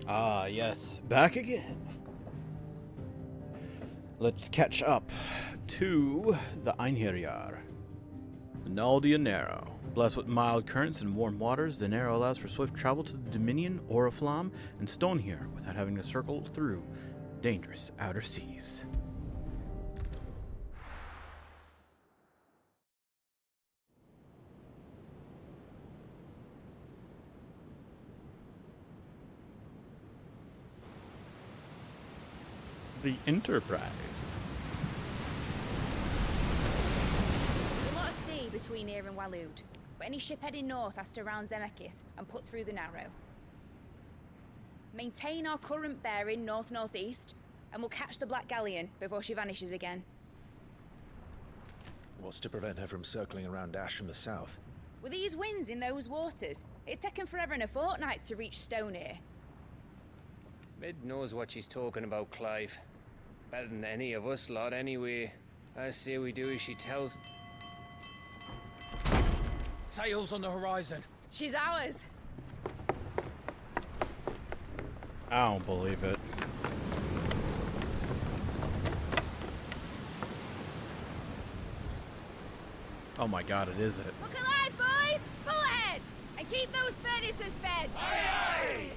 Ah, yes, back again. Let's catch up to the Einherjar. The Naldia Narrow. Blessed with mild currents and warm waters, the Narrow allows for swift travel to the Dominion, Oriflamme, and Stonehere without having to circle through dangerous outer seas. The Enterprise. There's a lot of sea between here and Waloed, but any ship heading north has to round Dhalmekia and put through the Narrow. Maintain our current bearing north-northeast, and we'll catch the Black Galleon before she vanishes again. What's to prevent her from circling around Ash from the south? With these winds in those waters, it'd taken forever and a fortnight to reach Stonehere. Mid knows what she's talking about, Clive. Better than any of us lot, anyway. I say we do as she tells. Sails on the horizon. She's ours! I don't believe it. Oh my god, it is it. Look alive, boys! Pull ahead! And keep those furnaces fed! Aye,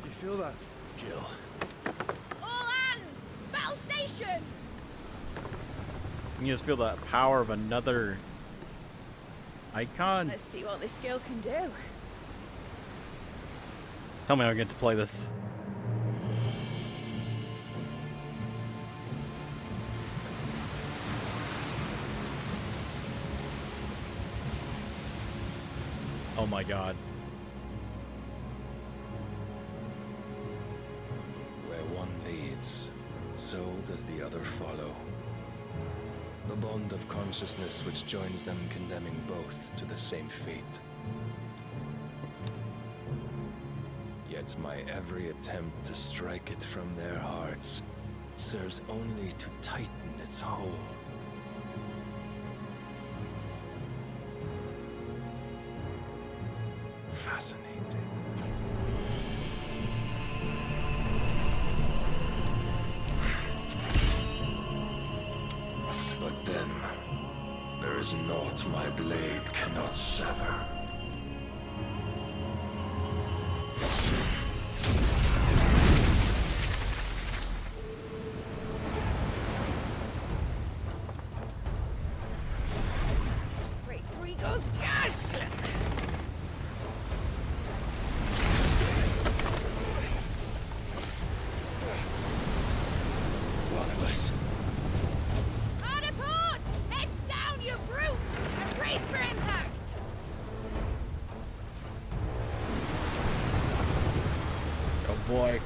Do you feel that, Jill? All hands! Battle stations! You just feel that power of another icon. Let's see what this skill can do. Tell me I get to play this. Oh my god. Where one leads, so does the other follow. The bond of consciousness which joins them condemning both to the same fate. Yet my every attempt to strike it from their hearts serves only to tighten its hold. Fascinating. But then, there is naught my blade cannot sever. Great Gregor's gas! One of us. Hard a port! Heads down, you brutes! And brace for impact! Oh boy.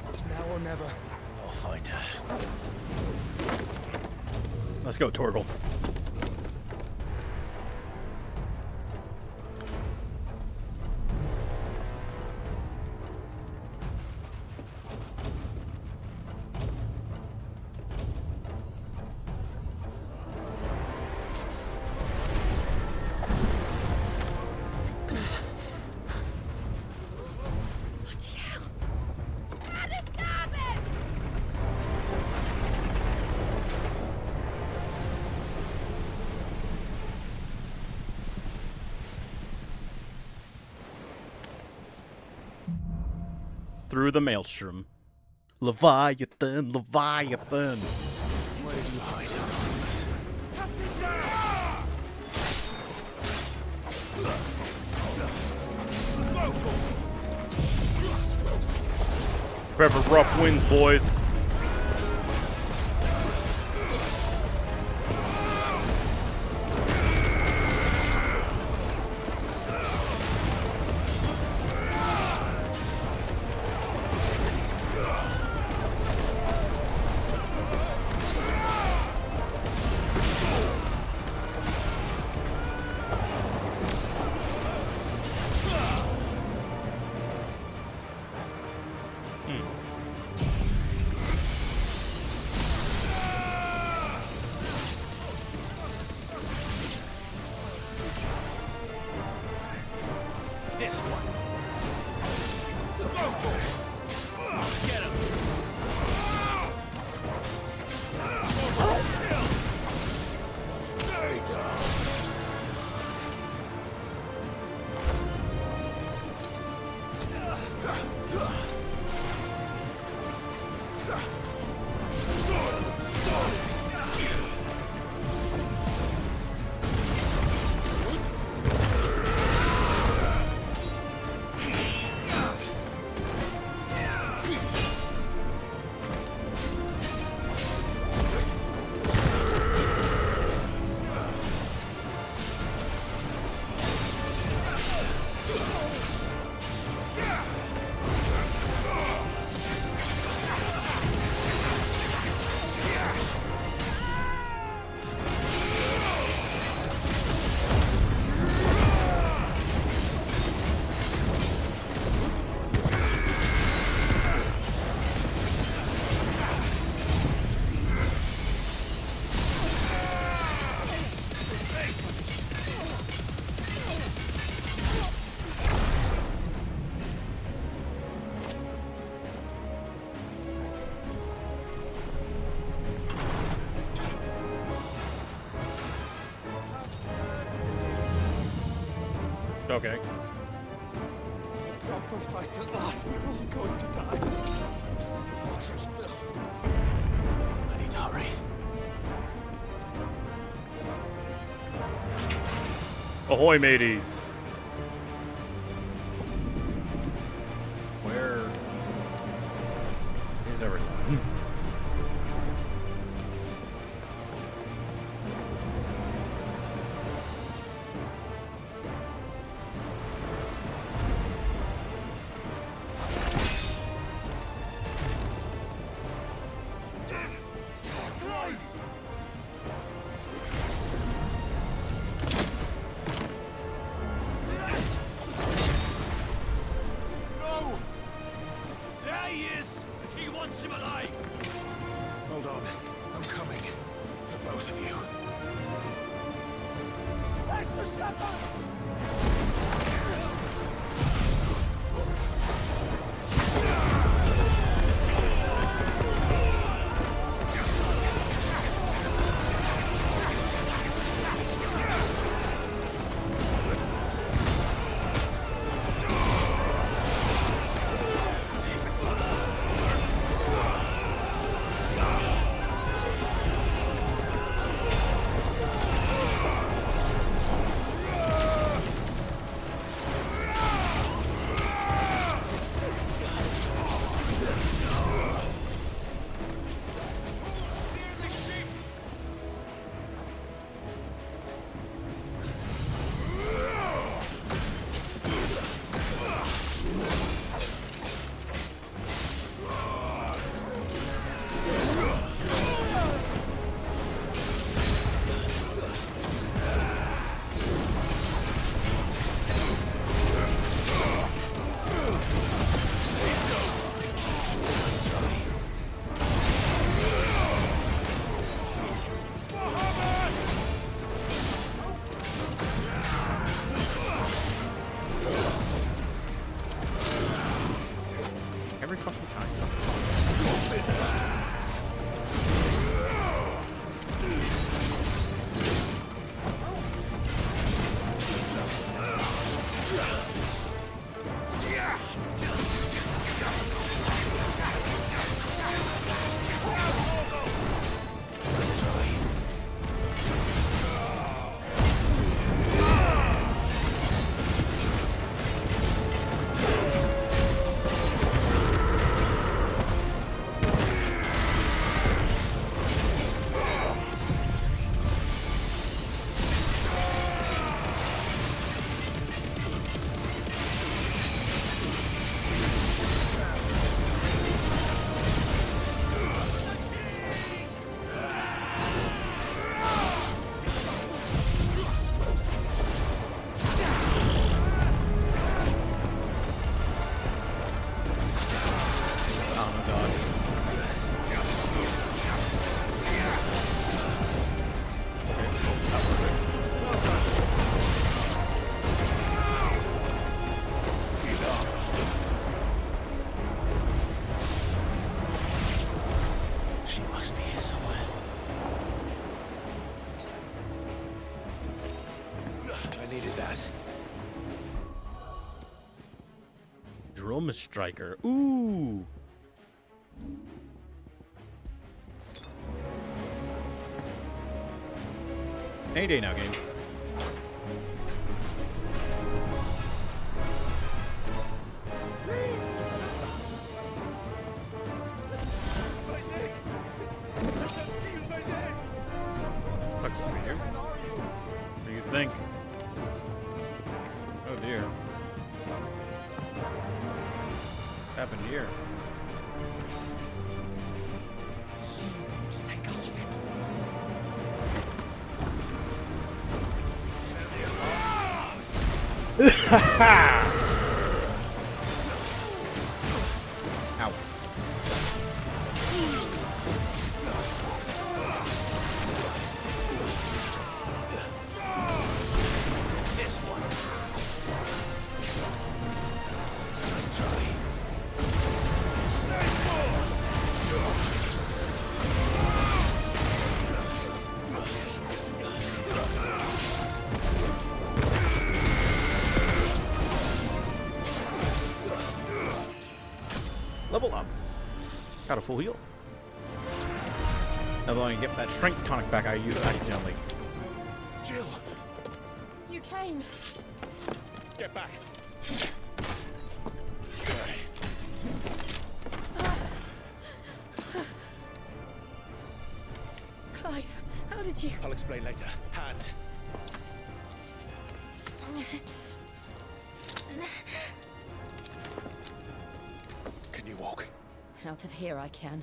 It's now or never. I'll find her. Let's go, Torgal. Bloody hell! Hard a starboard! Through the maelstrom. Leviathan, Leviathan. Where did you hide her? Prepare for rough winds, boys. This one. Get him. Stay down. Okay. Proper fight at last. We're all going to die. Watch your spill. I need to hurry. Ahoy, mateys! Where is everyone? Hold on. I'm coming. For both of you. Every fucking time. Drum Striker. Ooh. Any day now, game. Fuck's me here. What do you think? Oh dear. What happened here? She won't take us yet. Ow. This one. Nice try. Level up. Got a full heal. Now I can get that strength tonic back I used accidentally. Jill, You came. get back. Clive, how did you? I'll explain later. Hands. Can you walk? Out of here I can.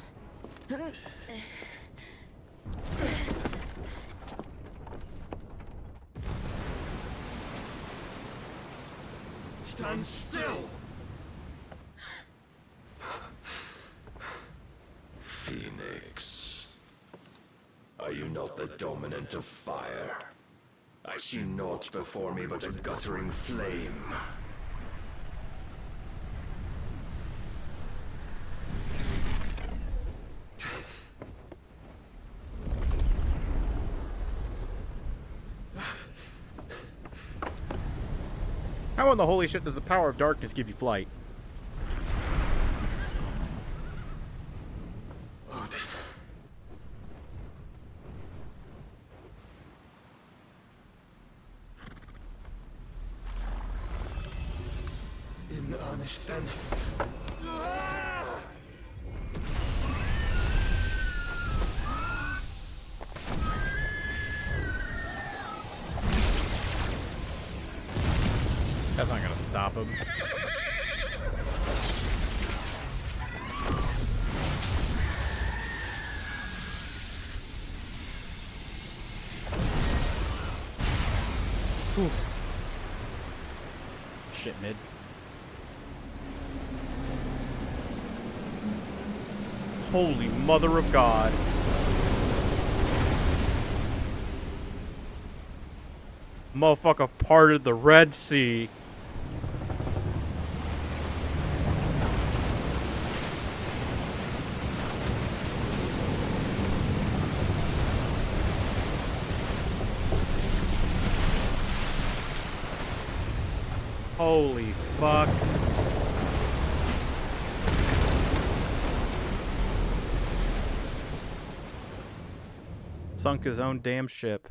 Stand still! Phoenix. Are you not the dominant of fire? I see naught before me but a guttering flame. How in the holy shit does the power of darkness give you flight? Odin. In earnest then. That's not gonna stop him. Whew. Shit, mid. Holy mother of God. Motherfucker parted the Red Sea. Holy fuck. Sunk his own damn ship.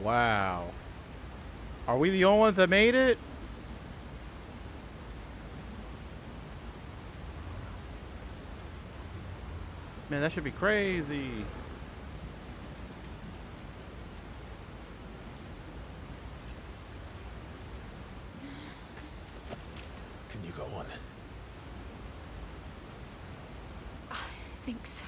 Wow. Are we the only ones that made it? Man, that should be crazy. Can you go on? I think so.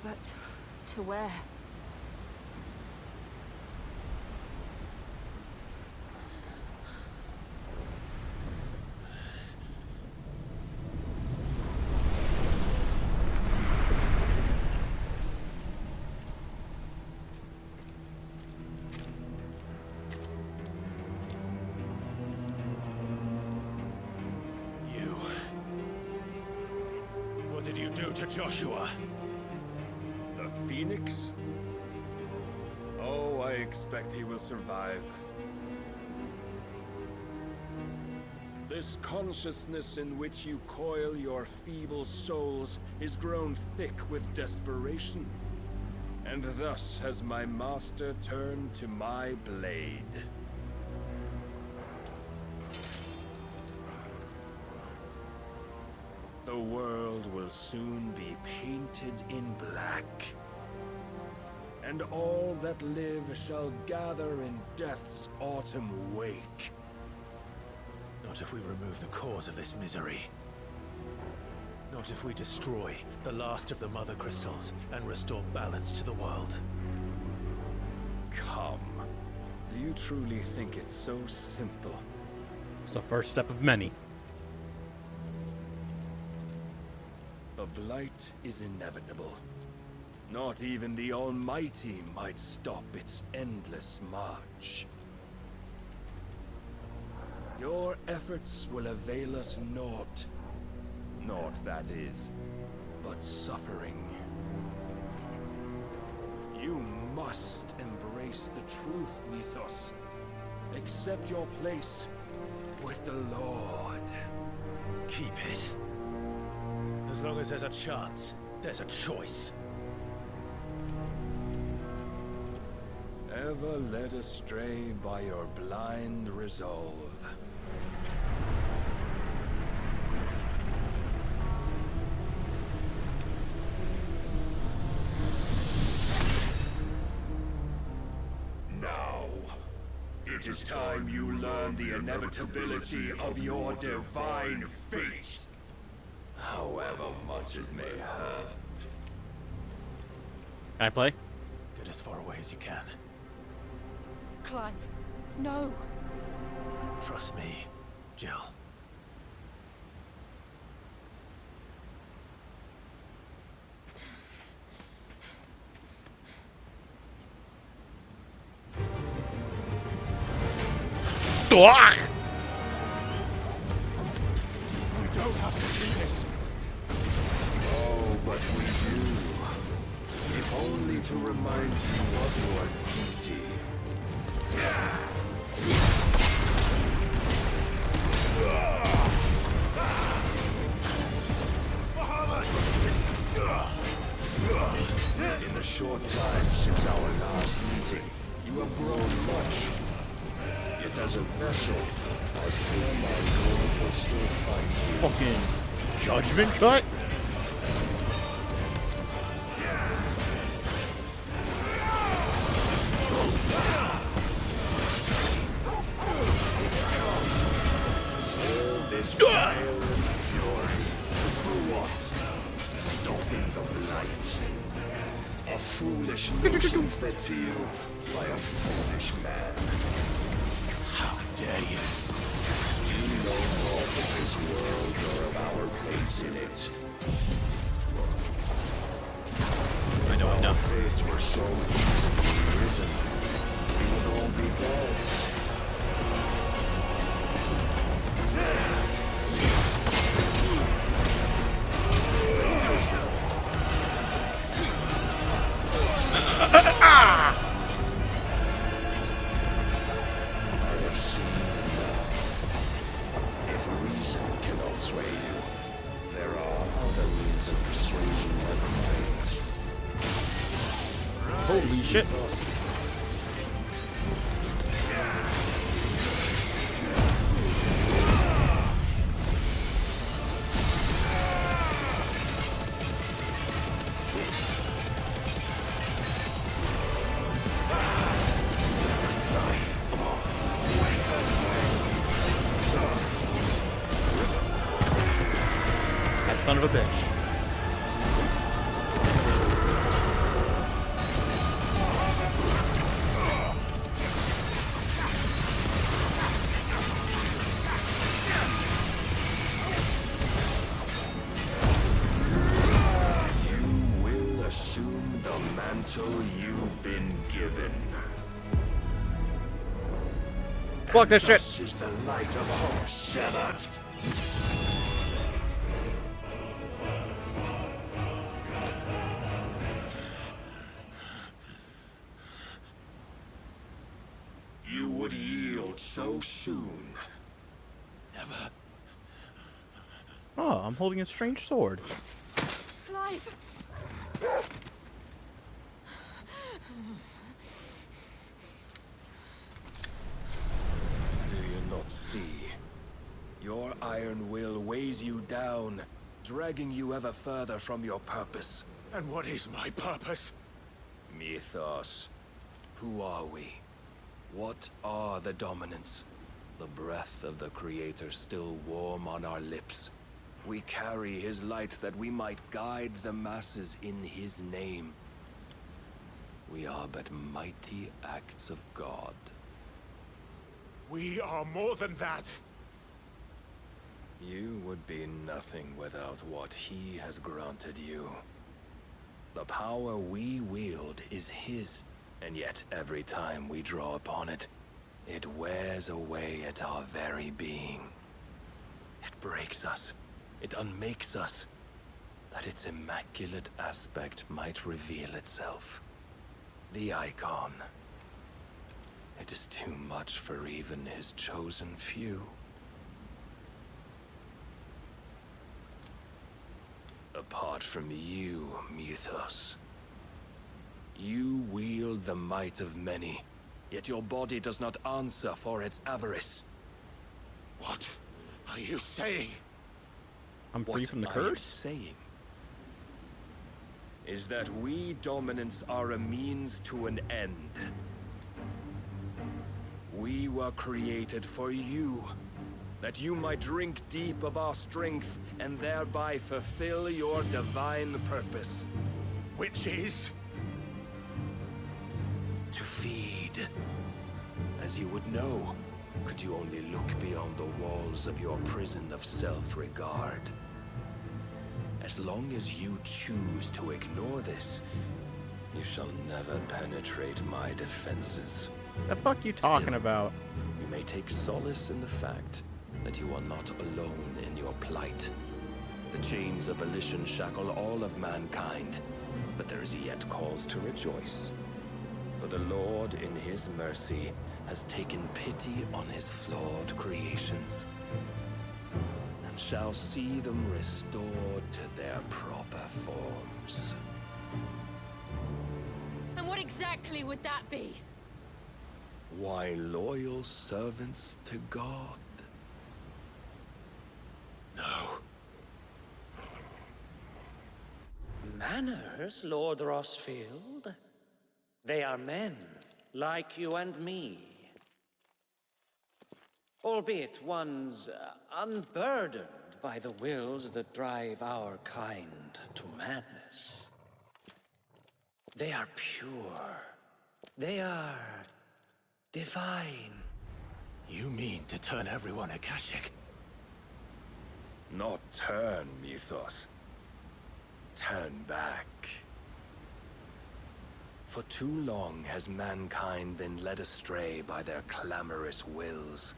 But to where? did you do to Joshua? The Phoenix? Oh, I expect he will survive. This consciousness in which you coil your feeble souls is grown thick with desperation. And thus has my master turned to my blade. The world will soon be painted in black. And all that live shall gather in death's autumn wake. Not if we remove the cause of this misery. Not if we destroy the last of the Mother Crystals and restore balance to the world. Come. Do you truly think it's so simple? It's the first step of many. The blight is inevitable. Not even the Almighty might stop its endless march. Your efforts will avail us naught. Naught, that is, but suffering. You must embrace the truth, Mythos. Accept your place with the Lord. Keep it. As long as there's a chance, there's a choice. Ever led astray by your blind resolve. Now, it is time you learn the inevitability of your divine fate. However much it may hurt. Can I play? Get as far away as you can. Clive, no. Trust me, Jill. Dwark! We don't have to do this. Oh, but we do. If only to remind you of your duty. In the short time since our last meeting, you have grown much. Yet as a vessel, I fear my Lord will still find you. Fucking judgment cut? This fire and fury. For what? Stopping the blight. A foolish notion fed to you by a foolish man. How dare you? You know naught of this world or of our place in it. I know Our enough. fates were so easily written. We would all be dead. I have seen enough. If reason cannot sway you, there are other means of persuasion like might. Holy shit. That son of a bitch. You will assume the mantle you've been given. Fuck this shit. This is the light of hope severed. so soon. Never. Oh, I'm holding a strange sword. Clive! Do you not see? Your iron will weighs you down, dragging you ever further from your purpose. And what is my purpose? Mythos. Who are we? What are the dominants? The breath of the Creator still warm on our lips. We carry his light that we might guide the masses in his name. We are but mighty acts of God. We are more than that. You would be nothing without what he has granted you. The power we wield is his, and yet every time we draw upon it, it wears away at our very being. It breaks us. It unmakes us, that its immaculate aspect might reveal itself. The icon. It is too much for even his chosen few. Apart from you, Mythos, you wield the might of many, yet your body does not answer for its avarice. What are you saying? I'm free What from the I am curse? saying is that we dominants are a means to an end. We were created for you, that you might drink deep of our strength and thereby fulfill your divine purpose. Which is? To feed. As you would know, could you only look beyond the walls of your prison of self-regard. As long as you choose to ignore this, you shall never penetrate my defenses. The fuck you talking Still, about? You may take solace in the fact that you are not alone in your plight. The chains of volition shackle all of mankind, but there is yet cause to rejoice. For the Lord, in his mercy, has taken pity on his flawed creations, and shall see them restored to their proper forms. And what exactly would that be? Why, loyal servants to God. No. Manners, Lord Rossfield? They are men, like you and me. Albeit ones unburdened by the wills that drive our kind to madness. They are pure. They are divine. You mean to turn everyone Akashic? Not turn, Mythos. Turn back. For too long has mankind been led astray by their clamorous wills.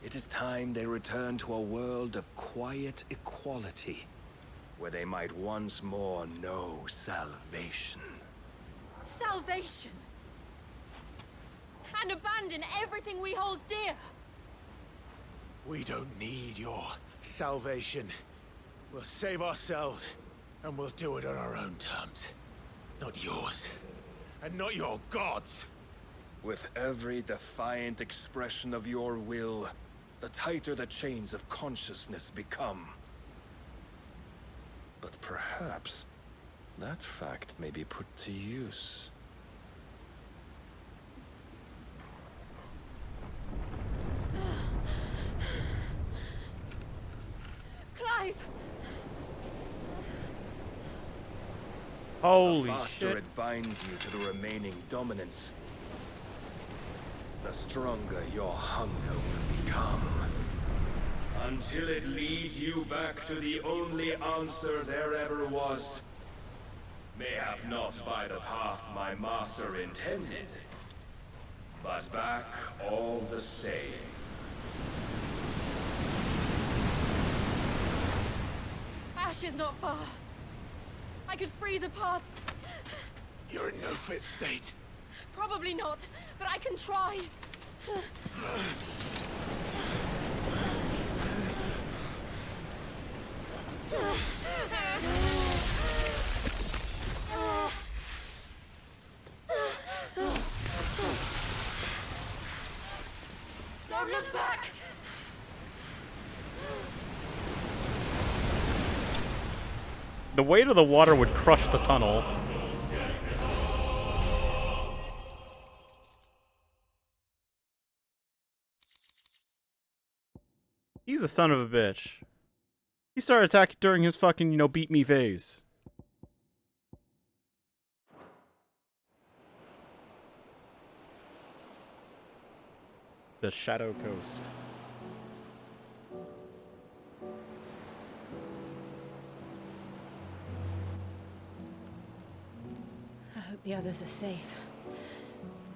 It is time they return to a world of quiet equality, where they might once more know salvation. Salvation! And abandon everything we hold dear! We don't need your salvation. We'll save ourselves, and we'll do it on our own terms. Not yours, and not your gods. With every defiant expression of your will, the tighter the chains of consciousness become. But perhaps that fact may be put to use. Clive! Holy The faster shit. it binds you to the remaining dominance, the stronger your hunger will become. Until it leads you back to the only answer there ever was. Mayhap not by the path my master intended, but back all the same. Ash is not far. I could freeze a path. You're in no fit state. Probably not, but I can try. Don't look back! The weight of the water would crush the tunnel. He's a son of a bitch. He started attacking during his fucking, beat me phase. The Shadow Coast. I hope the others are safe.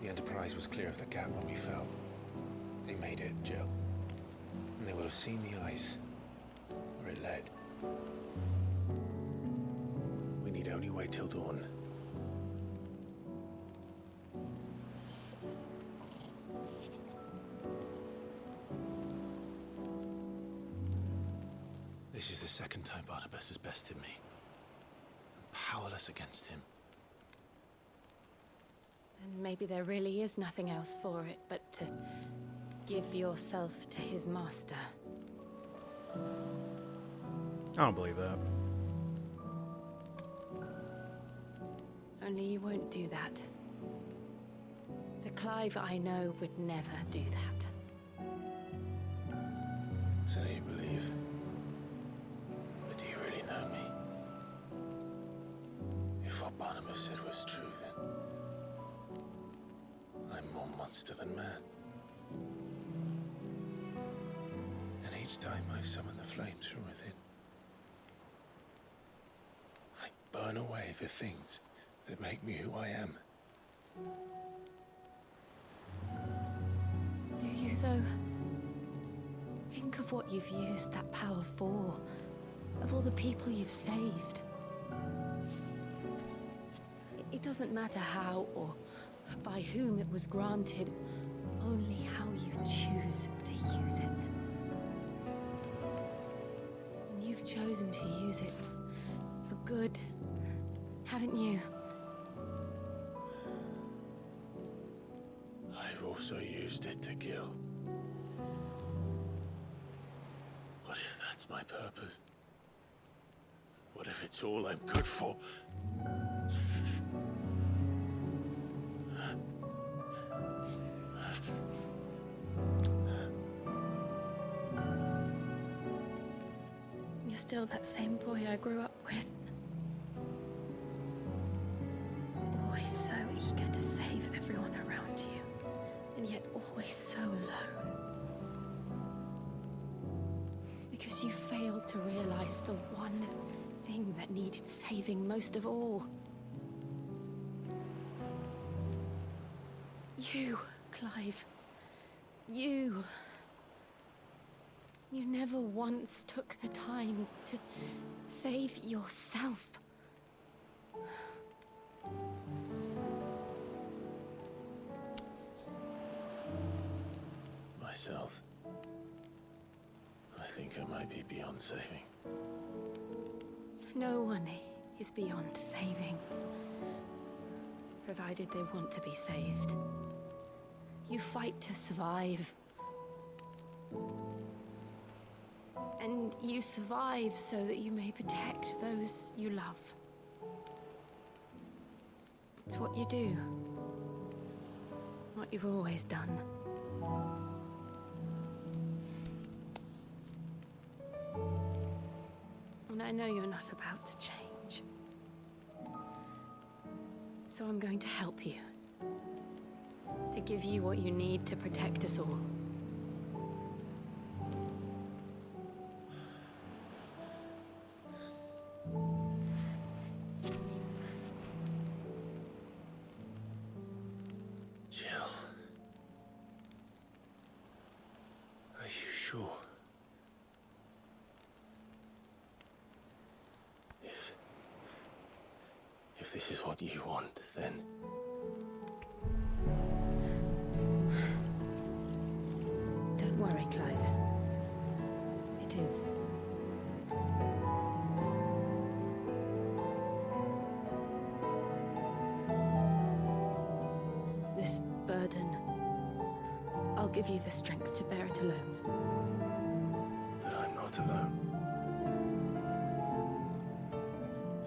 The Enterprise was clear of the gap when we fell. They made it, Jill. And they would have seen the ice where it led. We need only wait till dawn. This is the second time Barnabas has bested me. I'm powerless against him. Then maybe there really is nothing else for it but to give yourself to his master. I don't believe that. Only you won't do that. The Clive I know would never do that. So you believe? But do you really know me? If what Barnabas said was true, then I'm more monster than man. And each time I summon the flames from within, I burn away the things that make me who I am. Do you, though? Think of what you've used that power for. Of all the people you've saved. It doesn't matter how or by whom it was granted, only how you choose to use it. And you've chosen to use it for good, haven't you? I've also used it to kill. What if that's my purpose? What if it's all I'm good for? You're still that same boy I grew up with. Always so eager to save everyone around you, and yet always so alone. Because you failed to realize the one thing that needed saving most of all. You, Clive. You. You never once took the time to save yourself. Myself. I think I might be beyond saving. No one is beyond saving, provided they want to be saved. You fight to survive. And you survive so that you may protect those you love. It's what you do. What you've always done. And I know you're not about to change. So I'm going to help you. To give you what you need to protect us all. Jill. Are you sure? If this is what you want, then burden, I'll give you the strength to bear it alone. But I'm not alone.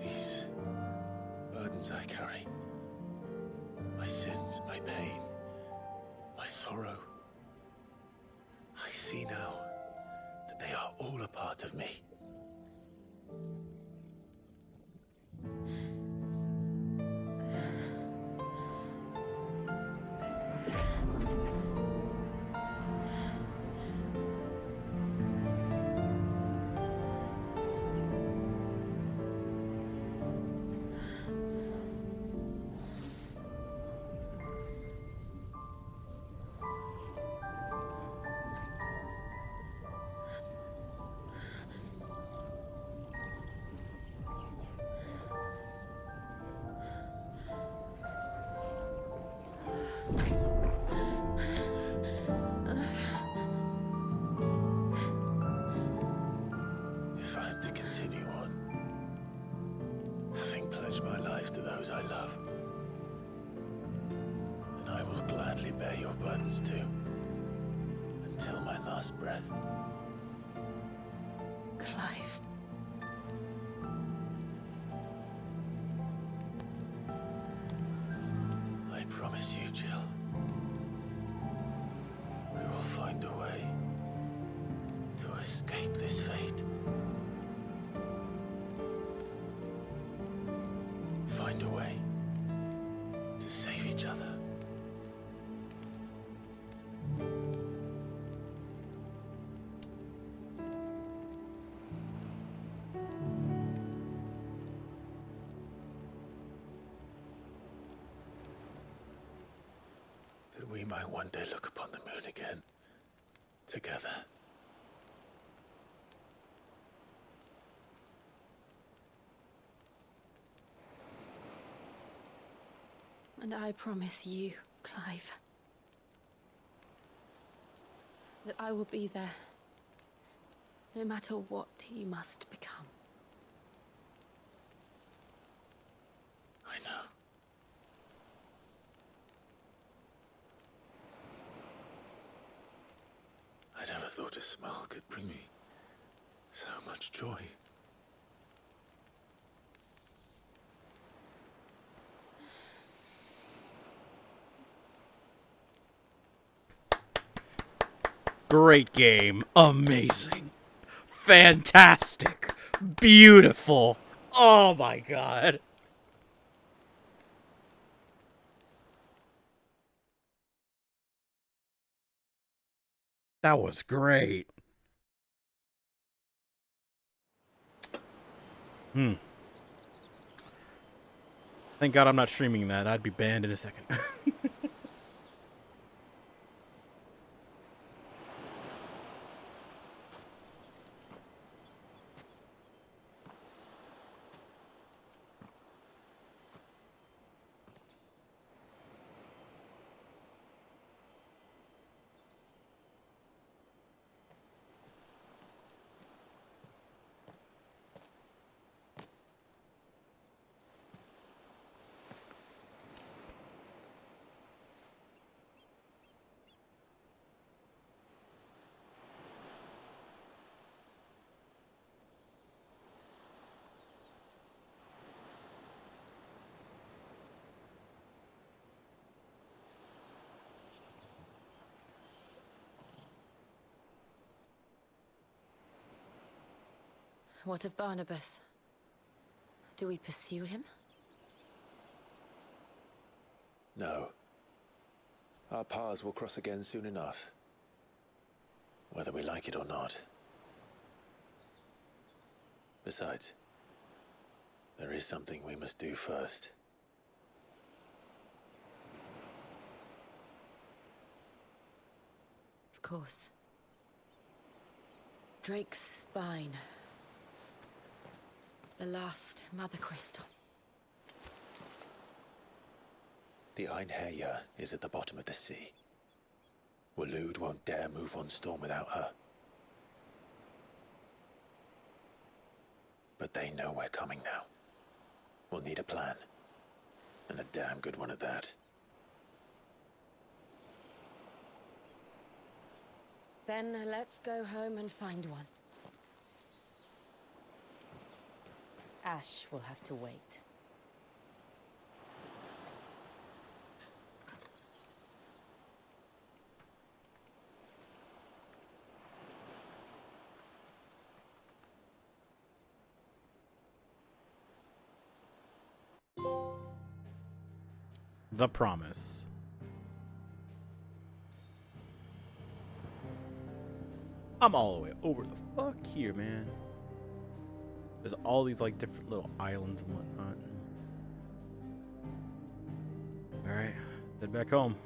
These burdens I carry, my sins, my pain, my sorrow, I see now that they are all a part of me. If I am to continue on, having pledged my life to those I love, then I will gladly bear your burdens too, until my last breath. Clive. I promise you, Jill, we will find a way to escape this fate. Find a way to save each other. That we might one day look upon the moon again, together. And I promise you, Clive, that I will be there, no matter what you must become. I know. I never thought a smile could bring me so much joy. Great game. Amazing. Fantastic. Beautiful. Oh my god. That was great. Thank God I'm not streaming that. I'd be banned in a second. What of Barnabas? Do we pursue him? No. Our paths will cross again soon enough, whether we like it or not. Besides, there is something we must do first. Of course. Drake's spine. The last Mother Crystal. The Einherjar is at the bottom of the sea. Waloed won't dare move on Storm without her. But they know we're coming now. We'll need a plan. And a damn good one at that. Then let's go home and find one. Ash will have to wait. The Promise. I'm all the way over the fuck here, man. There's all these like different little islands and whatnot. Alright, head back home.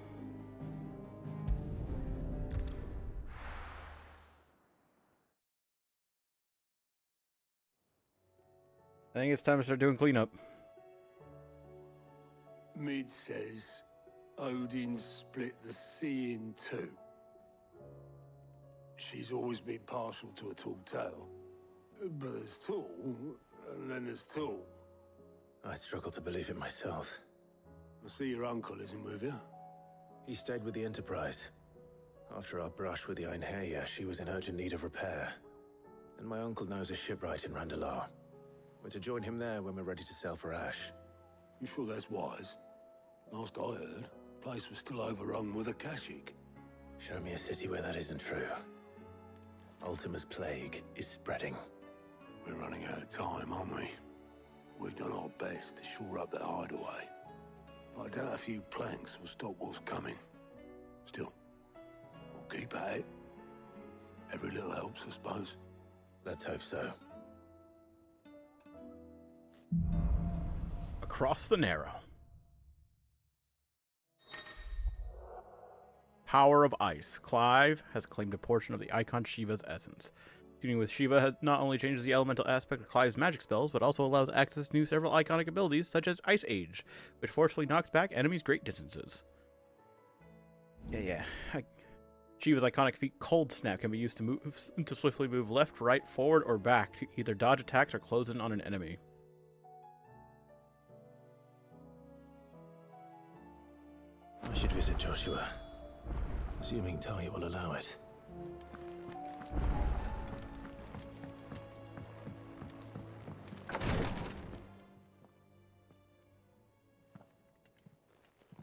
I think it's time to start doing cleanup. Mid says Odin split the sea in two. She's always been partial to a tall tale. But there's tall, and then there's tall. I struggle to believe it myself. I see your uncle isn't with you. He stayed with the Enterprise. After our brush with the Einherjar, she was in urgent need of repair. And my uncle knows a shipwright in Randalar. We're to join him there when we're ready to sail for Ash. You sure that's wise? Last I heard, the place was still overrun with Akashic. Show me a city where that isn't true. Ultima's plague is spreading. We're running out of time, aren't we? We've done our best to shore up that hideaway. But I doubt a few planks will stop what's coming. Still, we'll keep at it. Every little helps, I suppose. Let's hope so. Across the Narrow. Power of Ice. Clive has claimed a portion of the icon Shiva's essence. Tuning with Shiva not only changes the elemental aspect of Clive's magic spells, but also allows access to several iconic abilities, such as Ice Age, which forcefully knocks back enemies great distances. Shiva's iconic feat Cold Snap can be used to swiftly move left, right, forward, or back to either dodge attacks or close in on an enemy. I should visit Joshua. Assuming Talia will allow it.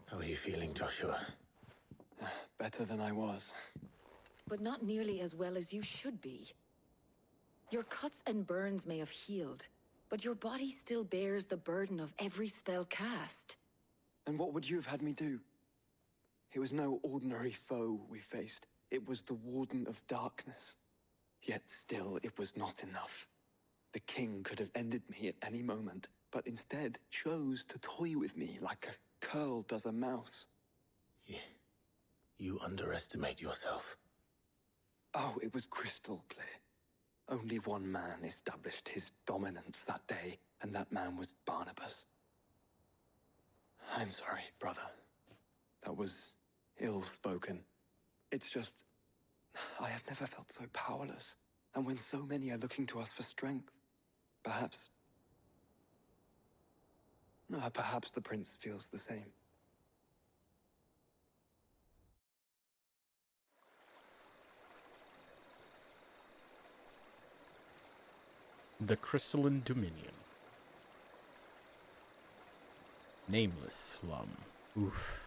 How are you feeling, Joshua? Better than I was. But not nearly as well as you should be. Your cuts and burns may have healed, but your body still bears the burden of every spell cast. And what would you have had me do? It was no ordinary foe we faced. It was the Warden of Darkness. Yet still, it was not enough. The king could have ended me at any moment, but instead chose to toy with me like a curl does a mouse. You underestimate yourself. Oh, it was crystal clear. Only one man established his dominance that day, and that man was Barnabas. I'm sorry, brother. That was ill-spoken. It's just, I have never felt so powerless. And when so many are looking to us for strength, perhaps the prince feels the same. The Crystalline Dominion. Nameless slum. Oof.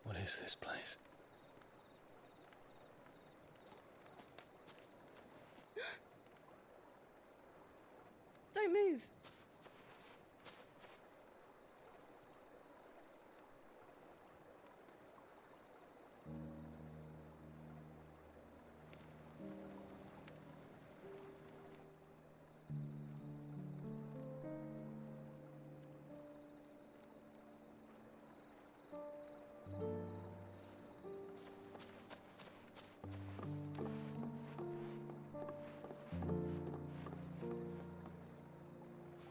What is this place? Don't move.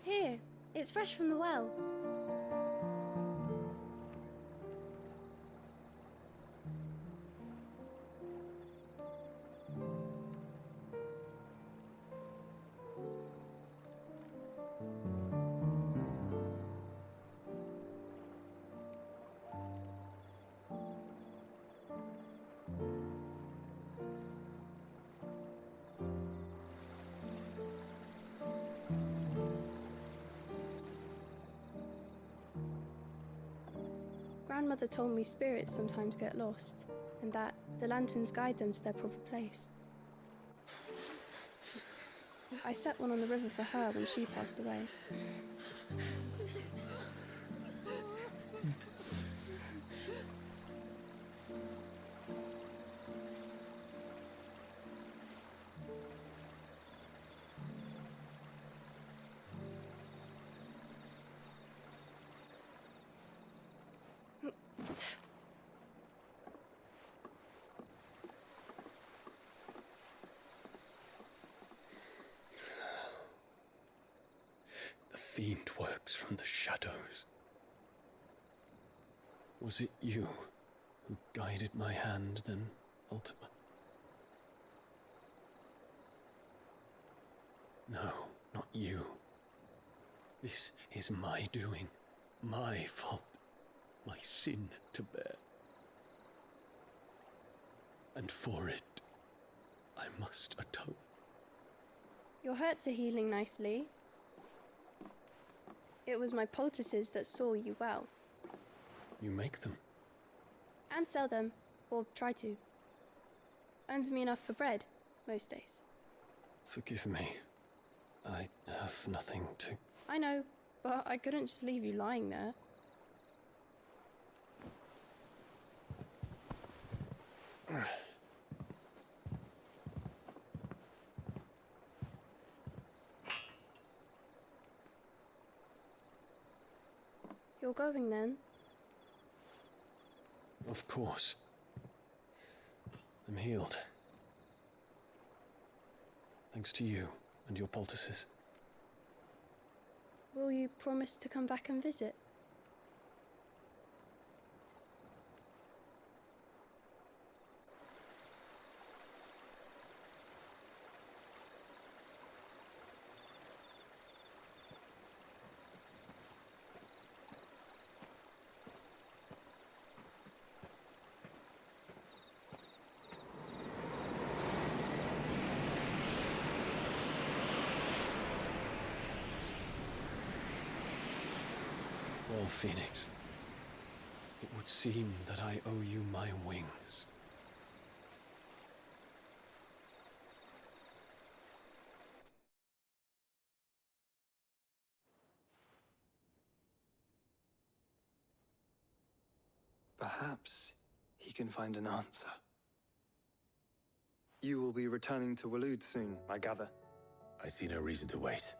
Here, it's fresh from the well. Grandmother told me spirits sometimes get lost, and that the lanterns guide them to their proper place. I set one on the river for her when she passed away. The fiend works from the shadows. Was it you who guided my hand then, Ultima? No, not you. This is my doing, my fault, my sin to bear. And for it, I must atone. Your hurts are healing nicely. It was my poultices that saw you well. You make them? And sell them, or try to. Earns me enough for bread, most days. Forgive me. I have nothing to... I know, but I couldn't just leave you lying there. You're going then? Of course. I'm healed. Thanks to you and your poultices. Will you promise to come back and visit? Well, Phoenix, it would seem that I owe you my wings. Perhaps he can find an answer. You will be returning to Waloed soon, I gather. I see no reason to wait.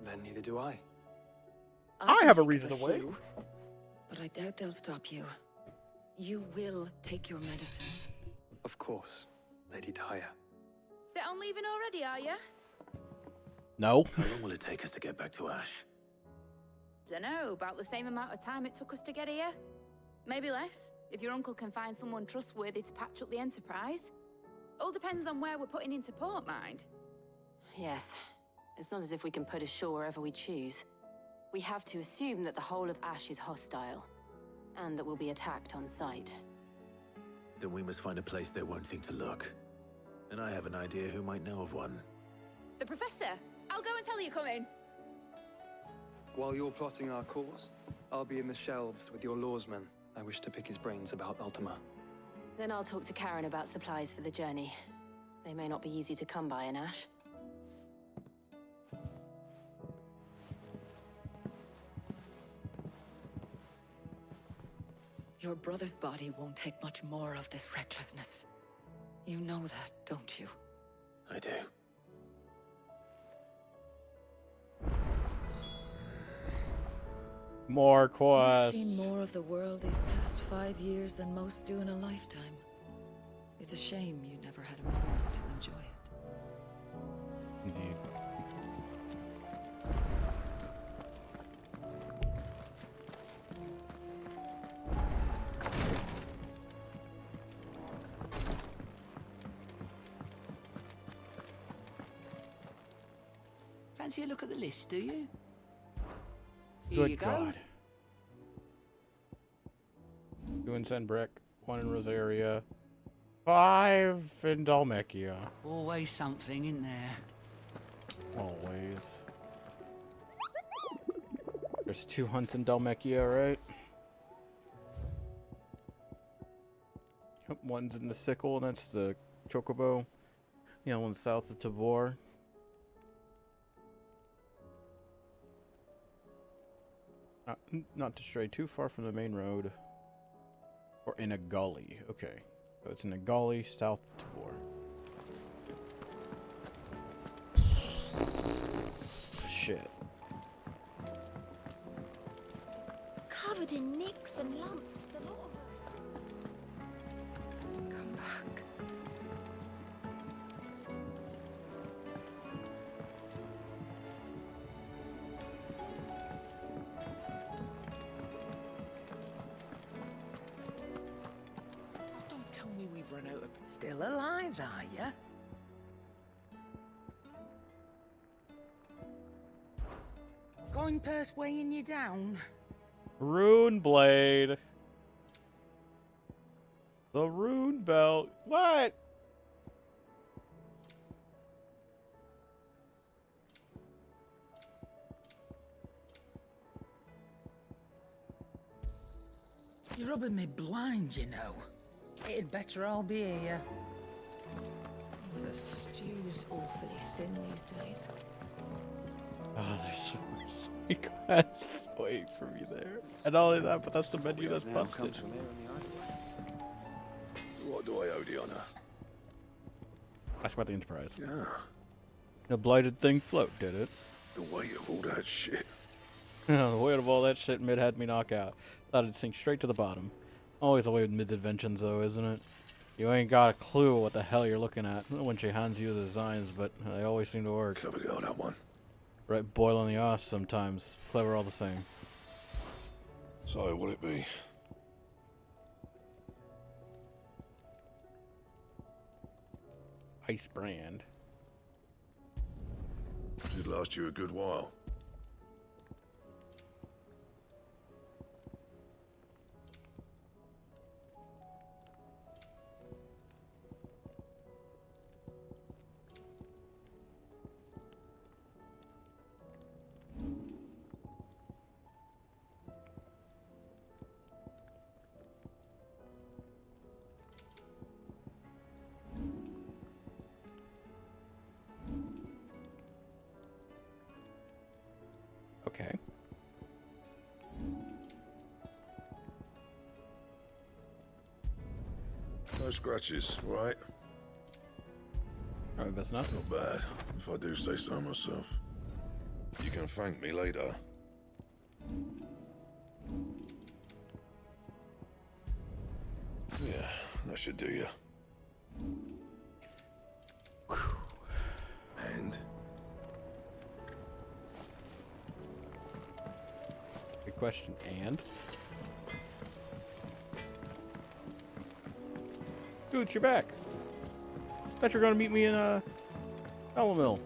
Then neither do I. I can have a think reason of to wait. few, but I doubt they'll stop you. You will take your medicine. Of course, Lady Daya. Set on leaving already, are you? No. How long will it take us to get back to Ash? Dunno, about the same amount of time it took us to get here. Maybe less, if your uncle can find someone trustworthy to patch up the Enterprise. All depends on where we're putting into port, mind. Yes. It's not as if we can put ashore wherever we choose. We have to assume that the whole of Ash is hostile, and that we'll be attacked on sight. Then we must find a place they won't think to look. And I have an idea who might know of one. The Professor! I'll go and tell you come in. While you're plotting our course, I'll be in the shelves with your lawsman. I wish to pick his brains about Ultima. Then I'll talk to Karen about supplies for the journey. They may not be easy to come by in Ash. Your brother's body won't take much more of this recklessness. You know that, don't you? I do. More You've quests. seen more of the world these past 5 years than most do in a lifetime. It's a shame you never had a moment to enjoy it. Indeed. Fancy a look at the list, do you? Here Good you go. God. 2 in Sanbreque, 1 in Rosaria, 5 in Dhalmekia. Always something, isn't there? Always. There's 2 hunts in Dhalmekia, right? Yep, one's in the sickle, and that's the chocobo. The other one's south of Tavor. Not to stray too far from the main road. Or in a gully. Okay. So it's in a gully south of Tavor. Shit. Covered in nicks and lumps, the lot of them. Come back. Don't tell me we've run out of... Still alive, are ya? Going purse weighing you down? Rune blade. The rune belt. What? You're rubbing me blind, you know. It'd better all be here. The stew's awfully thin these days. Oh, there's so many quests waiting for me there. And not only that, but that's the menu that's busted. What do I owe the honor? Ask about the Enterprise. Yeah. The blighted thing float, did it? The weight of all that shit. The weight of all that shit mid had me knock out. Thought it'd sink straight to the bottom. Always the way with mid's inventions, though, isn't it? You ain't got a clue what the hell you're looking at when she hands you the designs, but they always seem to work. Clever girl, that one. Right, boiling the ass sometimes. Clever all the same. So, what'd it be? Ice brand. It'd last you a good while. Okay. No scratches, right? Alright, best enough. Not bad, if I do say so myself. You can thank me later. Yeah, that should do you. And? Good question. And? Dude, you're back. Thought you were gonna meet me in Mill.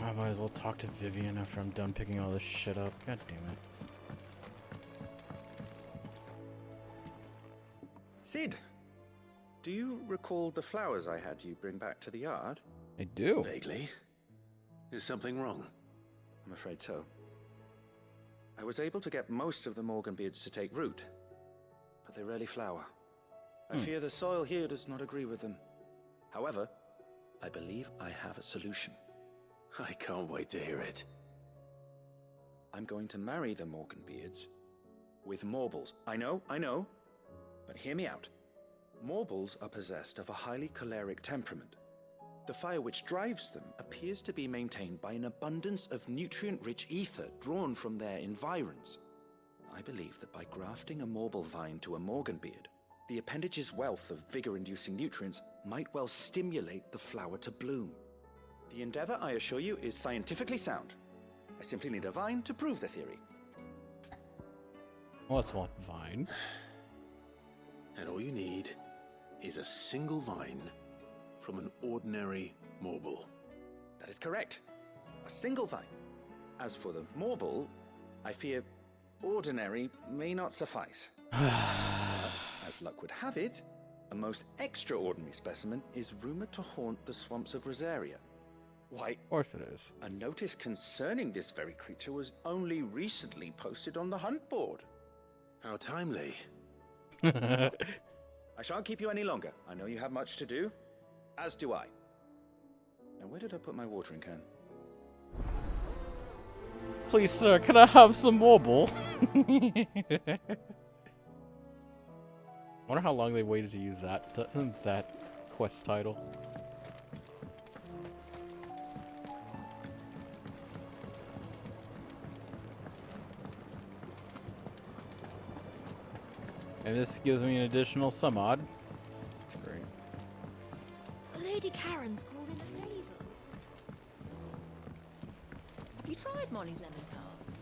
I might as well talk to Vivian after I'm done picking all this shit up. God damn it. Sid, do you recall the flowers I had you bring back to the yard? I do. Vaguely. Is something wrong? I'm afraid so. I was able to get most of the Morganbeards to take root, but they rarely flower. I fear the soil here does not agree with them. However, I believe I have a solution. I can't wait to hear it. I'm going to marry the Morganbeards with Morbles. I know, but hear me out. Morbles are possessed of a highly choleric temperament. The fire which drives them appears to be maintained by an abundance of nutrient-rich ether drawn from their environs. I believe that by grafting a Morble vine to a Morganbeard, the appendage's wealth of vigor-inducing nutrients might well stimulate the flower to bloom. The endeavor, I assure you, is scientifically sound. I simply need a vine to prove the theory. Well, that's one vine. And all you need is a single vine from an ordinary marble. That is correct. A single vine. As for the marble, I fear ordinary may not suffice. But, as luck would have it, a most extraordinary specimen is rumored to haunt the swamps of Rosaria. Why, of course it is. A notice concerning this very creature was only recently posted on the hunt board. How timely. I shan't keep you any longer. I know you have much to do, as do I. Now, where did I put my watering can? Please, sir, can I have some marble? Wonder how long they waited to use that quest title. And this gives me an additional summod. That's great. Lady Karen's called in a favour. Have you tried Molly's lemon tarts?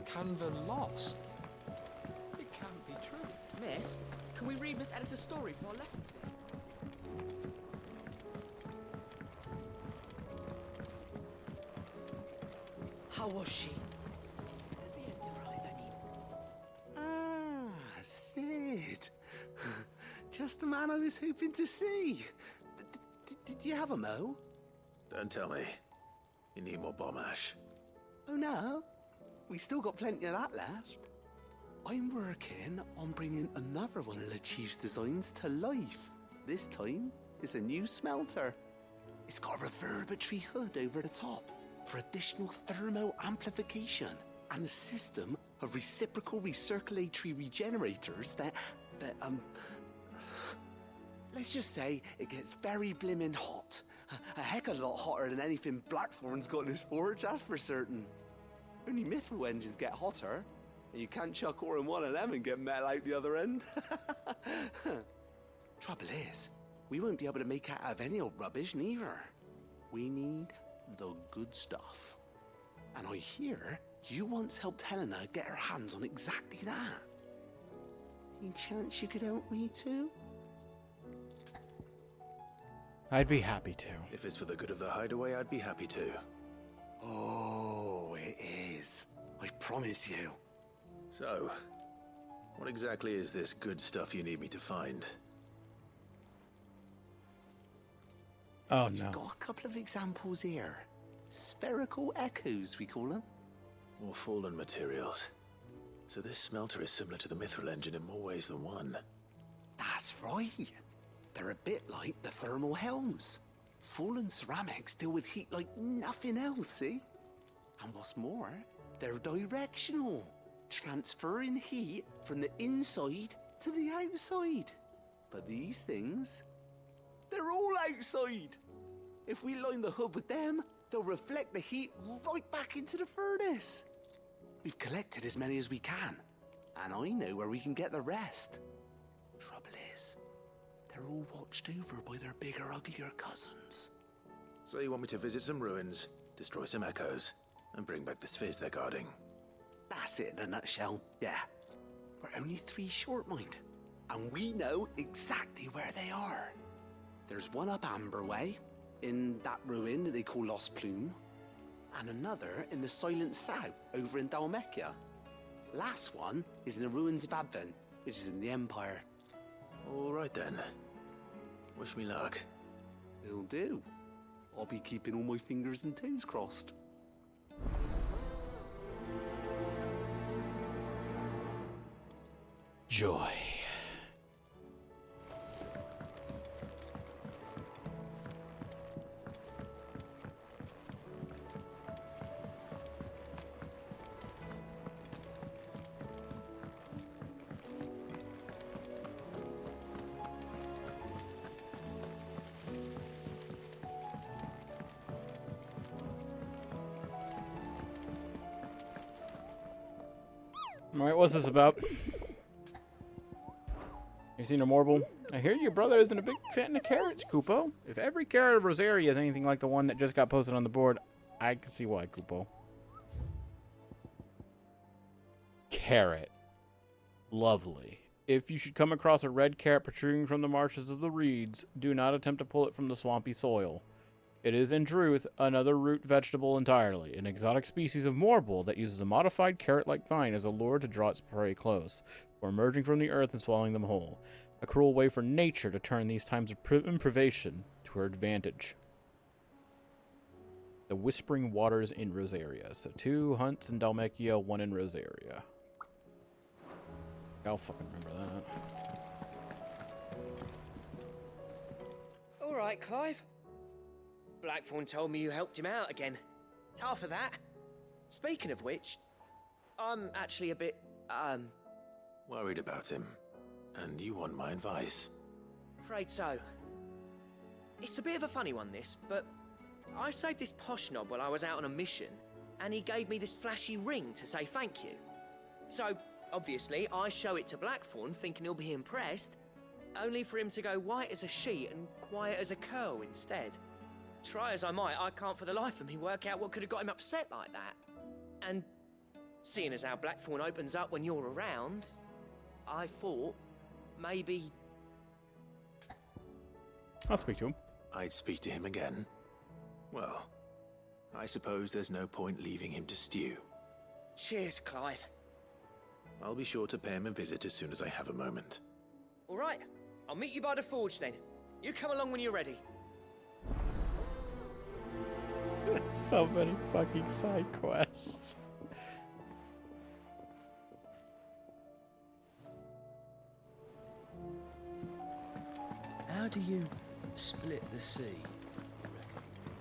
Canva lost? It can't be true. Miss, can we read Miss Editor's story for our lesson today? How was she? The Enterprise, I mean. Ah, Sid. Just the man I was hoping to see. Did you have a mo? Don't tell me. You need more bomb ash. Oh no, we still got plenty of that left. I'm working on bringing another one of the Chief's designs to life. This time, it's a new smelter. It's got a reverberatory hood over the top for additional thermo amplification and a system of reciprocal recirculatory regenerators that let's just say it gets very blimmin' hot. A heck of a lot hotter than anything Blackthorn's got in his forge, that's for certain. Only mithril engines get hotter, and you can't chuck ore in one of them and get metal out the other end. Trouble is, we won't be able to make out of any old rubbish neither. We need the good stuff. And I hear you once helped Helena get her hands on exactly that. Any chance you could help me too? I'd be happy to. If it's for the good of the Hideaway, I'd be happy to. Oh, it is. I promise you. So, what exactly is this good stuff you need me to find? Oh, no. You've got a couple of examples here. Spherical echoes, we call them. More fallen materials. So this smelter is similar to the mithril engine in more ways than one. That's right. They're a bit like the thermal helms. Fallen ceramics deal with heat like nothing else, see? And what's more, they're directional, transferring heat from the inside to the outside. But these things, they're all outside. If we line the hood with them, they'll reflect the heat right back into the furnace. We've collected as many as we can, and I know where we can get the rest. Trouble is, they're all watched over by their bigger, uglier cousins. So you want me to visit some ruins, destroy some echoes, and bring back the spheres they're guarding? That's it in a nutshell, yeah. We're only 3 short, mind, and we know exactly where they are. There's one up Amber Way, in that ruin that they call Lost Plume, and another in the Silent South, over in Dhalmekia. Last one is in the ruins of Advent, which is in the Empire. All right then. Wish me luck. It'll do. I'll be keeping all my fingers and toes crossed. Joy. Alright, what's this about? You seen a Morble? I hear your brother isn't a big fan of carrots, Kupo. If every carrot of Rosaria is anything like the one that just got posted on the board, I can see why, Kupo. Carrot. Lovely. If you should come across a red carrot protruding from the marshes of the reeds, do not attempt to pull it from the swampy soil. It is, in truth, another root vegetable entirely, an exotic species of Morble that uses a modified carrot-like vine as a lure to draw its prey close, or emerging from the earth and swallowing them whole. A cruel way for nature to turn these times of privation to her advantage. The Whispering Waters in Rosaria. So 2 hunts in Dhalmekia, 1 in Rosaria. I'll fucking remember that. Alright, Clive. Blackthorn told me you helped him out again. Tough of that. Speaking of which, I'm actually a bit, worried about him. And you want my advice? afraid so. It's a bit of a funny one, this, but I saved this posh knob while I was out on a mission, and he gave me this flashy ring to say thank you. So, obviously, I show it to Blackthorn, thinking he'll be impressed, only for him to go white as a sheet and quiet as a curl instead. Try as I might, I can't for the life of me work out what could have got him upset like that. And seeing as how Blackthorn opens up when you're around, I thought maybe... I'll speak to him. I'd speak to him again. Well, I suppose there's no point leaving him to stew. Cheers, Clive. I'll be sure to pay him a visit as soon as I have a moment. All right, I'll meet you by the forge then. You come along when you're ready. So many fucking side quests. How do you split the sea?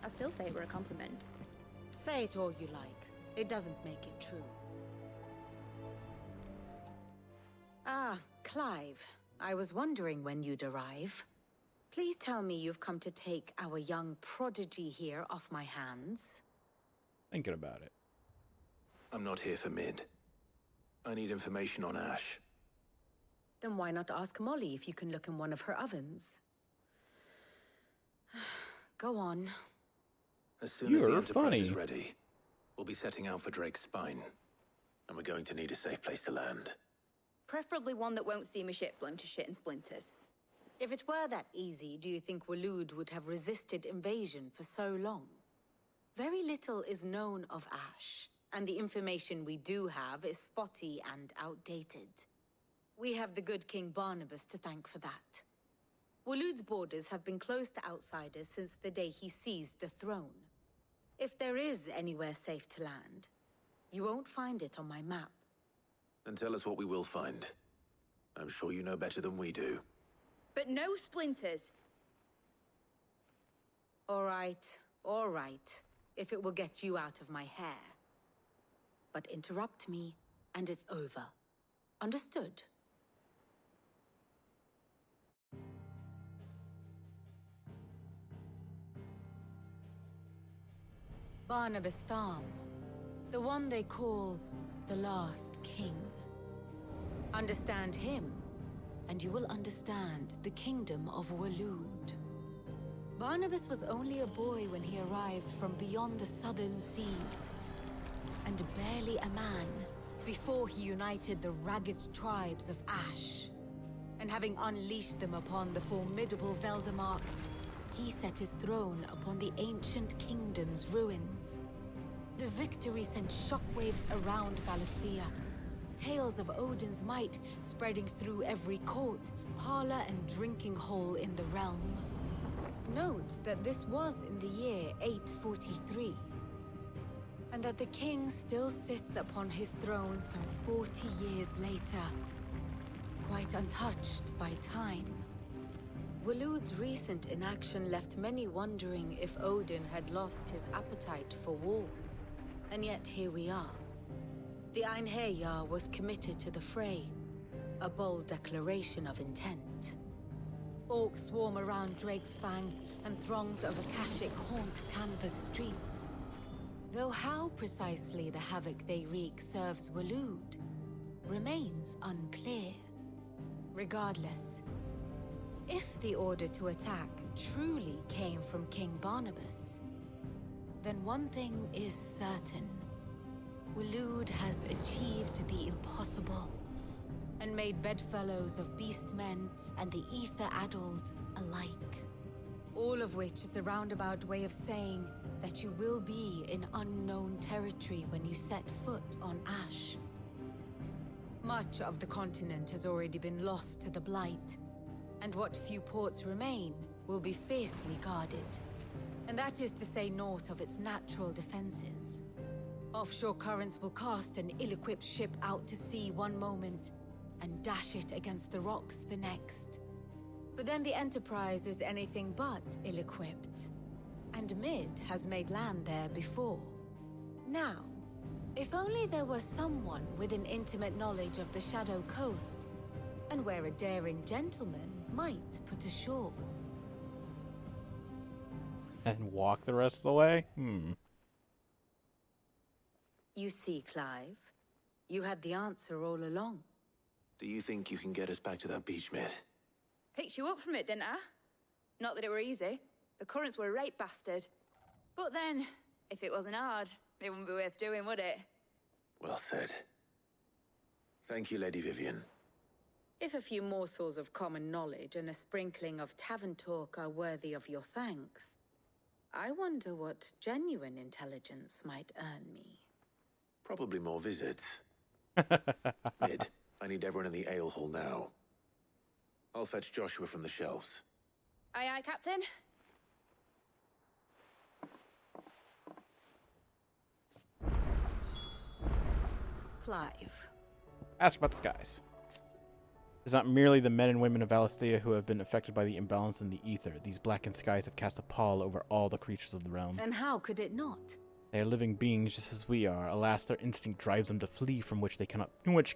I still say it were a compliment. Say it all you like. It doesn't make it true. Ah, Clive. I was wondering when you'd arrive. Please tell me you've come to take our young prodigy here off my hands. Thinking about it. I'm not here for Mid. I need information on Ash. Then why not ask Molly if you can look in one of her ovens? Go on. As soon as the Enterprise is ready, we'll be setting out for Drake's Spine. And we're going to need a safe place to land. Preferably one that won't see my ship blown to shit and splinters. If it were that easy, do you think Waloed would have resisted invasion for so long? Very little is known of Ash, and the information we do have is spotty and outdated. We have the good King Barnabas to thank for that. Waloed's borders have been closed to outsiders since the day he seized the throne. If there is anywhere safe to land, you won't find it on my map. Then tell us what we will find. I'm sure you know better than we do. But no splinters. All right. If it will get you out of my hair. But interrupt me, and it's over. Understood? Barnabas Tharm, the one they call the Last King. Understand him, and you will understand the kingdom of Waloed. Barnabas was only a boy when he arrived from beyond the southern seas, and barely a man before he united the ragged tribes of Ash. And having unleashed them upon the formidable Veldamark, he set his throne upon the ancient kingdom's ruins. The victory sent shockwaves around Valisthea, tales of Odin's might spreading through every court, parlor, and drinking hole in the realm. Note that this was in the year 843, and that the king still sits upon his throne some 40 years later, quite untouched by time. Waloed's recent inaction left many wondering if Odin had lost his appetite for war. And yet here we are. The Einherjar was committed to the fray, a bold declaration of intent. Orcs swarm around Drake's Fang, and throngs of Akashic haunt Canva's streets. Though how precisely the havoc they wreak serves Waloed remains unclear. Regardless, If the order to attack truly came from King Barnabas, then one thing is certain. Waloed has achieved the impossible, and made bedfellows of beastmen and the ether-addled alike. All of which is a roundabout way of saying that you will be in unknown territory when you set foot on Ash. Much of the continent has already been lost to the Blight, and what few ports remain will be fiercely guarded. And that is to say naught of its natural defenses. Offshore currents will cast an ill-equipped ship out to sea one moment, and dash it against the rocks the next. But then the Enterprise is anything but ill-equipped. And Mid has made land there before. Now, if only there were someone with an intimate knowledge of the Shadow Coast, and where a daring gentleman might put ashore. And walk the rest of the way? You see, Clive, you had the answer all along. Do you think you can get us back to that beach, Mid? Picked you up from it, didn't I? Not that it were easy. The currents were a right bastard. But then, if it wasn't hard, it wouldn't be worth doing, would it? Well said. Thank you, Lady Vivian. If a few morsels of common knowledge and a sprinkling of tavern talk are worthy of your thanks, I wonder what genuine intelligence might earn me. Probably more visits. Mid, I need everyone in the ale hall now. I'll fetch Joshua from the shelves. Aye, aye, Captain. Clive. Ask about the skies. It's not merely the men and women of Valisthea who have been affected by the imbalance in the ether. These blackened skies have cast a pall over all the creatures of the realm. And how could it not? They are living beings just as we are. Alas, their instinct drives them to flee from which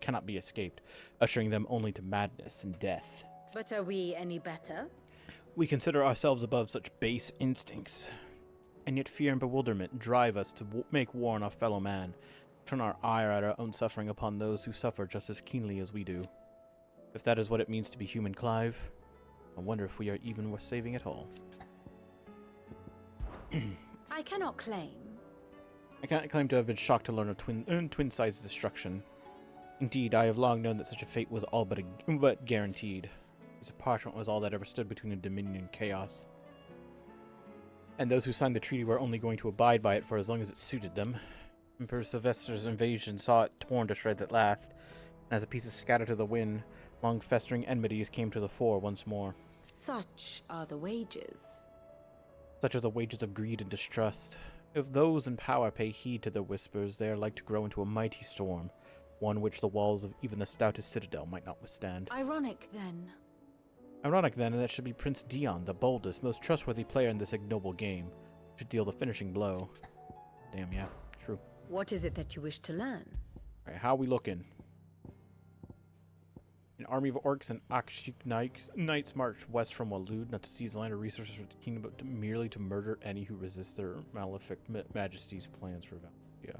cannot be escaped, ushering them only to madness and death. But are we any better? We consider ourselves above such base instincts, and yet fear and bewilderment drive us to make war on our fellow man, turn our ire at our own suffering upon those who suffer just as keenly as we do. If that is what it means to be human, Clive, I wonder if we are even worth saving at all. I cannot claim. I cannot claim to have been shocked to learn of Twin Side's destruction. Indeed, I have long known that such a fate was all but guaranteed. This parchment was all that ever stood between the Dominion and chaos. And those who signed the treaty were only going to abide by it for as long as it suited them. Emperor Sylvester's invasion saw it torn to shreds at last, and as the pieces scattered to the wind, long festering enmities came to the fore once more. Such are the wages. Such are the wages of greed and distrust. If those in power pay heed to their whispers, they are like to grow into a mighty storm, one which the walls of even the stoutest citadel might not withstand. Ironic, then. Ironic, then, that it should be Prince Dion, the boldest, most trustworthy player in this ignoble game, should deal the finishing blow. Damn, yeah, true. What is it that you wish to learn? Alright, how we looking? An army of orcs and Akshik knights marched west from Waloed, not to seize land or resources for the kingdom, but merely to murder any who resist their malefic majesty's plans for Valisthea.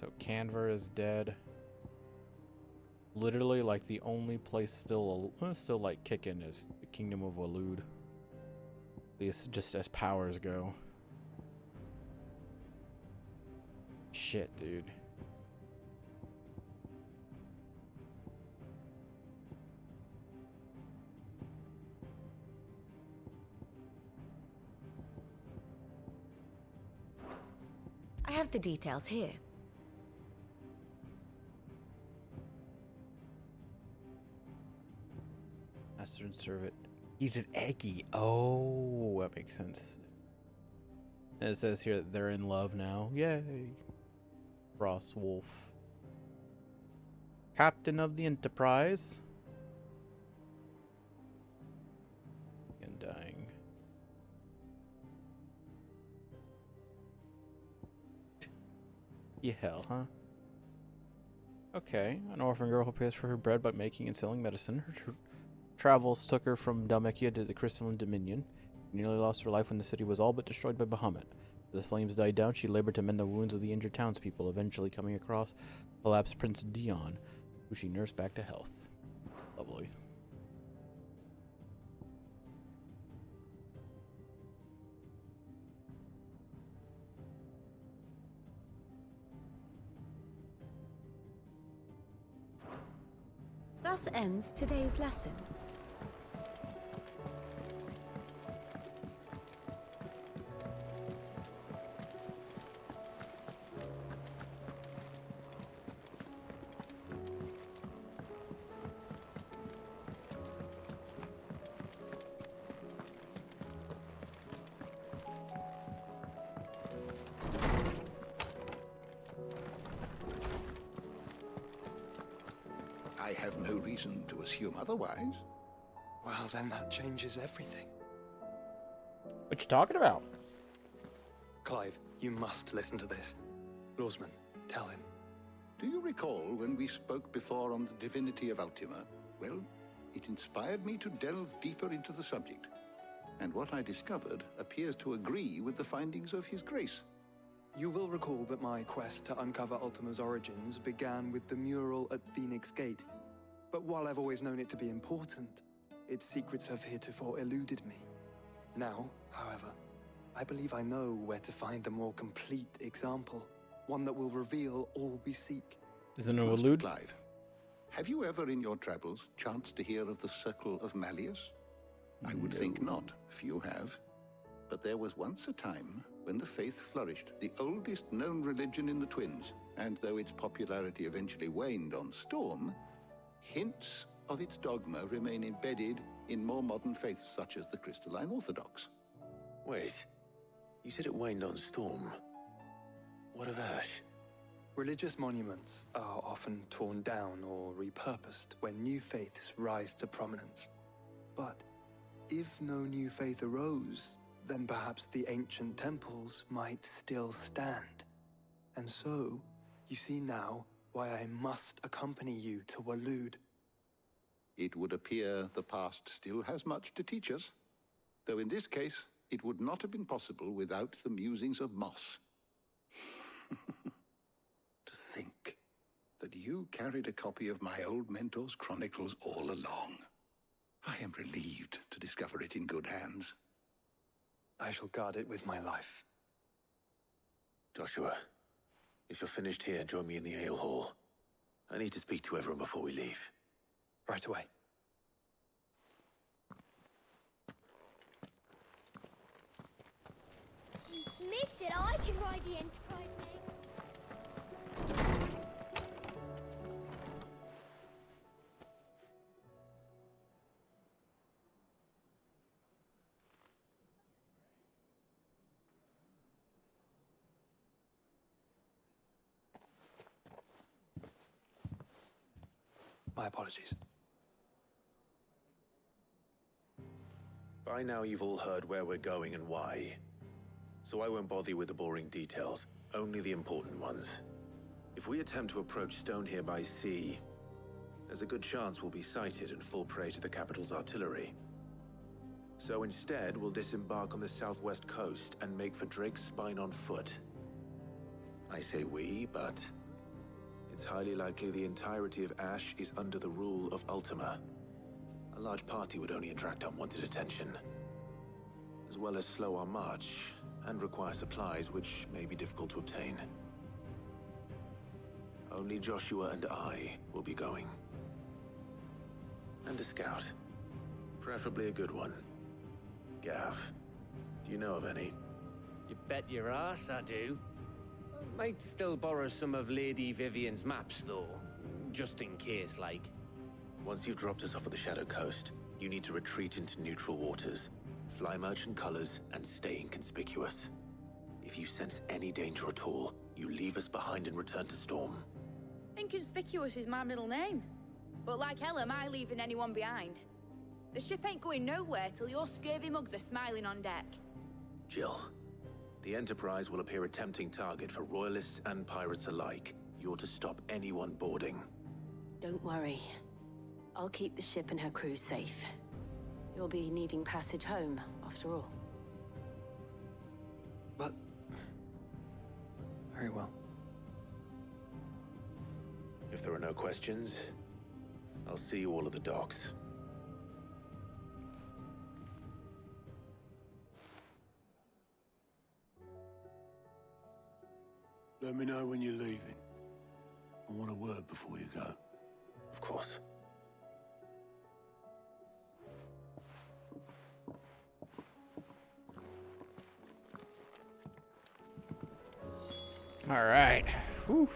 So Canver is dead. Literally, like, the only place still like kicking is the kingdom of Waloed. At least just as powers go. Shit, dude. I have the details here. Master and servant. He's an Eggy. Oh, that makes sense. And it says here that they're in love now. Yay. Ross Wolf. Captain of the Enterprise. And dying. Yeah, hell, huh? Okay, an orphan girl who pays for her bread by making and selling medicine. Her travels took her from Dhalmekia to the Crystalline Dominion. She nearly lost her life when the city was all but destroyed by Bahamut. As the flames died down, she labored to mend the wounds of the injured townspeople, eventually coming across collapsed Prince Dion, who she nursed back to health. Lovely. Thus ends today's lesson. I have no reason to assume otherwise. Well, then that changes everything. What you talking about? Clive, you must listen to this. Lawsman, tell him. Do you recall when we spoke before on the divinity of Ultima? Well, it inspired me to delve deeper into the subject. And what I discovered appears to agree with the findings of His Grace. You will recall that my quest to uncover Ultima's origins began with the mural at Phoenix Gate. But while I've always known it to be important, its secrets have heretofore eluded me. Now, however, I believe I know where to find the more complete example, one that will reveal all we seek. Is it an Master allude? Clive, have you ever in your travels chanced to hear of the Circle of Malleus? I would think not, few have. But there was once a time when the faith flourished, the oldest known religion in the Twins, and though its popularity eventually waned on Storm, hints of its dogma remain embedded in more modern faiths such as the Crystalline Orthodox. Wait, you said it waned on Storm. What of Ash? Religious monuments are often torn down or repurposed when new faiths rise to prominence. But if no new faith arose, then perhaps the ancient temples might still stand. And so, you see now why I must accompany you to Waloed. It would appear the past still has much to teach us, though in this case, it would not have been possible without the musings of Moss. To think that you carried a copy of my old mentor's chronicles all along. I am relieved to discover it in good hands. I shall guard it with my life. Joshua, if you're finished here, join me in the ale hall. I need to speak to everyone before we leave. Right away. Mid said I can ride the Enterprise next. My apologies. By now you've all heard where we're going and why. So I won't bother you with the boring details, only the important ones. If we attempt to approach Stone here by sea, there's a good chance we'll be sighted and fall prey to the capital's artillery. So instead, we'll disembark on the southwest coast and make for Drake's Spine on foot. I say we, but it's highly likely the entirety of Ash is under the rule of Ultima. A large party would only attract unwanted attention, as well as slow our march and require supplies which may be difficult to obtain. Only Joshua and I will be going. And a scout. Preferably a good one. Gav, do you know of any? You bet your ass I do. Might still borrow some of Lady Vivian's maps, though. Just in case, like. Once you've dropped us off at the Shadow Coast, you need to retreat into neutral waters, fly merchant colors, and stay inconspicuous. If you sense any danger at all, you leave us behind and return to Storm. Inconspicuous is my middle name. But like hell am I leaving anyone behind. The ship ain't going nowhere till your scurvy mugs are smiling on deck. Jill, the Enterprise will appear a tempting target for royalists and pirates alike. You're to stop anyone boarding. Don't worry. I'll keep the ship and her crew safe. You'll be needing passage home, after all. But Very well. If there are no questions, I'll see you all at the docks. Let me know when you're leaving. I want a word before you go. Of course. All right. Whew.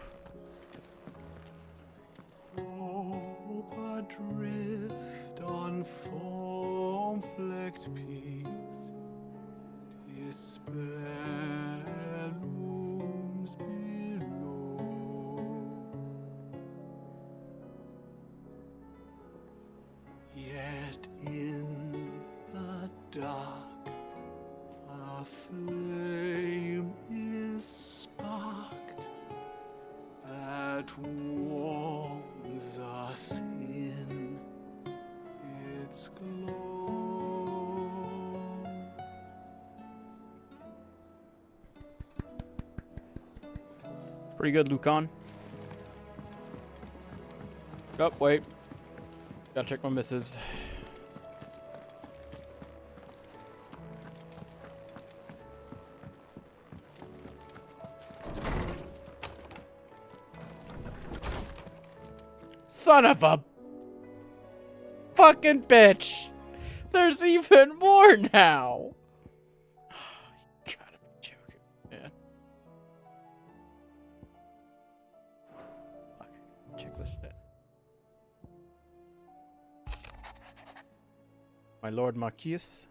Hope adrift on foam-flecked peaks, despair looms below. Yet in the dark, a flame is sparked that warms us in its glow. Pretty good, Lucan. Oh, wait. Gotta check my missives. Son of a fucking bitch! There's even more now! You gotta be joking, man. Fuck. Check this shit. My Lord Marquis,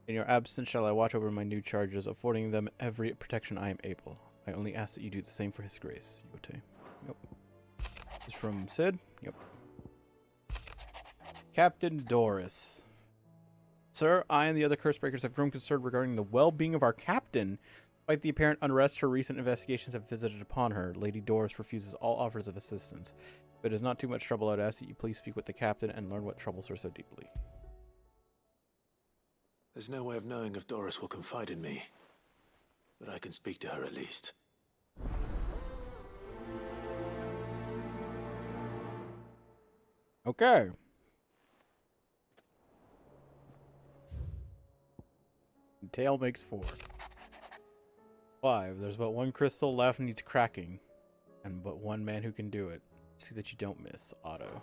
in your absence shall I watch over my new charges, affording them every protection I am able. I only ask that you do the same for his grace. Yote. Yep. This is from Sid. Yep. Captain Doris. Sir, I and the other Cursebreakers have grown concerned regarding the well-being of our captain. Despite the apparent unrest her recent investigations have visited upon her, Lady Doris refuses all offers of assistance. If it is not too much trouble, I would ask that you please speak with the captain and learn what troubles her so deeply. There's no way of knowing if Doris will confide in me, but I can speak to her at least. Okay. Tail makes 4. 5. There's but one crystal left and needs cracking. And but one man who can do it. See that you don't miss, Otto.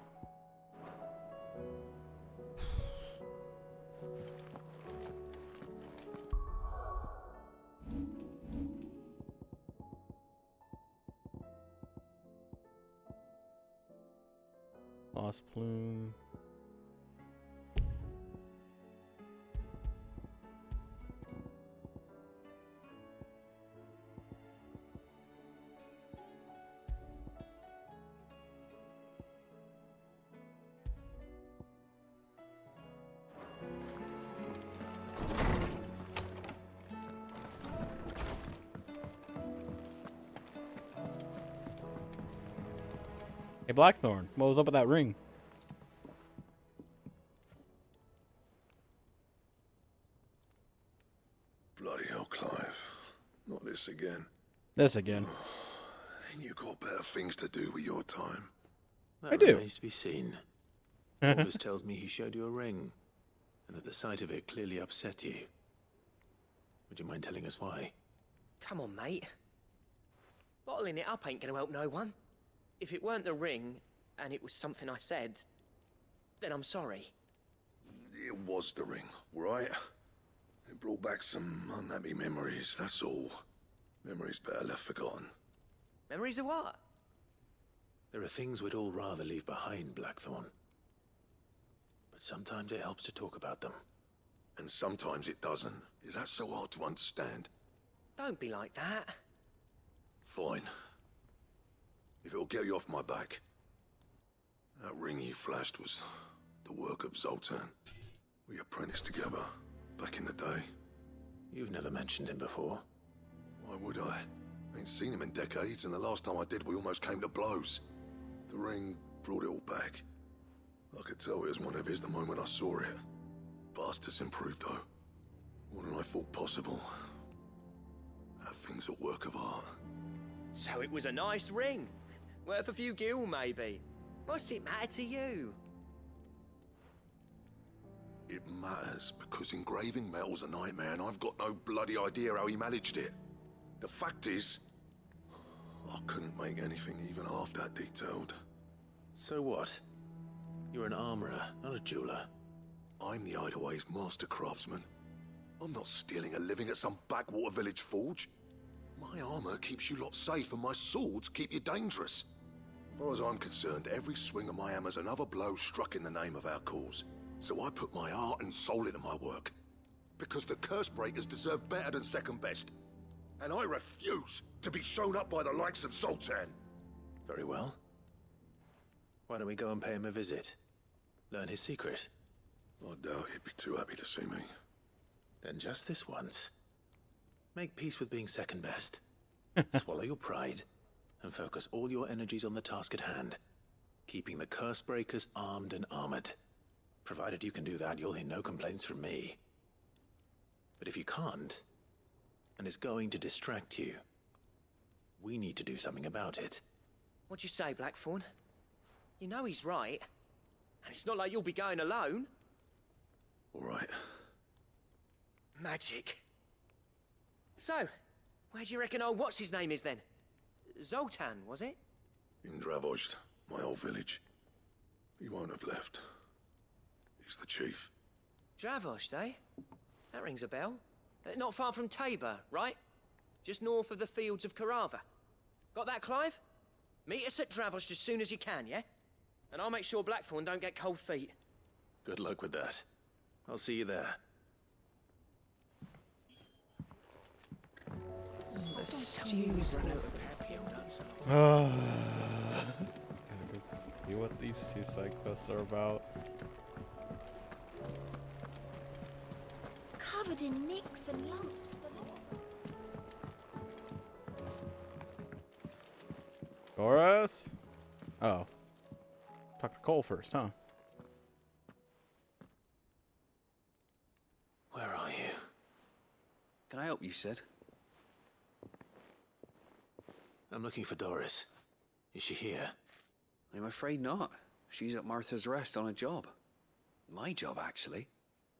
Lost Plume. Hey, Blackthorn, what was up with that ring? Bloody hell, Clive. Not this again. This again. Ain't you got better things to do with your time? That I do. remains to be seen. August tells me he showed you a ring, and that the sight of it clearly upset you. Would you mind telling us why? Come on, mate. Bottling it up ain't gonna help no one. If it weren't the ring, and it was something I said, then I'm sorry. It was the ring, right? It brought back some unhappy memories, that's all. Memories better left forgotten. Memories of what? There are things we'd all rather leave behind, Blackthorn. But sometimes it helps to talk about them. And sometimes it doesn't. Is that so hard to understand? Don't be like that. Fine. If it'll get you off my back. That ring you flashed was the work of Zoltan. We apprenticed together, back in the day. You've never mentioned him before. Why would I? Ain't seen him in decades, and the last time I did, we almost came to blows. The ring brought it all back. I could tell it was one of his the moment I saw it. Bastard's improved, though. More than I thought possible. That thing's a work of art. So it was a nice ring. Worth a few gil, maybe. What's it matter to you? It matters because engraving metal's a nightmare and I've got no bloody idea how he managed it. The fact is, I couldn't make anything even half that detailed. So what? You're an armorer, not a jeweler. I'm the Hideaway's master craftsman. I'm not stealing a living at some backwater village forge. My armor keeps you lot safe and my swords keep you dangerous. As far as I'm concerned, every swing of my hammer's another blow struck in the name of our cause. So I put my heart and soul into my work. Because the curse breakers deserve better than second best. And I refuse to be shown up by the likes of Zoltan. Very well. Why don't we go and pay him a visit? Learn his secret. I doubt he'd be too happy to see me. Then just this once. Make peace with being second best. Swallow your pride and focus all your energies on the task at hand. Keeping the curse breakers armed and armored. Provided you can do that, you'll hear no complaints from me. But if you can't, and it's going to distract you, we need to do something about it. What'd you say, Blackthorn? You know he's right. And it's not like you'll be going alone. All right. Magic. So, where do you reckon old what's-his-name is then? Zoltan, was it? In Dravozd, my old village. He won't have left. He's the chief. Dravozd, eh? That rings a bell. Not far from Tabor, right? Just north of the fields of Carava. Got that, Clive? Meet us at Dravozd as soon as you can, yeah? And I'll make sure Blackthorn don't get cold feet. Good luck with that. I'll see you there. The stews run over See what these two side quests are about. Covered in nicks and lumps. Doris? Oh. Talk to Cole first, huh? Where are you? Can I help you, Sid? I'm looking for Doris. Is she here? I'm afraid not. She's at Martha's Rest on a job. My job, actually.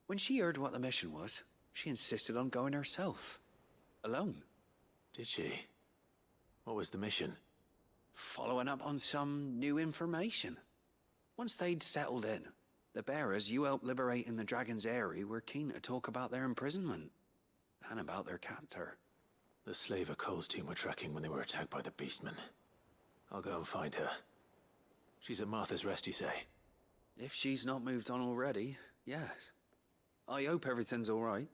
When she heard what the mission was, she insisted on going herself. Alone. Did she? What was the mission? Following up on some new information. Once they'd settled in, the bearers you helped liberate in the Dragon's Eyrie were keen to talk about their imprisonment. And about their captor. The slaver Cole's team were tracking when they were attacked by the Beastmen. I'll go and find her. She's at Martha's Rest, you say? If she's not moved on already, yes. I hope everything's all right.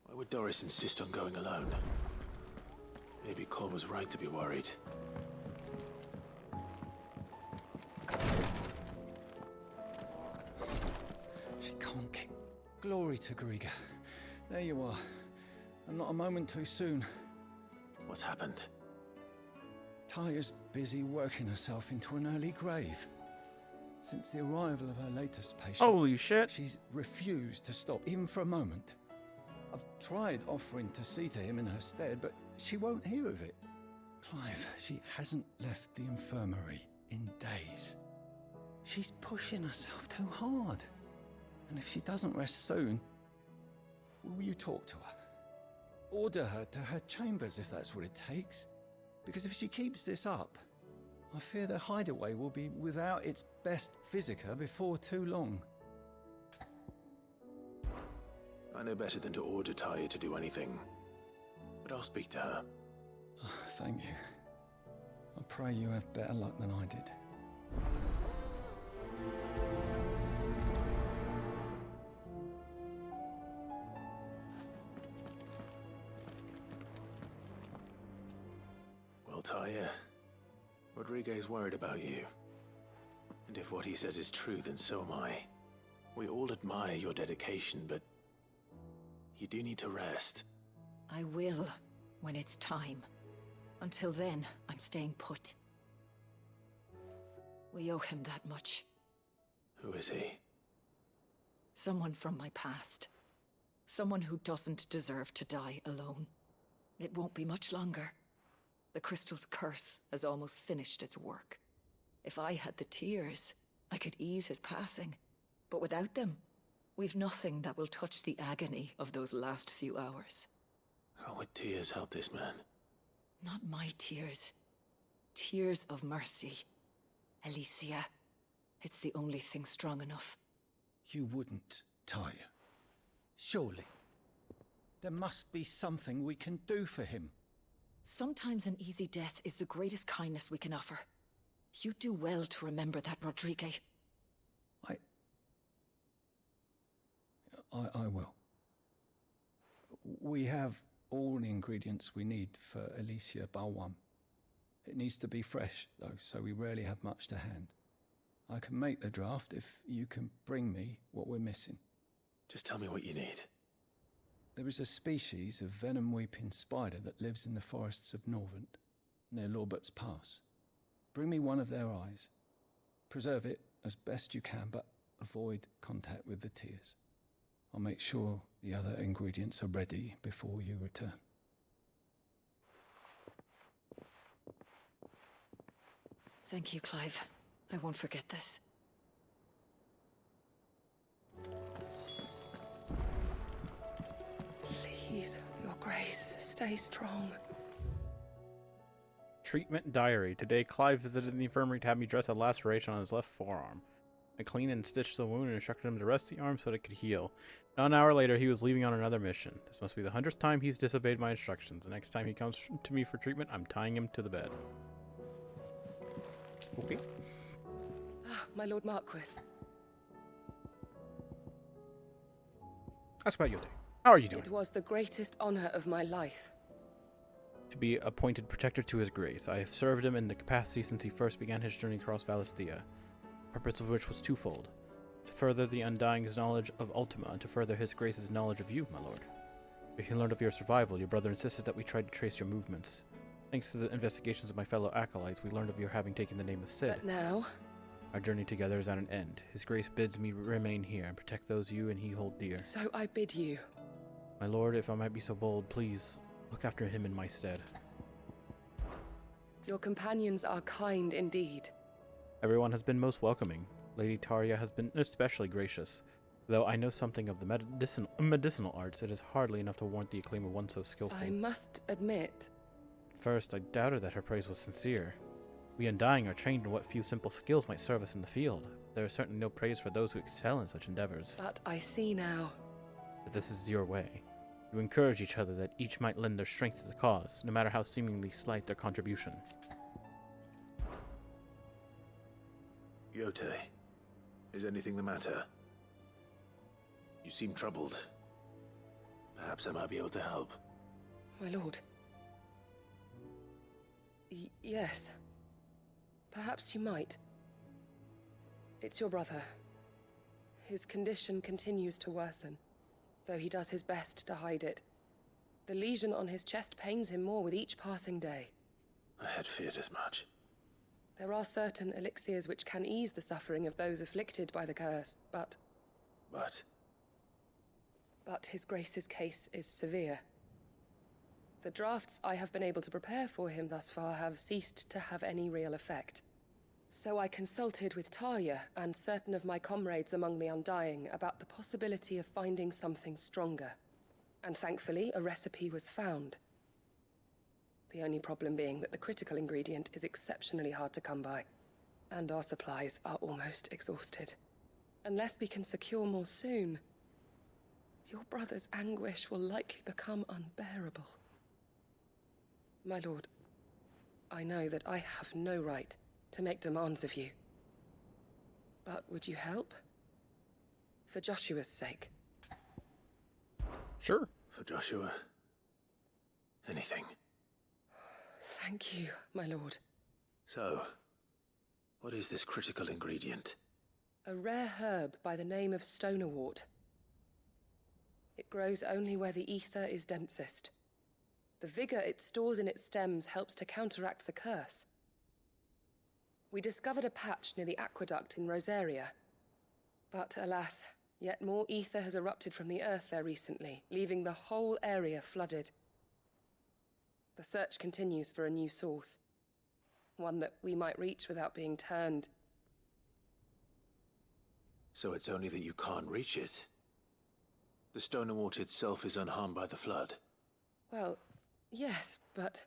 Why would Doris insist on going alone? Maybe Cole was right to be worried. She can't kick. Glory to Griga. There you are. And not a moment too soon. What's happened? Taya's busy working herself into an early grave. Since the arrival of her latest patient, Holy shit. She's refused to stop, even for a moment. I've tried offering to see to him in her stead, but she won't hear of it. Clive, she hasn't left the infirmary in days. She's pushing herself too hard. And if she doesn't rest soon, will you talk to her? Order her to her chambers if that's what it takes. Because if she keeps this up, I fear the Hideaway will be without its best physica before too long. I know better than to order Taya to do anything. But I'll speak to her. Thank you. I pray you have better luck than I did. Well, Taya, Rodriguez worried about you. And if what he says is true, then so am I. We all admire your dedication, but you do need to rest. I will, when it's time. Until then, I'm staying put. We owe him that much. Who is he? Someone from my past. Someone who doesn't deserve to die alone. It won't be much longer. The crystal's curse has almost finished its work. If I had the tears, I could ease his passing. But without them, we've nothing that will touch the agony of those last few hours. How would tears help this man? Not my tears. Tears of mercy. Alicia. It's the only thing strong enough. You wouldn't, Talia. Surely. There must be something we can do for him. Sometimes an easy death is the greatest kindness we can offer. You do well to remember that, Rodrigue. I will. We have all the ingredients we need for Alicia Balwam. It needs to be fresh, though, so we rarely have much to hand. I can make the draft if you can bring me what we're missing. Just tell me what you need. There is a species of venom-weeping spider that lives in the forests of Norvent, near Lorbert's Pass. Bring me one of their eyes. Preserve it as best you can, but avoid contact with the tears. I'll make sure the other ingredients are ready before you return. Thank you, Clive. I won't forget this. Please, Your Grace, stay strong. Treatment diary. Today, Clive visited the infirmary to have me dress a laceration on his left forearm. I cleaned and stitched the wound and instructed him to rest the arm so that it could heal. Now, an hour later, he was leaving on another mission. This must be the 100th time he's disobeyed my instructions. The next time he comes to me for treatment, I'm tying him to the bed. Okay. Ah, my Lord Marquis. Ask about your day. How are you doing? It was the greatest honor of my life. To be appointed protector to his grace. I have served him in the capacity since he first began his journey across Valisthea, the purpose of which was twofold. To further the Undying's knowledge of Ultima, and to further his grace's knowledge of you, my lord. When he learned of your survival, your brother insisted that we tried to trace your movements. Thanks to the investigations of my fellow acolytes, we learned of your having taken the name of Cid. But now? Our journey together is at an end. His grace bids me remain here and protect those you and he hold dear. So I bid you. My lord, if I might be so bold, please look after him in my stead. Your companions are kind indeed. Everyone has been most welcoming. Lady Taria has been especially gracious. Though I know something of the medicinal arts, it is hardly enough to warrant the acclaim of one so skillful. I must admit. At first, I doubted that her praise was sincere. We Undying are trained in what few simple skills might serve us in the field. There is certainly no praise for those who excel in such endeavors. But I see now. But this is your way. You encourage each other that each might lend their strength to the cause, no matter how seemingly slight their contribution. Yote, is anything the matter? You seem troubled. Perhaps I might be able to help. My lord. Yes. Perhaps you might. It's your brother. His condition continues to worsen, though he does his best to hide it. The lesion on his chest pains him more with each passing day. I had feared as much. There are certain elixirs which can ease the suffering of those afflicted by the curse, but... But his grace's case is severe. The drafts I have been able to prepare for him thus far have ceased to have any real effect. So I consulted with Talia and certain of my comrades among the Undying about the possibility of finding something stronger. And thankfully, a recipe was found. The only problem being that the critical ingredient is exceptionally hard to come by, and our supplies are almost exhausted. Unless we can secure more soon, your brother's anguish will likely become unbearable. My lord, I know that I have no right to make demands of you. But would you help? For Joshua's sake. Sure. For Joshua. Anything. Thank you, my lord. So, what is this critical ingredient? A rare herb by the name of stonerwort. It grows only where the ether is densest. The vigor it stores in its stems helps to counteract the curse. We discovered a patch near the aqueduct in Rosaria. But alas, yet more ether has erupted from the earth there recently, leaving the whole area flooded. The search continues for a new source. One that we might reach without being turned. So it's only that you can't reach it. The Stoner Wart itself is unharmed by the flood. Well, yes, but...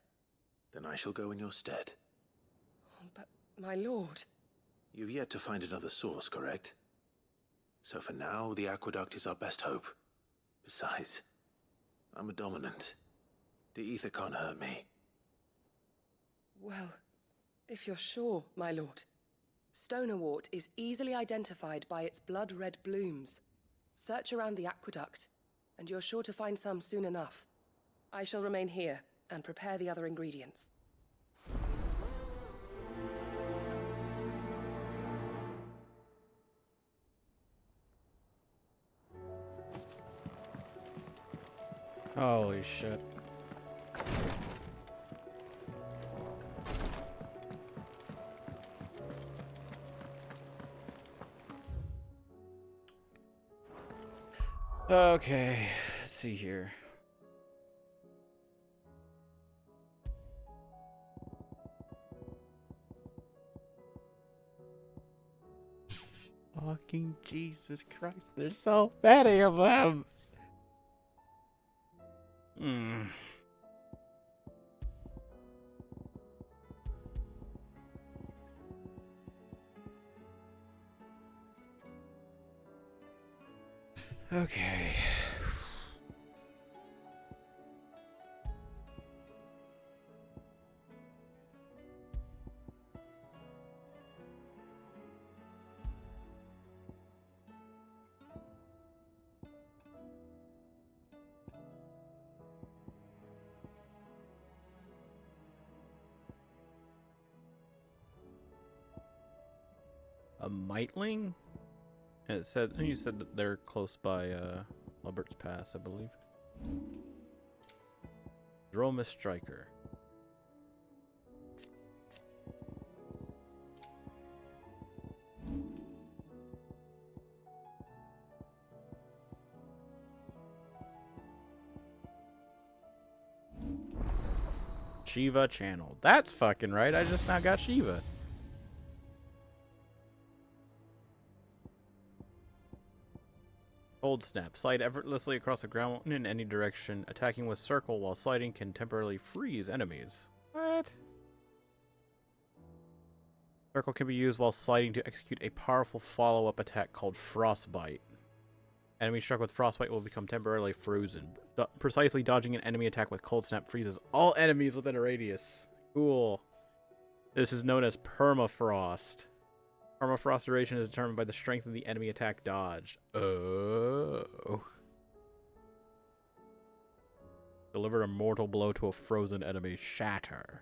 Then I shall go in your stead. But, my lord... You've yet to find another source, correct? So for now, the aqueduct is our best hope. Besides, I'm a dominant. The ether can't hurt me. Well, if you're sure, my lord. Stoner Wart is easily identified by its blood-red blooms. Search around the aqueduct, and you're sure to find some soon enough. I shall remain here and prepare the other ingredients. Holy shit. Okay, let's see here. Fucking Jesus Christ, there's so many of them. Okay. A mitling? It said you said that they're close by Albert's Pass, I believe. Droma Striker. Shiva channel. That's fucking right. I just now got Shiva. Cold Snap. Slide effortlessly across the ground in any direction. Attacking with circle while sliding can temporarily freeze enemies. What? Circle can be used while sliding to execute a powerful follow-up attack called Frostbite. Enemy struck with Frostbite will become temporarily frozen. Precisely dodging an enemy attack with Cold Snap freezes all enemies within a radius. Cool. This is known as Permafrost. Permafrost duration is determined by the strength of the enemy attack dodged. Oh. Deliver a mortal blow to a frozen enemy. Shatter.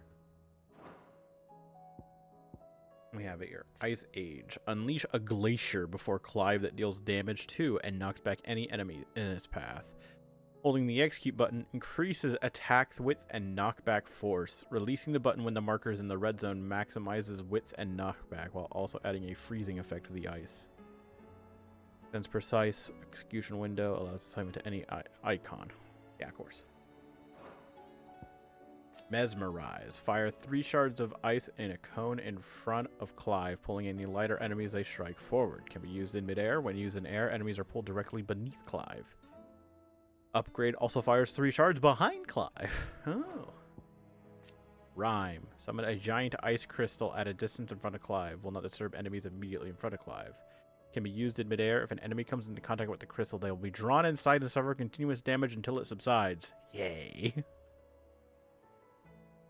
We have it here. Ice Age. Unleash a glacier before Clive that deals damage to and knocks back any enemy in its path. Holding the execute button increases attack width and knockback force. Releasing the button when the marker is in the red zone maximizes width and knockback while also adding a freezing effect to the ice. Sends precise execution window, allows assignment to any icon. Yeah, of course. Mesmerize. Fire 3 shards of ice in a cone in front of Clive, pulling any lighter enemies they strike forward. Can be used in midair. When used in air, enemies are pulled directly beneath Clive. Upgrade also fires 3 shards behind Clive. Oh. Rhyme. Summon a giant ice crystal at a distance in front of Clive. Will not disturb enemies immediately in front of Clive. Can be used in midair. If an enemy comes into contact with the crystal, they will be drawn inside and suffer continuous damage until it subsides. Yay.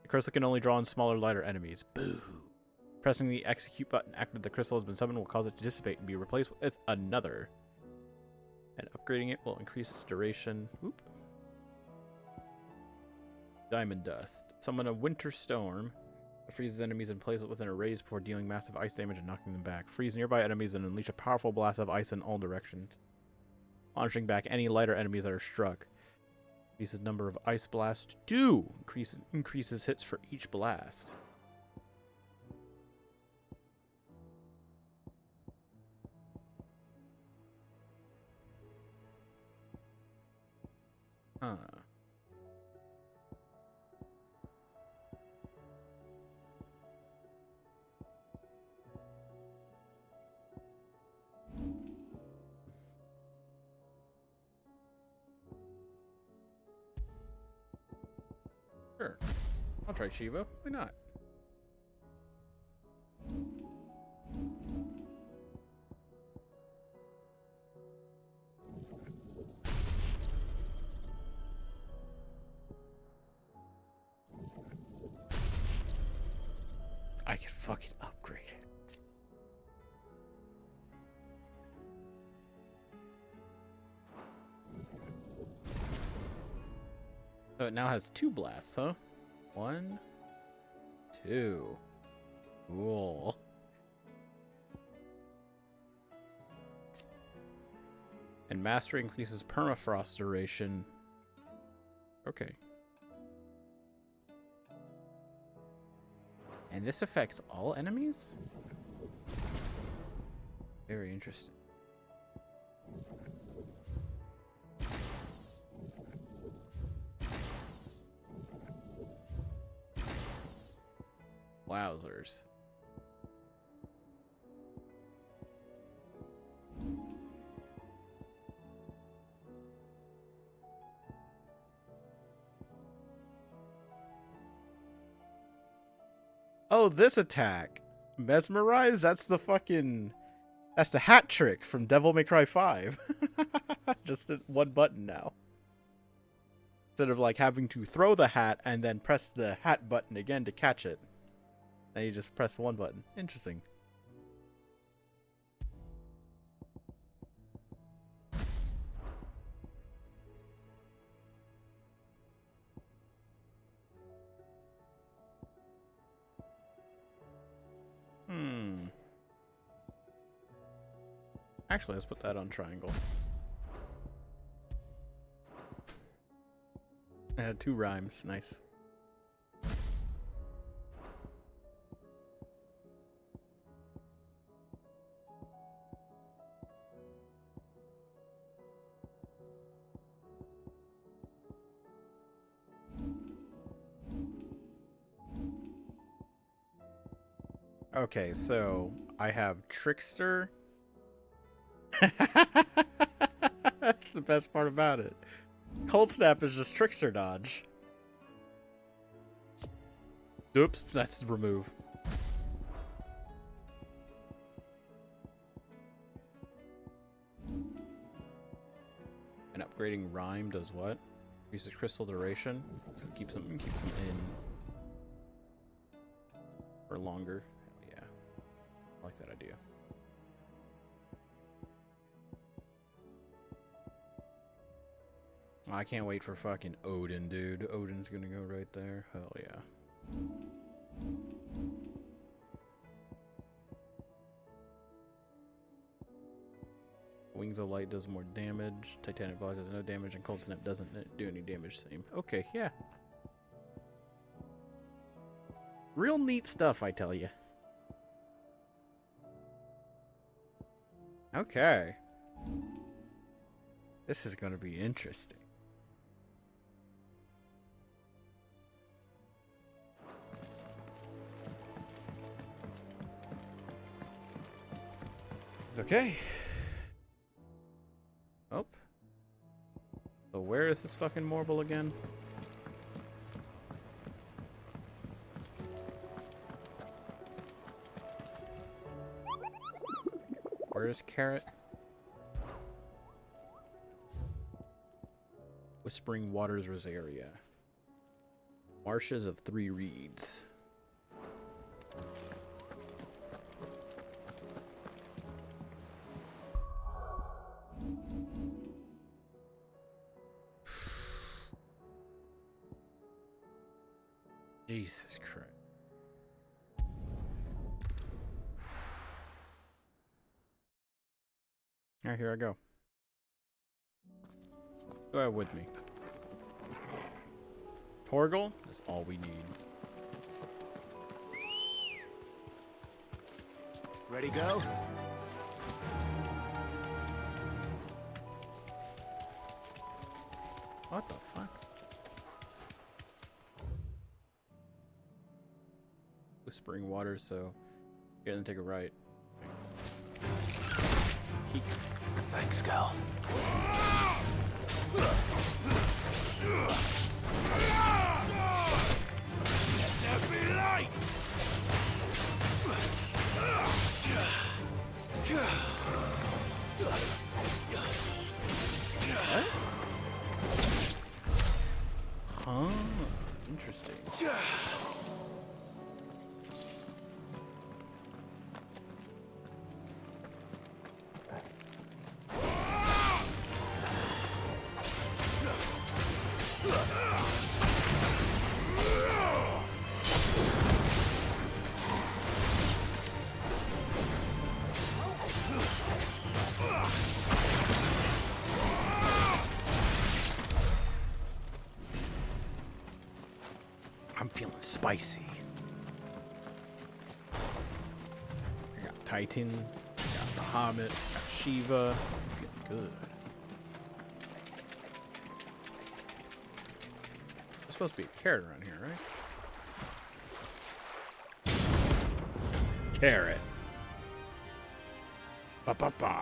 The crystal can only draw in smaller, lighter enemies. Boo. Pressing the execute button after the crystal has been summoned will cause it to dissipate and be replaced with another. And upgrading it will increase its duration. Oop. Diamond Dust. Summon a Winter Storm. It freezes enemies in place within a radius before dealing massive ice damage and knocking them back. Freeze nearby enemies and unleash a powerful blast of ice in all directions. Launching back any lighter enemies that are struck. Increases number of ice blasts to 2. Increases hits for each blast. Huh. I'll try Shiva. Why not? I can fucking upgrade it. So it now has 2 blasts, huh? 1, 2. Cool. And mastery increases permafrost duration. Okay. And this affects all enemies? Very interesting. Wowzers. Oh, this attack. Mesmerize? That's the fucking... That's the hat trick from Devil May Cry 5. Just one button now. Instead of like having to throw the hat and then press the hat button again to catch it. Now you just press one button. Interesting. Actually, let's put that on triangle. I had 2 rhymes. Nice. Okay, so I have Trickster. That's the best part about it. Cold Snap is just Trickster dodge. Oops, that's remove. And upgrading Rhyme does what? Increases crystal duration. So keeps them in for longer. Yeah. I like that idea. I can't wait for fucking Odin, dude. Odin's gonna go right there. Hell yeah. Wings of Light does more damage. Titanic Block does no damage, and Cold Snap doesn't do any damage. Same. Okay, yeah. Real neat stuff, I tell you. Okay. This is gonna be interesting. Okay. Oh. So where is this fucking marble again? Where is Carrot? Whispering Waters, Rosaria. Marshes of 3 Reeds. Jesus Christ. Alright, here I go. What do I have with me? Torgal is all we need. Ready, go? What the fuck? Whispering Waters, so you're gonna take a right. Thanks, Gal. spicy. I got Titan, I got Bahamut, I got Shiva. Feeling good. There's supposed to be a carrot around here, right? Carrot. Ba ba ba.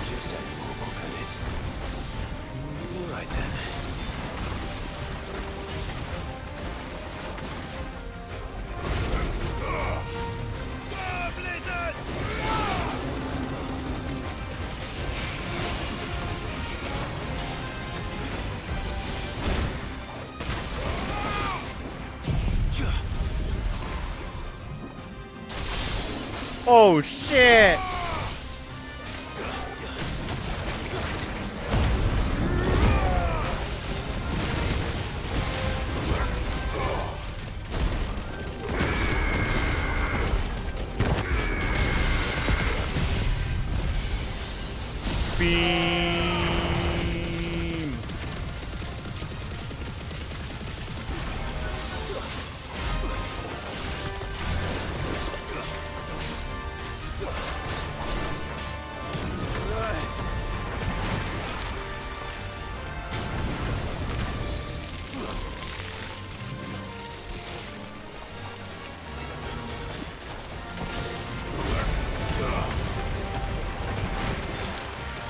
Just anymore, can it? All right then. Oh shit! Beam.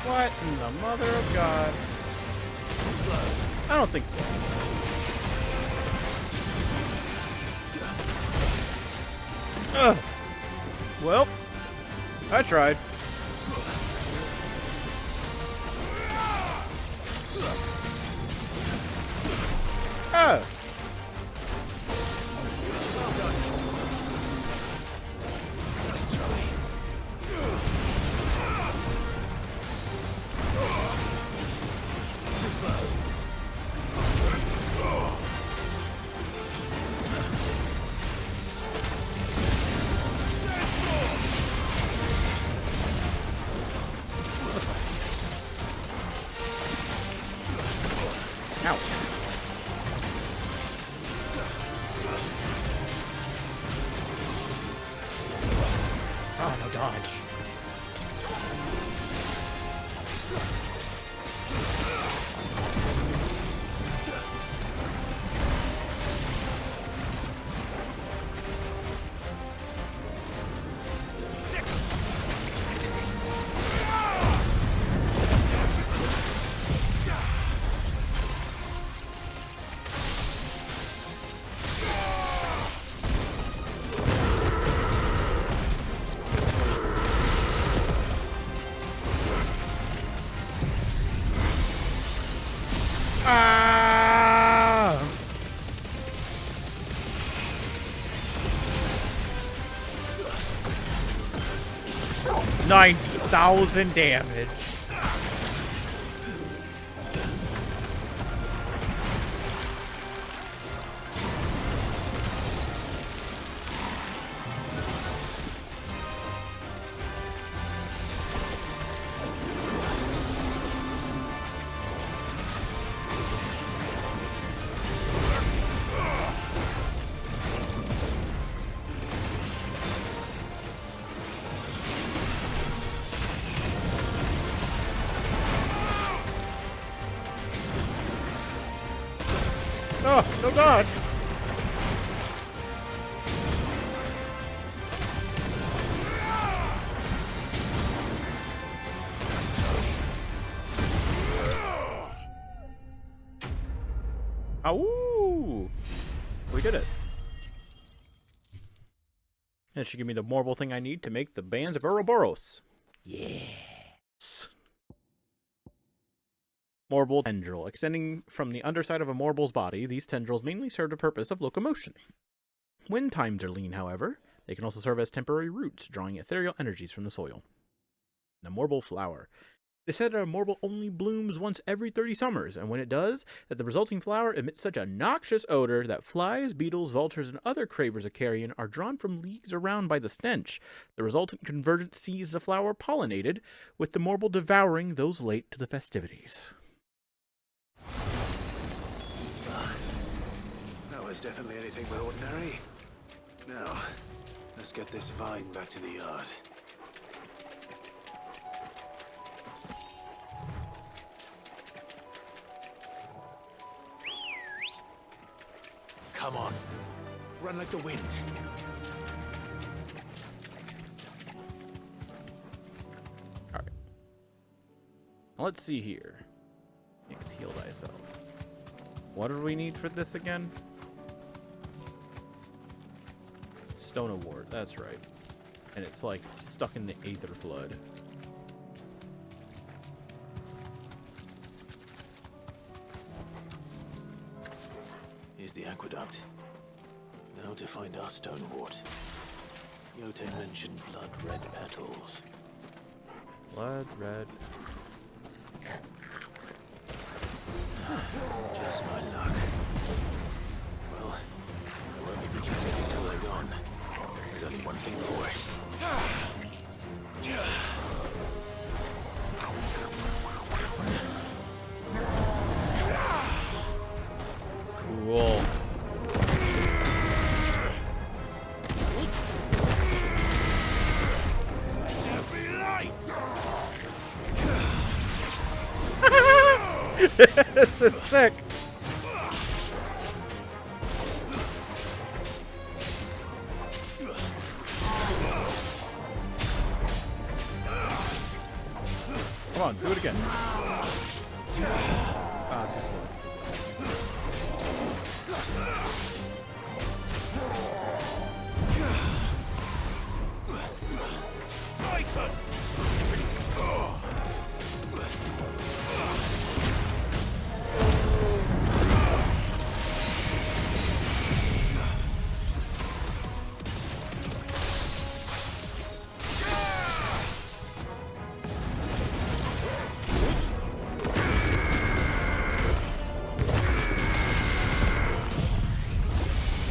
What in the mother of God? I don't think so. Ugh. Well, I tried. Oh. Ow. Oh, no dodge. Ah! 90,000 damage. Oh, no dodge. Ow! We did it. That should give me the marble thing I need to make the bands of Ouroboros. Yes. Morble tendril. Extending from the underside of a morble's body, these tendrils mainly serve the purpose of locomotion. When times are lean, however, they can also serve as temporary roots, drawing ethereal energies from the soil. The morble flower. They said that a marble only blooms once every 30 summers, and when it does, that the resulting flower emits such a noxious odor that flies, beetles, vultures, and other cravers of carrion are drawn from leagues around by the stench. The resultant convergence sees the flower pollinated, with the marble devouring those late to the festivities. That was definitely anything but ordinary. Now, let's get this vine back to the yard. Come on. Run like the wind. Alright. Let's see here. Next, heal thyself. What do we need for this again? Stone Award, that's right. And it's like stuck in the Aether Flood. Here's the aqueduct. Now to find our stonewort. Yote mentioned blood-red petals. Blood red. Just my luck. Well, I won't be anything till they're gone. There's only one thing for it. Cool. This is sick. Come on, do it again. Ah, too slow.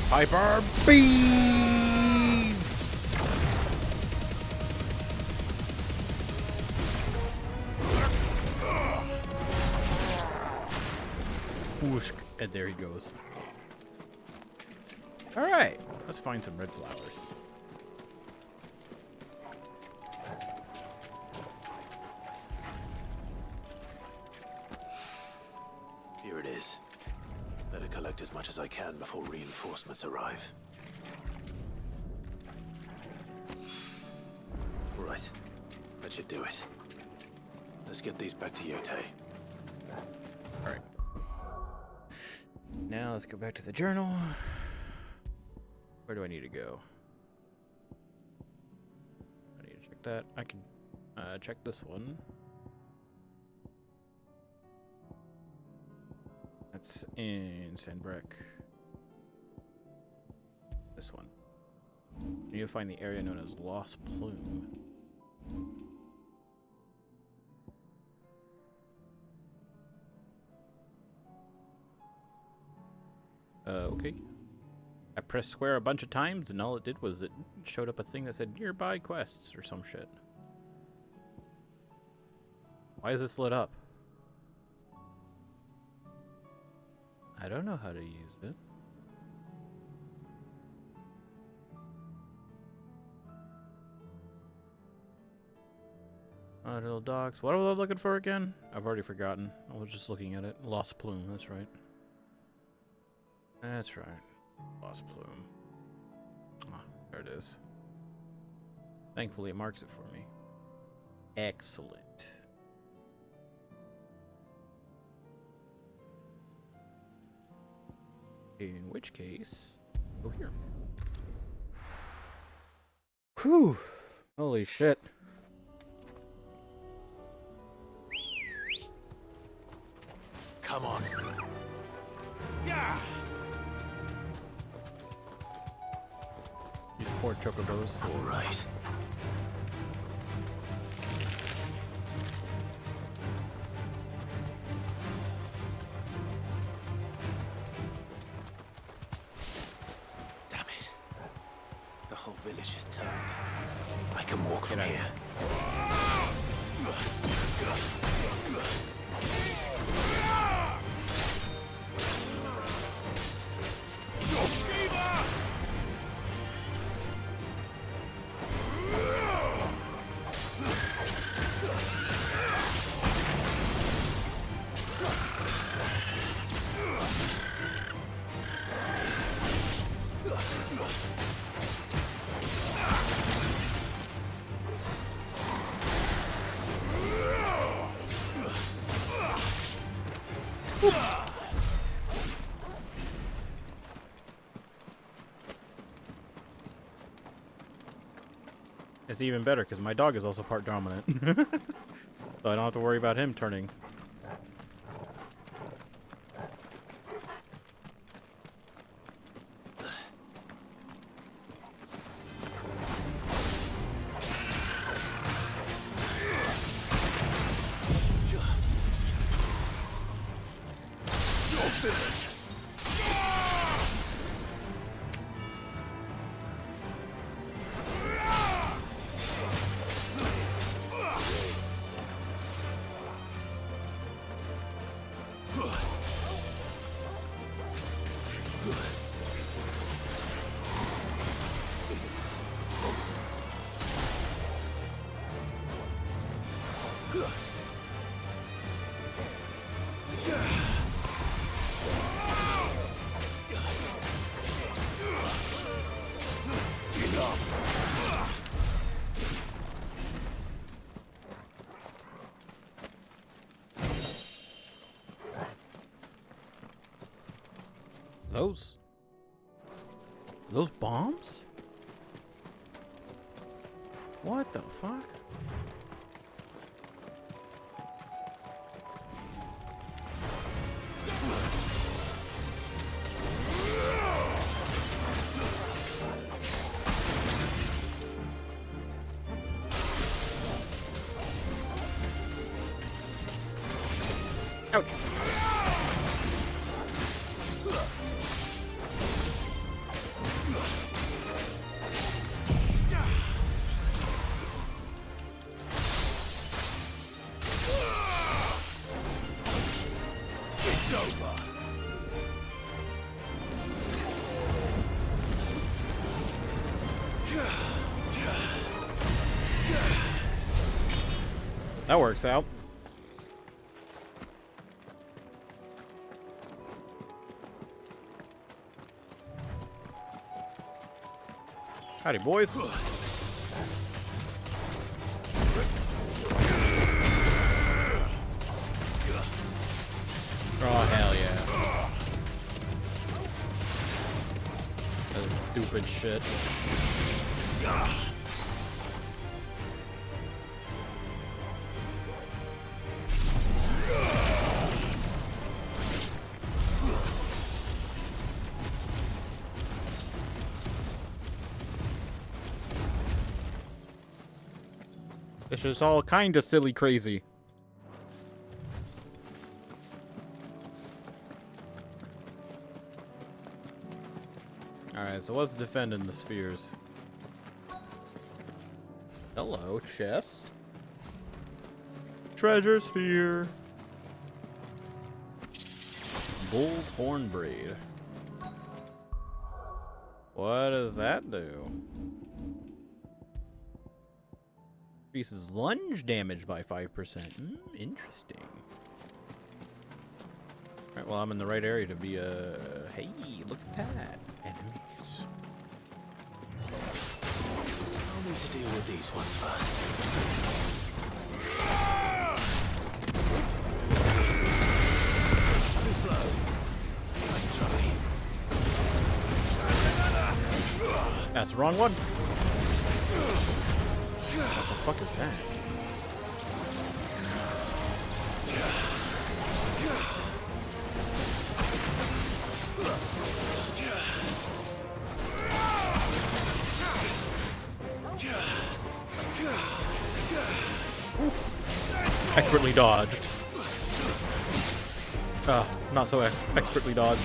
Hyper Beam! Whoosh, and there he goes. Alright, let's find some red flowers. Here it is. Better collect as much as I can before reinforcements arrive. Right. That should do it. Let's get these back to Yote. Alright. Now let's go back to the journal. Where do I need to go? I need to check that. I can check this one. That's in Sanbreque. This one. You need to find the area known as Lost Plume. Okay. I pressed square a bunch of times, and all it did was it showed up a thing that said nearby quests or some shit. Why is this lit up? I don't know how to use it. Little dogs. What was I looking for again? I've already forgotten. I was just looking at it. Lost Plume, that's right. That's right. Lost Plume. Ah, there it is. Thankfully it marks it for me. Excellent. In which case, go here. Whew. Holy shit. Come on. Yeah. These poor chocobos. All right. village has turned. I can walk from here. It's even better because my dog is also part dominant. So I don't have to worry about him turning. Those bombs? What the fuck? Ouch. That works out. Howdy, boys. Oh, hell yeah. That is stupid shit. It's just all kind of silly crazy. Alright, so let's defend in the spheres. Hello, chest. Treasure sphere. Bull's horn braid. What does that do? Increases lunge damage by 5%. Interesting. Alright, well, I'm in the right area to be a... Hey, look at that. Enemies. I'll need to deal with these ones first. Too slow. Nice try. That's the wrong one. What the fuck is that? Expertly dodged. Not so expertly dodged.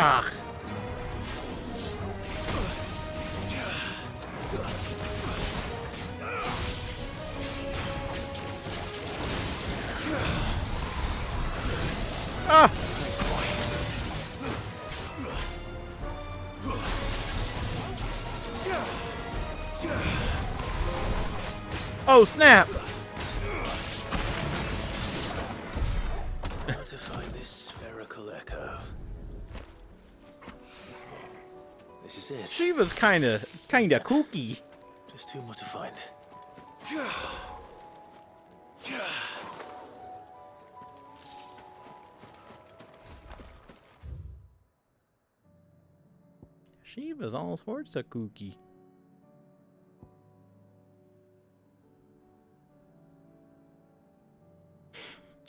Ah! Ah! Oh, snap! How to find this spherical echo. This is it. Shiva's kinda kooky. Just too much to find. Shiva's all sorts of kooky.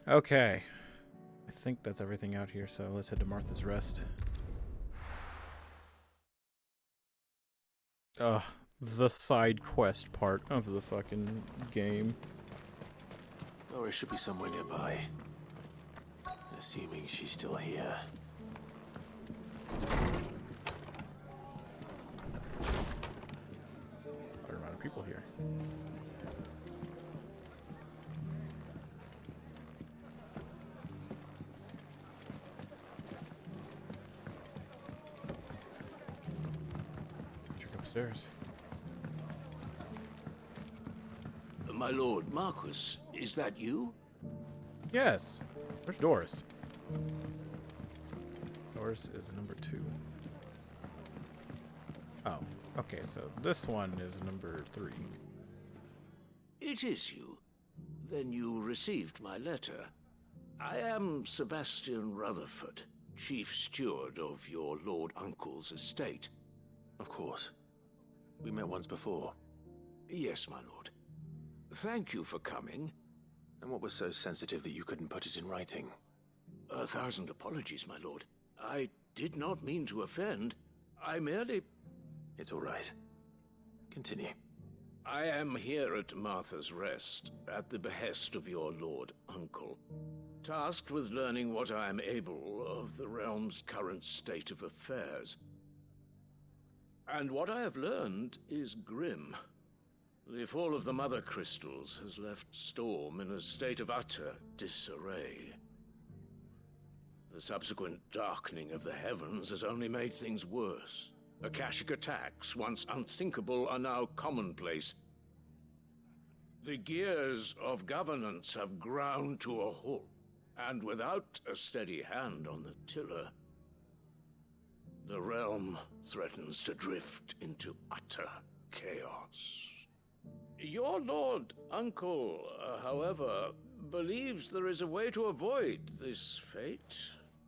Okay. I think that's everything out here, so let's head to Martha's Rest. The side quest part of the fucking game. Nora should be somewhere nearby. Assuming she's still here. A lot of people here. Check upstairs. My lord, Marquis, is that you? Yes. Where's Doris? Doris is number 2. Oh, okay, so this one is number 3. It is you. Then you received my letter. I am Sebastian Rutherford, chief steward of your lord uncle's estate. Of course. We met once before. Yes, my lord. Thank you for coming. And what was so sensitive that you couldn't put it in writing? 1,000 apologies, my lord. I did not mean to offend. I merely... It's all right. Continue. I am here at Martha's Rest, at the behest of your lord uncle, tasked with learning what I am able of the realm's current state of affairs. And what I have learned is grim. The fall of the Mother Crystals has left Storm in a state of utter disarray. The subsequent darkening of the heavens has only made things worse. Akashic attacks, once unthinkable, are now commonplace. The gears of governance have ground to a halt, and without a steady hand on the tiller, the realm threatens to drift into utter chaos. Your lord uncle, however, believes there is a way to avoid this fate,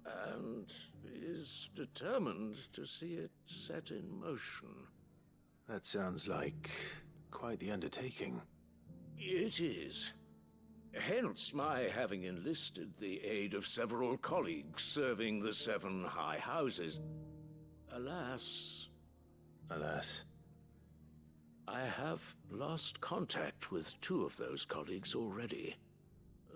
and is determined to see it set in motion. That sounds like quite the undertaking. It is. Hence my having enlisted the aid of several colleagues serving the 7 high houses. Alas... Alas. I have lost contact with 2 of those colleagues already.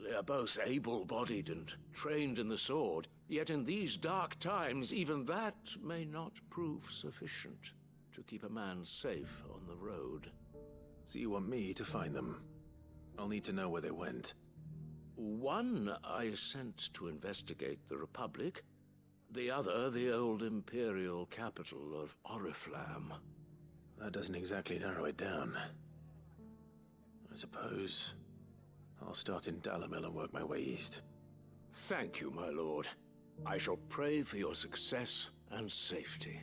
They are both able-bodied and trained in the sword, yet in these dark times, even that may not prove sufficient to keep a man safe on the road. So you want me to find them? I'll need to know where they went. One I sent to investigate the Republic, the other the old Imperial capital of Oriflamme. That doesn't exactly narrow it down. I suppose I'll start in Dhalmekia and work my way east. Thank you, my lord. I shall pray for your success and safety.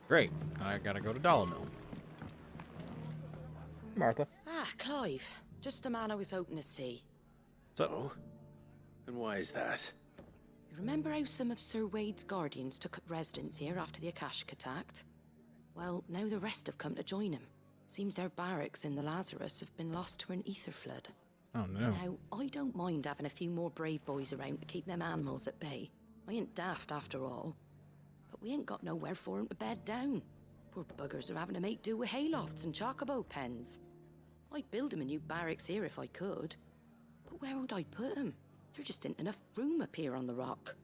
Great. I gotta go to Dhalmekia. Martha. Ah, Clive. Just the man I was hoping to see. So? And why is that? You remember how some of Sir Wade's guardians took up residence here after the Akashic attacked? Well, now the rest have come to join him. Seems their barracks in the Lazarus have been lost to an ether flood. Oh no. Now, I don't mind having a few more brave boys around to keep them animals at bay. I ain't daft after all. But we ain't got nowhere for 'em to bed down. Poor buggers are having to make do with haylofts and chocobo pens. I'd build him a new barracks here if I could. But where would I put him? There just isn't enough room up here on the rock.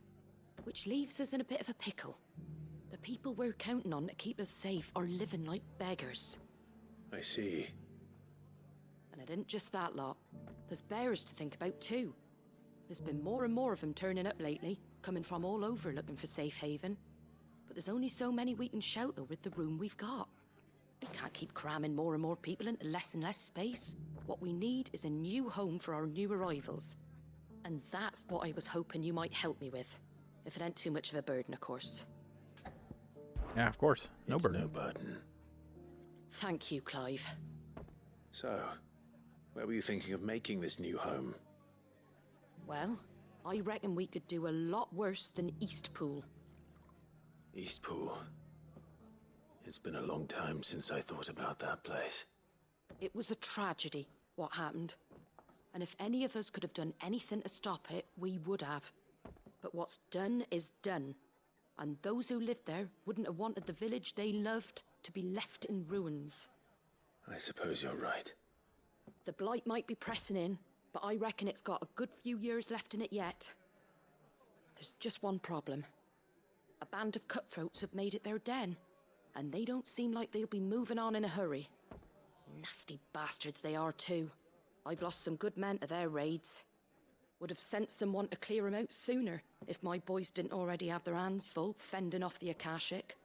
Which leaves us in a bit of a pickle. The people we're counting on to keep us safe are living like beggars. I see. And it isn't just that lot. There's bears to think about too. There's been more and more of them turning up lately, coming from all over looking for safe haven. But there's only so many we can shelter with the room we've got. We can't keep cramming more and more people into less and less space. What we need is a new home for our new arrivals. And that's what I was hoping you might help me with. If it ain't too much of a burden, of course. Yeah, of course. No burden. No burden. Thank you, Clive. So, where were you thinking of making this new home? Well, I reckon we could do a lot worse than Eastpool. Eastpool. It's been a long time since I thought about that place. It was a tragedy, what happened. And if any of us could have done anything to stop it, we would have. But what's done is done. And those who lived there wouldn't have wanted the village they loved to be left in ruins. I suppose you're right. The blight might be pressing in, but I reckon it's got a good few years left in it yet. There's just one problem. A band of cutthroats have made it their den, and they don't seem like they'll be moving on in a hurry. Nasty bastards they are too. I've lost some good men to their raids. Would have sent someone to clear them out sooner if my boys didn't already have their hands full fending off the Akashic.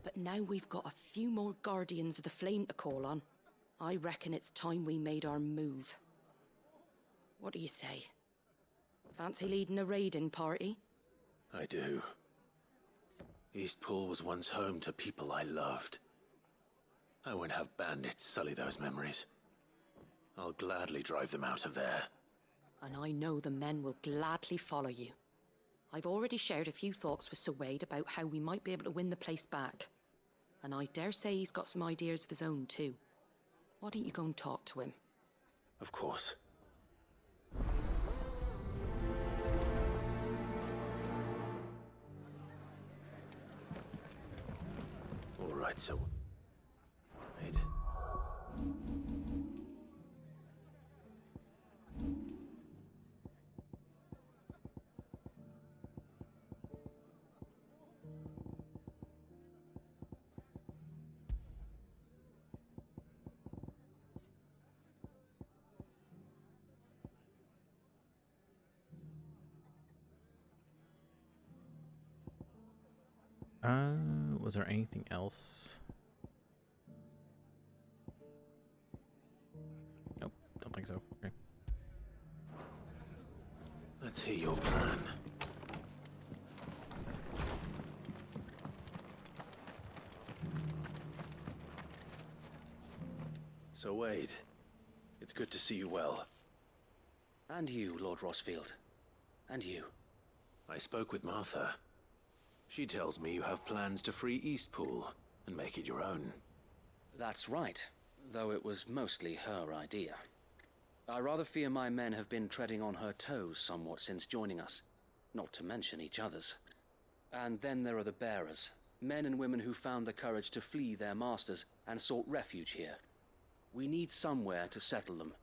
But now we've got a few more Guardians of the Flame to call on. I reckon it's time we made our move. What do you say? Fancy leading a raiding party? I do. Eastpool was once home to people I loved. I won't have bandits sully those memories. I'll gladly drive them out of there. And I know the men will gladly follow you. I've already shared a few thoughts with Sir Wade about how we might be able to win the place back. And I dare say he's got some ideas of his own too. Why don't you go and talk to him? Of course. All right, so... Wait. Was there anything else? Nope, don't think so. Okay. Let's hear your plan. So Wade, it's good to see you well. And you, Lord Rosfield. And you. I spoke with Martha. She tells me you have plans to free Eastpool and make it your own. That's right, though it was mostly her idea. I rather fear my men have been treading on her toes somewhat since joining us, not to mention each other's. And then there are the bearers, men and women who found the courage to flee their masters and sought refuge here. We need somewhere to settle them,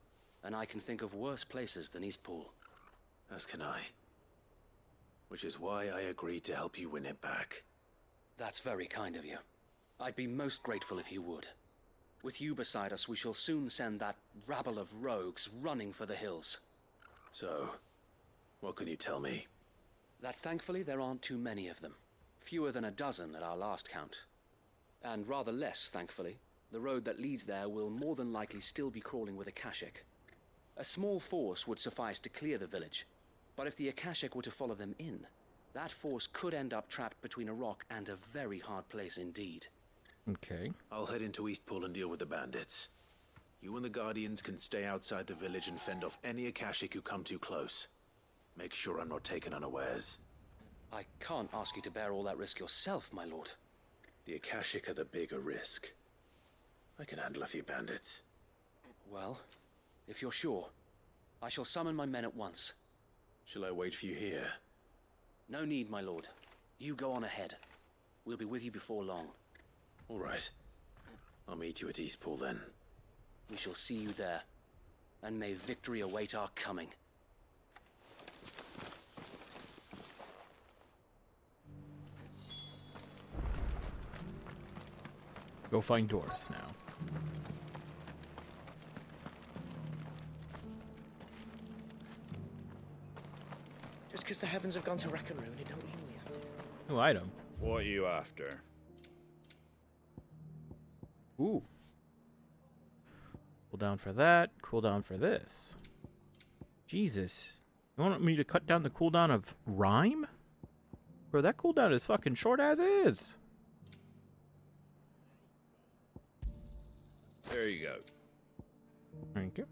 and I can think of worse places than Eastpool. As can I. Which is why I agreed to help you win it back. That's very kind of you. I'd be most grateful if you would. With you beside us, we shall soon send that rabble of rogues running for the hills. So, what can you tell me? That thankfully there aren't too many of them. Fewer than a dozen at our last count. And rather less, thankfully. The road that leads there will more than likely still be crawling with Akashic. A small force would suffice to clear the village. But if the Akashic were to follow them in, that force could end up trapped between a rock and a very hard place indeed. Okay. I'll head into Eastpool and deal with the bandits. You and the Guardians can stay outside the village and fend off any Akashic who come too close. Make sure I'm not taken unawares. I can't ask you to bear all that risk yourself, my lord. The Akashic are the bigger risk. I can handle a few bandits. Well, if you're sure, I shall summon my men at once. Shall I wait for you here? No need, my lord. You go on ahead. We'll be with you before long. All right. I'll meet you at Eastpool then. We shall see you there, and may victory await our coming. Go find Doris now. Just because the heavens have gone to rack and ruin, it don't mean we have to. New item. What are you after? Ooh. Cool down for that. Cool down for this. Jesus. You want me to cut down the cooldown of rhyme? Bro, that cooldown is fucking short as is. There you go. Thank you.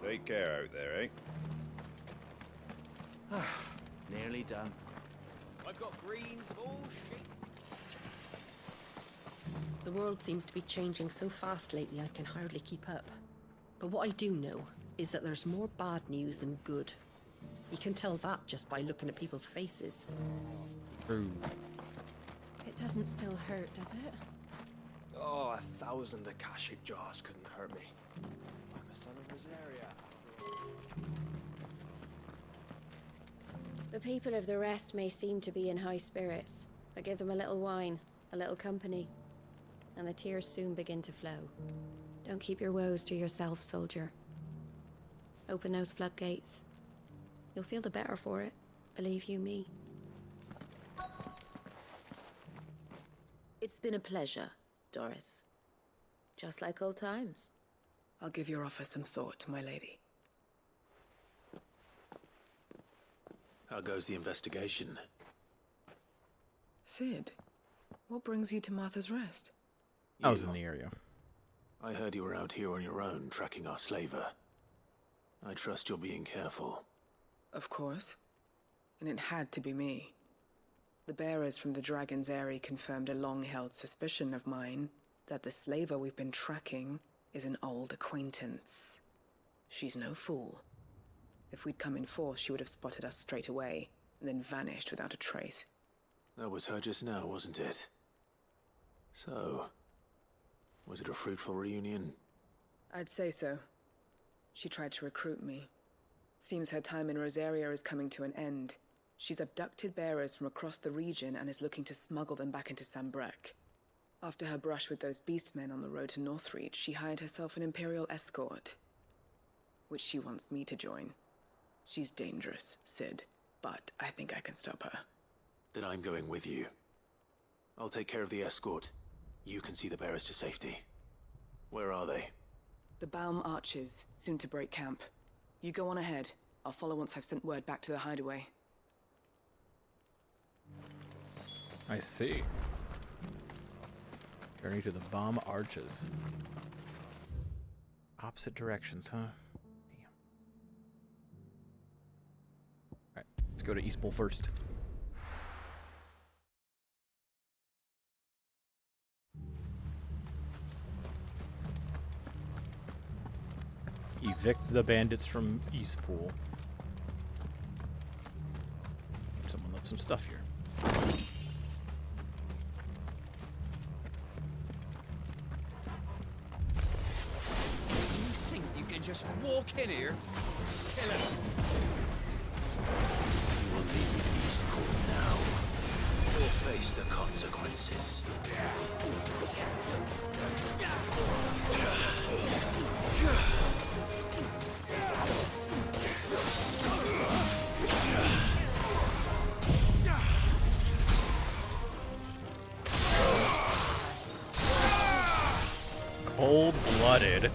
Take care out there, eh? Nearly done. I've got greens of all shapes. The world seems to be changing so fast lately I can hardly keep up. But what I do know is that there's more bad news than good. You can tell that just by looking at people's faces. True. It doesn't still hurt, does it? Oh, 1,000 Akashic jars couldn't hurt me. I'm a son of Rosaria, after all. The people of the rest may seem to be in high spirits, but give them a little wine, a little company, and the tears soon begin to flow. Don't keep your woes to yourself, soldier. Open those floodgates. You'll feel the better for it, believe you me. It's been a pleasure, Doris. Just like old times. I'll give your offer some thought, my lady. How goes the investigation? Sid, what brings you to Martha's Rest? I was in the area. I heard you were out here on your own, tracking our slaver. I trust you're being careful. Of course. And it had to be me. The bearers from the Dragon's Eyrie confirmed a long-held suspicion of mine that the slaver we've been tracking is an old acquaintance. She's no fool. If we'd come in force, she would have spotted us straight away, and then vanished without a trace. That was her just now, wasn't it? So, was it a fruitful reunion? I'd say so. She tried to recruit me. Seems her time in Rosaria is coming to an end. She's abducted bearers from across the region and is looking to smuggle them back into Sanbreque. After her brush with those beastmen on the road to Northreach, she hired herself an Imperial escort, which she wants me to join. She's dangerous, Sid, but I think I can stop her. Then I'm going with you. I'll take care of the escort. You can see the bearers to safety. Where are they? The Baum Archers, soon to break camp. You go on ahead. I'll follow once I've sent word back to the Hideaway. I see. Journey to the Baum Arches. Opposite directions, huh? Damn. Alright, let's go to East Bull first. Evict the bandits from Eastpool. Someone left some stuff here. You think you can just walk in here? Kill it. You will leave Eastpool now, or face the consequences. Cold-blooded.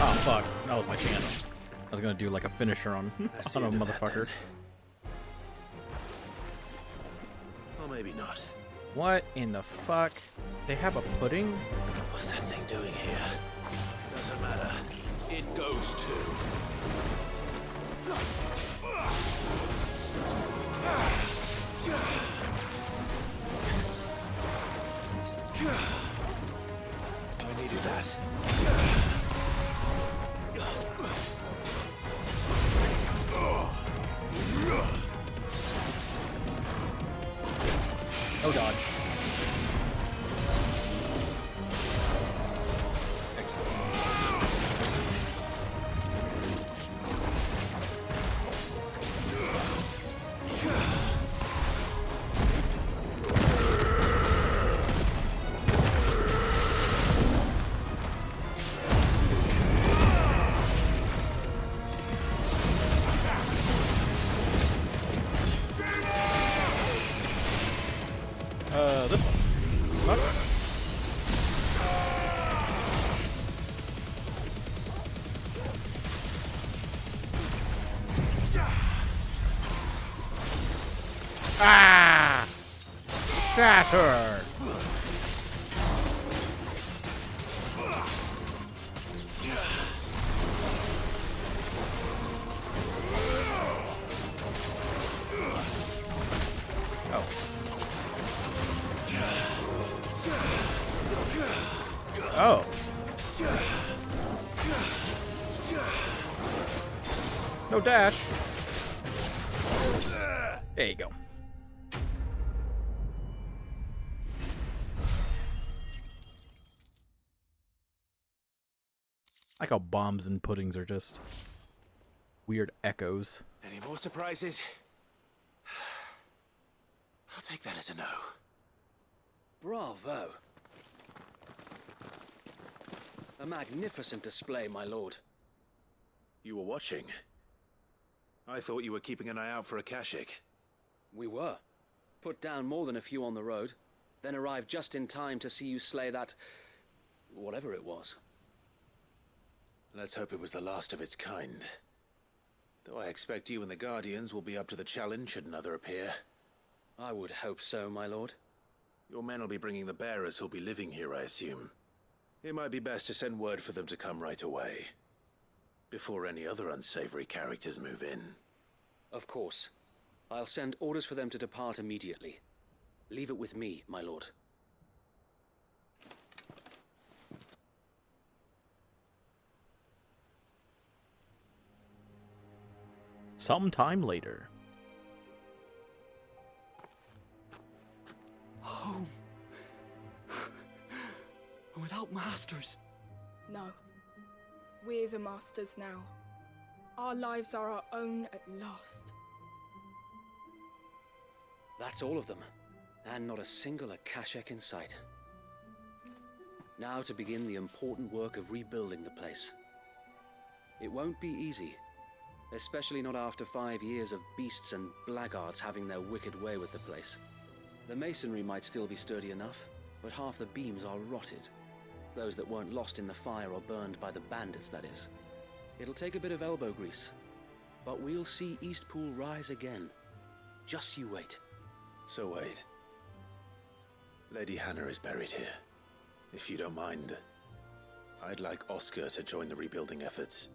Oh fuck, that was my chance. I was gonna do like a finisher on a motherfucker. Or maybe not. What in the fuck? They have a pudding? What's that thing doing here? Doesn't matter. It goes too. I needed that. Oh, dodge. This one. What? Ah! Shatter! Oh. No dash. There you go. I like how bombs and puddings are just weird echoes. Any more surprises? I'll take that as a no. Bravo. A magnificent display, my lord. You were watching? I thought you were keeping an eye out for a Kashik. We were. Put down more than a few on the road, then arrived just in time to see you slay that... whatever it was. Let's hope it was the last of its kind. Though I expect you and the Guardians will be up to the challenge should another appear. I would hope so, my lord. Your men will be bringing the bearers who'll be living here, I assume. It might be best to send word for them to come right away, before any other unsavory characters move in. Of course. I'll send orders for them to depart immediately. Leave it with me, my lord. Sometime later. Home. Without masters. No. We're the masters now. Our lives are our own at last. That's all of them. And not a single Akashek in sight. Now to begin the important work of rebuilding the place. It won't be easy. Especially not after 5 years of beasts and blackguards having their wicked way with the place. The masonry might still be sturdy enough, but half the beams are rotted. Those that weren't lost in the fire or burned by the bandits, that is. It'll take a bit of elbow grease, but we'll see Eastpool rise again. Just you wait. So wait. Lady Hannah is buried here. If you don't mind, I'd like Oscar to join the rebuilding efforts.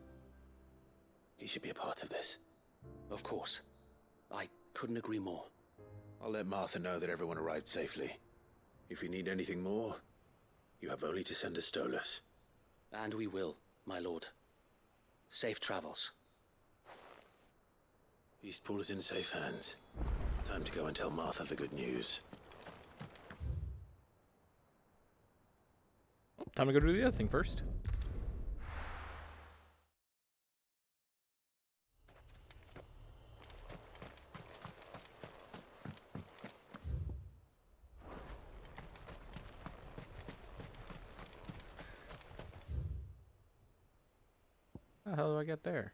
He should be a part of this. Of course. I couldn't agree more. I'll let Martha know that everyone arrived safely. If you need anything more, you have only to send a Stolas. And we will, my lord. Safe travels. Eastpool is in safe hands. Time to go and tell Martha the good news. Time to go do the other thing first. How the hell do I get there?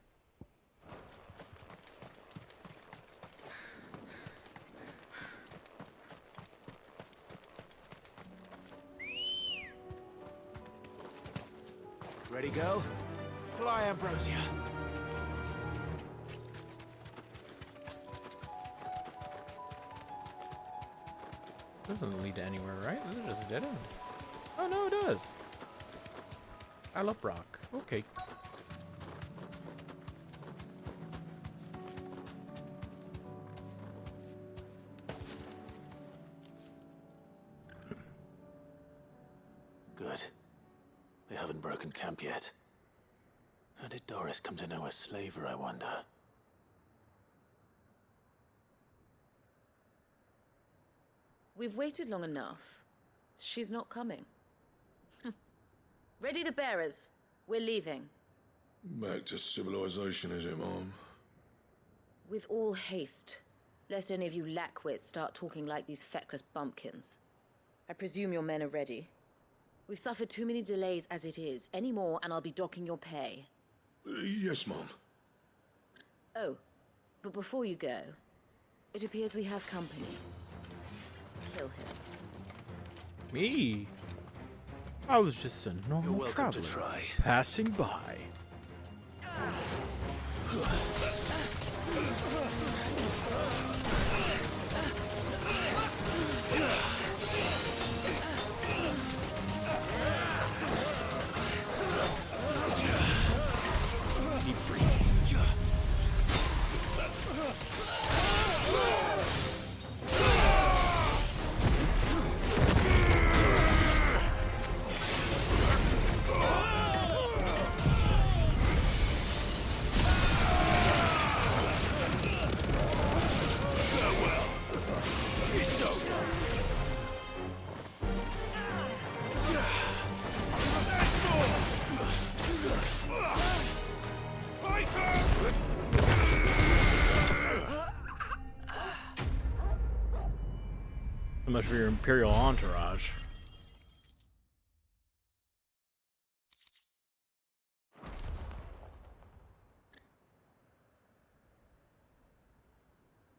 Ready, go? Fly, Ambrosia. This doesn't lead to anywhere, right? This is just a dead end. Oh no, it does. I love rock. Okay. Good. They haven't broken camp yet. How did Doris come to know a slaver, I wonder? We've waited long enough. She's not coming. Ready the bearers. We're leaving. Back to civilization, is it, Mom? With all haste, lest any of you lackwits start talking like these feckless bumpkins. I presume your men are ready. We've suffered too many delays as it is. Any more, and I'll be docking your pay. Yes, Mom. Oh, but before you go, it appears we have company. Kill him. Me? I was just a normal You're welcome to traveler try. passing by. He freeze. So much for your Imperial entourage.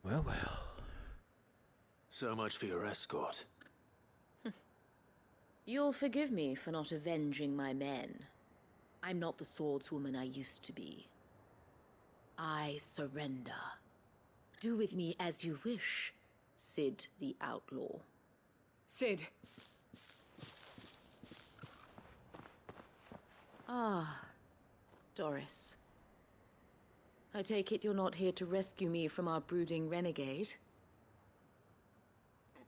Well, well. So much for your escort. You'll forgive me for not avenging my men. I'm not the swordswoman I used to be. I surrender. Do with me as you wish, Sid the Outlaw. Sid! Ah, Doris. I take it you're not here to rescue me from our brooding renegade?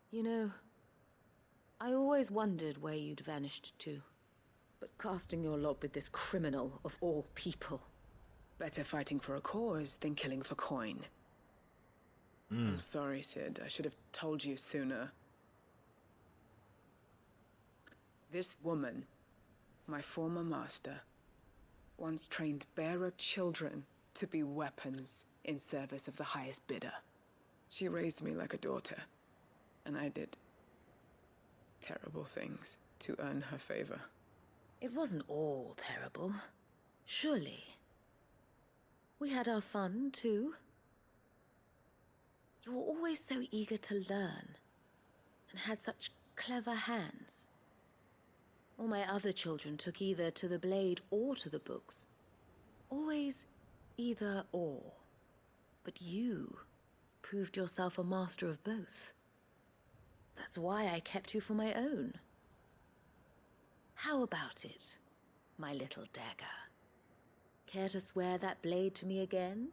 You know, I always wondered where you'd vanished to. But casting your lot with this criminal of all people. Better fighting for a cause than killing for coin. I'm sorry, Sid. I should have told you sooner. This woman, my former master, once trained bearer children to be weapons in service of the highest bidder. She raised me like a daughter, and I did terrible things to earn her favor. It wasn't all terrible, surely. We had our fun, too. You were always so eager to learn, and had such clever hands. All my other children took either to the blade or to the books. Always either or. But you proved yourself a master of both. That's why I kept you for my own. How about it, my little dagger? Care to swear that blade to me again?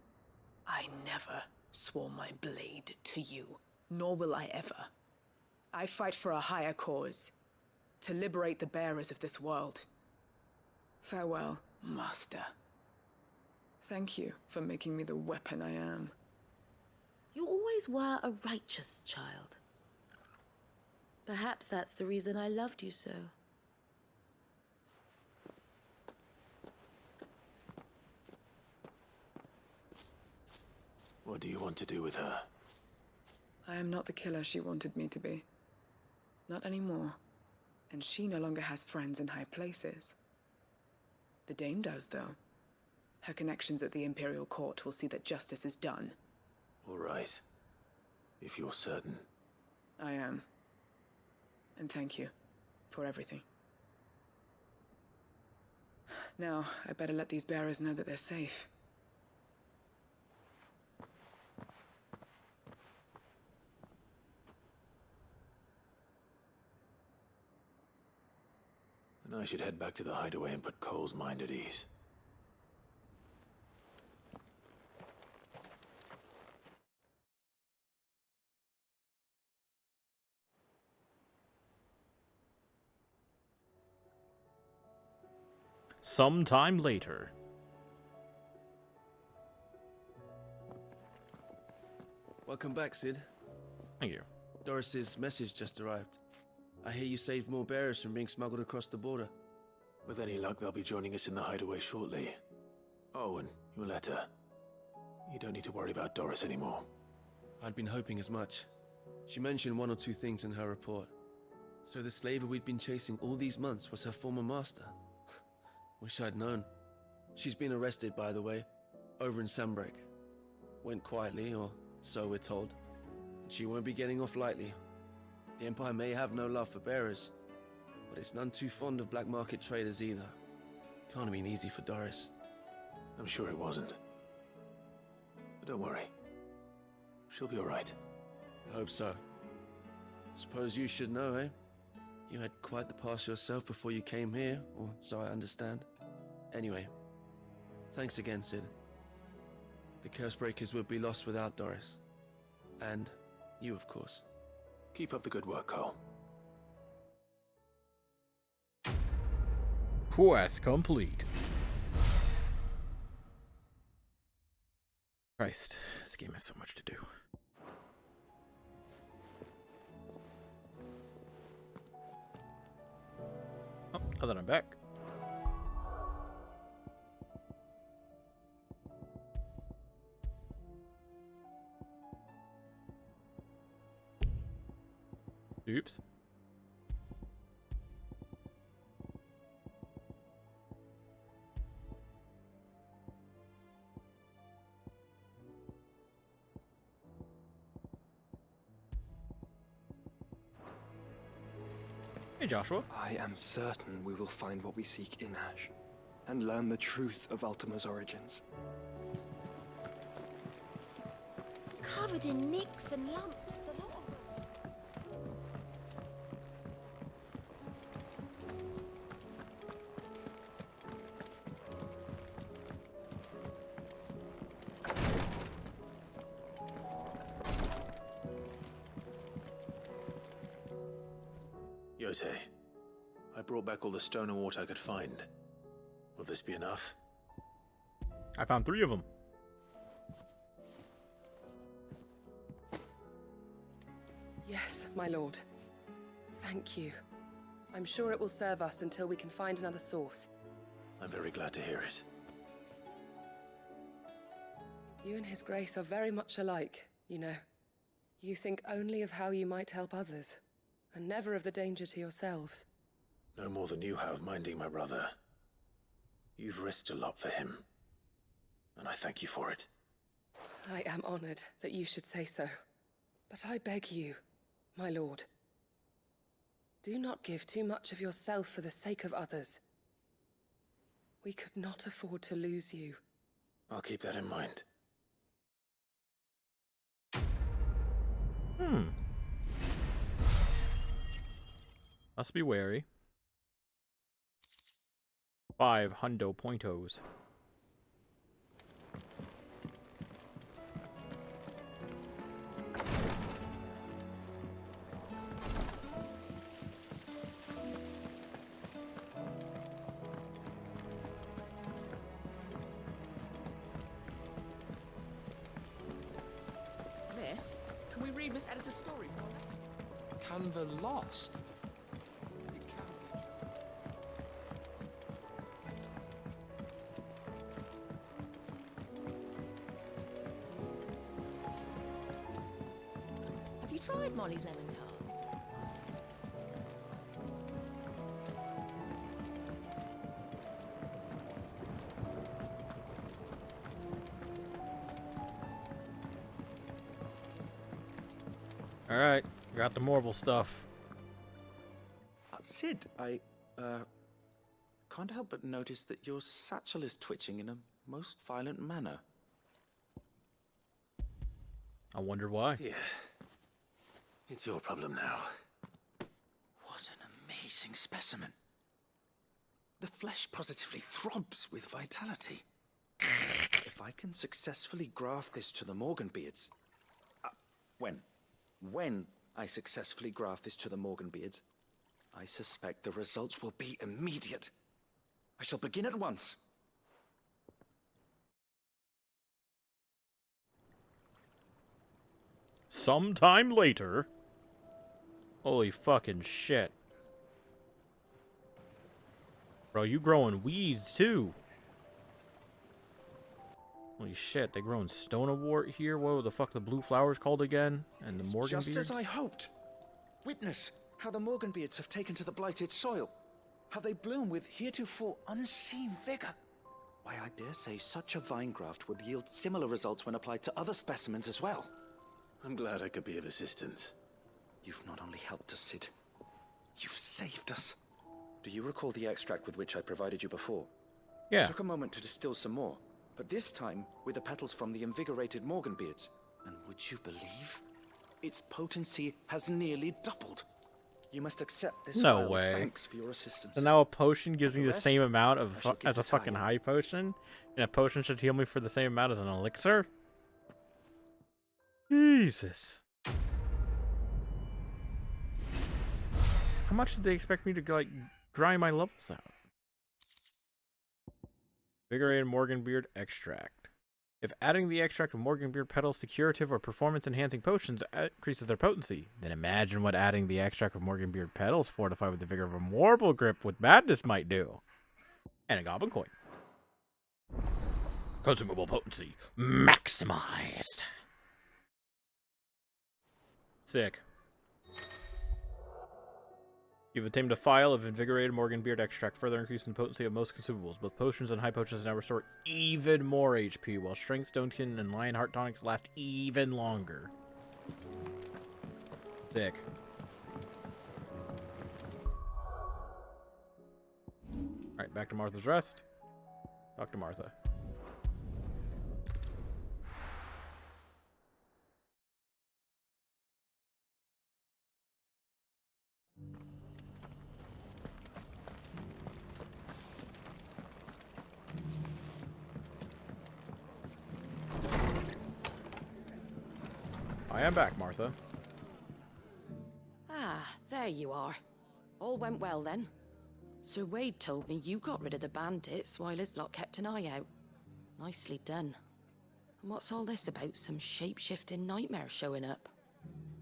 I never swore my blade to you, nor will I ever. I fight for a higher cause, to liberate the bearers of this world. Farewell, Master. Thank you for making me the weapon I am. You always were a righteous child. Perhaps that's the reason I loved you so. What do you want to do with her? I am not the killer she wanted me to be. Not anymore. And she no longer has friends in high places. The Dame does, though. Her connections at the Imperial Court will see that justice is done. All right. If you're certain. I am. And thank you for everything. Now, I better let these bearers know that they're safe. And I should head back to the Hideaway and put Cole's mind at ease. Sometime later. Welcome back, Sid. Thank you. Doris's message just arrived. I hear you saved more bearers from being smuggled across the border. With any luck, they'll be joining us in the Hideaway shortly. Oh, and your letter. You don't need to worry about Doris anymore. I'd been hoping as much. She mentioned one or two things in her report. So the slaver we'd been chasing all these months was her former master. Wish I'd known. She's been arrested, by the way, over in Sanbreque. Went quietly, or so we're told. And she won't be getting off lightly. The Empire may have no love for bearers, but it's none too fond of black market traders either. Can't have been easy for Doris. I'm sure it wasn't. But don't worry. She'll be alright. I hope so. Suppose you should know, eh? You had quite the past yourself before you came here, or so I understand. Anyway, thanks again, Sid. The Cursebreakers would be lost without Doris. And you, of course. Keep up the good work, Cole. Quest complete. Christ, this game has so much to do. Oh, now that I'm back. Oops. Hey, Joshua. I am certain we will find what we seek in Ash, and learn the truth of Ultima's origins. Covered in nicks and lumps, the lot of them. Yote, I brought back all the stone and water I could find. Will this be enough? I found 3 of them. Yes, my lord. Thank you. I'm sure it will serve us until we can find another source. I'm very glad to hear it. You and His Grace are very much alike, you know. You think only of how you might help others, and never of the danger to yourselves. No more than you have minding my brother. You've risked a lot for him, and I thank you for it. I am honored that you should say so. But I beg you, my lord, do not give too much of yourself for the sake of others. We could not afford to lose you. I'll keep that in mind. Must be wary. 5 hundo pointos. Miss, can we read Miss Editor's story for us? Canva lost. Have you tried Molly's lemon tarts? Alright, got the marble stuff. Sid, I can't help but notice that your satchel is twitching in a most violent manner. I wonder why. Yeah. It's your problem now. What an amazing specimen. The flesh positively throbs with vitality. If I can successfully graft this to the Morganbeards... When I successfully graft this to the Morganbeards, I suspect the results will be immediate. I shall begin at once. Sometime later. Holy fucking shit. Bro, you growing weeds too. Holy shit, they growing stonewort here? What were the fuck the blue flowers called again? And the Morganbeards? Just as I hoped. Witness how the Morganbeards have taken to the blighted soil. How they bloom with heretofore unseen vigor. Why, I dare say such a vine graft would yield similar results when applied to other specimens as well. I'm glad I could be of assistance. You've not only helped us, Sid, you've saved us. Do you recall the extract with which I provided you before? Yeah. It took a moment to distill some more, but this time with the petals from the invigorated Morganbeards. And would you believe? Its potency has nearly doubled. You must accept this No file as way. thanks for your assistance. So now a potion gives me the rest, same amount I of shall give as a to fucking Talia. high potion? And a potion should heal me for the same amount as an elixir? Jesus. How much did they expect me to, like, grind my levels out? Invigorated Morganbeard extract. If adding the extract of Morganbeard petals to curative or performance-enhancing potions increases their potency, then imagine what adding the extract of Morganbeard petals fortified with the vigor of a Warble Grip with madness might do. And a goblin coin. Consumable potency maximized. Sick. You've obtained a phial of invigorated Morganbeard extract, further increasing the potency of most consumables. Both potions and high potions now restore even more HP, while Strength, Stonekin, and Lionheart tonics last even longer. Sick. Alright, back to Martha's Rest. Talk to Martha. I am back, Martha. Ah, there you are. All went well then. Sir Wade told me you got rid of the bandits while his lot kept an eye out. Nicely done. And what's all this about some shape-shifting nightmare showing up?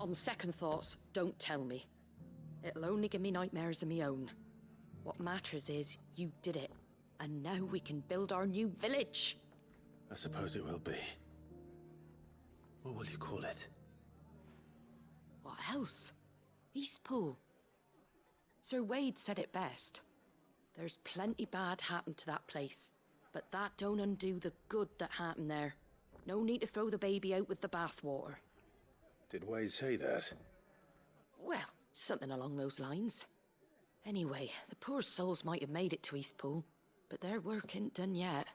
On second thoughts, don't tell me. It'll only give me nightmares of my own. What matters is you did it. And now we can build our new village. I suppose it will be. What will you call it? What else? Eastpool. Sir Wade said it best. There's plenty bad happened to that place, but that don't undo the good that happened there. No need to throw the baby out with the bathwater. Did Wade say that? Well, something along those lines. Anyway, the poor souls might have made it to Eastpool, but their work ain't done yet.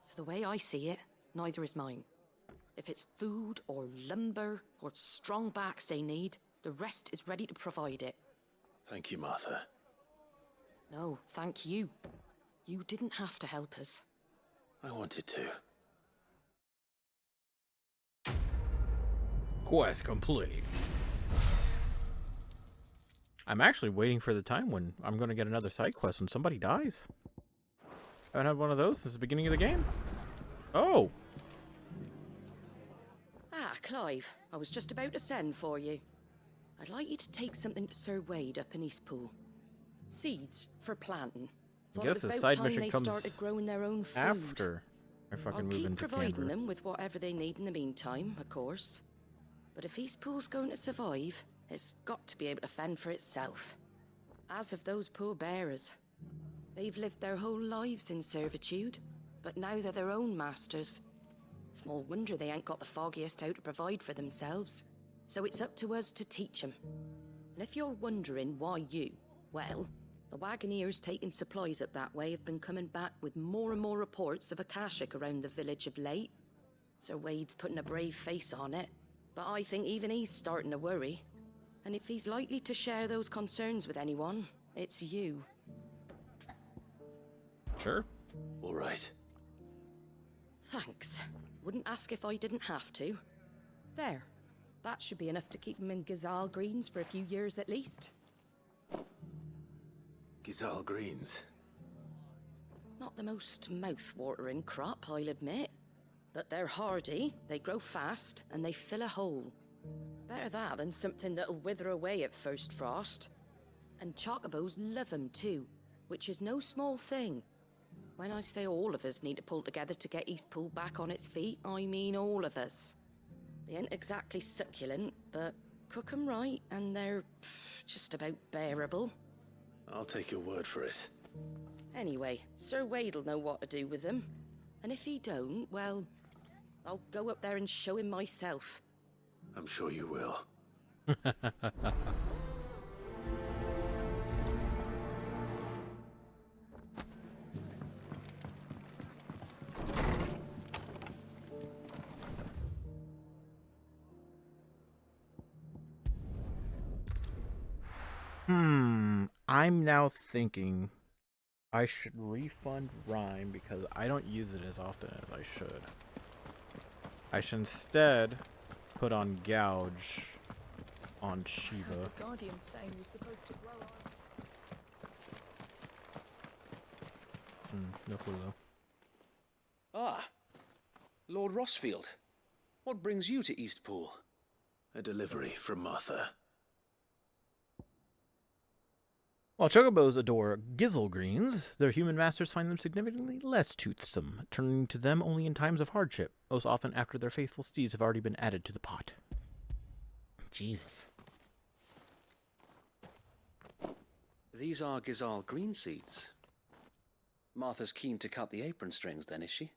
So the way I see it, neither is mine. If it's food or lumber or strong backs they need, the rest is ready to provide it. Thank you, Martha. No, thank you. You didn't have to help us. I wanted to. Quest complete. I'm actually waiting for the time when I'm going to get another side quest when somebody dies. I haven't had one of those since the beginning of the game. Oh! Ah, Clive, I was just about to send for you. I'd like you to take something to Sir Wade up in Eastpool. Seeds for planting. I guess the side mission comes started growing their own food. after I fucking I'll move keep into providing Canberra. them with whatever they need in the meantime, of course. But if Eastpool's going to survive, it's got to be able to fend for itself. As have those poor bearers. They've lived their whole lives in servitude, but now they're their own masters. Small wonder they ain't got the foggiest how to provide for themselves. So it's up to us to teach them. And if you're wondering why you, well, the Wagoneers taking supplies up that way have been coming back with more and more reports of Akashic around the village of late. Sir Wade's putting a brave face on it, but I think even he's starting to worry. And if he's likely to share those concerns with anyone, it's you. Sure. All right. Thanks. Wouldn't ask if I didn't have to. There. That should be enough to keep him in Gazal Greens for a few years at least. Gazal Greens. Not the most mouth-watering crop, I'll admit. But they're hardy, they grow fast, and they fill a hole. Better that than something that'll wither away at first frost. And chocobos love 'em too, which is no small thing. When I say all of us need to pull together to get Eastpool back on its feet, I mean all of us. They ain't exactly succulent, but cook 'em right and they're just about bearable. I'll take your word for it. Anyway, Sir Wade'll know what to do with them. And if he don't, well, I'll go up there and show him myself. I'm sure you will. I'm now thinking I should refund Rhyme because I don't use it as often as I should. I should instead put on Gouge on Shiva. The Guardian's saying we're supposed to grow on. No clue though. Ah, Lord Rossfield. What brings you to Eastpool? A delivery from Martha. While chocobos adore gizzle-greens, their human masters find them significantly less toothsome, turning to them only in times of hardship, most often after their faithful steeds have already been added to the pot. Jesus. These are Gizal green seeds. Martha's keen to cut the apron strings then, is she?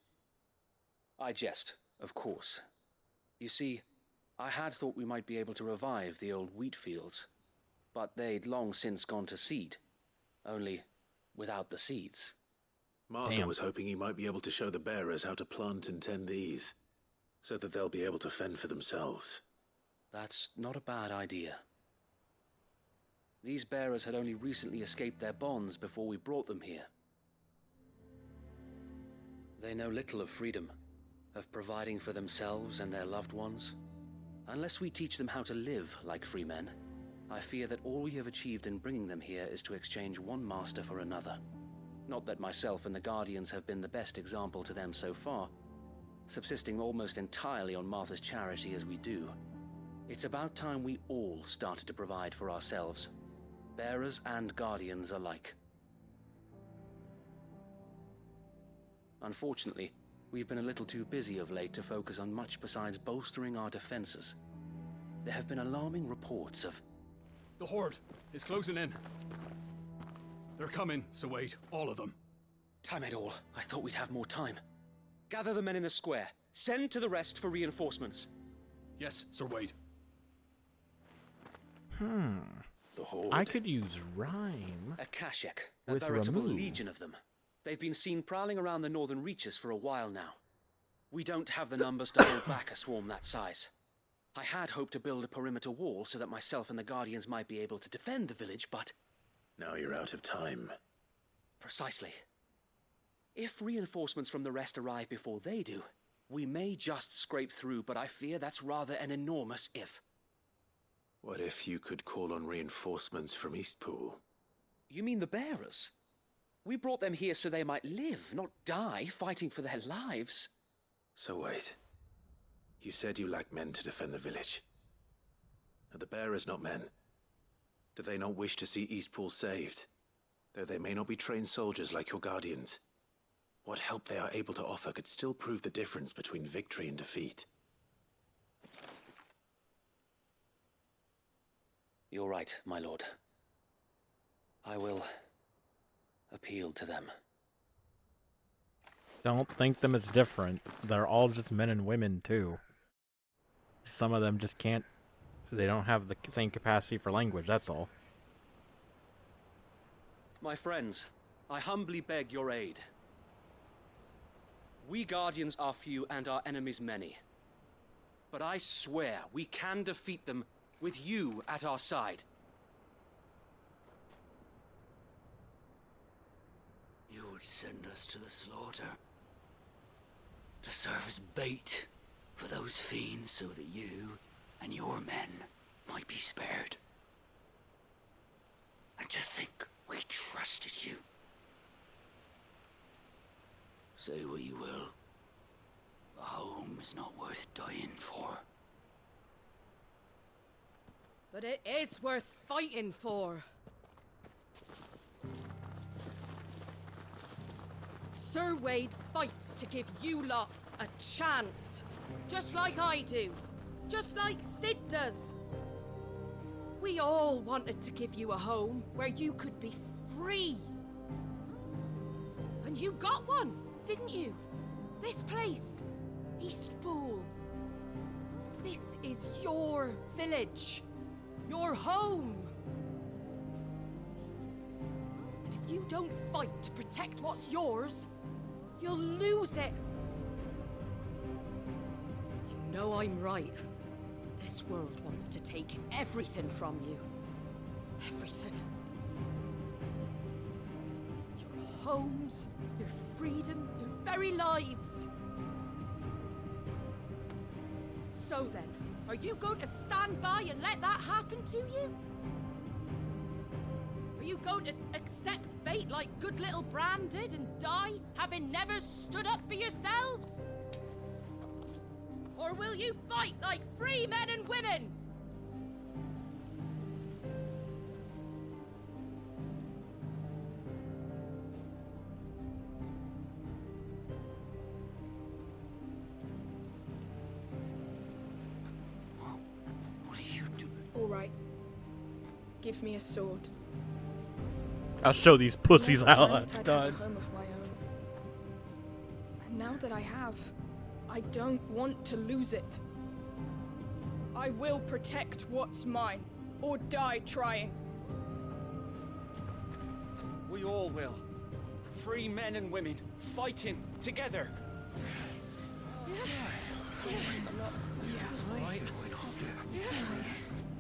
I jest, of course. You see, I had thought we might be able to revive the old wheat fields, but they'd long since gone to seed, only without the seeds. Martha was hoping he might be able to show the bearers how to plant and tend these, so that they'll be able to fend for themselves. That's not a bad idea. These bearers had only recently escaped their bonds before we brought them here. They know little of freedom, of providing for themselves and their loved ones. Unless we teach them how to live like free men, I fear that all we have achieved in bringing them here is to exchange one master for another. Not that myself and the Guardians have been the best example to them so far, subsisting almost entirely on Martha's charity as we do. It's about time we all started to provide for ourselves, bearers and Guardians alike. Unfortunately, we've been a little too busy of late to focus on much besides bolstering our defenses. There have been alarming reports of... The Horde is closing in. They're coming, Sir Wade, all of them. Damn it all, I thought we'd have more time. Gather the men in the square. Send to the rest for reinforcements. Yes, Sir Wade. The Horde? I could use Rhyme. A Kashek, a with veritable remove. legion of them. They've been seen prowling around the northern reaches for a while now. We don't have the numbers to hold back a swarm that size. I had hoped to build a perimeter wall so that myself and the Guardians might be able to defend the village, but... Now you're out of time. Precisely. If reinforcements from the rest arrive before they do, we may just scrape through, but I fear that's rather an enormous if. What if you could call on reinforcements from Eastpool? You mean the bearers? We brought them here so they might live, not die, fighting for their lives. So wait. You said you lack men to defend the village. Are the bearers not men? Do they not wish to see Eastpool saved? Though they may not be trained soldiers like your Guardians. What help they are able to offer could still prove the difference between victory and defeat. You're right, my lord. I will appeal to them. Don't think them as different. They're all just men and women, too. Some of them just can't... They don't have the same capacity for language, that's all. My friends, I humbly beg your aid. We Guardians are few and our enemies many. But I swear we can defeat them with you at our side. You would send us to the slaughter, to serve as bait for those fiends so that you and your men might be spared. And to think we trusted you. Say what you will, a home is not worth dying for. But it is worth fighting for. Sir Wade fights to give you lot a chance. Just like I do. Just like Sid does. We all wanted to give you a home where you could be free. And you got one, didn't you? This place, Eastpool. This is your village. Your home. And if you don't fight to protect what's yours, you'll lose it. You know I'm right. This world wants to take everything from you. Everything. Your homes, your freedom, your very lives. So then, are you going to stand by and let that happen to you? Are you going to accept fate like good little Bran did and die, having never stood up for yourselves? Or will you fight like free men and women? What are you doing? All right. Give me a sword. I'll show these pussies Never how dreamt that's I'd have done. a home of my own. And now that I have, I don't want to lose it. I will protect what's mine, or die trying. We all will. Free men and women, fighting together.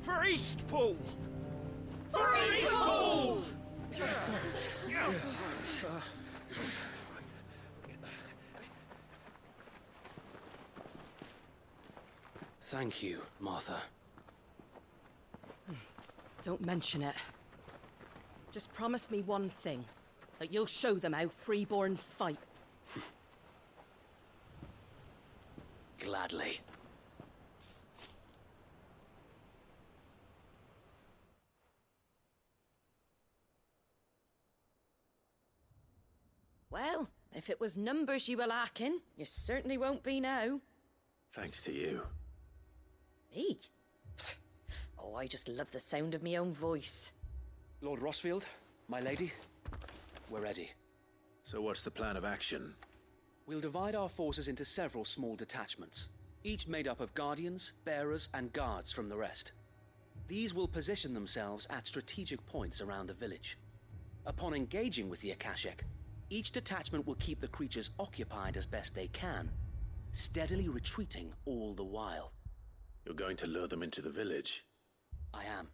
For Eastpool! For Eastpool! Thank you, Martha. Don't mention it. Just promise me one thing. That you'll show them how freeborn fight. Gladly. Well, if it was numbers you were lacking, you certainly won't be now. Thanks to you. Me? Oh, I just love the sound of my own voice. Lord Rossfield, my lady, we're ready. So what's the plan of action? We'll divide our forces into several small detachments, each made up of guardians, bearers, and guards from the rest. These will position themselves at strategic points around the village. Upon engaging with the Akashic, each detachment will keep the creatures occupied as best they can, steadily retreating all the while. You're going to lure them into the village? I am.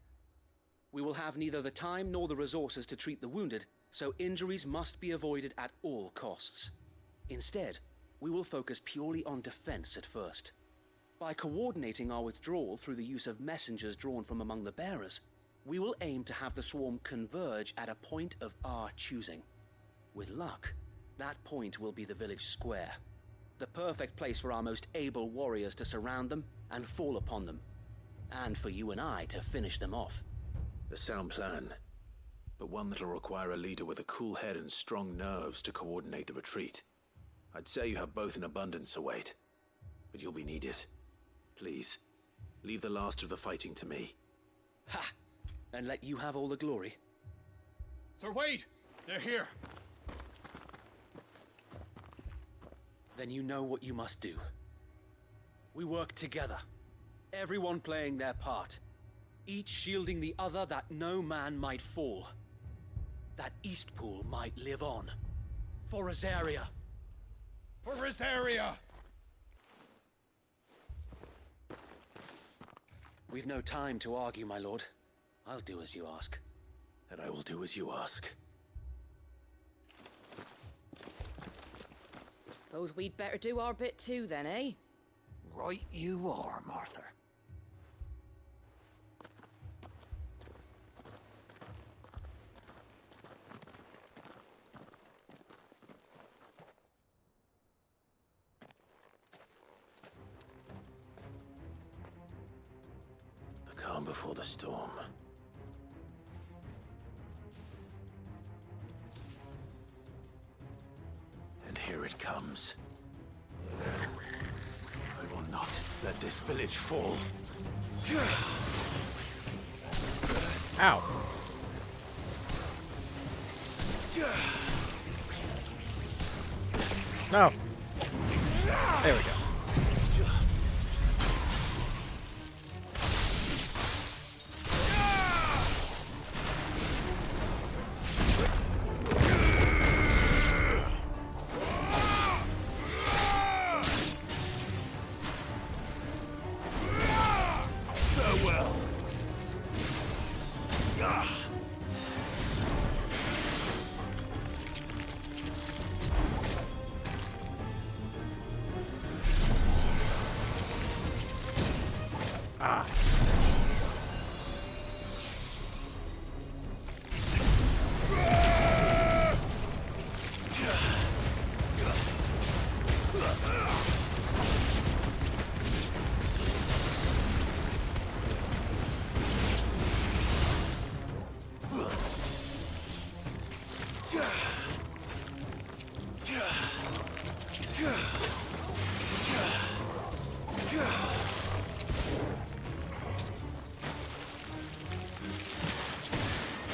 We will have neither the time nor the resources to treat the wounded, so injuries must be avoided at all costs. Instead, we will focus purely on defense at first. By coordinating our withdrawal through the use of messengers drawn from among the bearers, we will aim to have the swarm converge at a point of our choosing. With luck, that point will be the village square, the perfect place for our most able warriors to surround them and fall upon them, and for you and I to finish them off. A sound plan, but one that'll require a leader with a cool head and strong nerves to coordinate the retreat. I'd say you have both in abundance, Sir Wade, but you'll be needed. Please, leave the last of the fighting to me. Ha! And let you have all the glory. Sir Wade! They're here! Then you know what you must do. We work together, everyone playing their part, each shielding the other that no man might fall, that Eastpool might live on. For Rosaria! For Rosaria! We've no time to argue, my lord. I'll do as you ask. And I will do as you ask. Suppose we'd better do our bit too then, eh? Right you are, Martha. The calm calm before the storm. And here it comes. I will not let this village fall. Ow. No. There we go.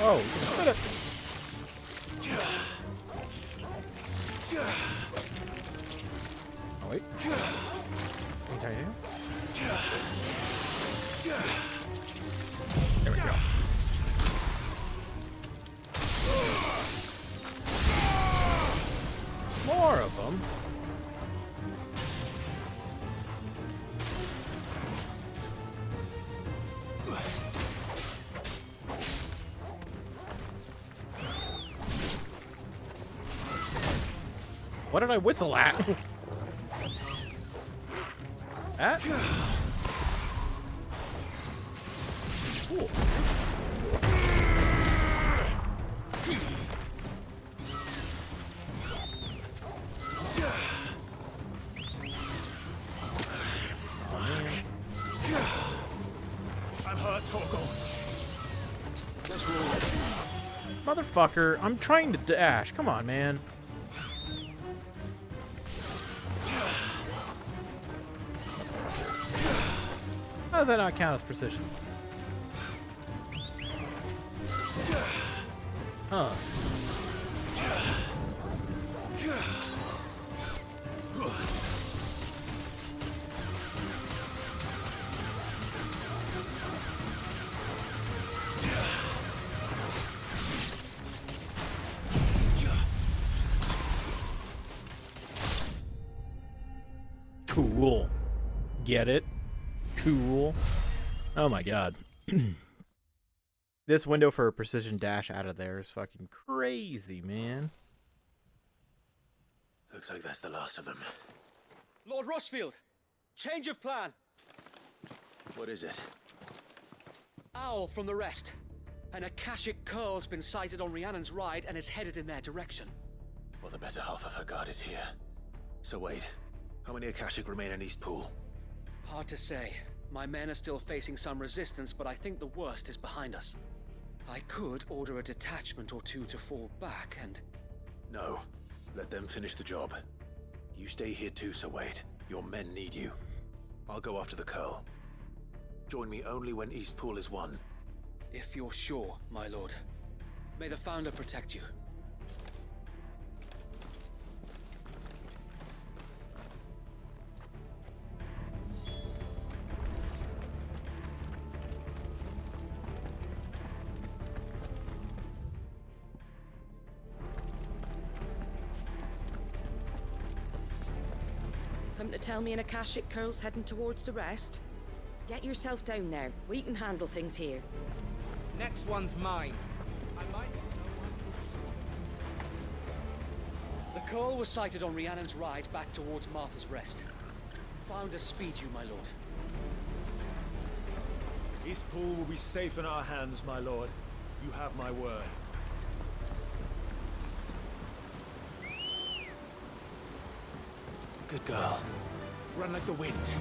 Oh, spit it. Oh, wait. Wait, are you? There we go. More of them. What did I whistle at? At? Cool. I'm hurt, Torgal. Motherfucker, I'm trying to dash. Come on, man. How does that not count as precision? Huh. Cool. Get it? Cool. Oh my god. This window for a precision dash out of there is fucking crazy, man. Looks like that's the last of them. Lord Rossfield, change of plan. What is it? Owl from the rest. An Akashic curl's been sighted on Rhiannon's Ride and is headed in their direction. Well, the better half of her guard is here. So wait, how many Akashic remain in East Pool? Hard to say. My men are still facing some resistance, but I think the worst is behind us. I could order a detachment or two to fall back and... No. Let them finish the job. You stay here too, Sir Wade. Your men need you. I'll go after the Curl. Join me only when East Pool is won. If you're sure, my lord. May the Founder protect you. Come to tell me an Akashic curl's heading towards the rest? Get yourself down there. We can handle things here. Next one's mine. I might... The curl was sighted on Rhiannon's Ride back towards Martha's Rest. Founder speed you, my lord. East Pool will be safe in our hands, my lord. You have my word. Good girl. Run like the wind.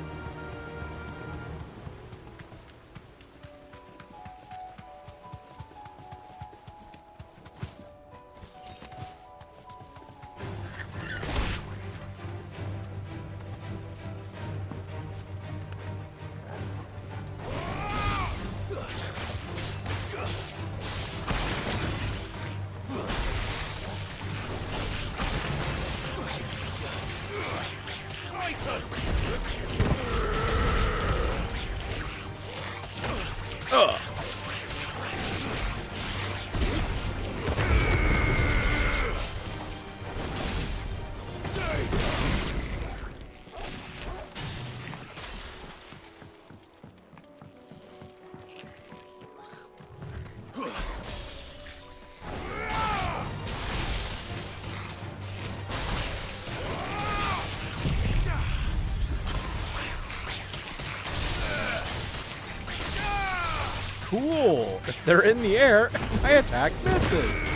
Ugh. Cool! If they're in the air, my attack misses!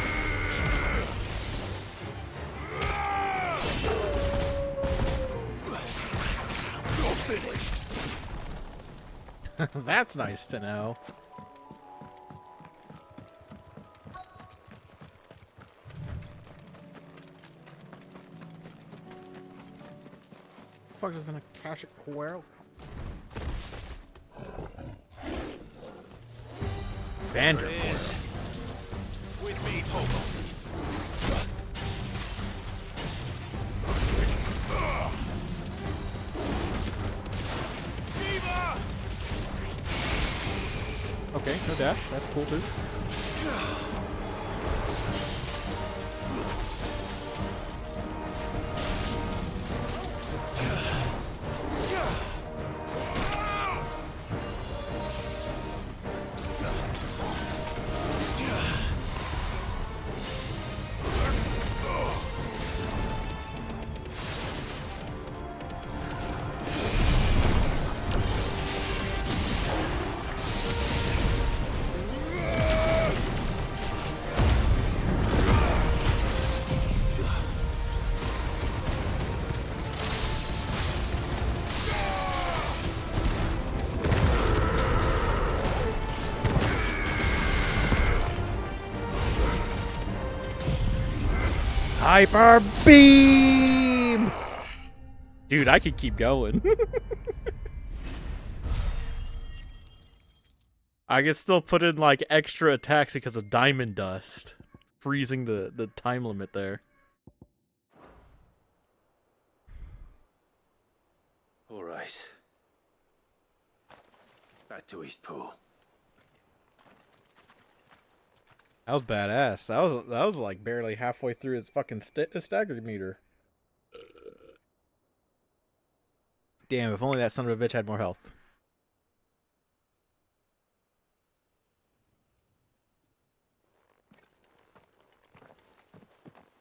You're finished! That's nice to know. Fuck does an Akashic Quail? Vander. With me, Togo. Okay, no dash. That's cool too. Hyper beam! Dude, I could keep going. I can still put in like extra attacks because of diamond dust, freezing the time limit there. All right. Back to Eastpool. That was badass. That was like barely halfway through his fucking stagger meter. Damn, if only that son of a bitch had more health.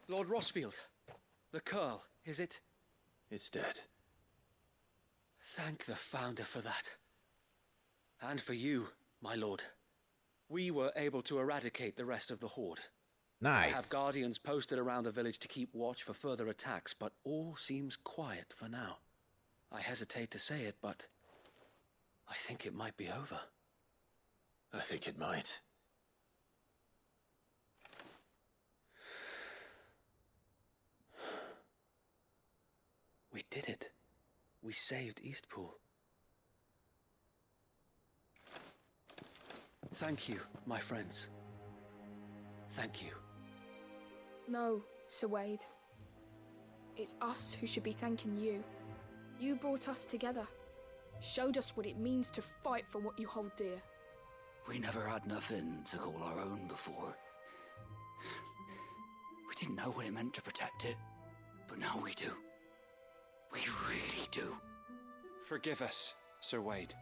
Lord Rossfield, the Curl, is it? It's dead. Thank the Founder for that. And for you, my lord. We were able to eradicate the rest of the Horde. Nice. I have guardians posted around the village to keep watch for further attacks, but all seems quiet for now. I hesitate to say it, but I think it might be over. I think it might. We did it. We saved Eastpool. Thank you, my friends. Thank you. No, Sir Wade. It's us who should be thanking you. You brought us together. Showed us what it means to fight for what you hold dear. We never had nothing to call our own before. We didn't know what it meant to protect it, but now we do. We really do. Forgive us, Sir Wade.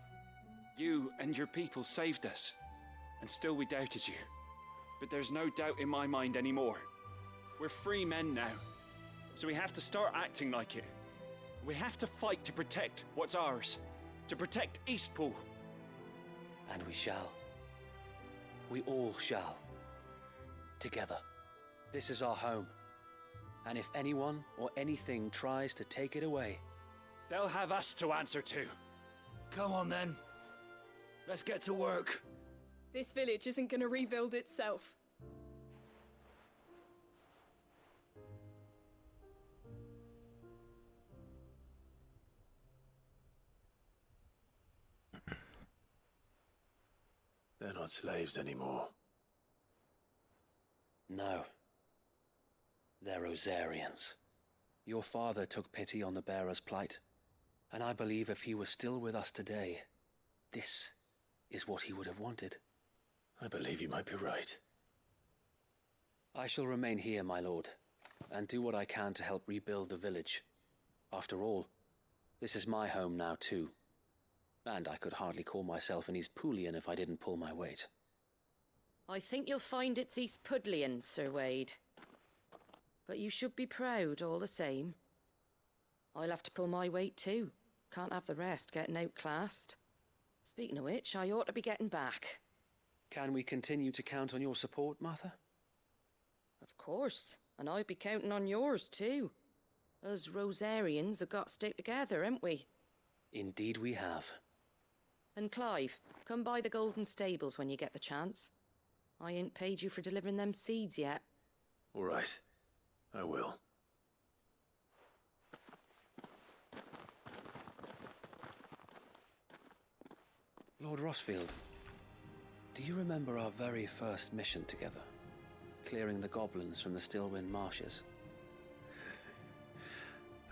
You and your people saved us, and still we doubted you. But there's no doubt in my mind anymore. We're free men now, so we have to start acting like it. We have to fight to protect what's ours, to protect Eastpool. And we shall. We all shall. Together. This is our home. And if anyone or anything tries to take it away, they'll have us to answer to. Come on then. Let's get to work. This village isn't going to rebuild itself. They're not slaves anymore. no. They're Rosarians. Your father took pity on the bearer's plight, And I believe if he were still with us today, this is what he would have wanted. I believe you might be right. I shall remain here, my lord, and do what I can to help rebuild the village. After all, this is my home now too. And I could hardly call myself an East Poolian if I didn't pull my weight. I think you'll find it's East Pudlian, Sir Wade. But you should be proud all the same. I'll have to pull my weight too. Can't have the rest getting outclassed. Speaking of which, I ought to be getting back. Can we continue to count on your support, Martha? Of course, and I'll be counting on yours too. Us Rosarians have got to stick together, haven't we? Indeed we have. And Clive, come by the Golden Stables when you get the chance. I ain't paid you for delivering them seeds yet. All right. I will. Lord Rossfield, do you remember our very first mission together? Clearing the goblins from the Stillwind marshes?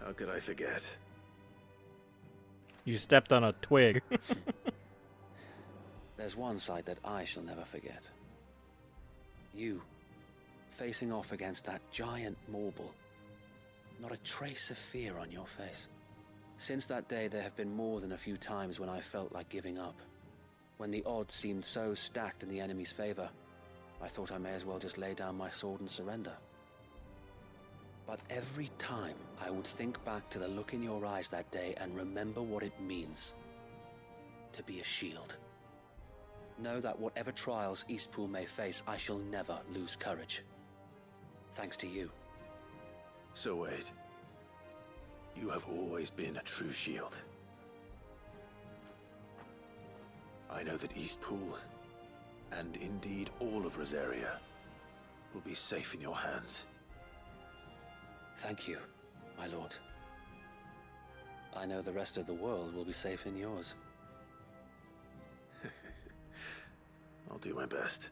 How could I forget? You stepped on a twig. There's one sight that I shall never forget. You, facing off against that giant Morble. Not a trace of fear on your face. Since that day, there have been more than a few times when I felt like giving up. When the odds seemed so stacked in the enemy's favor, I thought I may as well just lay down my sword and surrender. But every time I would think back to the look in your eyes that day and remember what it means to be a shield. Know that whatever trials Eastpool may face, I shall never lose courage. Thanks to you. So Wade, you have always been a true shield. I know that Eastpool, and indeed all of Rosaria, will be safe in your hands. Thank you, my lord. I know the rest of the world will be safe in yours. I'll do my best.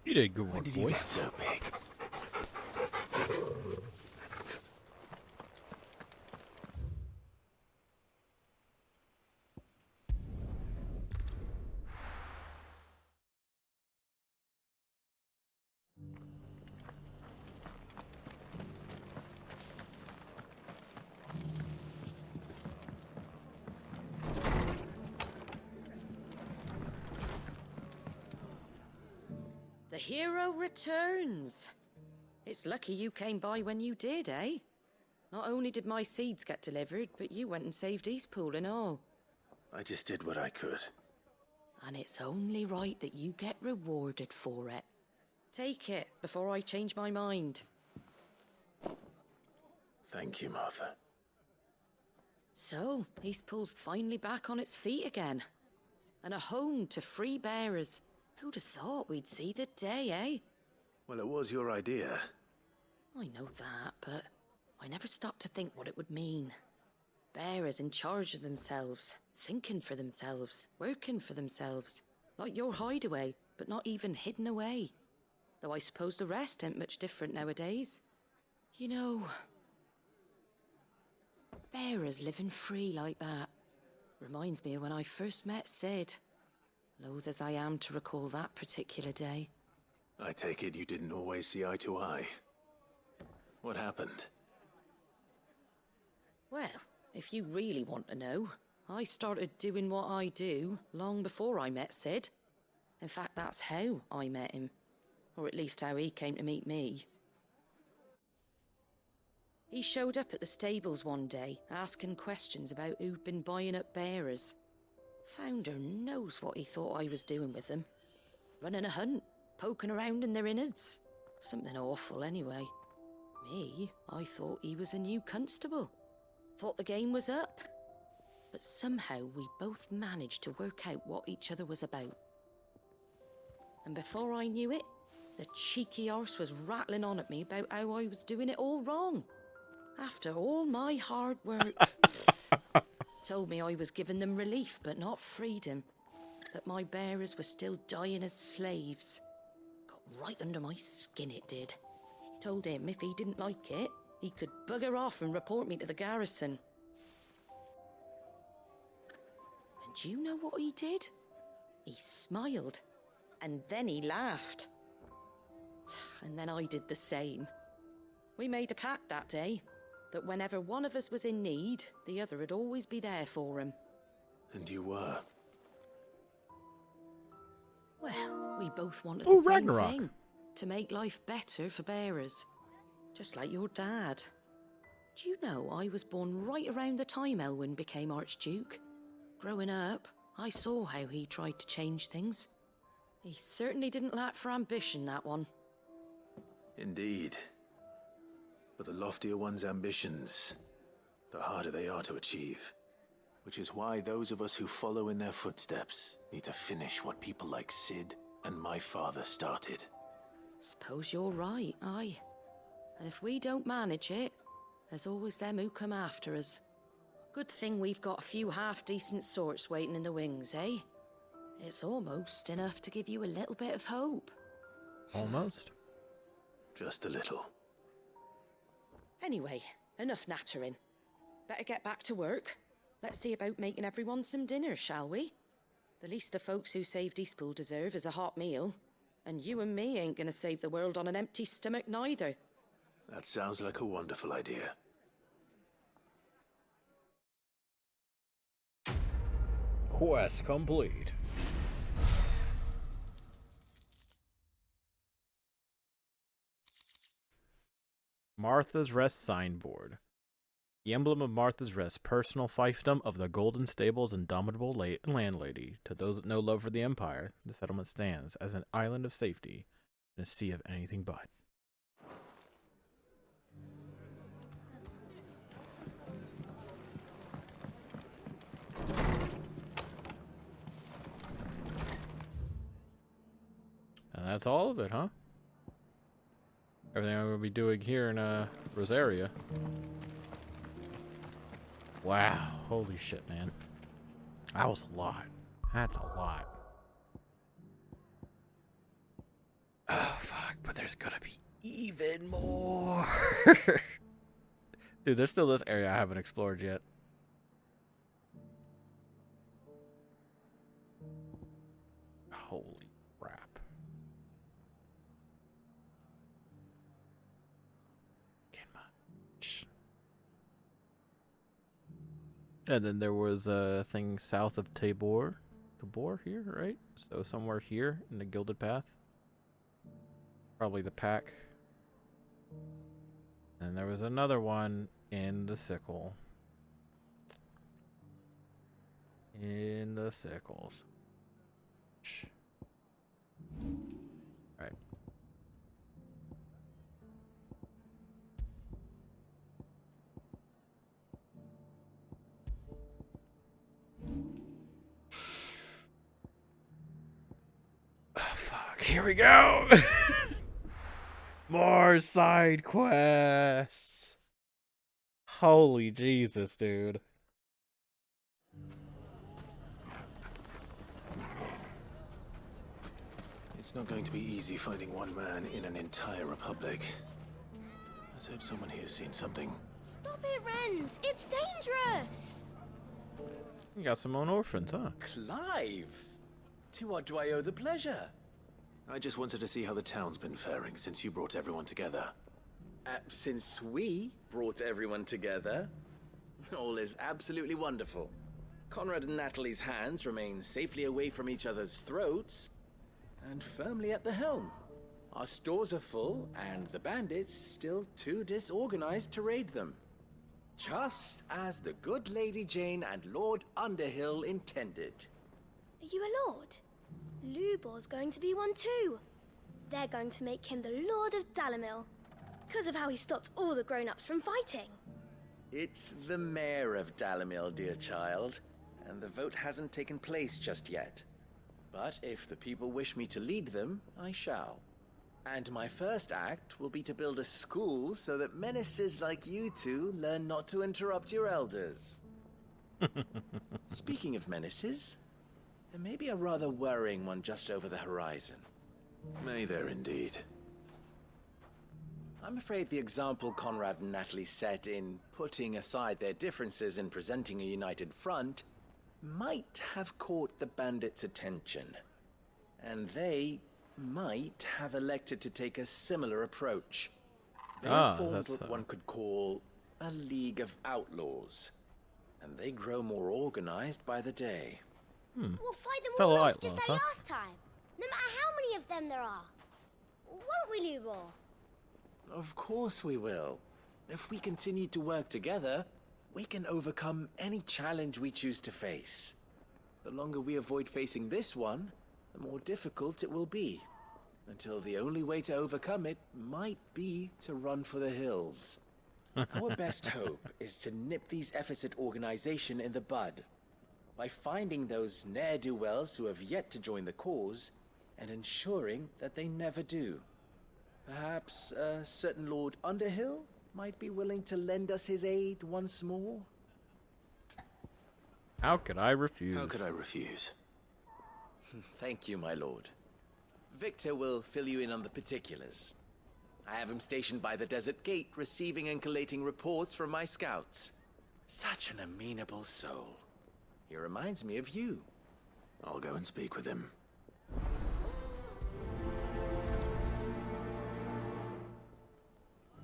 You did good work, When did boy. you get so big? The hero returns. It's lucky you came by when you did, eh? Not only did my seeds get delivered, but you went and saved Eastpool and all. I just did what I could. And it's only right that you get rewarded for it. Take it before I change my mind. Thank you, Martha. So, Eastpool's finally back on its feet again. And a home to free bearers. Who'd have thought we'd see the day, eh? Well, it was your idea. I know that, but I never stopped to think what it would mean. Bearers in charge of themselves, thinking for themselves, working for themselves. Like your Hideaway, but not even hidden away. Though I suppose the rest ain't much different nowadays. You know, bearers living free like that reminds me of when I first met Sid. Loath as I am to recall that particular day. I take it you didn't always see eye to eye. What happened? Well, if you really want to know, I started doing what I do long before I met Sid. In fact, that's how I met him. Or at least how he came to meet me. He showed up at the stables one day, asking questions about who'd been buying up bearers. Founder knows what he thought I was doing with them. Running a hunt, poking around in their innards. Something awful anyway. Me, I thought he was a new constable. Thought the game was up. But somehow we both managed to work out what each other was about. And before I knew it, the cheeky arse was rattling on at me about how I was doing it all wrong. After all my hard work. Told me I was giving them relief, but not freedom. That my bearers were still dying as slaves. Got Right under my skin it did. Told him if he didn't like it, he could bugger off and report me to the garrison. And you know what he did? He smiled, and then he laughed. And then I did the same. We made a pact that day, that whenever one of us was in need, the other would always be there for him. And you were? Well, we both wanted the same thing. To make life better for bearers. Just like your dad. Do you know I was born right around the time Elwyn became Archduke? Growing up, I saw how he tried to change things. He certainly didn't lack for ambition, that one. Indeed. But the loftier one's ambitions, the harder they are to achieve. Which is why those of us who follow in their footsteps need to finish what people like Sid and my father started. Suppose you're right, aye. And if we don't manage it, there's always them who come after us. Good thing we've got a few half-decent sorts waiting in the wings, eh? It's almost enough to give you a little bit of hope. Almost? Just a little. Anyway, enough nattering. Better get back to work. Let's see about making everyone some dinner, shall we? The least the folks who saved Eastpool deserve is a hot meal. And you and me ain't gonna save the world on an empty stomach neither. That sounds like a wonderful idea. Quest complete. Martha's Rest signboard. The emblem of Martha's Rest, personal fiefdom of the Golden Stable's indomitable landlady. To those that know love for the Empire, the settlement stands as an island of safety in a sea of anything but. And that's all of it, huh? Everything I'm going to be doing here in Rosaria. Wow, holy shit, man. That was a lot. That's a lot. Oh, fuck, but there's gonna be even more. Dude, there's still this area I haven't explored yet. Holy crap. And then there was a thing south of Tabor. Tabor here, right? So somewhere here in the Gilded Path. Probably the pack. And there was another one in the Sickle. In the Sickles. Alright. Here we go. More side quests. Holy Jesus, dude. It's not going to be easy finding one man in an entire republic. Let's hope someone here's seen something. Stop it, Renz! It's dangerous! You got some own orphans, huh? Clive! To what do I owe the pleasure? I just wanted to see how the town's been faring since you brought everyone together. Since we brought everyone together, all is absolutely wonderful. Conrad and Natalie's hands remain safely away from each other's throats and firmly at the helm. Our stores are full, and the bandits still too disorganized to raid them. Just as the good Lady Jane and Lord Underhill intended. Are you a lord? Lubor's going to be one too. They're going to make him the Lord of Dalamil, because of how he stopped all the grown-ups from fighting. It's the mayor of Dalamil, dear child, and the vote hasn't taken place just yet. But if the people wish me to lead them, I shall. And my first act will be to build a school so that menaces like you two learn not to interrupt your elders. Speaking of menaces, there may be a rather worrying one just over the horizon. May there indeed. I'm afraid the example Conrad and Natalie set in putting aside their differences and presenting a united front might have caught the bandits' attention. And they might have elected to take a similar approach. They formed what one could call a League of Outlaws. And they grow more organized by the day. We'll fight them Fellow all off outlaws, just huh? like last time. No matter how many of them there are. Won't we, Lubor? Of course we will. If we continue to work together, we can overcome any challenge we choose to face. The longer we avoid facing this one, the more difficult it will be. Until the only way to overcome it might be to run for the hills. Our best hope is to nip these efforts at organization in the bud. By finding those ne'er-do-wells who have yet to join the cause, and ensuring that they never do. Perhaps a certain Lord Underhill might be willing to lend us his aid once more? How could I refuse? How could I refuse? Thank you, my lord. Victor will fill you in on the particulars. I have him stationed by the desert gate, receiving and collating reports from my scouts. Such an amenable soul. He reminds me of you. I'll go and speak with him.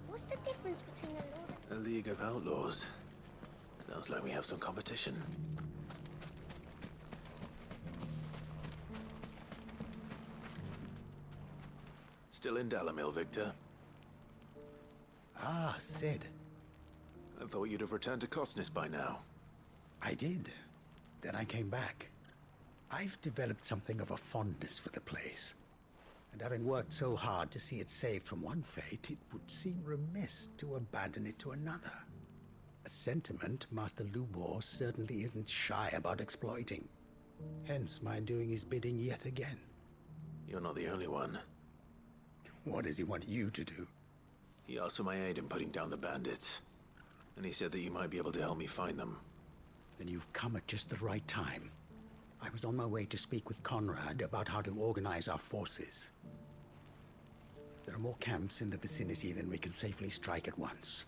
What's the difference between the Lord and... A League of Outlaws. Sounds like we have some competition. Still in Dalamil, Victor? Ah, Sid. I thought you'd have returned to Cosnis by now. I did. Then I came back. I've developed something of a fondness for the place. And having worked so hard to see it saved from one fate, it would seem remiss to abandon it to another. A sentiment Master Lubor certainly isn't shy about exploiting. Hence my doing his bidding yet again. You're not the only one. What does he want you to do? He asked for my aid in putting down the bandits. And he said that you might be able to help me find them. Then you've come at just the right time. I was on my way to speak with Conrad about how to organize our forces. There are more camps in the vicinity than we can safely strike at once.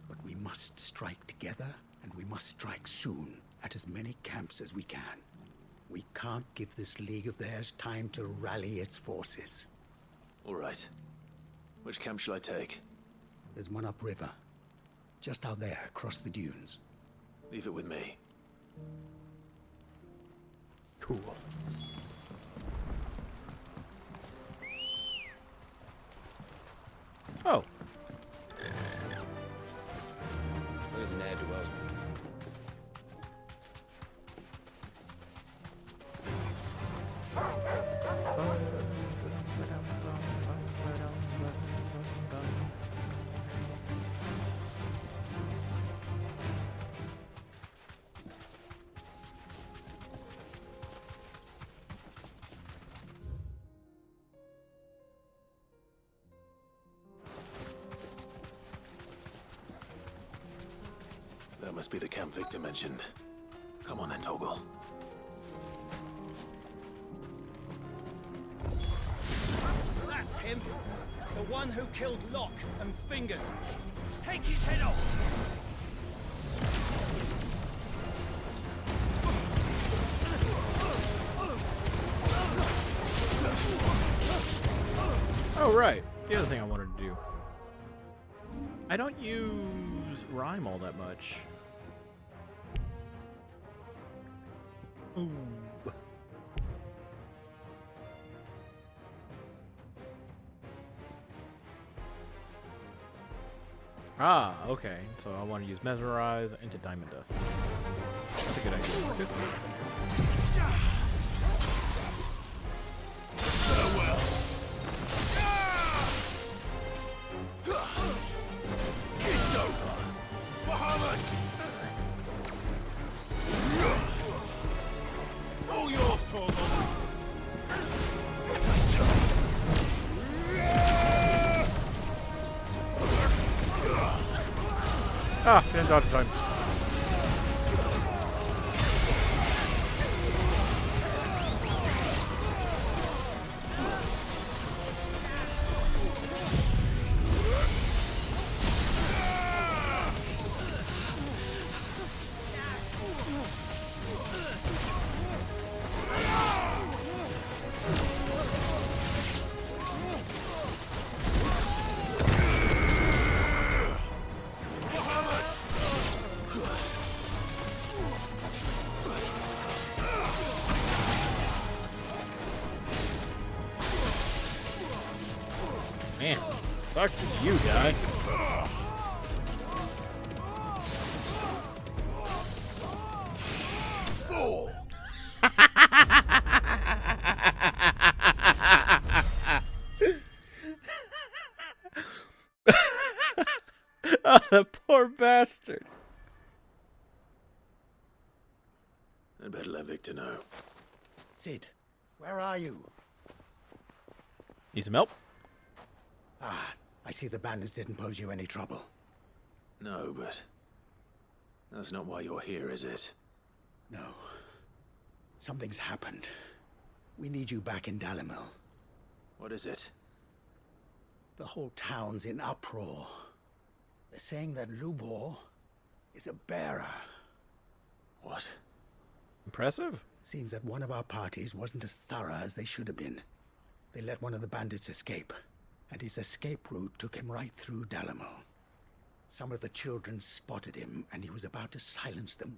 But we must strike together, and we must strike soon at as many camps as we can. We can't give this league of theirs time to rally its forces. All right. Which camp shall I take? There's one upriver. Just out there, across the dunes. Leave it with me. Cool. Oh. Those ne'er-do-wells. That must be the camp Victor mentioned. Come on then, Toggle. That's him! The one who killed Locke and Fingers. Take his head off! Oh, right. The other thing I wanted to do. I don't use rhyme all that much. Ooh. Ah, okay. So I want to use Mesmerize into Diamond Dust. That's a good idea. Focus. It's over! Bahamut! All yours, Torvald! Ah, didn't dodge time. Man, sucks to you, guy. Oh, the poor bastard. I'd better let Victor know. Sid, where are you? Need some help? Ah, I see the bandits didn't pose you any trouble. No, but that's not why you're here, is it? No. Something's happened. We need you back in Dhalmekia. What is it? The whole town's in uproar. They're saying that Lubor is a bearer. What? Impressive. Seems that one of our parties wasn't as thorough as they should have been. They let one of the bandits escape, and his escape route took him right through Dhalmekia. Some of the children spotted him, and he was about to silence them.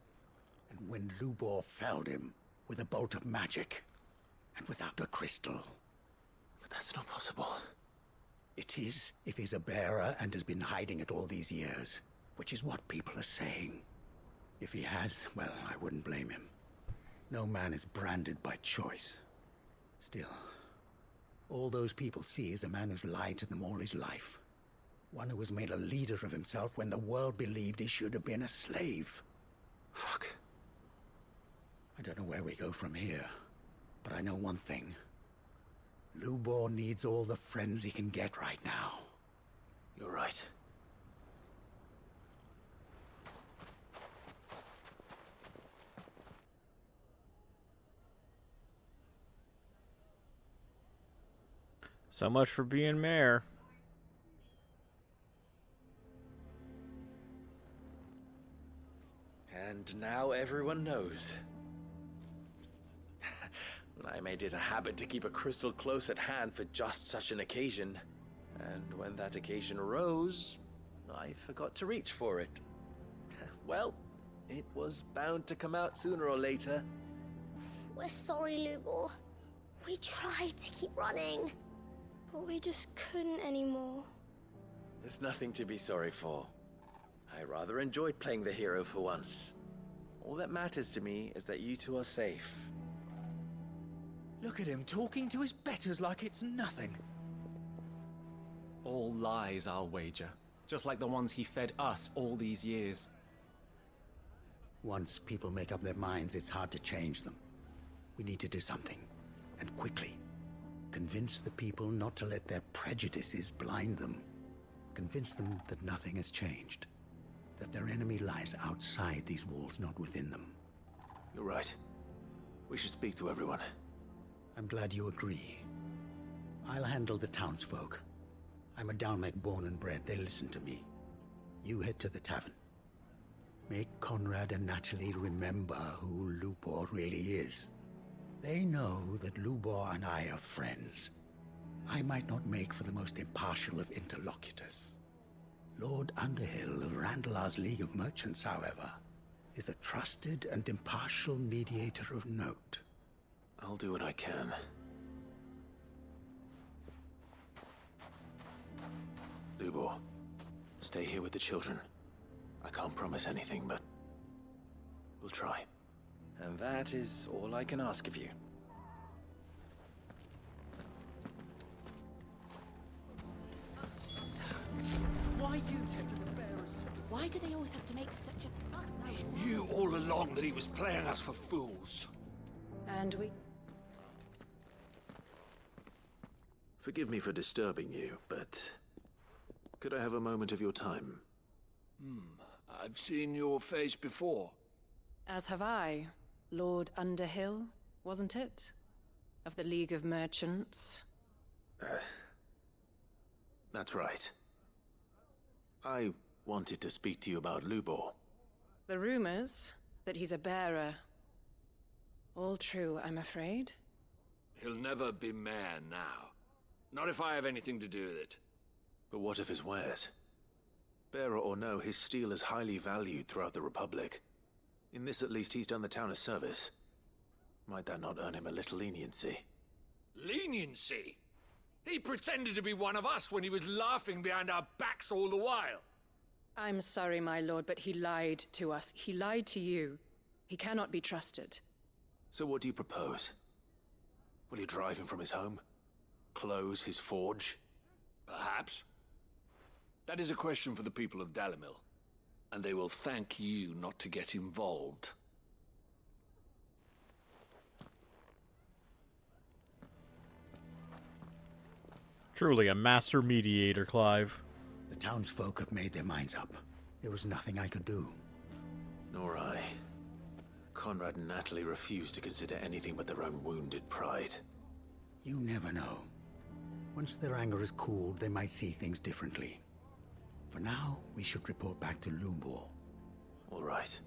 And when Lubor felled him with a bolt of magic, and without a crystal. But that's not possible. It is, if he's a bearer and has been hiding it all these years, which is what people are saying. If he has, well, I wouldn't blame him. No man is branded by choice. Still, all those people see is a man who's lied to them all his life. One who has made a leader of himself when the world believed he should have been a slave. Fuck. I don't know where we go from here, but I know one thing. Lubor needs all the friends he can get right now. You're right. So much for being mayor. And now everyone knows. I made it a habit to keep a crystal close at hand for just such an occasion. And when that occasion arose, I forgot to reach for it. Well, it was bound to come out sooner or later. We're sorry, Lubor. We tried to keep running, but we just couldn't anymore. There's nothing to be sorry for. I rather enjoyed playing the hero for once. All that matters to me is that you two are safe. Look at him talking to his betters like it's nothing. All lies, I'll wager. Just like the ones he fed us all these years. Once people make up their minds, it's hard to change them. We need to do something, and quickly. Convince the people not to let their prejudices blind them. Convince them that nothing has changed. That their enemy lies outside these walls, not within them. You're right. We should speak to everyone. I'm glad you agree. I'll handle the townsfolk. I'm a Dhalmekia born and bred. They listen to me. You head to the tavern. Make Conrad and Natalie remember who Lubor really is. They know that Lubor and I are friends. I might not make for the most impartial of interlocutors. Lord Underhill of Randalar's League of Merchants, however, is a trusted and impartial mediator of note. I'll do what I can. Lubor, stay here with the children. I can't promise anything, but we'll try. And that is all I can ask of you. Why you taking the bearers? Why do they always have to make such a fuss? We knew all along that he was playing us for fools. And we... Forgive me for disturbing you, but could I have a moment of your time? I've seen your face before. As have I. Lord Underhill, wasn't it? Of the League of Merchants. That's right. I wanted to speak to you about Lubor. The rumors that he's a bearer. All true, I'm afraid. He'll never be mayor now. Not if I have anything to do with it. But what of his wares? Bearer or no, his steel is highly valued throughout the Republic. In this, at least, he's done the town a service. Might that not earn him a little leniency? Leniency? He pretended to be one of us when he was laughing behind our backs all the while. I'm sorry, my lord, but he lied to us. He lied to you. He cannot be trusted. So what do you propose? Will you drive him from his home? Close his forge? Perhaps. That is a question for the people of Dalimil, and they will thank you not to get involved. Truly a master mediator, Clive. The townsfolk have made their minds up. There was nothing I could do. Nor I. Conrad and Natalie refused to consider anything but their own wounded pride. You never know. Once their anger is cooled, they might see things differently. For now, we should report back to Lubor. All right.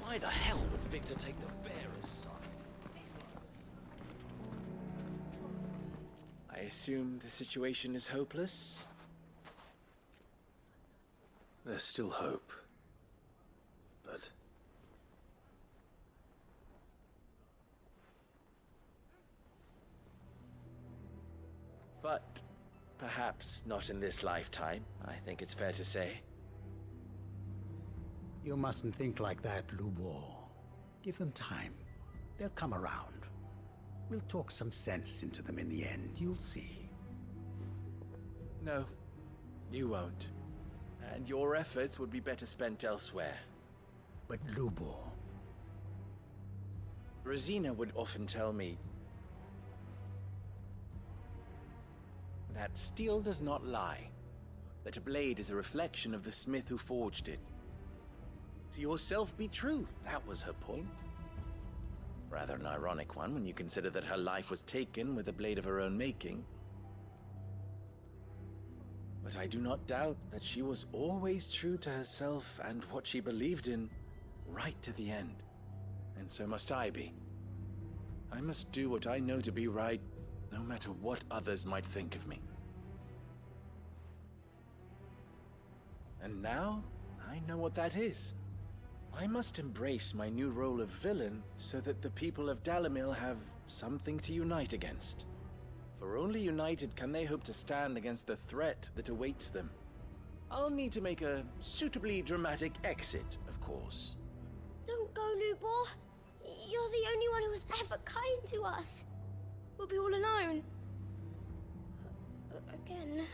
Why the hell would Victor take the bearer's side? I assume the situation is hopeless? There's still hope. But... But perhaps not in this lifetime, I think it's fair to say. You mustn't think like that, Lubor. Give them time. They'll come around. We'll talk some sense into them in the end, you'll see. No, you won't. And your efforts would be better spent elsewhere. But Lubor... Rosina would often tell me that steel does not lie, that a blade is a reflection of the smith who forged it. To yourself be true, that was her point. Rather an ironic one when you consider that her life was taken with a blade of her own making. But I do not doubt that she was always true to herself and what she believed in, right to the end. And so must I be. I must do what I know to be right, no matter what others might think of me. And now, I know what that is. I must embrace my new role of villain so that the people of Dalimil have something to unite against. For only united can they hope to stand against the threat that awaits them. I'll need to make a suitably dramatic exit, of course. Don't go, Lubor. You're the only one who was ever kind to us. We'll be all alone. Again.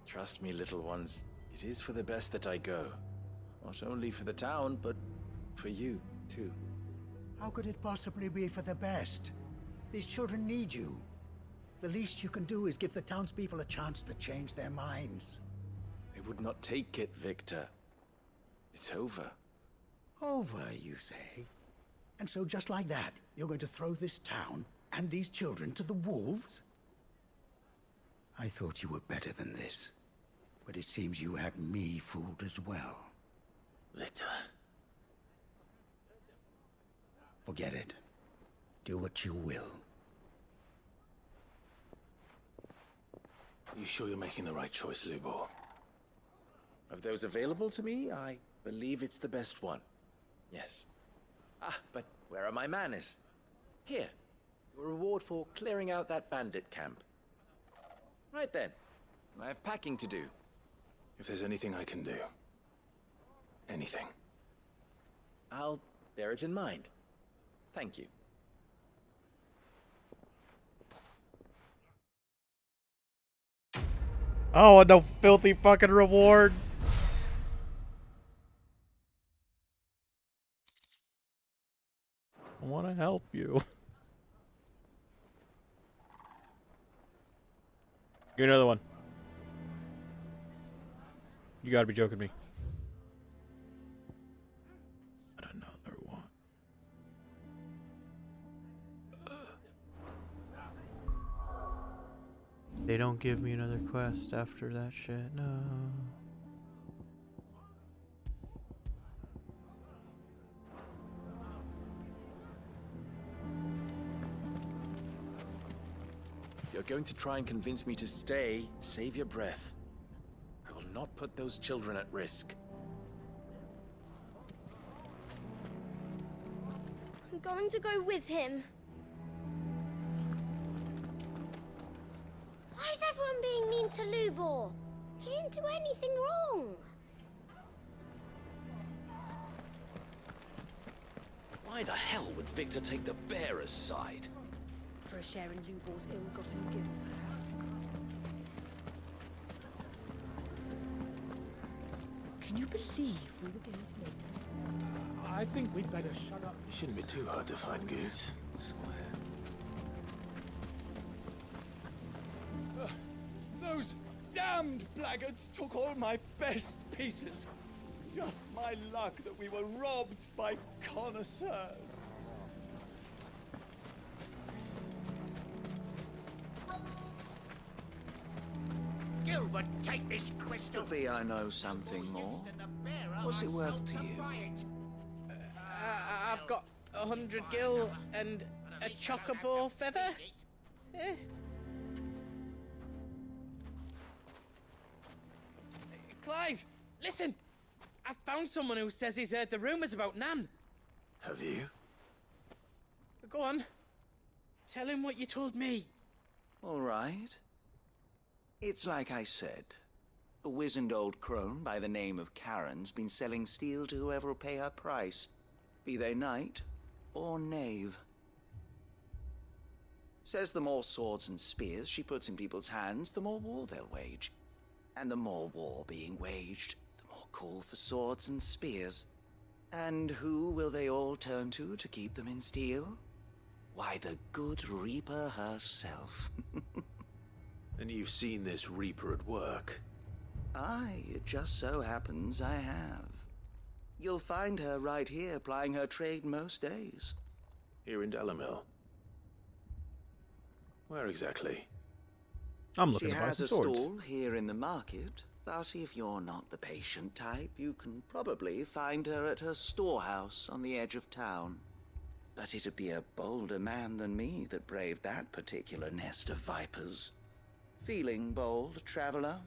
Trust me, little ones. It is for the best that I go. Not only for the town, but for you, too. How could it possibly be for the best? These children need you. The least you can do is give the townspeople a chance to change their minds. They would not take it, Victor. It's over. Over, you say? And so just like that, you're going to throw this town and these children to the wolves? I thought you were better than this. But it seems you had me fooled as well. Victor. Forget it. Do what you will. You sure you're making the right choice, Lubor? Of those available to me, I believe it's the best one. Yes. But where are my manners? Here. Your reward for clearing out that bandit camp. Right then. I have packing to do. If there's anything I can do. Anything. I'll bear it in mind. Thank you. Oh, no filthy fucking reward. I want to help you. Give me another one. You gotta be joking me. Another one. They don't give me another quest after that shit, no. If you're going to try and convince me to stay, save your breath. I will not put those children at risk. I'm going to go with him. Why is everyone being mean to Lubor? He didn't do anything wrong. Why the hell would Victor take the bearer's side? For a share in Lubor's ill-gotten guilt, perhaps. Can you believe we were going to make it? I think we'd better shut up. It shouldn't be too hard to find goods. Those damned blackguards took all my best pieces. Just my luck that we were robbed by connoisseurs. Gilbert, take this crystal. Maybe I know something more. What's it worth to you? I've got 100 gil and a chocobo feather. Eh? Clive, listen! I found someone who says he's heard the rumours about Nan. Have you? Go on. Tell him what you told me. All right. It's like I said. A wizened old crone by the name of Karen's been selling steel to whoever will pay her price, be they knight or knave. Says the more swords and spears she puts in people's hands, the more war they'll wage. And the more war being waged, the more call for swords and spears. And who will they all turn to keep them in steel? Why, the good Reaper herself. And you've seen this Reaper at work? Aye, it just so happens I have. You'll find her right here plying her trade most days. Here in Dhalmekia? Where exactly? I'm looking she to buy has some a swords. stall here in the market, but if you're not the patient type, you can probably find her at her storehouse on the edge of town. But it'd be a bolder man than me that braved that particular nest of vipers. Feeling bold, traveler?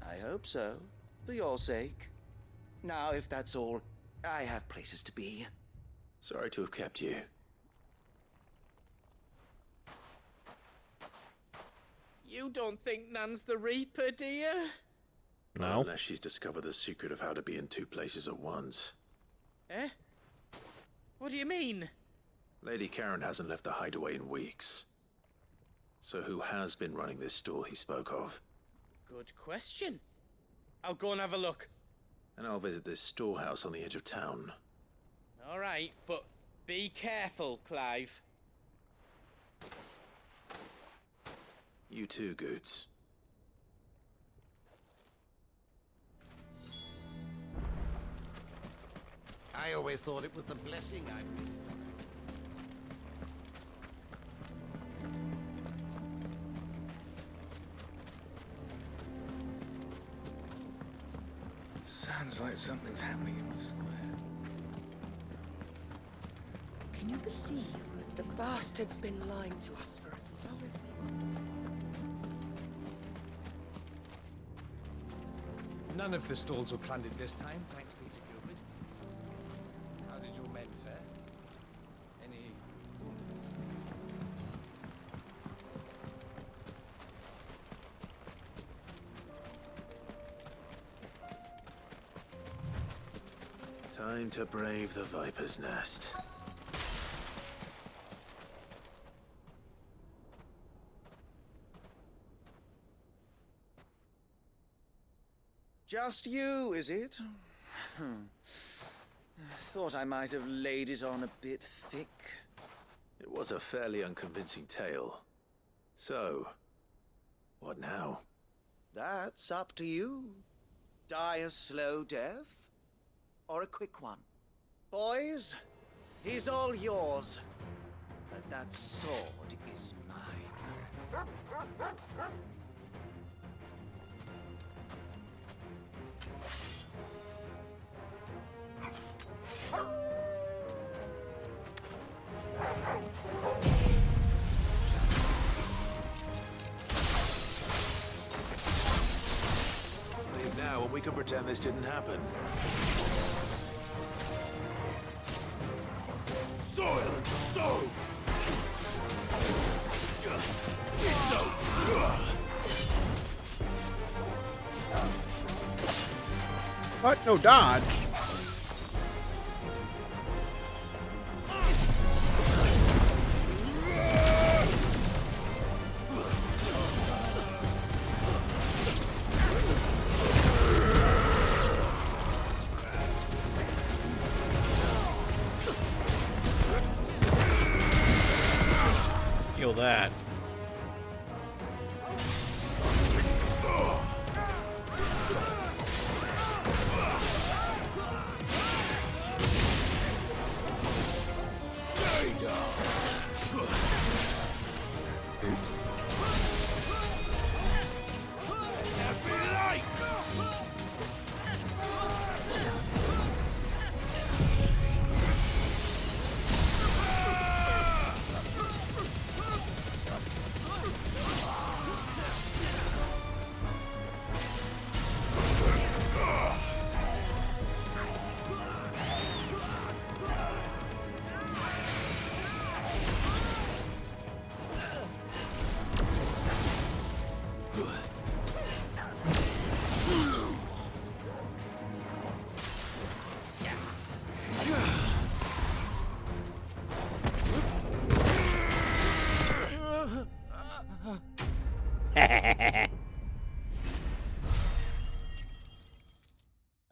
I hope so, for your sake. Now, if that's all, I have places to be. Sorry to have kept you. You don't think Nan's the Reaper, do you? No. Unless she's discovered the secret of how to be in two places at once. Eh? What do you mean? Lady Karen hasn't left the Hideaway in weeks. So who has been running this stall he spoke of? Good question. I'll go and have a look. And I'll visit this storehouse on the edge of town. All right, but be careful, Clive. You too, Goots. I always thought it was the blessing I was. Sounds like something's happening in the square. Can you believe the bastard's been lying to us for as long as we... None of the stalls were plundered this time, thanks, Peter Gilbert. How did your men fare? Any Time to brave the Viper's Nest. Just you, is it? Thought I might have laid it on a bit thick. It was a fairly unconvincing tale. So, what now? That's up to you. Die a slow death, or a quick one. Boys, he's all yours. But that sword is mine. Leave now, and we can pretend this didn't happen. Sword! What? No dodge. Kill that.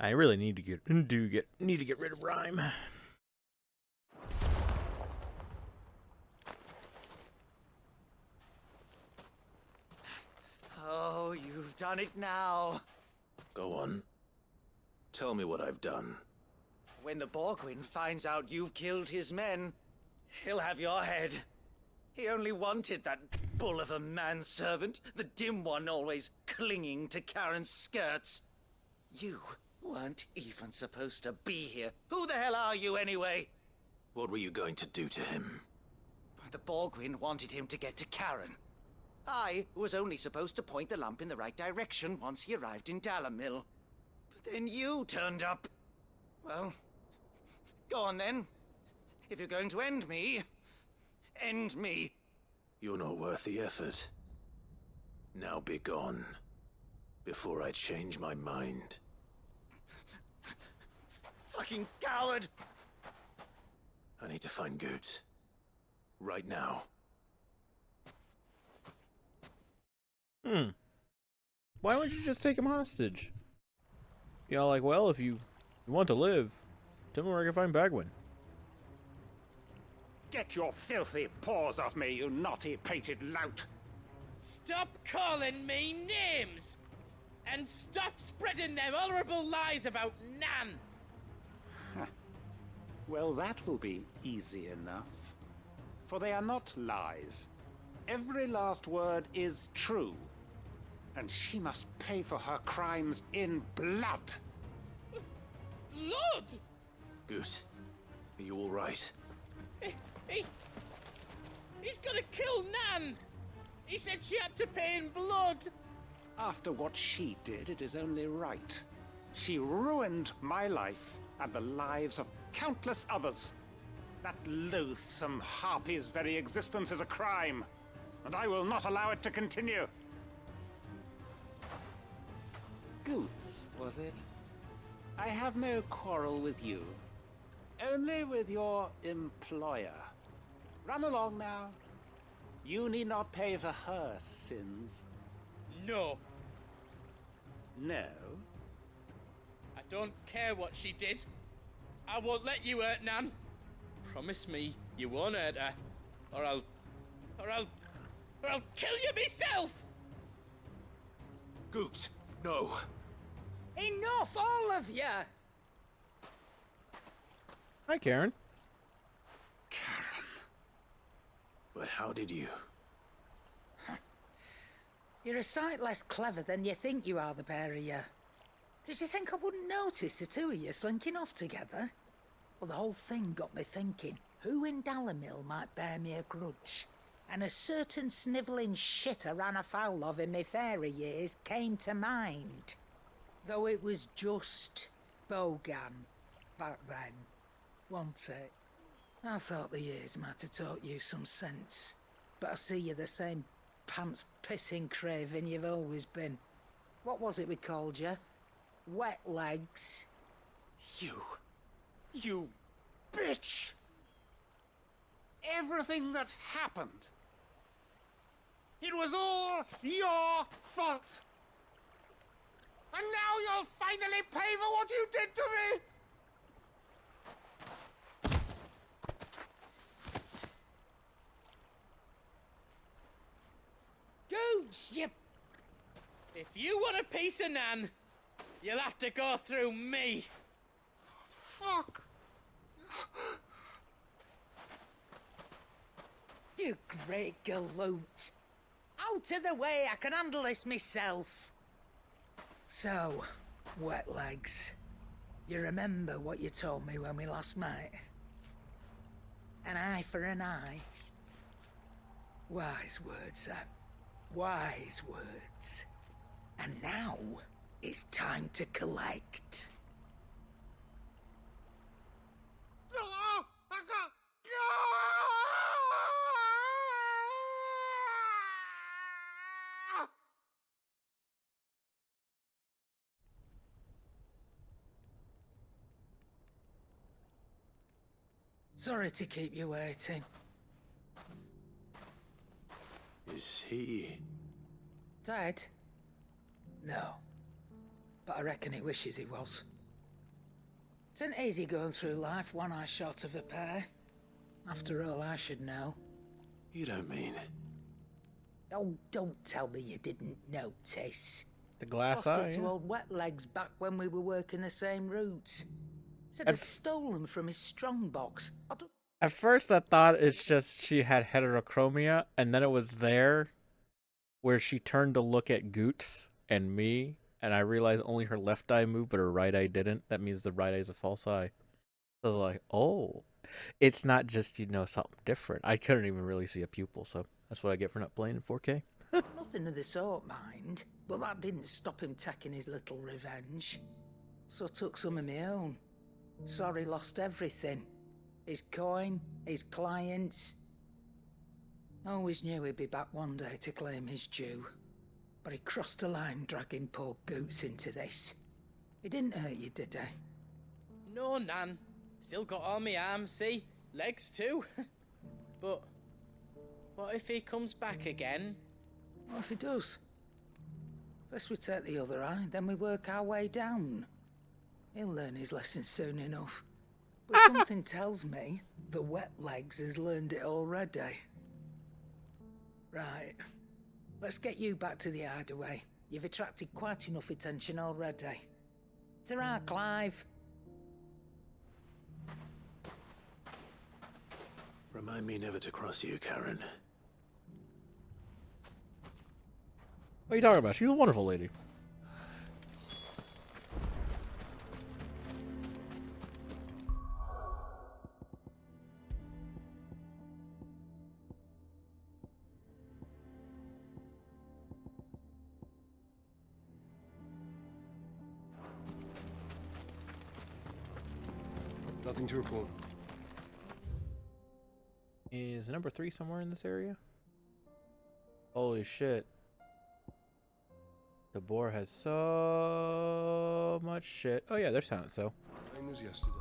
I really need to get rid of Rhyme. Oh, you've done it now. Go on. Tell me what I've done. When the Borgwyn finds out you've killed his men, he'll have your head. He only wanted that bull of a manservant, the dim one always clinging to Karen's skirts. You weren't even supposed to be here. Who the hell are you, anyway? What were you going to do to him? The Borgwyn wanted him to get to Karen. I was only supposed to point the lamp in the right direction once he arrived in Dalamil. But then you turned up. Well, go on then. If you're going to end me, end me. You're not worth the effort. Now be gone, before I change my mind. Fucking coward! I need to find Goots. Right now. Why wouldn't you just take him hostage? You know, like, well, if you want to live, tell me where I can find Bagwin. Get your filthy paws off me, you naughty-pated lout! Stop calling me names! And stop spreading them horrible lies about Nan! Well, that will be easy enough. For they are not lies. Every last word is true. And she must pay for her crimes in blood. Blood? Goose, are you all right? He's gonna kill Nan! He said she had to pay in blood! After what she did, it is only right. She ruined my life and the lives of countless others. That loathsome harpy's very existence is a crime, and I will not allow it to continue. Goots, was it? I have no quarrel with you. Only with your employer. Run along now. You need not pay for her sins. No. No? I don't care what she did. I won't let you hurt Nan. Promise me you won't hurt her, or I'll kill you myself! Goots, no. Enough, all of you! Hi, Karen. But how did you? You're a sight less clever than you think you are, the pair of you. Did you think I wouldn't notice the two of you slinking off together? Well, the whole thing got me thinking, who in Dalamil might bear me a grudge? And a certain snivelling shit I ran afoul of in my fairy years came to mind. Though it was just Bogan back then, wasn't it? I thought the years might have taught you some sense, but I see you're the same pants-pissing craven you've always been. What was it we called you? Wet legs. You bitch! Everything that happened, it was all your fault! And now you'll finally pay for what you did to me! Gooch, you... If you want a piece of Nan, you'll have to go through me. Fuck! You great galoot. Out of the way, I can handle this myself. So, wet legs. You remember what you told me when we last met? An eye for an eye. Wise words, Sam. Wise words. And now, it's time to collect. Sorry to keep you waiting. Is he... Dead? No. But I reckon he wishes he was. It isn't easy going through life one eye short of a pair. After all, I should know. You don't mean... Oh, don't tell me you didn't notice. The glass Lost eye, it to yeah. old Wet Legs back when we were working the same routes. Said I'd stolen from his strongbox. At first, I thought it's just she had heterochromia, and then it was there where she turned to look at Goots and me, and I realized only her left eye moved, but her right eye didn't. That means the right eye is a false eye. So I was like, oh, it's not just, something different. I couldn't even really see a pupil, so that's what I get for not playing in 4K. Nothing of the sort, mind. But that didn't stop him taking his little revenge. So I took some of my own. Sorry, lost everything. His coin, his clients. Always knew he'd be back one day to claim his due. But he crossed a line dragging poor Goots into this. He didn't hurt you, did he? No, Nan. Still got all my arms, see? Legs too. But what if he comes back again? What if he does? First we take the other eye, then we work our way down. He'll learn his lesson soon enough. But something tells me the Wet Legs has learned it already. Right. Let's get you back to the Hideaway. You've attracted quite enough attention already. Ta-ra, Clive. Remind me never to cross you, Karen. What are you talking about? She's a wonderful lady. Nothing to report. Is number 3 somewhere in this area? Holy shit. The boar has so much shit. Oh yeah, there's Silent So. Same as yesterday.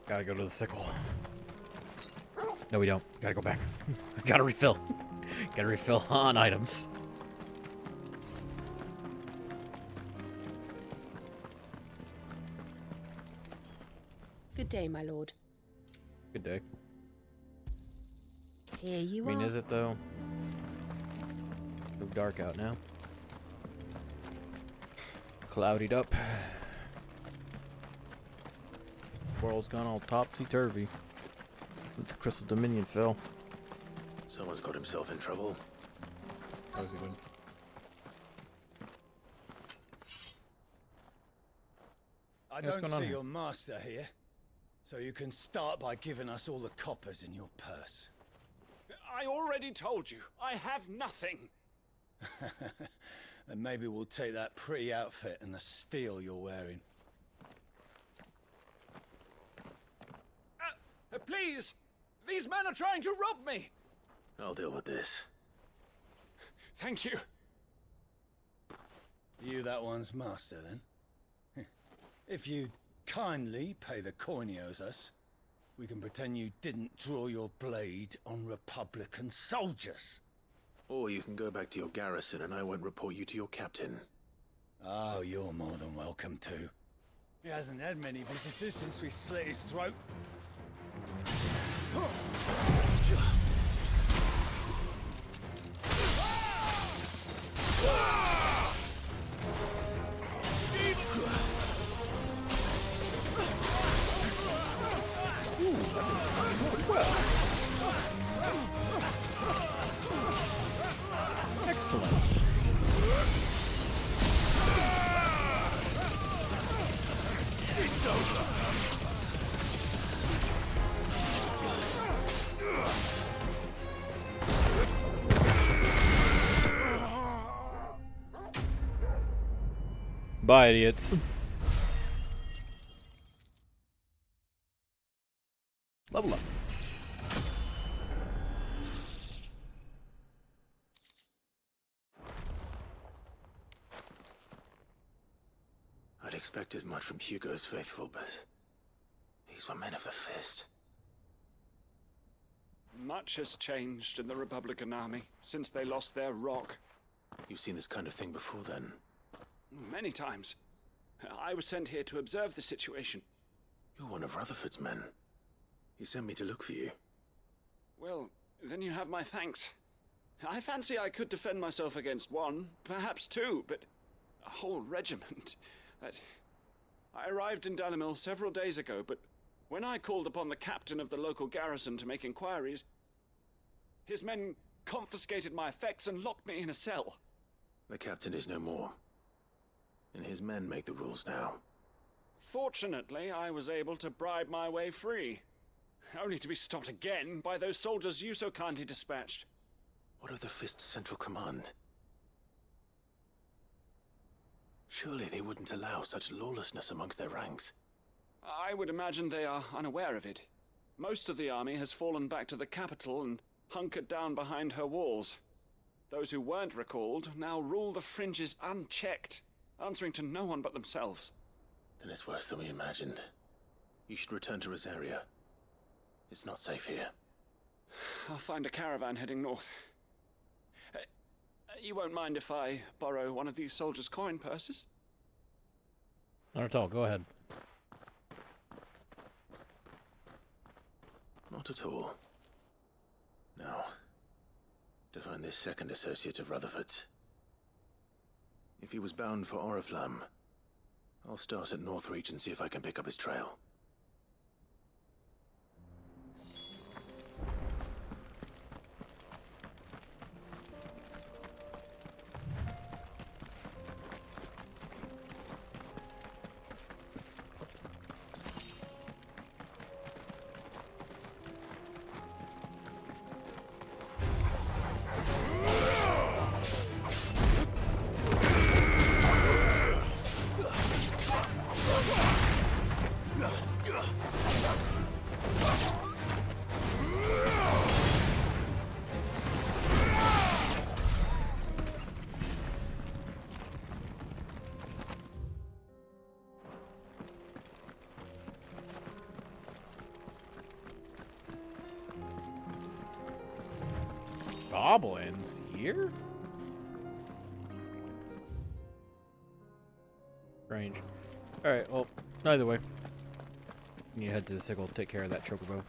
Gotta go to the sickle. No, we don't. Gotta go back. Gotta refill. Gotta refill on items. Good day, my lord. Good day. Here you I mean, are. is it though? So dark out now. Cloudied up. World's gone all topsy-turvy. Since Crystal Dominion fell. Someone's got himself in trouble. That was good. I Yeah, what's don't going on see here? your master here, so you can start by giving us all the coppers in your purse. I already told you, I have nothing. And maybe we'll take that pretty outfit and the steel you're wearing. Please! These men are trying to rob me! I'll deal with this. Thank you. You that one's master, then? If you'd kindly pay the coin he owes us, we can pretend you didn't draw your blade on Republican soldiers. Or you can go back to your garrison and I won't report you to your captain. Oh, you're more than welcome to. He hasn't had many visitors since we slit his throat. Excellent. It's over. Bye, idiots. Level up. I'd expect as much from Hugo's faithful, but these were men of the fist. Much has changed in the Republican army since they lost their rock. You've seen this kind of thing before, then? Many times. I was sent here to observe the situation. You're one of Rutherford's men. He sent me to look for you. Well, then you have my thanks. I fancy I could defend myself against one, perhaps two, but a whole regiment. I arrived in Dhalmekia several days ago, but when I called upon the captain of the local garrison to make inquiries, his men confiscated my effects and locked me in a cell. The captain is no more, and his men make the rules now. Fortunately, I was able to bribe my way free, only to be stopped again by those soldiers you so kindly dispatched. What of the Fist's central command? Surely they wouldn't allow such lawlessness amongst their ranks. I would imagine they are unaware of it. Most of the army has fallen back to the capital and hunkered down behind her walls. Those who weren't recalled now rule the fringes unchecked, answering to no one but themselves. Then it's worse than we imagined. You should return to Rosaria. It's not safe here. I'll find a caravan heading north. You won't mind if I borrow one of these soldiers' coin purses? Not at all. Go ahead. Not at all. Now, to find this second associate of Rutherford's. If he was bound for Oriflamme, I'll start at Northreach and see if I can pick up his trail. Goblins here? Strange. Alright, well, either way. You need to head to the sickle, take care of that chocobo.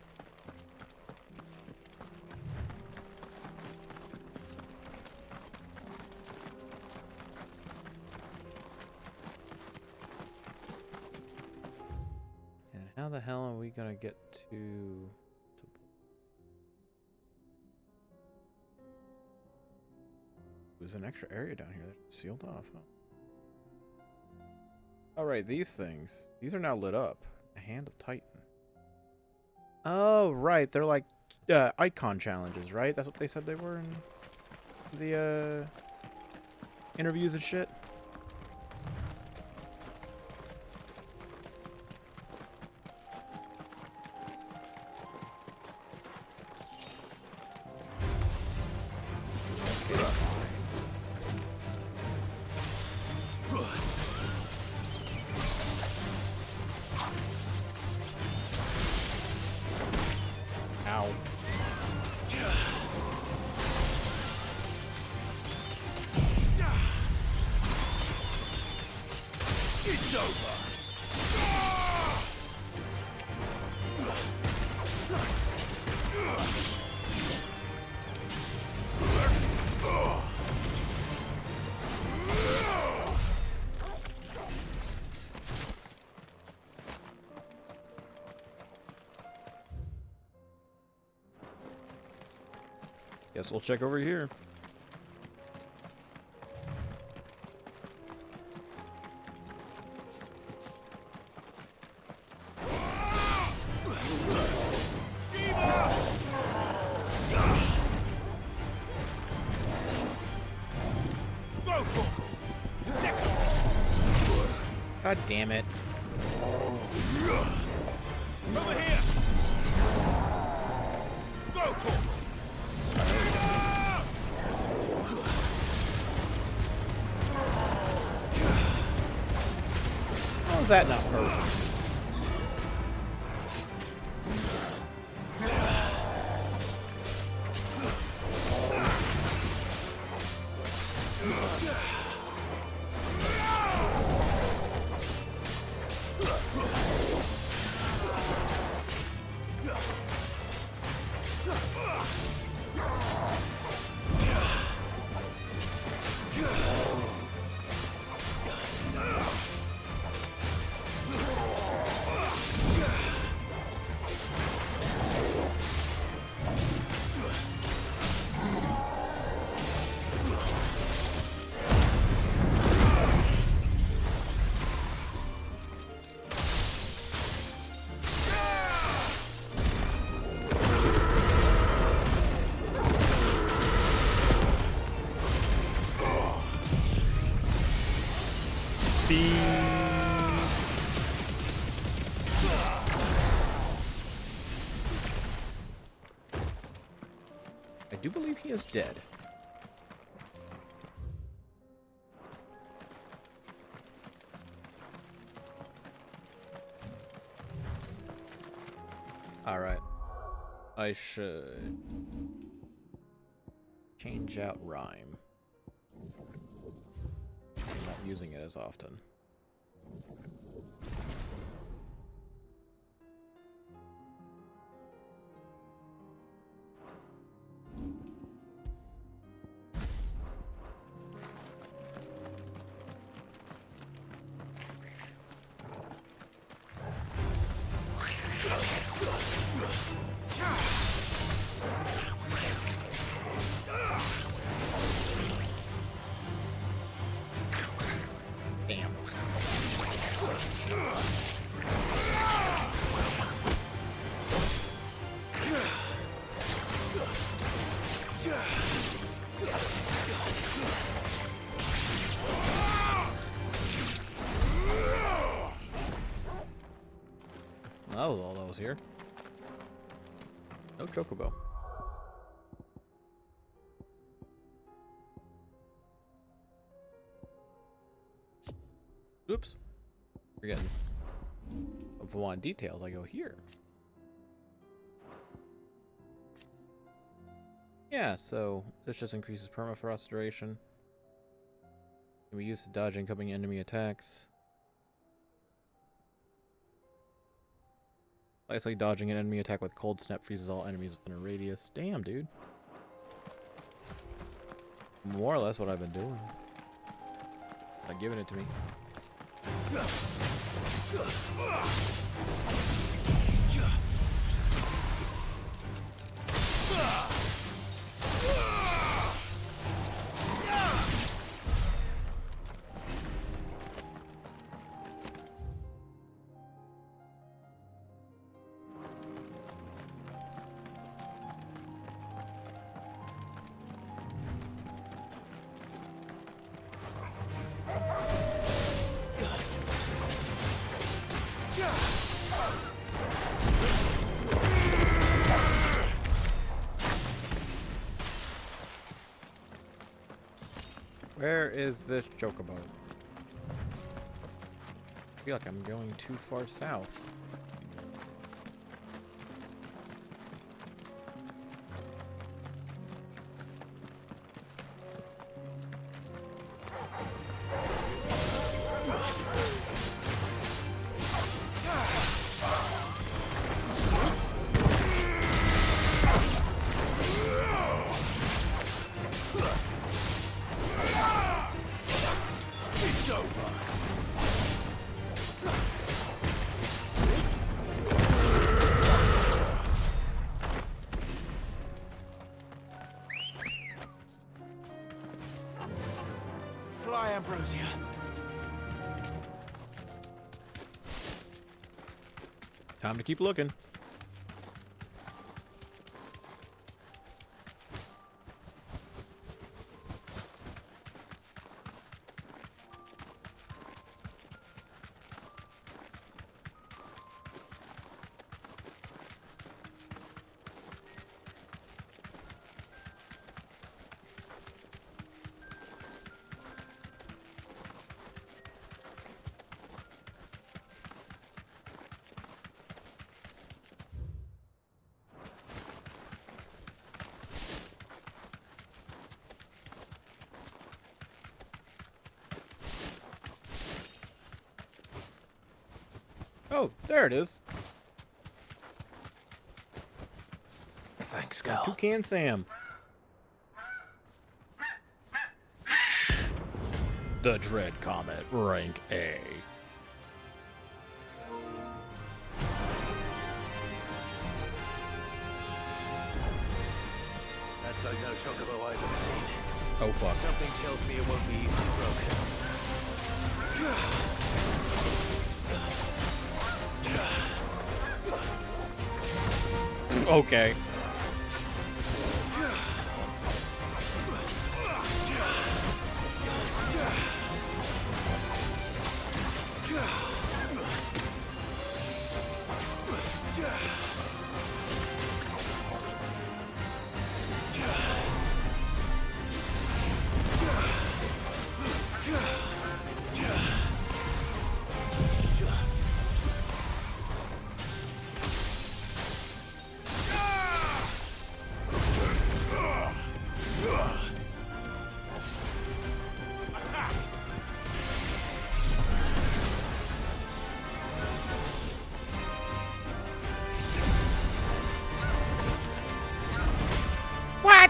And how the hell are we gonna get to... There's an extra area down here that's sealed off, huh? Alright, these things. These are now lit up. A Hand of Titan. Oh, right. They're like icon challenges, right? That's what they said they were in the interviews and shit. Guess we'll check over here. God damn it. Over here! Go, Torkel! How is that not hurt? I do believe he is dead. Alright. I should change out rhyme. I'm not using it as often. Damn. That was all that was here. No chocobo. Oops. Forgetting. If I want details, I go here. Yeah, so this just increases permafrost duration. Can be used to dodge incoming enemy attacks. Slightly dodging an enemy attack with cold snap freezes all enemies within a radius. Damn, dude. More or less what I've been doing. Not giving it to me. Where is this chocobo? I feel like I'm going too far south. ambrosia. Time to keep looking. Oh, there it is. Thanks, Gal. Toucan Sam. The Dread Comet, rank A. That's like no chocobo I've ever seen. Oh, fuck. Something tells me it won't be easily broken. Okay. What?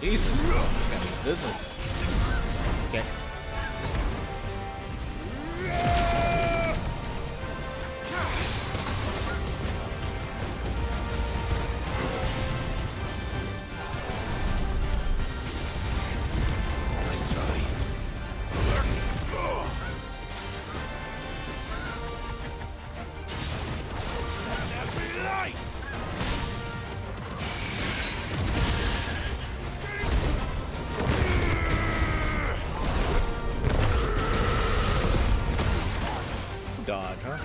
Jesus. Got me business. Okay. Dodge, huh?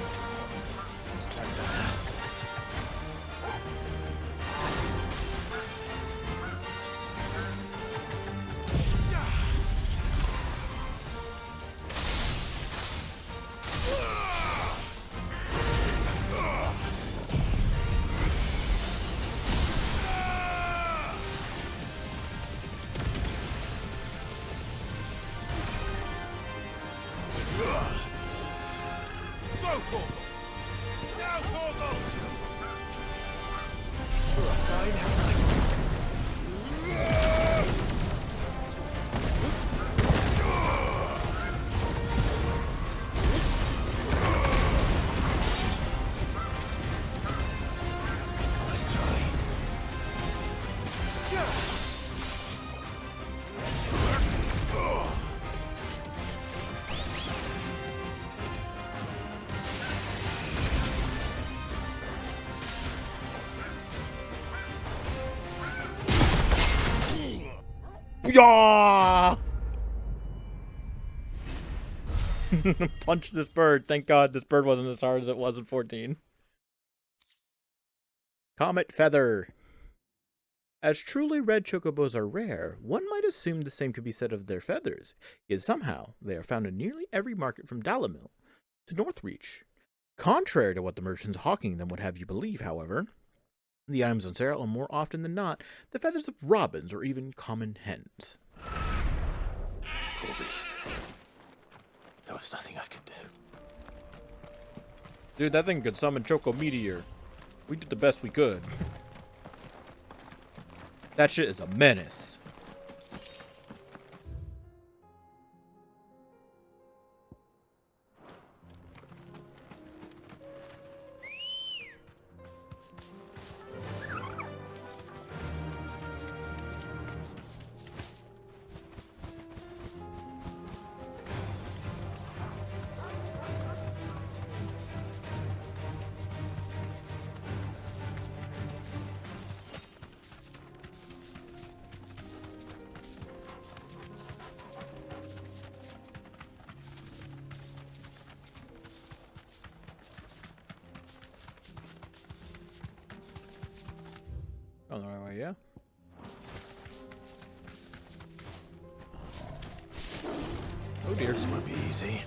Yeah! Punch this bird. Thank God this bird wasn't as hard as it was in 14. Comet Feather. As truly red chocobos are rare, one might assume the same could be said of their feathers, yet somehow they are found in nearly every market from Dhalmekia to Northreach. Contrary to what the merchants hawking them would have you believe, however, the items on sale are more often than not the feathers of robins or even common hens. Poor beast. There was nothing I could do. Dude, that thing could summon Choco Meteor. We did the best we could. That shit is a menace. Going the right way, yeah? Oh dear. This won't be easy.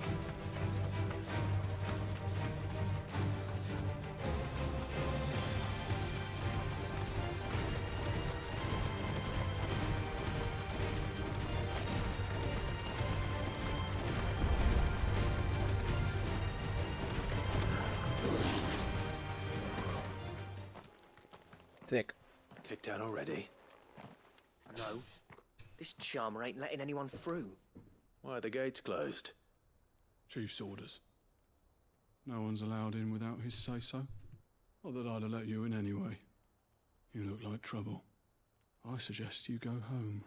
Sick. Kicked out already? No. This charmer ain't letting anyone through. Why are the gates closed? Chief's orders. No one's allowed in without his say-so. Not that I'd have let you in anyway. You look like trouble. I suggest you go home.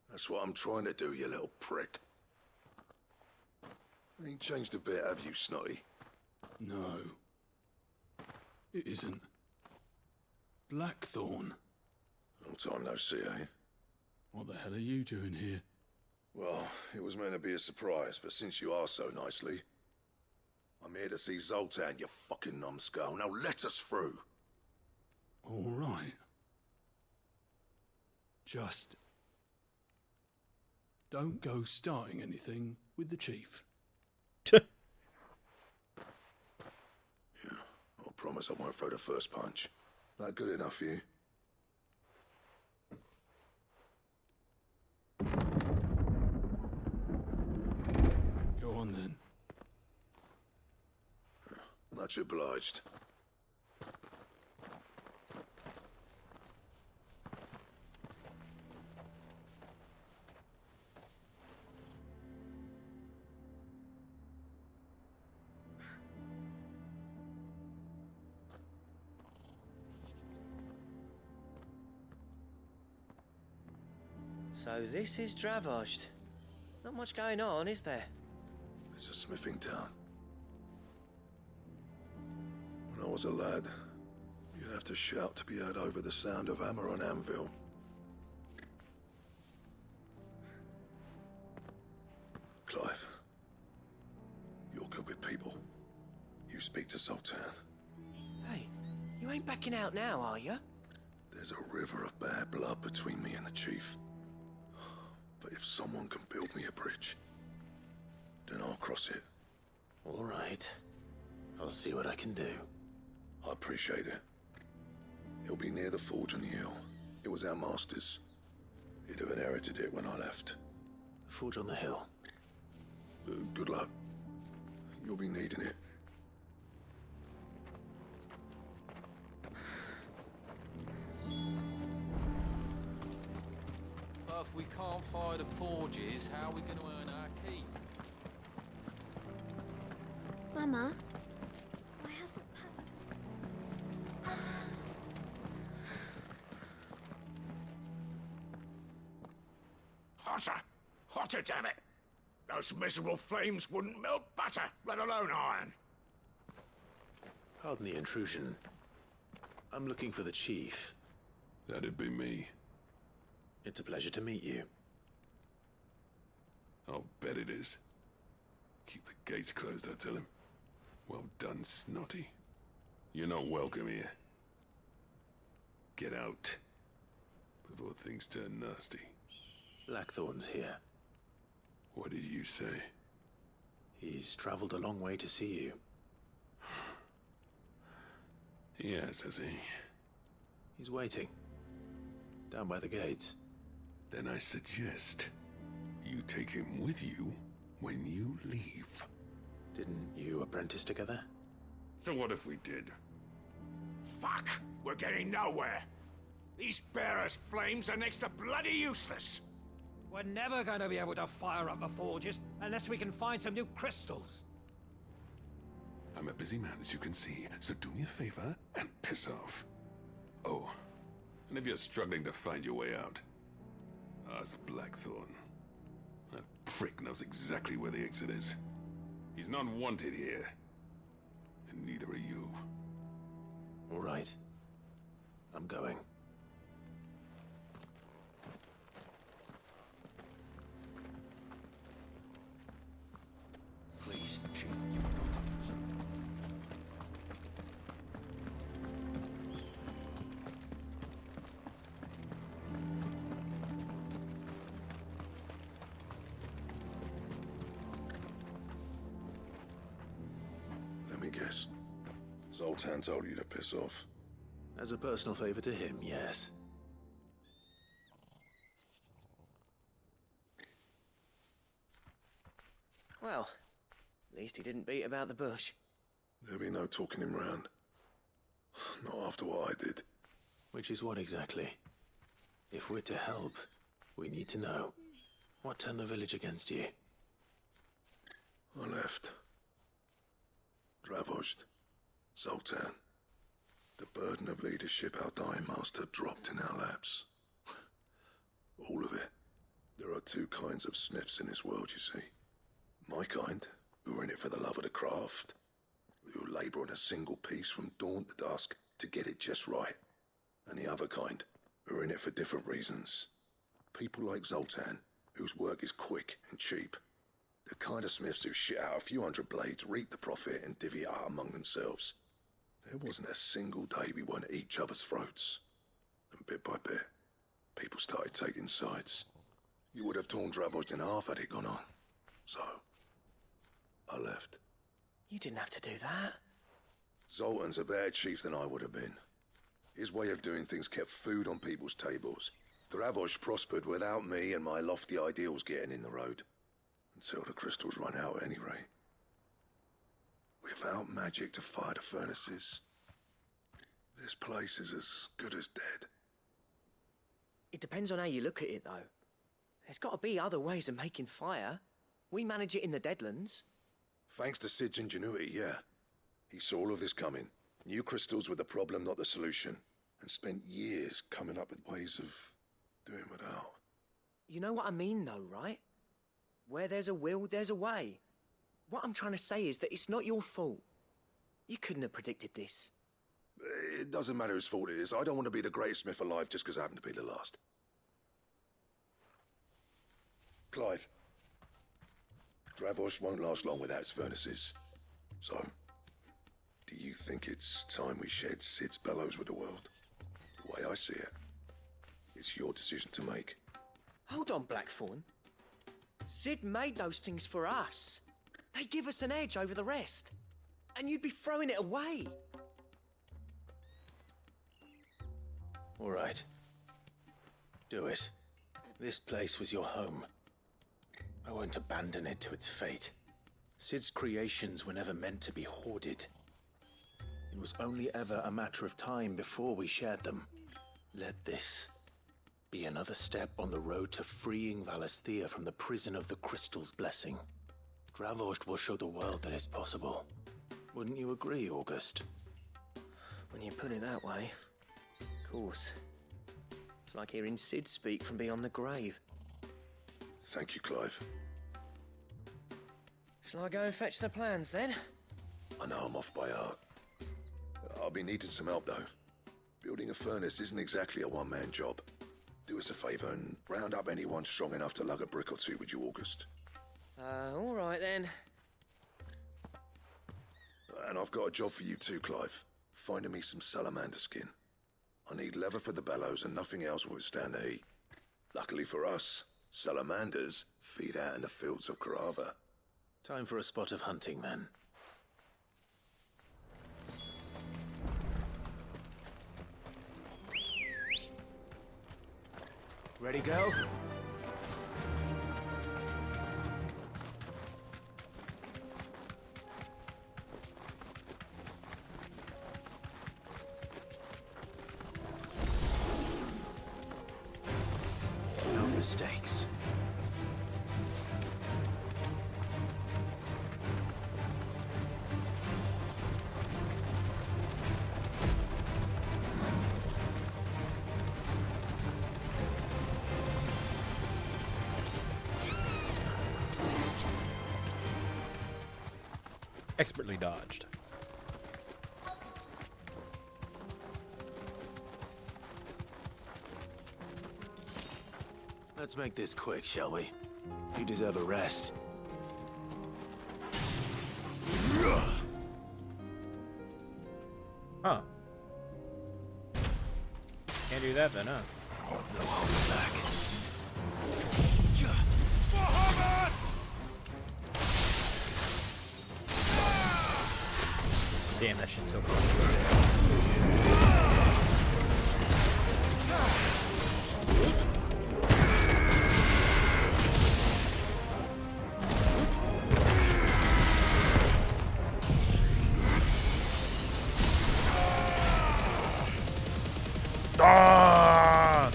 That's what I'm trying to do, you little prick. Ain't changed a bit, have you, Snotty? No. It isn't. Blackthorn. Long time no see, eh? What the hell are you doing here? Well, it was meant to be a surprise, but since you are so nicely, I'm here to see Zoltan, you fucking numbskull. Now let us through. All right. Just don't go starting anything with the chief. Yeah, I promise I won't throw the first punch. That good enough for you? Go on then. Much obliged. So this is Dravosht. Not much going on, is there? It's a smithing town. When I was a lad, you'd have to shout to be heard over the sound of hammer on anvil. Clive, you're good with people. You speak to Zoltan. Hey, you ain't backing out now, are you? There's a river of bad blood between me and the chief. But if someone can build me a bridge, then I'll cross it. All right. I'll see what I can do. I appreciate it. He'll be near the forge on the hill. It was our master's. He'd have inherited it when I left. The forge on the hill? Good luck. You'll be needing it. But if we can't fire the forges, how are we going to earn our keep? Mama, why hasn't Papa... Hotter! Hotter, damn it! Those miserable flames wouldn't melt butter, let alone iron. Pardon the intrusion. I'm looking for the chief. That'd be me. It's a pleasure to meet you. I'll bet it is. Keep the gates closed, I tell him. Well done, Snotty. You're not welcome here. Get out. Before things turn nasty. Blackthorn's here. What did you say? He's traveled a long way to see you. Yes, has he? He's waiting. Down by the gates. Then I suggest you take him with you when you leave. Didn't you apprentice together? So what if we did? Fuck! We're getting nowhere! These bearers' flames are next to bloody useless! We're never going to be able to fire up the forges unless we can find some new crystals. I'm a busy man, as you can see, so do me a favor and piss off. Oh, and if you're struggling to find your way out, ask Blackthorn. That prick knows exactly where the exit is. He's not wanted here, and neither are you. All right. I'm going. Please, Chief, you've got to do something. guess. Zoltan told you to piss off. As a personal favor to him, yes. Well, at least he didn't beat about the bush. There'll be no talking him round. Not after what I did. Which is what exactly? If we're to help, we need to know. What turned the village against you? I left. Dravozd. Zoltan. The burden of leadership our dying master dropped in our laps. All of it. There are two kinds of smiths in this world, you see. My kind, who are in it for the love of the craft, who labour on a single piece from dawn to dusk to get it just right. And the other kind, who are in it for different reasons. People like Zoltan, whose work is quick and cheap. The kind of smiths who shit out a few hundred blades, reap the profit, and divvy it out among themselves. There wasn't a single day we weren't at each other's throats. And bit by bit, people started taking sides. You would have torn Dravozd in half had it gone on. So, I left. You didn't have to do that. Zoltan's a better chief than I would have been. His way of doing things kept food on people's tables. Dravozd prospered without me and my lofty ideals getting in the road. Until the crystals run out at any rate. Without magic to fire the furnaces, this place is as good as dead. It depends on how you look at it, though. There's got to be other ways of making fire. We manage it in the Deadlands. Thanks to Sid's ingenuity, yeah. He saw all of this coming. Knew crystals were the problem, not the solution. And spent years coming up with ways of doing without. You know what I mean, though, right? Where there's a will, there's a way. What I'm trying to say is that it's not your fault. You couldn't have predicted this. It doesn't matter whose fault it is. I don't want to be the greatest smith alive just because I happen to be the last. Clive. Dravozd won't last long without its furnaces. So, do you think it's time we shared Sid's bellows with the world? The way I see it, it's your decision to make. Hold on, Blackthorn. Sid made those things for us. They give us an edge over the rest. And you'd be throwing it away. All right. Do it. This place was your home. I won't abandon it to its fate. Sid's creations were never meant to be hoarded. It was only ever a matter of time before we shared them. Let this be another step on the road to freeing Valisthea from the prison of the Crystal's blessing. Dravozd will show the world that it's possible. Wouldn't you agree, August? When you put it that way, of course. It's like hearing Sid speak from beyond the grave. Thank you, Clive. Shall I go and fetch the plans, then? I know I'm off by heart. I'll be needing some help, though. Building a furnace isn't exactly a one-man job. Do us a favour and round up anyone strong enough to lug a brick or two with you, August. All right, then. And I've got a job for you too, Clive. Finding me some salamander skin. I need leather for the bellows and nothing else will withstand the heat. Luckily for us, salamanders feed out in the fields of Karava. Time for a spot of hunting, then. Ready, go? No mistakes. Expertly dodged. Let's make this quick, shall we? You deserve a rest. Huh. Can't do that then, huh? No holding back. Damn, that shit's so cool. Ah!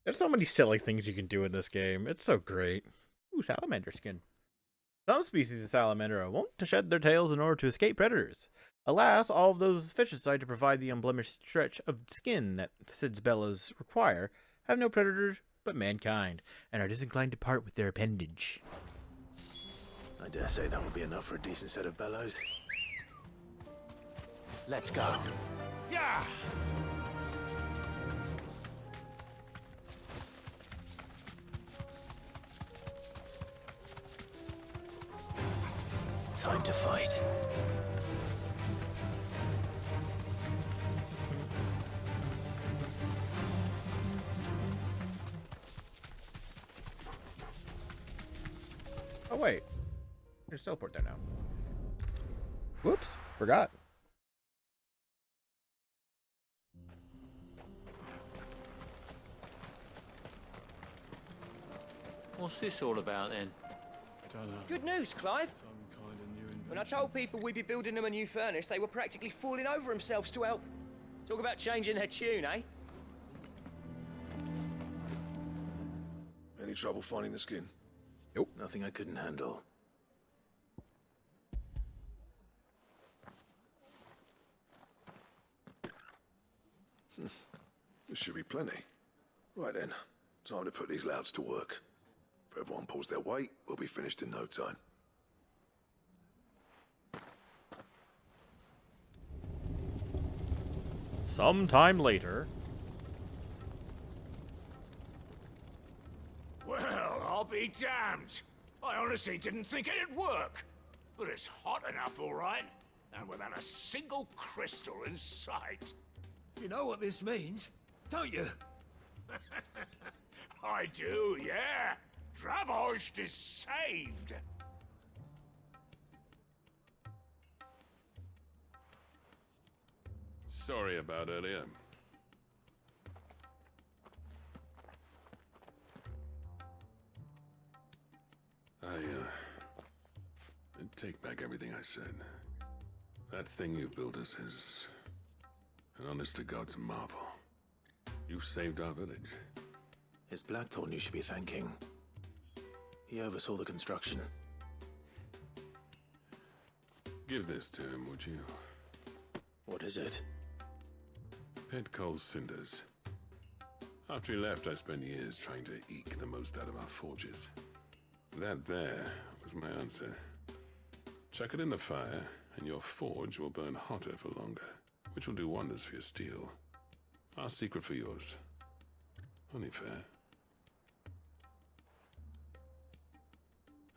There's so many silly things you can do in this game. It's so great. Ooh, salamander skin. Some species of salamander are wont to shed their tails in order to escape predators. Alas, all of those fish decide to provide the unblemished stretch of skin that Cid's bellows require have no predators but mankind, and are disinclined to part with their appendage. I dare say that will be enough for a decent set of bellows. Let's go. Yeah! Time to fight. Oh wait, there's teleport there now. Whoops, forgot. What's this all about then? Don't know. Good news, Clive. Some kind of new invention. When I told people we'd be building them a new furnace, they were practically falling over themselves to help. Talk about changing their tune, eh? Any trouble finding the skin? Nope. Nothing I couldn't handle. There should be plenty. Right then, time to put these louds to work. If everyone pulls their weight, we'll be finished in no time. Sometime later. Well, I'll be damned. I honestly didn't think it'd work. But it's hot enough, all right. And without a single crystal in sight. You know what this means, don't you? I do, yeah. Dravost is saved. Sorry about earlier. I take back everything I said. That thing you built us is an honest-to-God's marvel. You saved our village. It's Blackthorn you should be thanking. He oversaw the construction. Give this to him, would you? What is it? Pet Cole's cinders. After he left, I spent years trying to eke the most out of our forges. That there was my answer. Chuck it in the fire, and your forge will burn hotter for longer, which will do wonders for your steel. Our secret for yours. Only fair.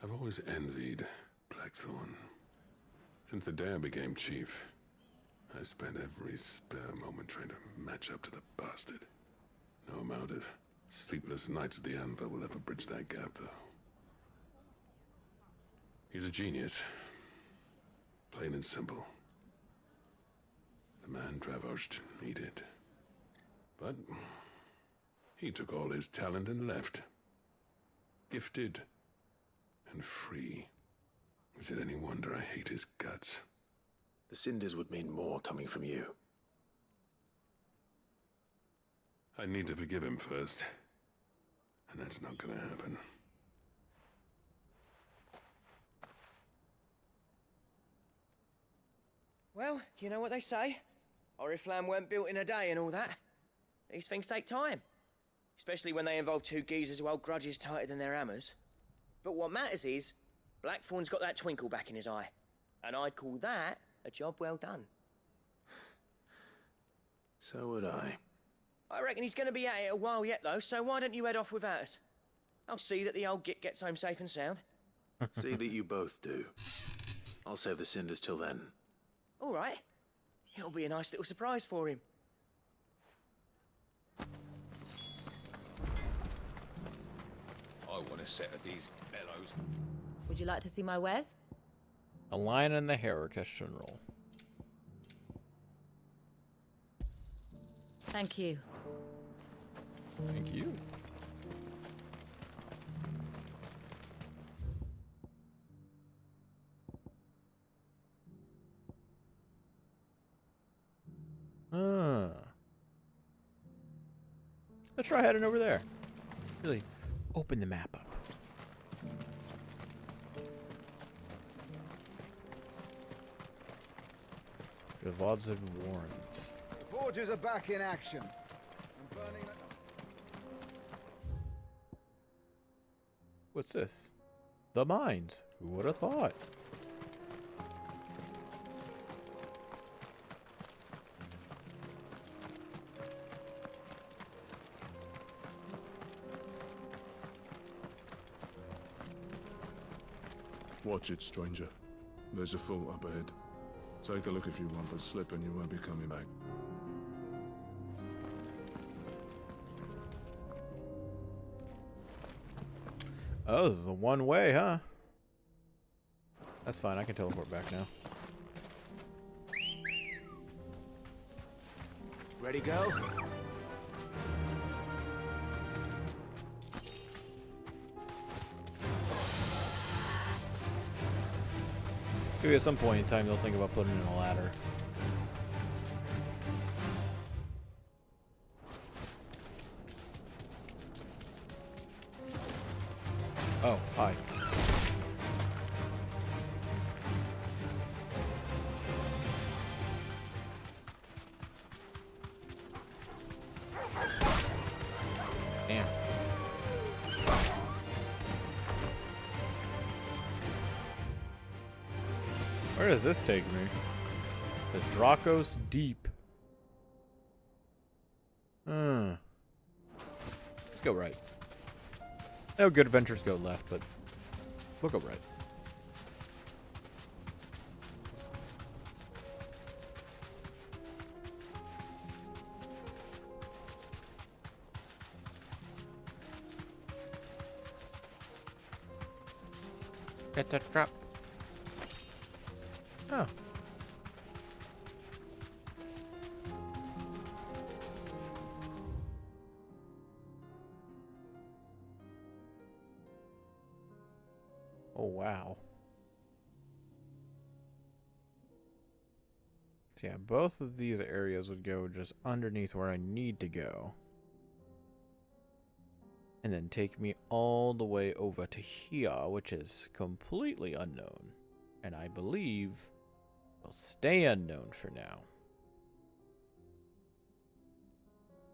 I've always envied Blackthorn. Since the day I became chief, I spent every spare moment trying to match up to the bastard. No amount of sleepless nights at the anvil will ever bridge that gap, though. He's a genius. Plain and simple. The man Dravost needed. But he took all his talent and left. Gifted and free. Is it any wonder I hate his guts? The cinders would mean more coming from you. I need to forgive him first. And that's not gonna happen. Well, you know what they say. Oriflamme weren't built in a day and all that. These things take time. Especially when they involve two geezers who hold grudges tighter than their hammers. But what matters is, Blackthorn's got that twinkle back in his eye. And I'd call that a job well done. So would I. I reckon he's going to be at it a while yet, though, so why don't you head off without us? I'll see that the old git gets home safe and sound. See that you both do. I'll save the cinders till then. All right. It'll be a nice little surprise for him. I want a set of these bellows. Would you like to see my wares? The Lion and the Hare Orchestra roll. Thank you. Thank you. Let's try heading over there. Really open the map up. Gavadzev Warrens. The forges are back in action. I'm burning the... What's this? The mines. Who would have thought? Watch it, stranger. There's a fault up ahead. Take a look if you want, but slip and you won't be coming back. Oh, this is a one-way, huh? That's fine, I can teleport back now. Ready, go? Maybe at some point in time they'll think about putting in a ladder. Oh, hi. Damn. Where does this take me? The Dracos Deep. Let's go right. No good adventures go left, but we'll go right. Get that trap. Oh. Oh, wow. So yeah, both of these areas would go just underneath where I need to go. And then take me all the way over to here, which is completely unknown. And I believe will stay unknown for now.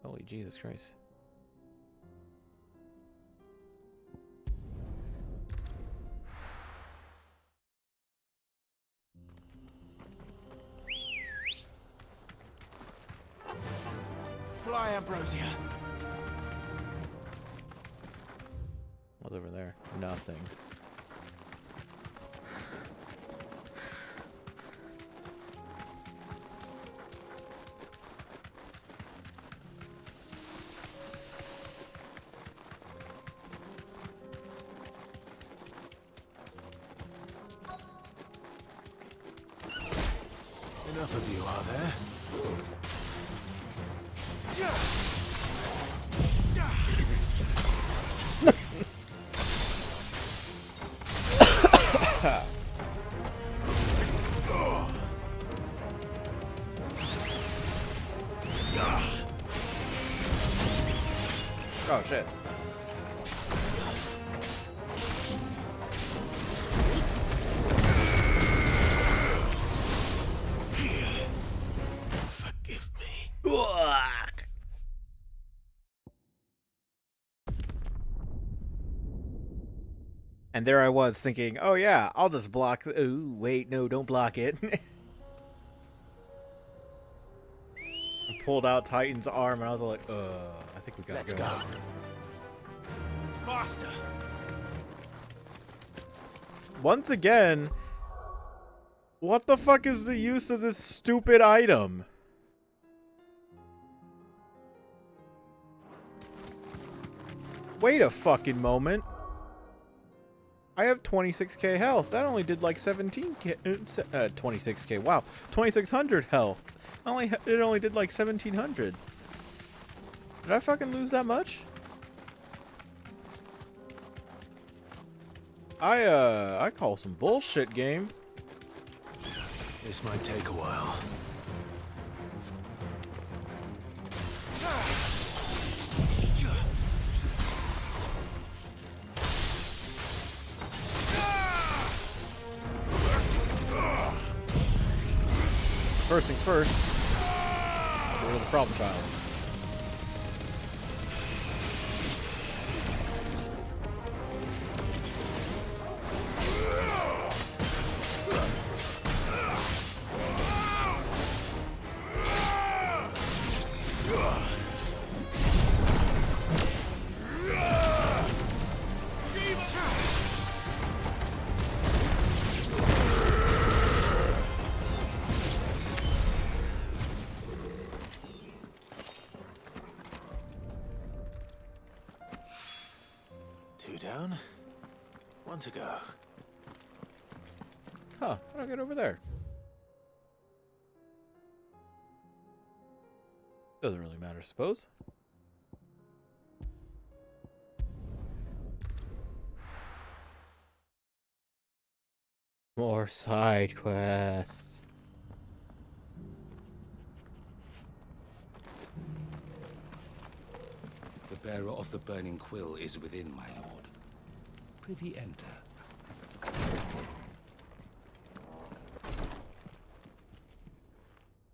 Holy Jesus Christ. Fly, Ambrosia. What's over there? Nothing. Enough of you, are there? Oh shit. Forgive me. And there I was thinking, oh yeah, I'll just block. Ooh, wait, no, don't block it. pulled out Titan's arm, and I was like, I think we gotta Let's go. Faster. Once again, what the fuck is the use of this stupid item? Wait a fucking moment. I have 26k health. That only did like 17k, 26k. Wow, 2600 health. It only did like 1700. Did I fucking lose that much? I call some bullshit, game. This might take a while. First things first. Get rid of the problem child. Down. One to go. Huh, how do I get over there? Doesn't really matter, I suppose. More side quests. The bearer of the burning quill is within, my lord. Prithee enter.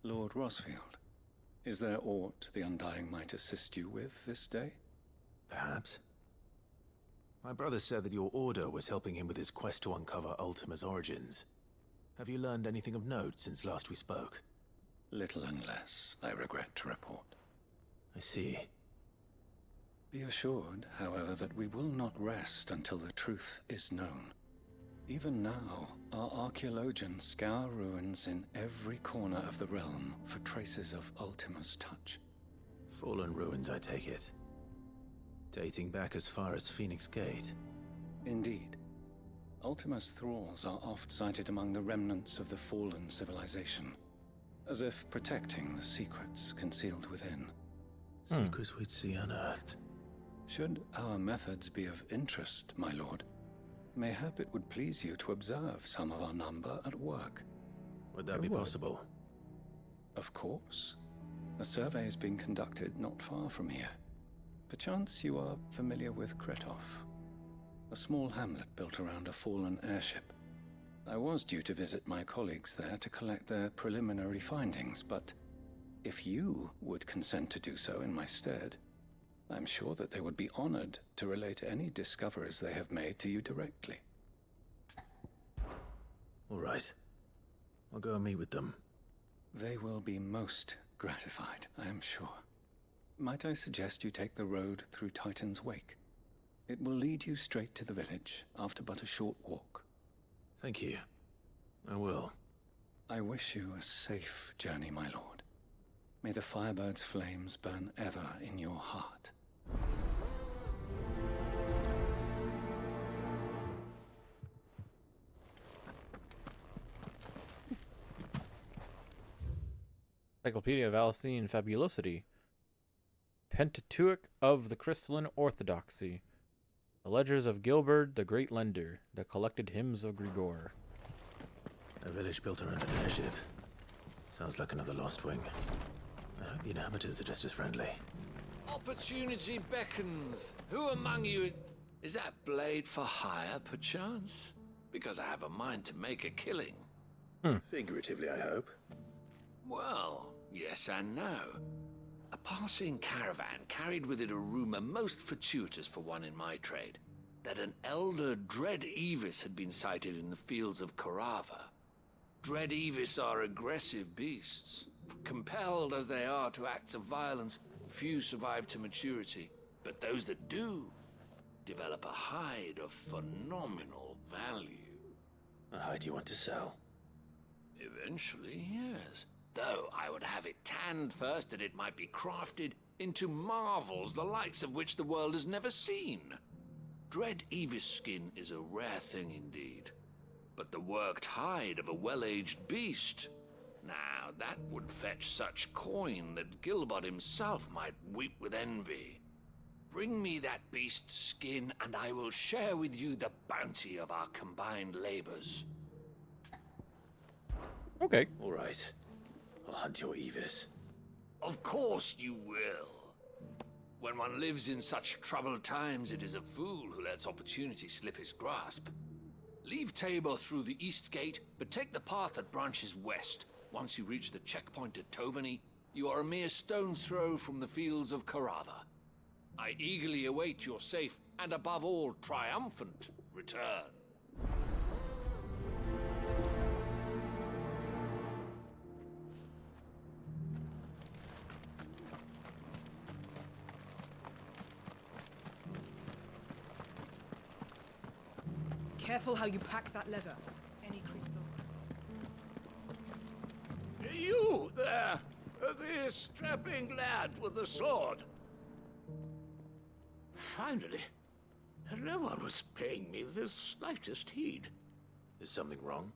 Lord Rosfield, is there aught the Undying might assist you with this day? Perhaps. My brother said that your order was helping him with his quest to uncover Ultima's origins. Have you learned anything of note since last we spoke? Little unless, I regret to report. I see. Be assured, however, that we will not rest until the truth is known. Even now, our archaeologians scour ruins in every corner of the realm for traces of Ultima's touch. Fallen ruins, I take it. Dating back as far as Phoenix Gate. Indeed. Ultima's thralls are oft sighted among the remnants of the fallen civilization, as if protecting the secrets concealed within. Secrets we'd see unearthed. Should our methods be of interest, my lord, mayhap it would please you to observe some of our number at work. Would that be possible? Of course. A survey is being conducted not far from here. Perchance you are familiar with Kretov, a small hamlet built around a fallen airship. I was due to visit my colleagues there to collect their preliminary findings, but if you would consent to do so in my stead, I'm sure that they would be honored to relate any discoveries they have made to you directly. All right. I'll go and meet with them. They will be most gratified, I am sure. Might I suggest you take the road through Titan's Wake? It will lead you straight to the village after but a short walk. Thank you. I will. I wish you a safe journey, my lord. May the Firebird's flames burn ever in your heart. Encyclopedia of Alcine Fabulosity. Pentateuch of the Crystalline Orthodoxy. The Ledgers of Gilbert the Great Lender. The Collected Hymns of Grigor. A village built around an airship. Sounds like another Lost Wing. I hope the inhabitants are just as friendly. Opportunity beckons. Who among you is that blade for hire, perchance? Because I have a mind to make a killing. Figuratively, I hope. Well, yes and no. A passing caravan carried with it a rumor most fortuitous for one in my trade, that an elder Dread Evis had been sighted in the fields of Korava. Dread Evis are aggressive beasts, Compelled as they are to acts of violence, few survive to maturity. But those that do develop a hide of phenomenal value. A hide you want to sell? Eventually, yes. Though I would have it tanned first that it might be crafted into marvels the likes of which the world has never seen. Dread Evis skin is a rare thing indeed. But the worked hide of a well-aged beast, now that would fetch such coin that Gilbert himself might weep with envy. Bring me that beast's skin, and I will share with you the bounty of our combined labors. Okay. All right. I'll hunt your Evis. Of course you will. When one lives in such troubled times, it is a fool who lets opportunity slip his grasp. Leave Tabor through the east gate, but take the path that branches west. Once you reach the checkpoint at Tovany, you are a mere stone's throw from the fields of Carava. I eagerly await your safe, and above all, triumphant return. Careful how you pack that leather. Any crystals? You there! The strapping lad with the sword. Finally, no one was paying me the slightest heed. Is something wrong?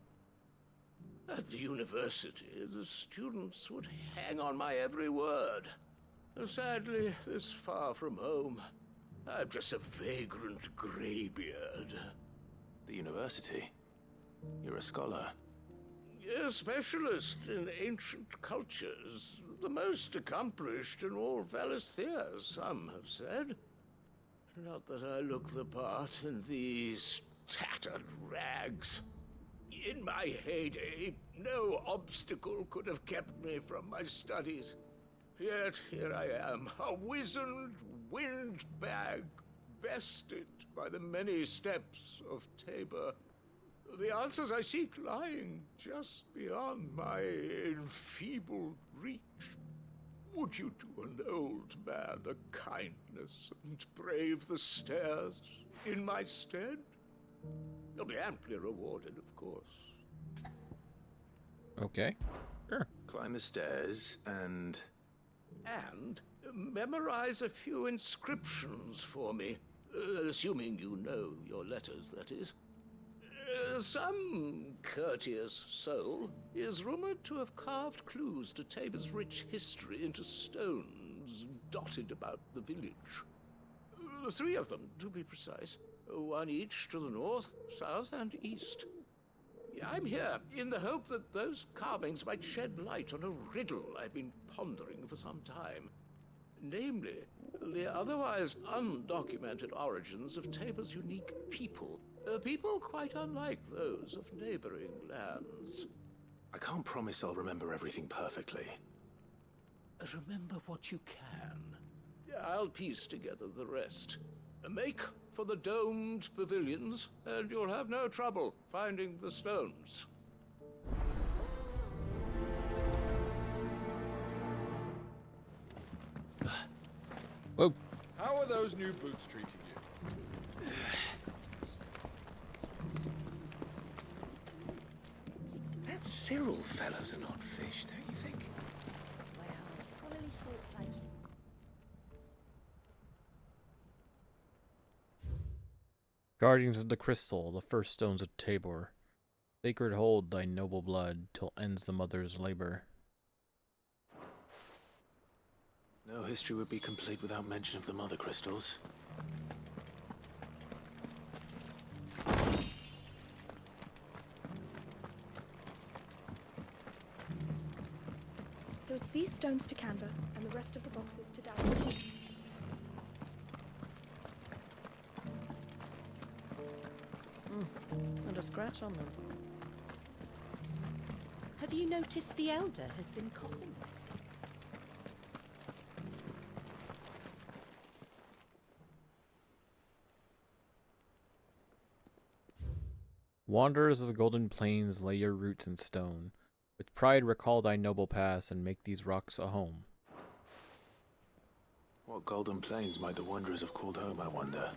At the university, the students would hang on my every word. Sadly, this far from home, I'm just a vagrant greybeard. The university? You're a scholar. A specialist in ancient cultures. The most accomplished in all Valisthea, some have said. Not that I look the part in these tattered rags. In my heyday, no obstacle could have kept me from my studies. Yet here I am, a wizened windbag, bested by the many steps of Tabor. The answers I seek lying just beyond my enfeebled reach. Would you do an old man a kindness and brave the stairs in my stead? You'll be amply rewarded, of course. Okay. Sure. Climb the stairs and memorize a few inscriptions for me. Assuming you know your letters, that is. Some courteous soul is rumored to have carved clues to Tabor's rich history into stones dotted about the village. 3 of them, to be precise. 1 each to the north, south, and east. I'm here in the hope that those carvings might shed light on a riddle I've been pondering for some time. Namely, the otherwise undocumented origins of Tabor's unique people. People quite unlike those of neighboring lands. I can't promise I'll remember everything perfectly. Remember what you can. I'll piece together the rest. Make for the domed pavilions, and you'll have no trouble finding the stones. Whoa. How are those new boots treating you? That Cyril fella's an odd fish, don't you think? Well, scholarly thoughts like him. Guardians of the Crystal, the first stones of Tabor. Sacred hold thy noble blood, till ends the mother's labor. No history would be complete without mention of the mother crystals. So it's these stones to Canva, and the rest of the boxes to Dhalmekia. Not a scratch on them. Have you noticed the Elder has been coughing? Wanderers of the Golden Plains, lay your roots in stone. With pride recall thy noble past and make these rocks a home. What golden plains might the wanderers have called home, I wonder?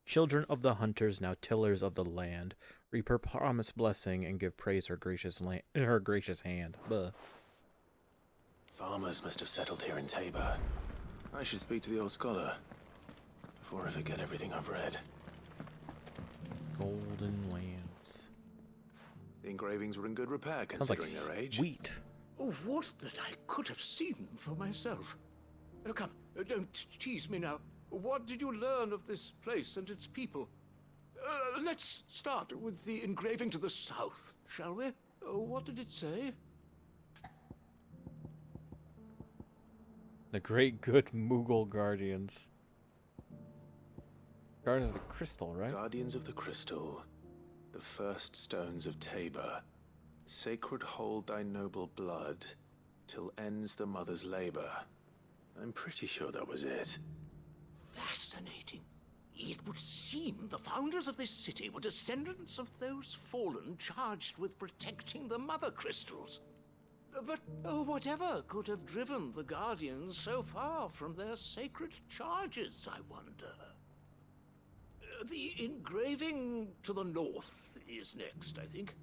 Children of the hunters, now tillers of the land, reap her promised blessing and give praise her gracious hand. Buh. Farmers must have settled here in Tabor. I should speak to the old scholar before I forget everything I've read. Golden lamps. The engravings were in good repair Sounds like considering their age. wheat. Oh, what that I could have seen for myself. Oh, come, don't tease me now. What did you learn of this place and its people? Let's start with the engraving to the south, shall we? What did it say? The great good Mughal guardians. Guardians of the Crystal, right? Guardians of the Crystal, the first stones of Tabor. Sacred hold thy noble blood, till ends the mother's labor. I'm pretty sure that was it. Fascinating. It would seem the founders of this city were descendants of those fallen charged with protecting the mother crystals. But whatever could have driven the Guardians so far from their sacred charges, I wonder? The engraving to the north is next, I think.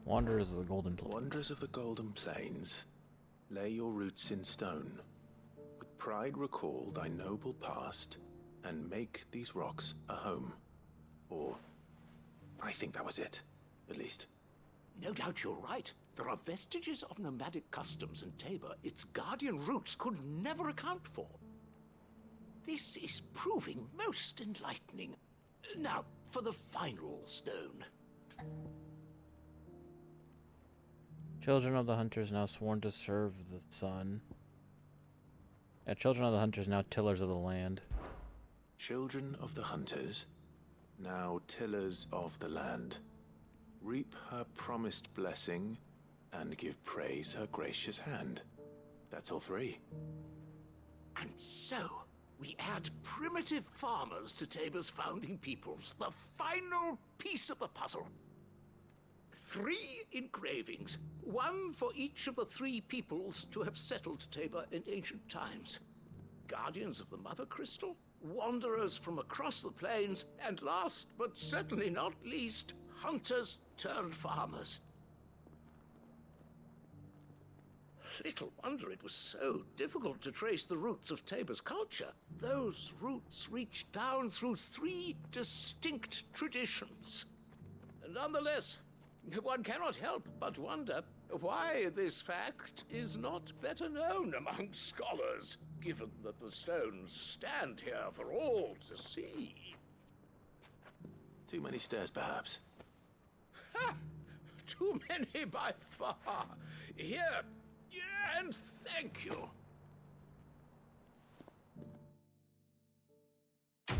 Wanderers of the Golden Plains. Wanderers of the Golden Plains, lay your roots in stone. With pride recall thy noble past, and make these rocks a home. Or, I think that was it, at least. No doubt you're right. There are vestiges of nomadic customs in Tabor its guardian roots could never account for. This is proving most enlightening. Now, for the final stone. Children of the hunters now sworn to serve the sun. Yeah, children of the hunters now tillers of the land. Children of the hunters, now tillers of the land. Reap her promised blessing, and give praise her gracious hand. That's all three. And so, we add primitive farmers to Tabor's founding peoples, the final piece of the puzzle. 3 engravings, one for each of the 3 peoples to have settled Tabor in ancient times. Guardians of the Mother Crystal, wanderers from across the plains, and last but certainly not least, hunters turned farmers. Little wonder it was so difficult to trace the roots of Tabor's culture. Those roots reach down through 3 distinct traditions. Nonetheless, one cannot help but wonder why this fact is not better known among scholars, given that the stones stand here for all to see. Too many stairs, perhaps. Ha! Too many by far. Here, and thank you. That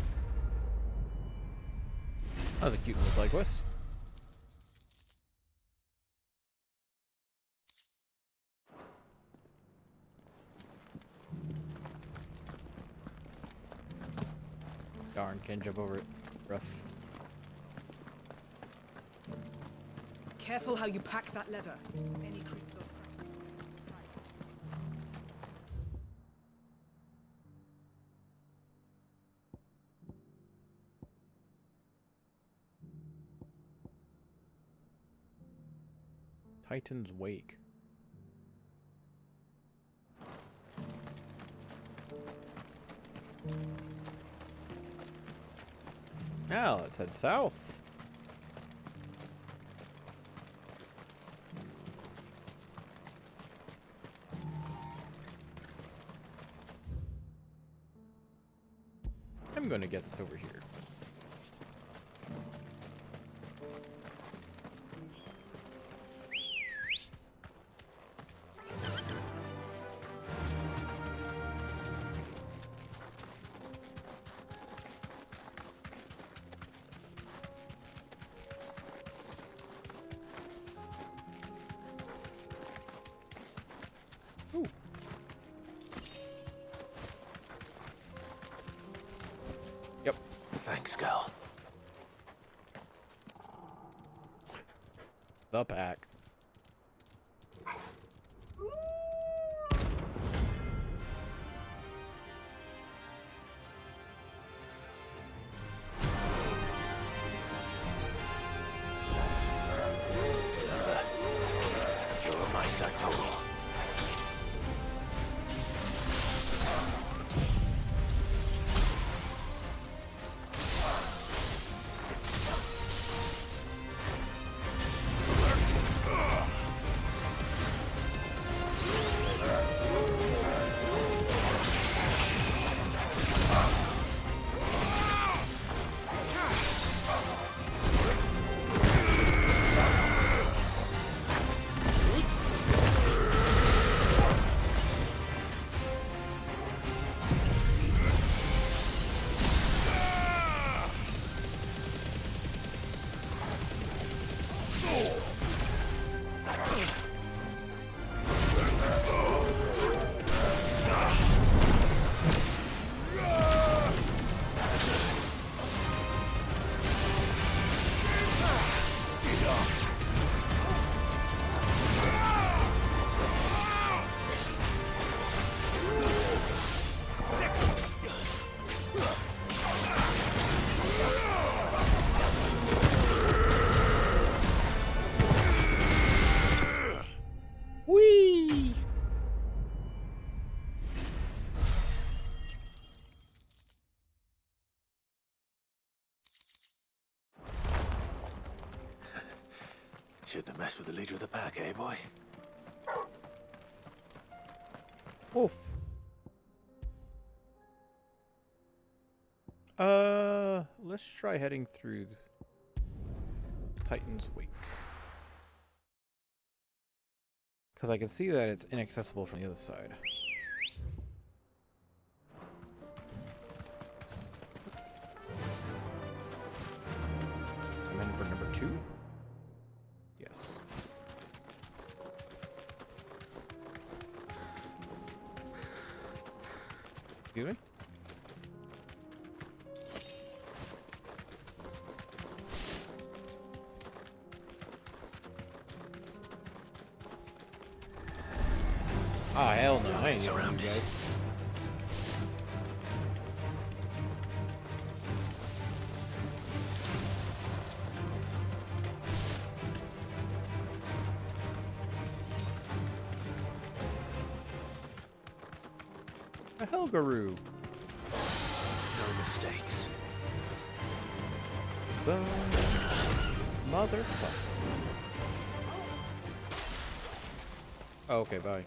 was a cute little side quest. Darn, can't jump over it. Rough. Careful how you pack that leather. Any crystals crash. Titan's Wake. Now let's head south. I'm gonna guess it's over here. Ooh. Yep. Thanks, girl. The pack. You're my side total. Whee! Shouldn't have messed with the leader of the pack, eh, boy? Wolf. Let's try heading through Titan's Wake. Because I can see that it's inaccessible from the other side. I'm in for number 2? Yes. Excuse me? Oh, hell no. I ain't surrounded, guys. A Helgaroo. No mistakes. Boom. Motherfucker. Oh, okay, bye.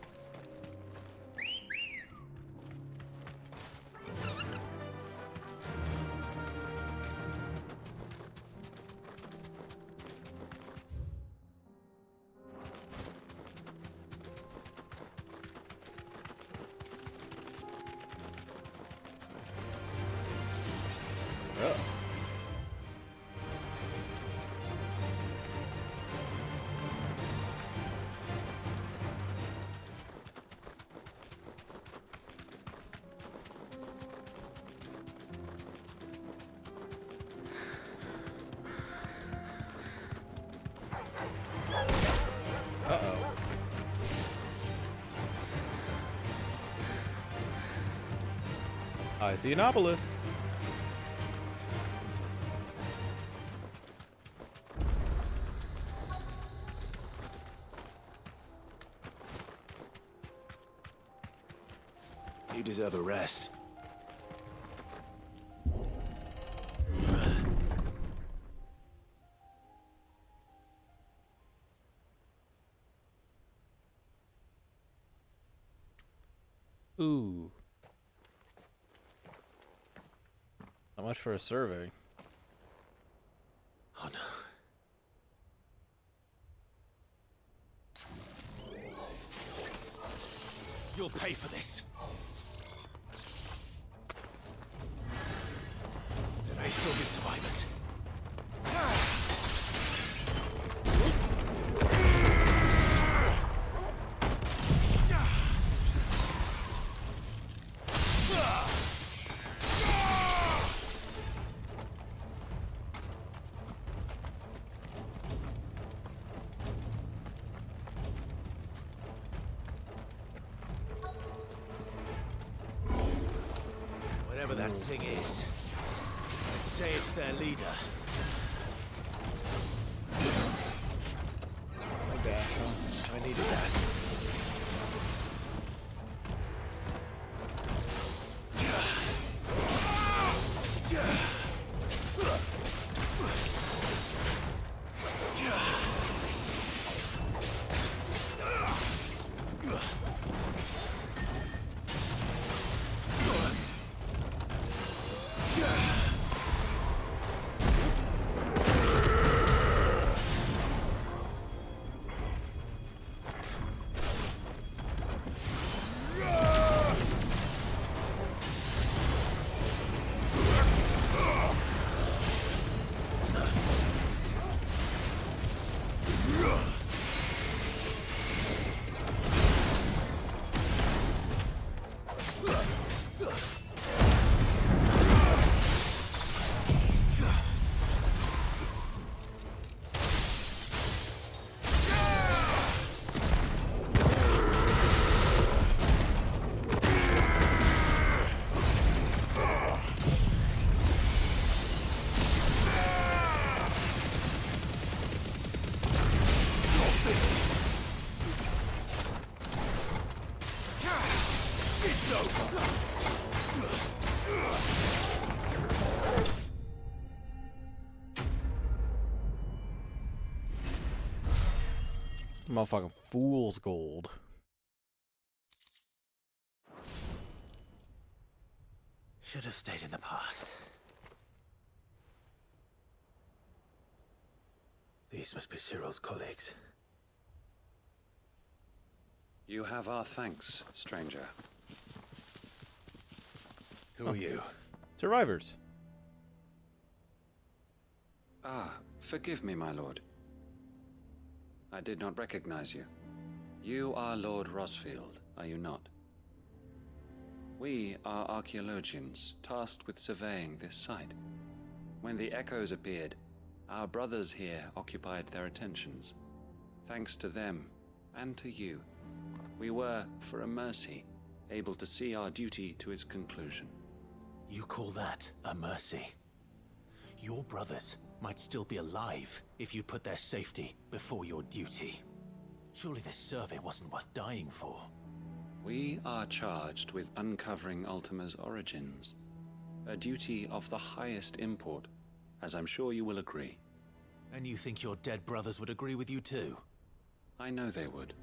Uh-oh. I see an obelisk. You deserve a rest. Ooh. Not much for a survey. Oh no. You'll pay for this. There may still be survivors. that thing is. I'd say it's their leader. My dash, huh? I needed that. Motherfucking fool's gold. Should have stayed in the past. These must be Cyril's colleagues. You have our thanks, stranger. Who are you? Survivors. Ah, forgive me, my lord. I did not recognize you. You are Lord Rosfield, are you not? We are archaeologians, tasked with surveying this site. When the echoes appeared, our brothers here occupied their attentions. Thanks to them, and to you, we were, for a mercy, able to see our duty to its conclusion. You call that a mercy? Your brothers might still be alive if you put their safety before your duty. Surely this survey wasn't worth dying for. We are charged with uncovering Ultima's origins. A duty of the highest import, as I'm sure you will agree. And you think your dead brothers would agree with you too? I know they would.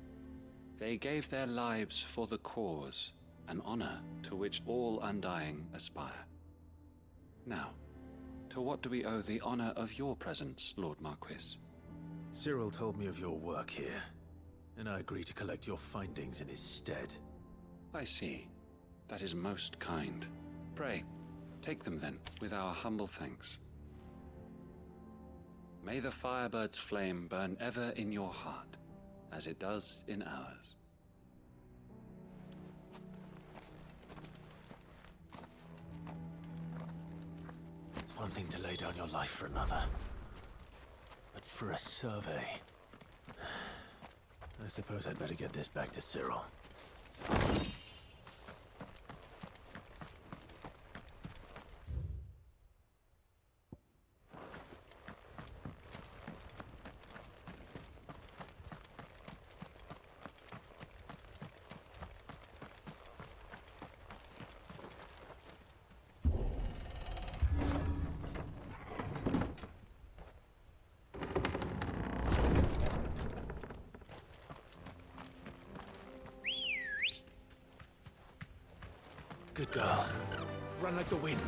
They gave their lives for the cause, an honor to which all undying aspire. Now, to what do we owe the honor of your presence, Lord Marquis? Cyril told me of your work here, and I agreed to collect your findings in his stead. I see. That is most kind. Pray, take them then, with our humble thanks. May the Firebird's flame burn ever in your heart, as it does in ours. It's one thing to lay down your life for another, but for a survey... I suppose I'd better get this back to Cyril. Good girl. Run like the wind.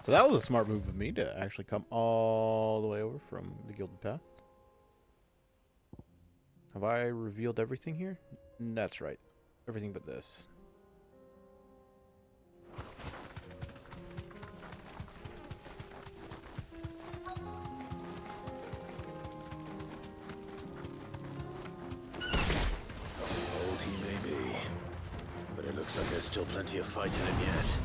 So that was a smart move of me to actually come all the way over from the Gilded Path. Have I revealed everything here? That's right. Everything but this. Old he may be, but it looks like there's still plenty of fight in him yet.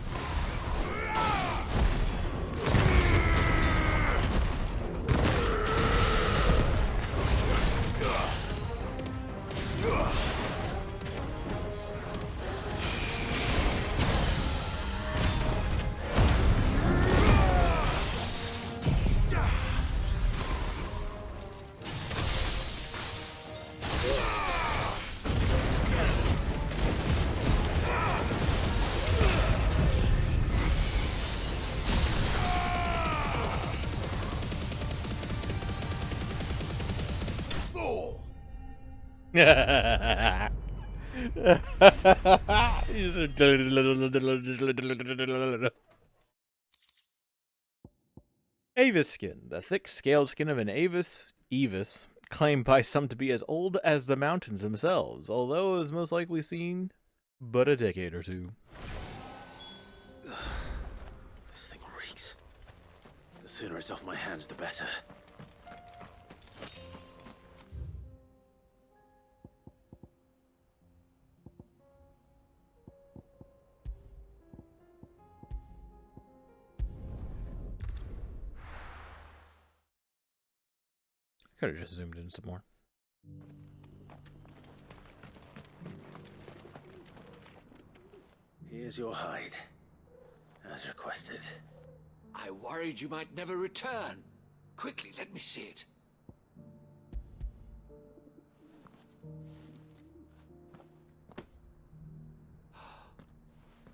Avis skin, the thick scaled skin of an Avis, claimed by some to be as old as the mountains themselves, although it was most likely seen but a decade or two. This thing reeks. The sooner it's off my hands, the better. Could have just zoomed in some more. Here's your hide, as requested. I worried you might never return. Quickly, let me see it.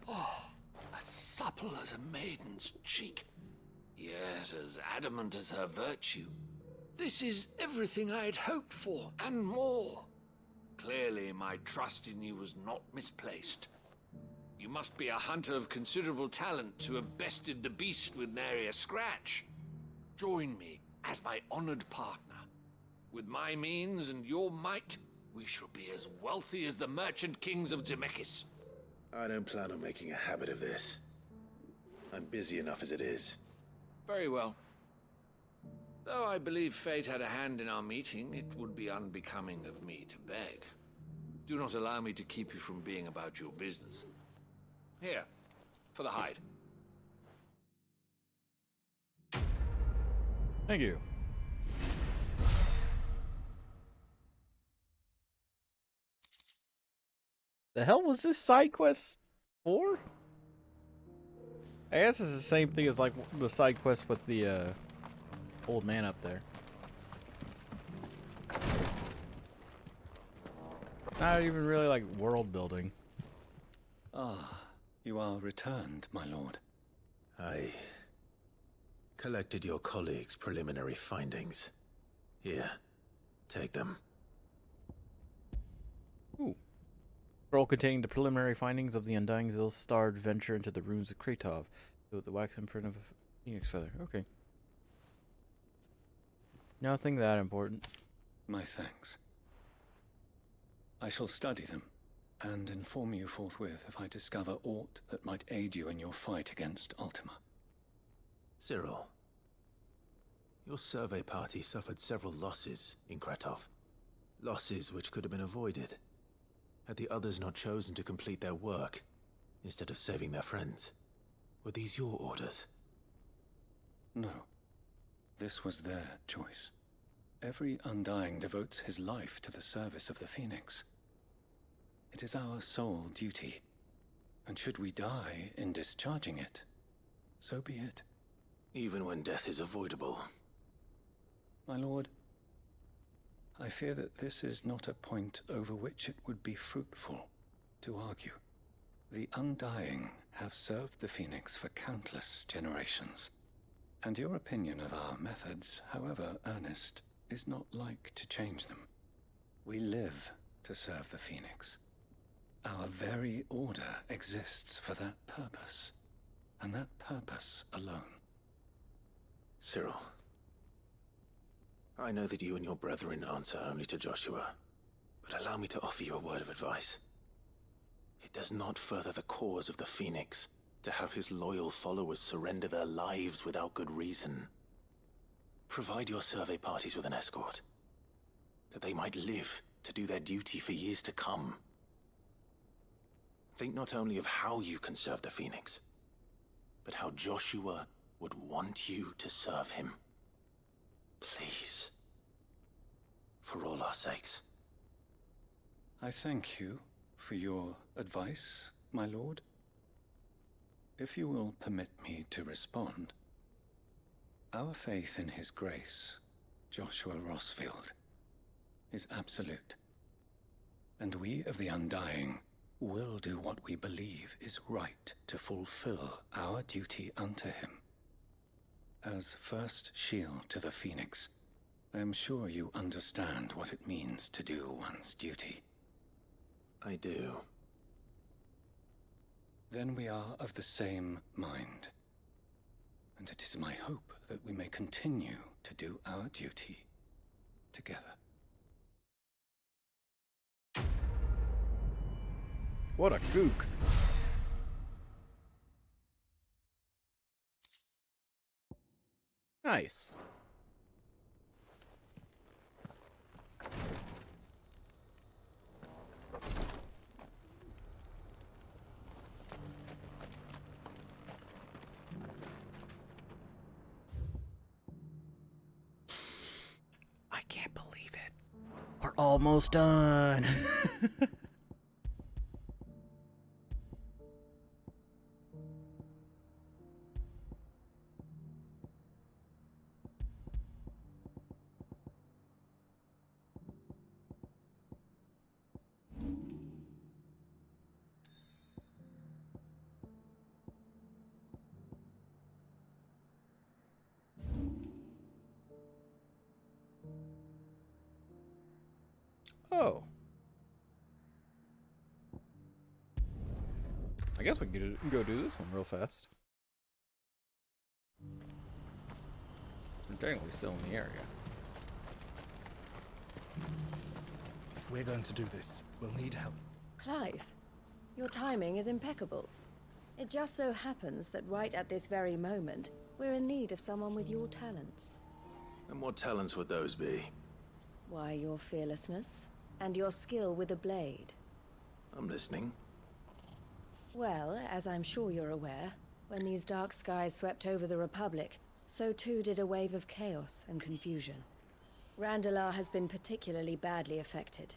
Oh, as supple as a maiden's cheek, yet as adamant as her virtue. This is everything I had hoped for, and more. Clearly, my trust in you was not misplaced. You must be a hunter of considerable talent to have bested the beast with nary a scratch. Join me as my honored partner. With my means and your might, we shall be as wealthy as the merchant kings of Dhalmekia. I don't plan on making a habit of this. I'm busy enough as it is. Very well. Though I believe fate had a hand in our meeting, it would be unbecoming of me to beg. Do not allow me to keep you from being about your business. Here, for the hide. Thank you. The hell was this side quest for? I guess it's the same thing as like the side quest with the old man up there. Not even really like world building. Ah, you are returned, my lord. I collected your colleagues' preliminary findings. Here, take them. Ooh. Scroll containing the preliminary findings of the Undying Zil-starred venture into the ruins of Kratov, with the wax imprint of a phoenix feather. Okay. Nothing that important. My thanks. I shall study them, and inform you forthwith if I discover aught that might aid you in your fight against Ultima. Cyril, your survey party suffered several losses in Kratov. Losses which could have been avoided, had the others not chosen to complete their work, instead of saving their friends. Were these your orders? No. This was their choice. Every Undying devotes his life to the service of the Phoenix. It is our sole duty, and should we die in discharging it, so be it. Even when death is avoidable. My lord, I fear that this is not a point over which it would be fruitful to argue. The Undying have served the Phoenix for countless generations, and your opinion of our methods, however earnest, is not like to change them. We live to serve the Phoenix. Our very order exists for that purpose, and that purpose alone. Cyril, I know that you and your brethren answer only to Joshua, but allow me to offer you a word of advice. It does not further the cause of the Phoenix to have his loyal followers surrender their lives without good reason. Provide your survey parties with an escort, that they might live to do their duty for years to come. Think not only of how you can serve the Phoenix, but how Joshua would want you to serve him. Please. For all our sakes. I thank you for your advice, my lord. If you will permit me to respond, our faith in his grace, Joshua Rossfield, is absolute. And we of the Undying will do what we believe is right to fulfill our duty unto him. As first shield to the Phoenix, I am sure you understand what it means to do one's duty. I do. Then we are of the same mind. And it is my hope that we may continue to do our duty together. What a kook. Nice. I can't believe it. We're almost done. Oh. I guess we can go do this one real fast. We're technically still in the area. If we're going to do this, we'll need help. Clive, your timing is impeccable. It just so happens that right at this very moment, we're in need of someone with your talents. And what talents would those be? Why, your fearlessness and your skill with a blade. I'm listening. Well, as I'm sure you're aware, when these dark skies swept over the Republic, so too did a wave of chaos and confusion. Randalar has been particularly badly affected.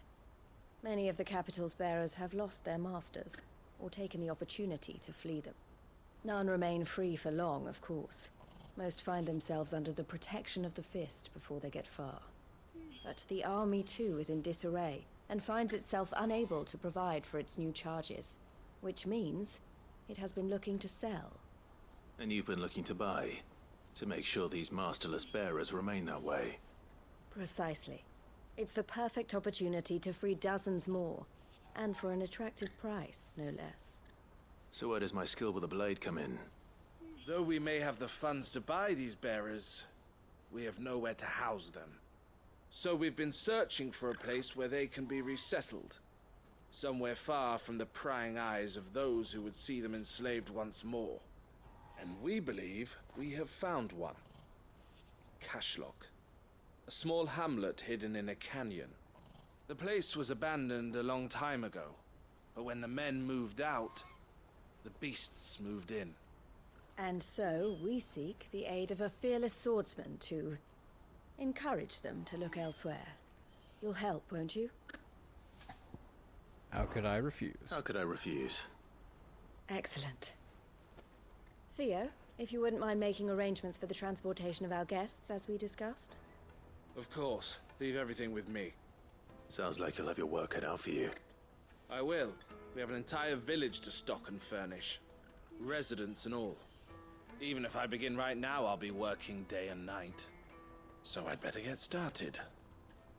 Many of the capital's bearers have lost their masters, or taken the opportunity to flee them. None remain free for long, of course. Most find themselves under the protection of the Fist before they get far. But the army too is in disarray, and finds itself unable to provide for its new charges. Which means it has been looking to sell. And you've been looking to buy, to make sure these masterless bearers remain that way. Precisely. It's the perfect opportunity to free dozens more, and for an attractive price, no less. So where does my skill with a blade come in? Though we may have the funds to buy these bearers, we have nowhere to house them. So we've been searching for a place where they can be resettled. Somewhere far from the prying eyes of those who would see them enslaved once more. And we believe we have found one. Cashlock. A small hamlet hidden in a canyon. The place was abandoned a long time ago, but when the men moved out, the beasts moved in. And so we seek the aid of a fearless swordsman to encourage them to look elsewhere. You'll help, won't you? How could I refuse? How could I refuse? Excellent. Theo, if you wouldn't mind making arrangements for the transportation of our guests, as we discussed. Of course. Leave everything with me. Sounds like you'll have your work cut out for you. I will. We have an entire village to stock and furnish. Residents and all. Even if I begin right now, I'll be working day and night. So I'd better get started.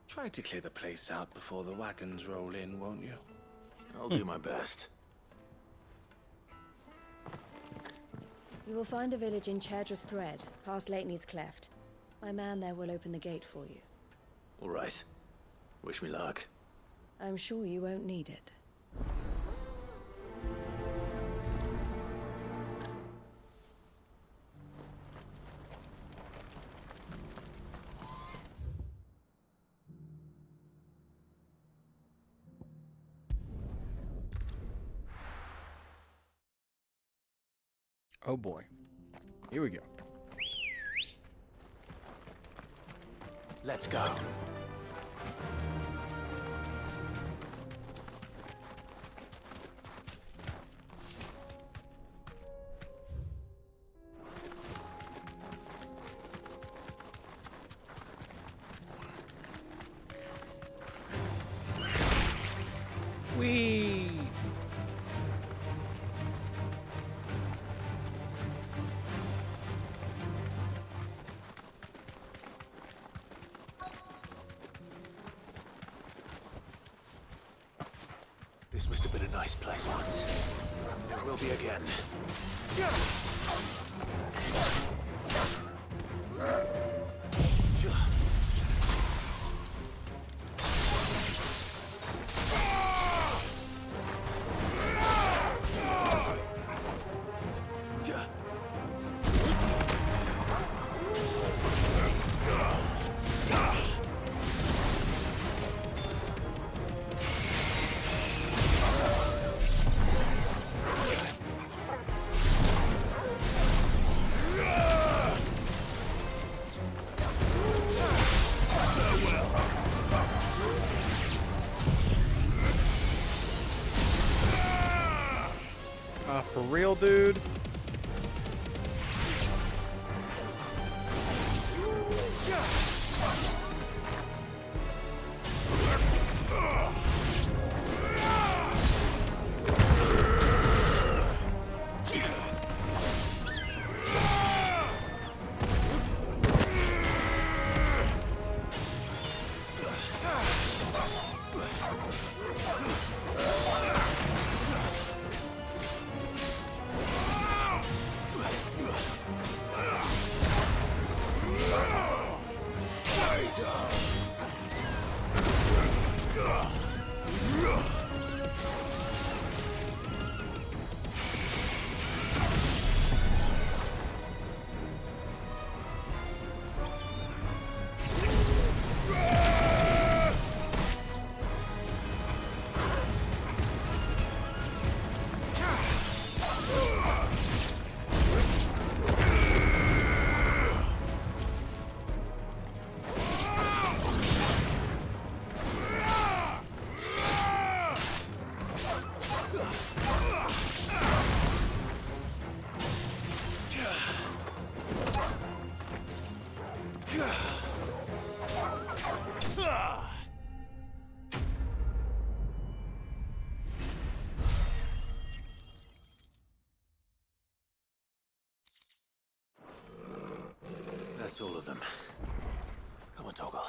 Try to clear the place out before the wagons roll in, won't you? I'll do my best. You will find a village in Chadra's Thread, past Lateney's Cleft. My man there will open the gate for you. All right. Wish me luck. I'm sure you won't need it. Oh boy. Here we go. Let's go. Whee! This must have been a nice place once. And it will be again. For real, dude? That's all of them. Come on, Toggle.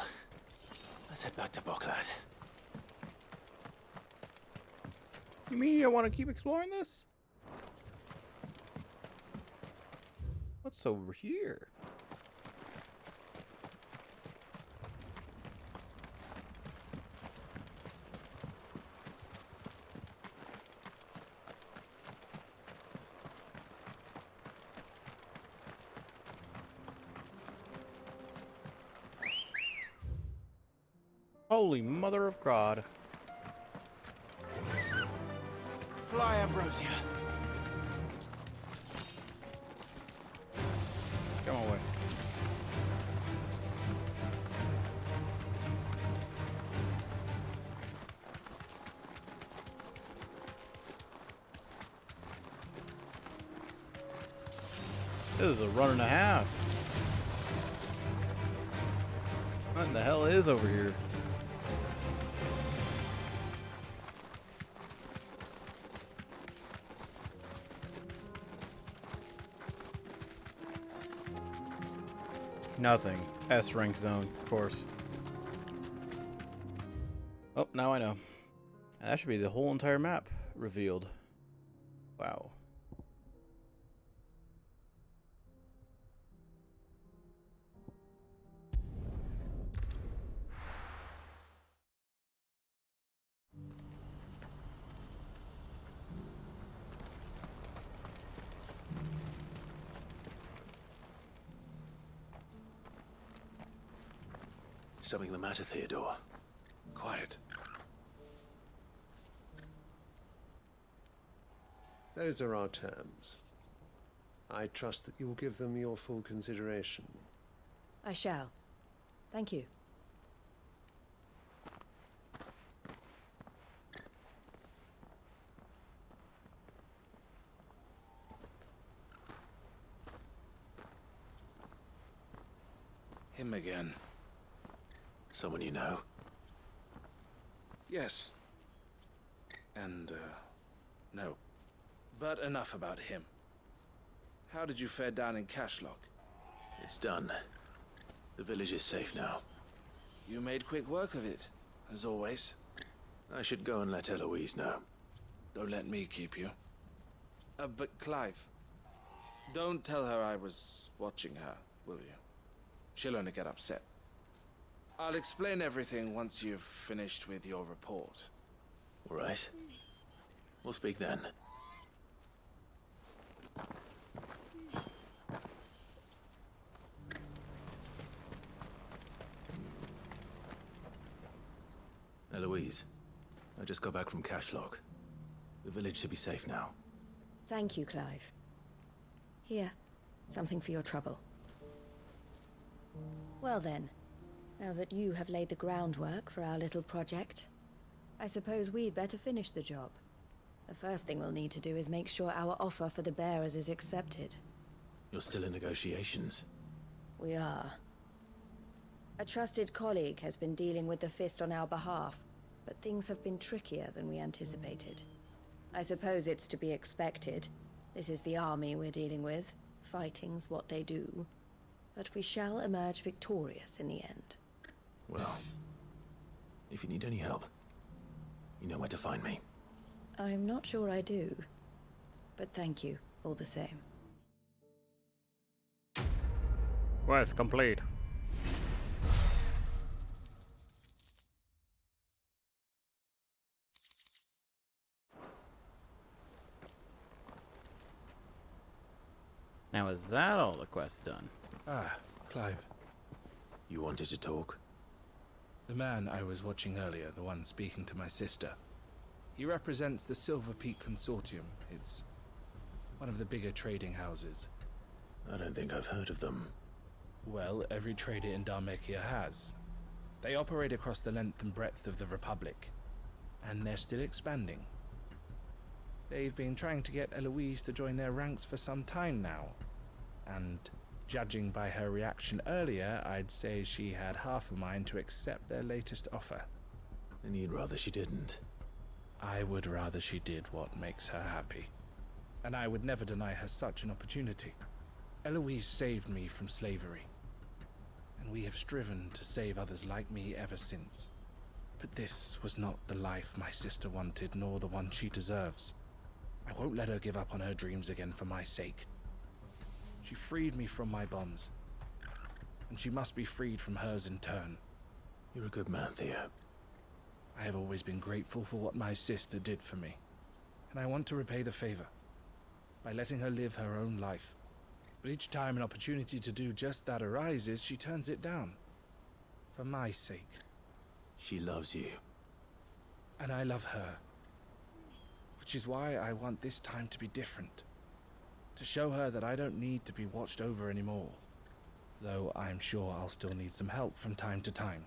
Let's head back to Boklad. You mean you don't want to keep exploring this? What's over here? Holy mother of God. Fly, Ambrosia. Come away. This is a run and a half. What in the hell is over here? Nothing. S rank zone, of course. Oh, now I know. That should be the whole entire map revealed. Wow. Something the matter, Theodore? Quiet. Those are our terms. I trust that you will give them your full consideration. I shall. Thank you. Him again. Someone you know? Yes. And, no. But enough about him. How did you fare down in Cashlock? It's done. The village is safe now. You made quick work of it, as always. I should go and let Eloise know. Don't let me keep you. But Clive, don't tell her I was watching her, will you? She'll only get upset. I'll explain everything once you've finished with your report. All right. We'll speak then. Eloise, I just got back from Cashlock. The village should be safe now. Thank you, Clive. Here, something for your trouble. Well then, now that you have laid the groundwork for our little project, I suppose we'd better finish the job. The first thing we'll need to do is make sure our offer for the bearers is accepted. You're still in negotiations? We are. A trusted colleague has been dealing with the Fist on our behalf, but things have been trickier than we anticipated. I suppose it's to be expected. This is the army we're dealing with. Fighting's what they do. But we shall emerge victorious in the end. Well, if you need any help, you know where to find me. I'm not sure I do. But thank you, all the same. Quest complete. Now is that all the quest's done? Ah, Clive. You wanted to talk? The man I was watching earlier, the one speaking to my sister. He represents the Silver Peak Consortium. It's one of the bigger trading houses. I don't think I've heard of them. Well, every trader in Dhalmekia has. They operate across the length and breadth of the Republic, and they're still expanding. They've been trying to get Eloise to join their ranks for some time now, and judging by her reaction earlier, I'd say she had half a mind to accept their latest offer. And you'd rather she didn't? I would rather she did what makes her happy, and I would never deny her such an opportunity. Eloise saved me from slavery, and we have striven to save others like me ever since. But this was not the life my sister wanted, nor the one she deserves. I won't let her give up on her dreams again for my sake. She freed me from my bonds, and she must be freed from hers in turn. You're a good man, Theo. I have always been grateful for what my sister did for me, and I want to repay the favor by letting her live her own life. But each time an opportunity to do just that arises, she turns it down. For my sake. She loves you. And I love her. Which is why I want this time to be different. To show her that I don't need to be watched over anymore. Though I'm sure I'll still need some help from time to time.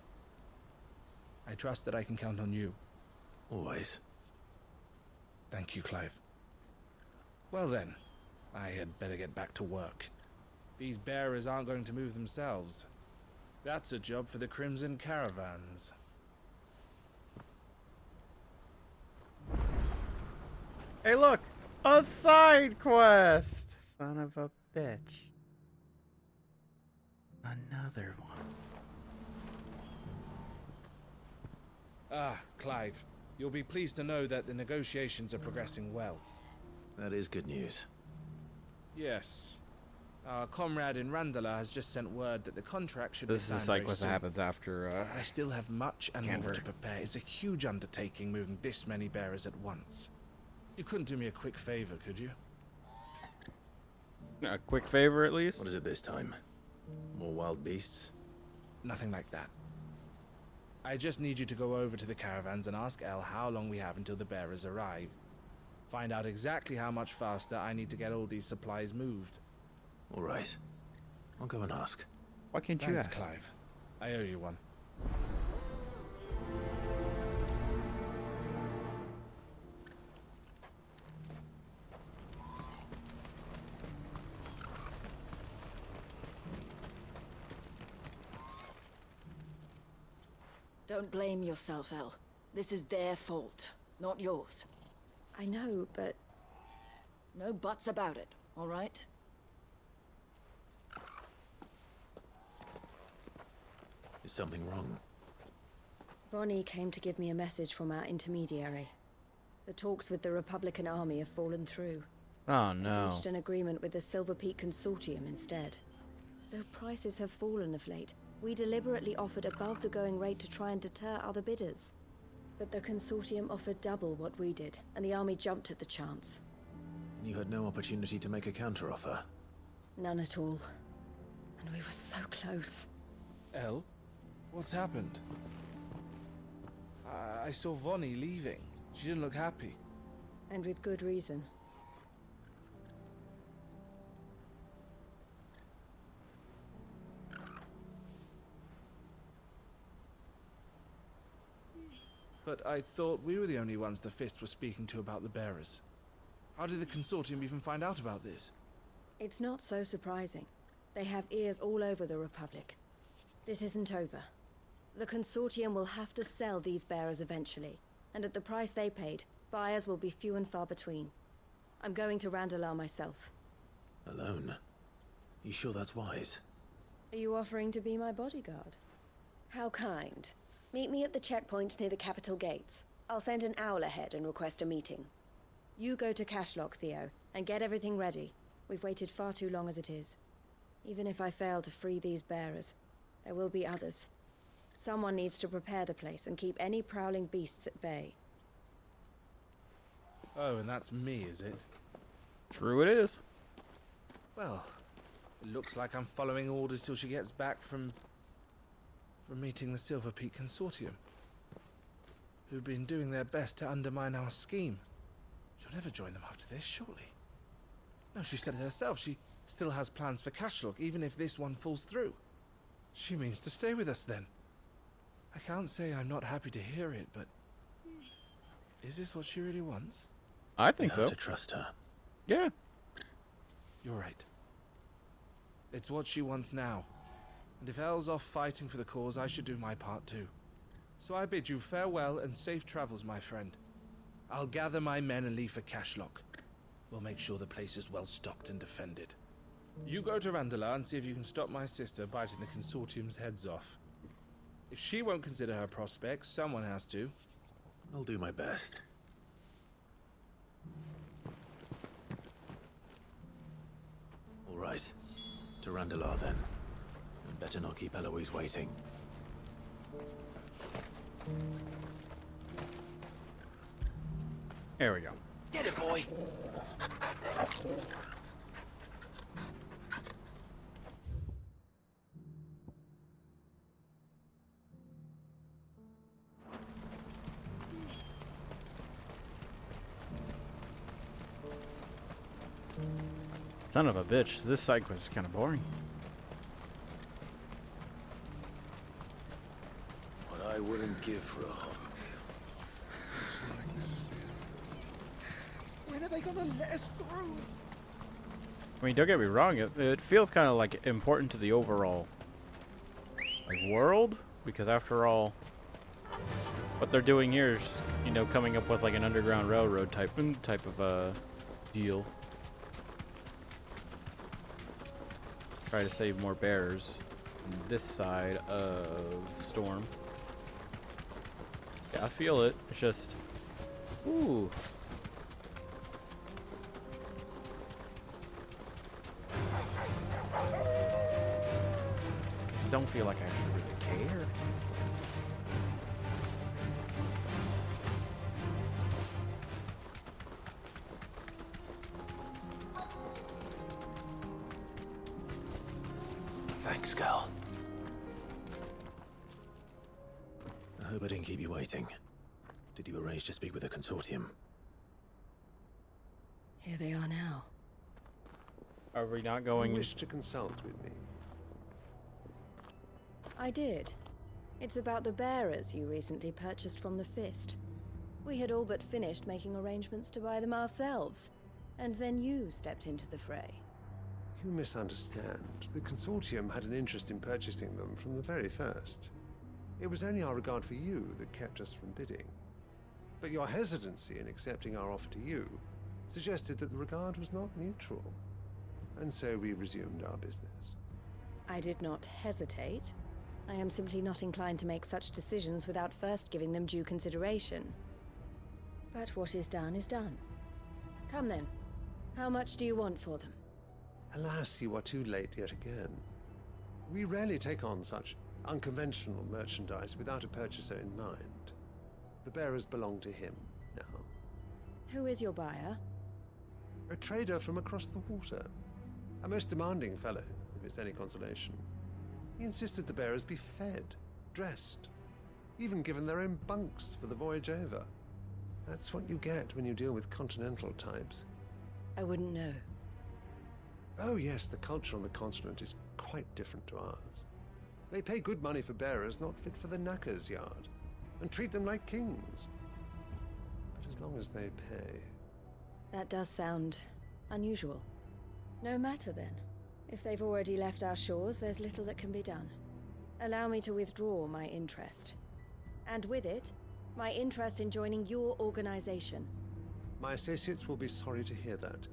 I trust that I can count on you. Always. Thank you, Clive. Well then, I had better get back to work. These bearers aren't going to move themselves. That's a job for the Crimson Caravans. Hey, look! A side quest! Son of a bitch. Another one. Ah, Clive. You'll be pleased to know that the negotiations are progressing well. That is good news. Yes. Our comrade in Randalar has just sent word that the contract should be This is a signed side very quest that soon. happens after, I still have much and Canver. more to prepare. It's a huge undertaking moving this many bearers at once. You couldn't do me a quick favor, could you? A quick favor, at least? What is it this time? More wild beasts? Nothing like that. I just need you to go over to the caravans and ask El how long we have until the bearers arrive. Find out exactly how much faster I need to get all these supplies moved. All right. I'll go and ask. Why can't you Thanks, ask? Clive. I owe you one. Don't blame yourself, El. This is their fault, not yours. I know, but... No buts about it, all right? Is something wrong? Vonnie came to give me a message from our intermediary. The talks with the Republican army have fallen through. Oh They've no. reached an agreement with the Silver Peak Consortium instead. Though prices have fallen of late, we deliberately offered above the going rate to try and deter other bidders. But the Consortium offered double what we did, and the army jumped at the chance. And you had no opportunity to make a counteroffer? None at all. And we were so close. Elle? What's happened? I saw Vonnie leaving. She didn't look happy. And with good reason. But I thought we were the only ones the Fist were speaking to about the bearers. How did the Consortium even find out about this? It's not so surprising. They have ears all over the Republic. This isn't over. The Consortium will have to sell these bearers eventually, and at the price they paid, buyers will be few and far between. I'm going to Randalar myself. Alone? You sure that's wise? Are you offering to be my bodyguard? How kind. Meet me at the checkpoint near the capital gates. I'll send an owl ahead and request a meeting. You go to Cashlock, Theo, and get everything ready. We've waited far too long as it is. Even if I fail to free these bearers, there will be others. Someone needs to prepare the place and keep any prowling beasts at bay. Oh, and that's me, is it? True it is. Well, it looks like I'm following orders till she gets back from meeting the Silver Peak Consortium, who've been doing their best to undermine our scheme. She'll never join them after this, surely. No, she said it herself. She still has plans for Cashlock, even if this one falls through. She means to stay with us then. I can't say I'm not happy to hear it, but is this what she really wants? I think You so. have to trust her. Yeah. You're right. It's what she wants now. And if Elle's off fighting for the cause, I should do my part too. So I bid you farewell and safe travels, my friend. I'll gather my men and leave for Cashlock. We'll make sure the place is well stocked and defended. You go to Randalar and see if you can stop my sister biting the Consortium's heads off. If she won't consider her prospects, someone has to. I'll do my best. All right. To Randalar then. And better not keep Eloise waiting. There we go. Get it, boy! Son of a bitch. This side quest is kind of boring. What I wouldn't give for a hug. Looks like this is the end. When are they gonna let us through? I mean, don't get me wrong. It feels kind of like important to the overall like world, because after all, what they're doing here is, you know, coming up with like an underground railroad type of deal. Try to save more bearers on this side of Storm. Yeah, I feel it. It's just, ooh. Just don't feel like I actually really care. Thanks, girl. I hope I didn't keep you waiting. Did you arrange to speak with the Consortium? Here they are now. Are we not going? You wish to consult with me? I did. It's about the bearers you recently purchased from the Fist. We had all but finished making arrangements to buy them ourselves, and then you stepped into the fray. You misunderstand. The Consortium had an interest in purchasing them from the very first. It was only our regard for you that kept us from bidding. But your hesitancy in accepting our offer to you suggested that the regard was not mutual. And so we resumed our business. I did not hesitate. I am simply not inclined to make such decisions without first giving them due consideration. But what is done is done. Come then. How much do you want for them? Alas, you are too late yet again. We rarely take on such unconventional merchandise without a purchaser in mind. The bearers belong to him now. Who is your buyer? A trader from across the water. A most demanding fellow, if it's any consolation. He insisted the bearers be fed, dressed, even given their own bunks for the voyage over. That's what you get when you deal with continental types. I wouldn't know. Oh yes, the culture on the continent is quite different to ours. They pay good money for bearers not fit for the knacker's yard, and treat them like kings. But as long as they pay... That does sound unusual. No matter then. If they've already left our shores, there's little that can be done. Allow me to withdraw my interest. And with it, my interest in joining your organization. My associates will be sorry to hear that.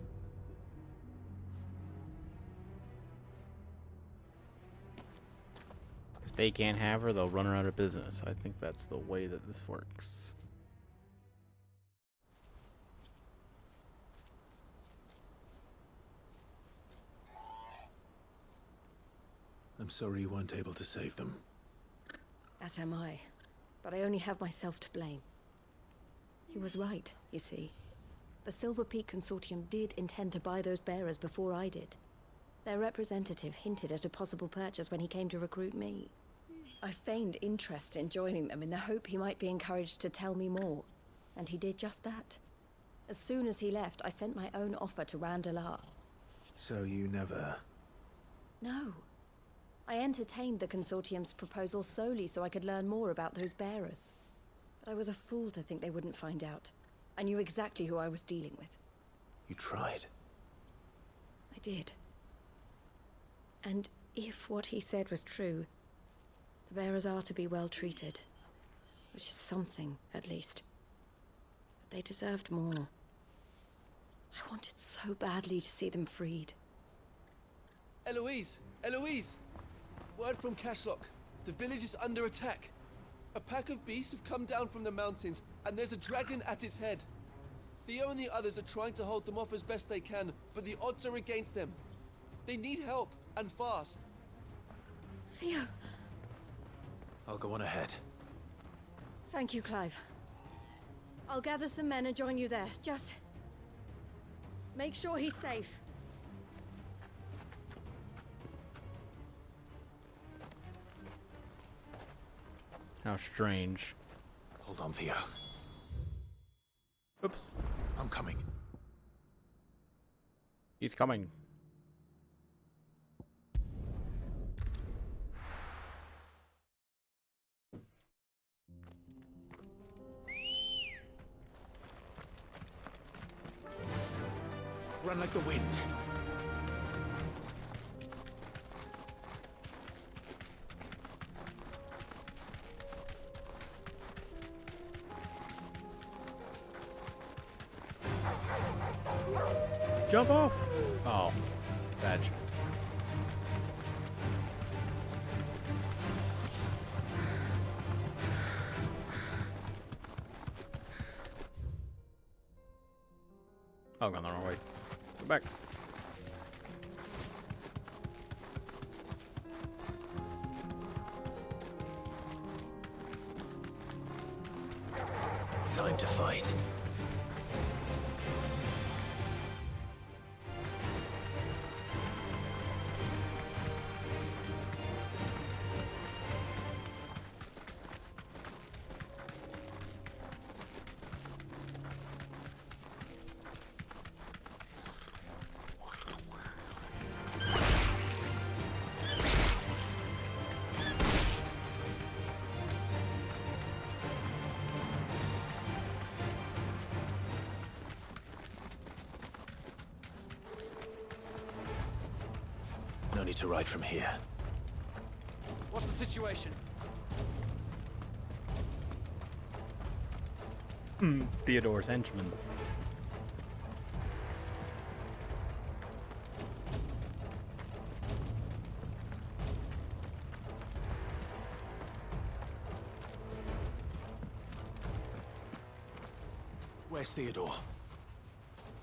If they can't have her, they'll run her out of business. I think that's the way that this works. I'm sorry you weren't able to save them. As am I. But I only have myself to blame. He was right, you see. The Silver Peak Consortium did intend to buy those bearers before I did. Their representative hinted at a possible purchase when he came to recruit me. I feigned interest in joining them in the hope he might be encouraged to tell me more, and he did just that. As soon as he left, I sent my own offer to Randalar. So you never... No. I entertained the Consortium's proposal solely so I could learn more about those bearers. But I was a fool to think they wouldn't find out. I knew exactly who I was dealing with. You tried. I did. And if what he said was true, the bearers are to be well treated. Which is something, at least. But they deserved more. I wanted so badly to see them freed. Eloise! Eloise! Word from Cashlock. The village is under attack. A pack of beasts have come down from the mountains, and there's a dragon at its head. Theo and the others are trying to hold them off as best they can, but the odds are against them. They need help, and fast. Theo! I'll go on ahead. Thank you, Clive. I'll gather some men and join you there. Just... make sure he's safe. How strange. Hold on, Theo. Oops. I'm coming. He's coming. Run like the wind. Jump off! Oh, badge. Oh, I'm going the wrong way. Go back. Time to fight. No need to ride from here. What's the situation? Theodore's henchman. Where's Theodore?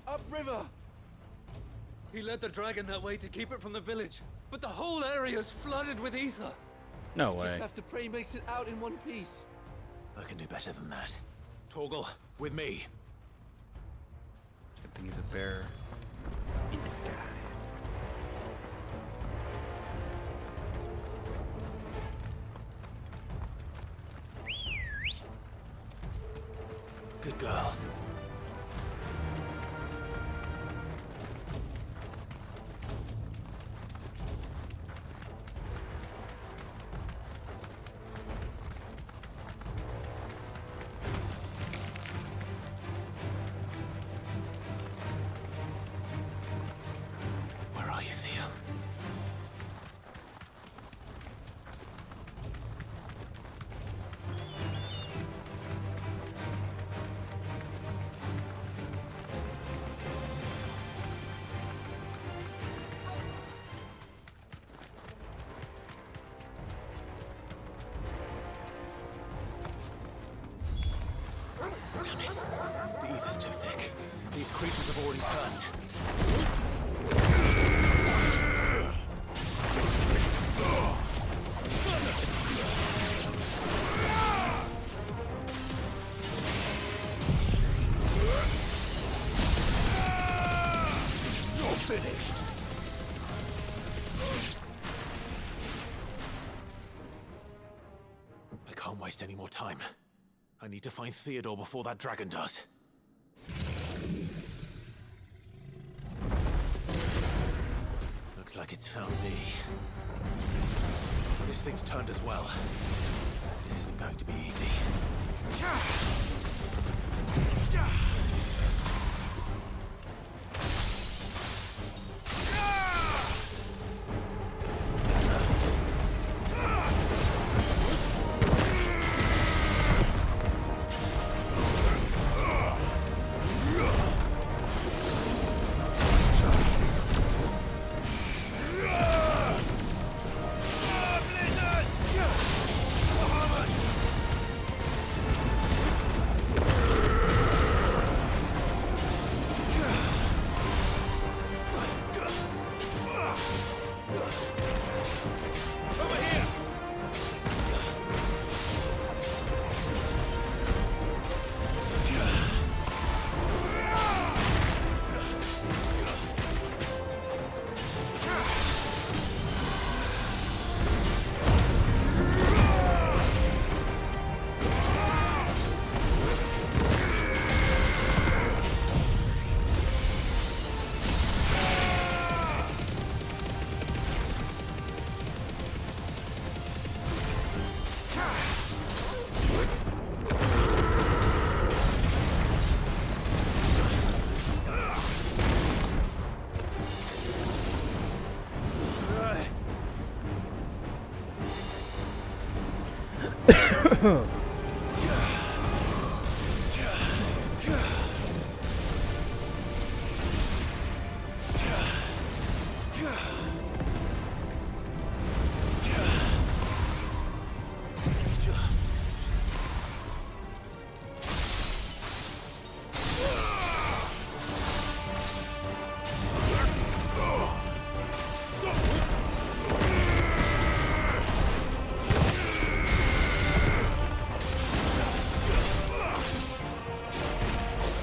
Upriver! He led the dragon that way to keep it from the village, but the whole area's flooded with ether. No Just way. have to pray makes it out in one piece. I can do better than that. Torgal, with me. Good thing he's a bear in disguise. Good girl. Where are you, Theo? Damn it. The ether's too thick. These creatures have already turned. You're finished. I can't waste any more time. I need to find Theodore before that dragon does. Looks like it's found me. This thing's turned as well. This isn't going to be easy.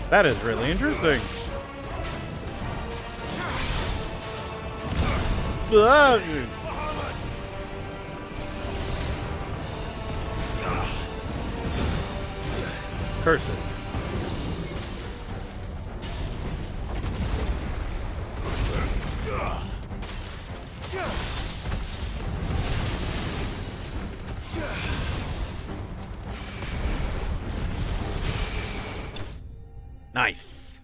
That is really interesting. Ah. Curses. Nice.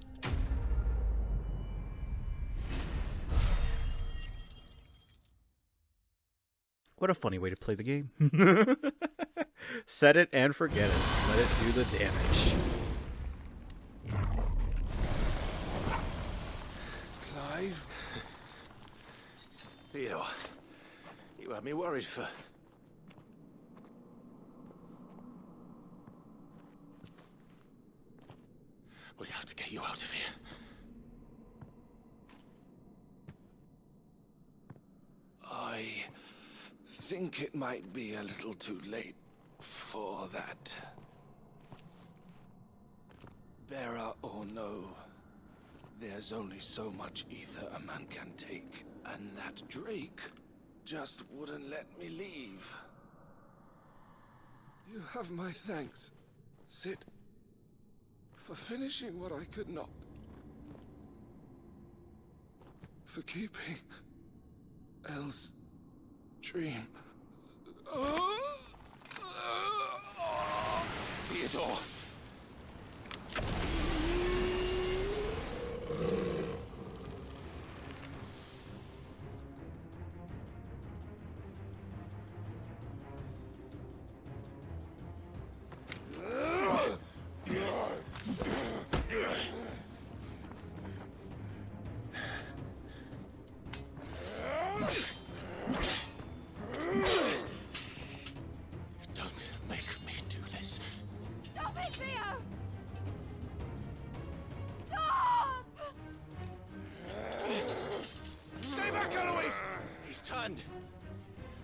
What a funny way to play the game. Set it and forget it. Let it do the damage. Clive? Theodore, you had me worried for... We have to get you out of here. I think it might be a little too late for that. Bearer or no, there's only so much ether a man can take, and that Drake just wouldn't let me leave. You have my thanks, Sid, for finishing what I could not. For keeping Elle's dream. Theodore!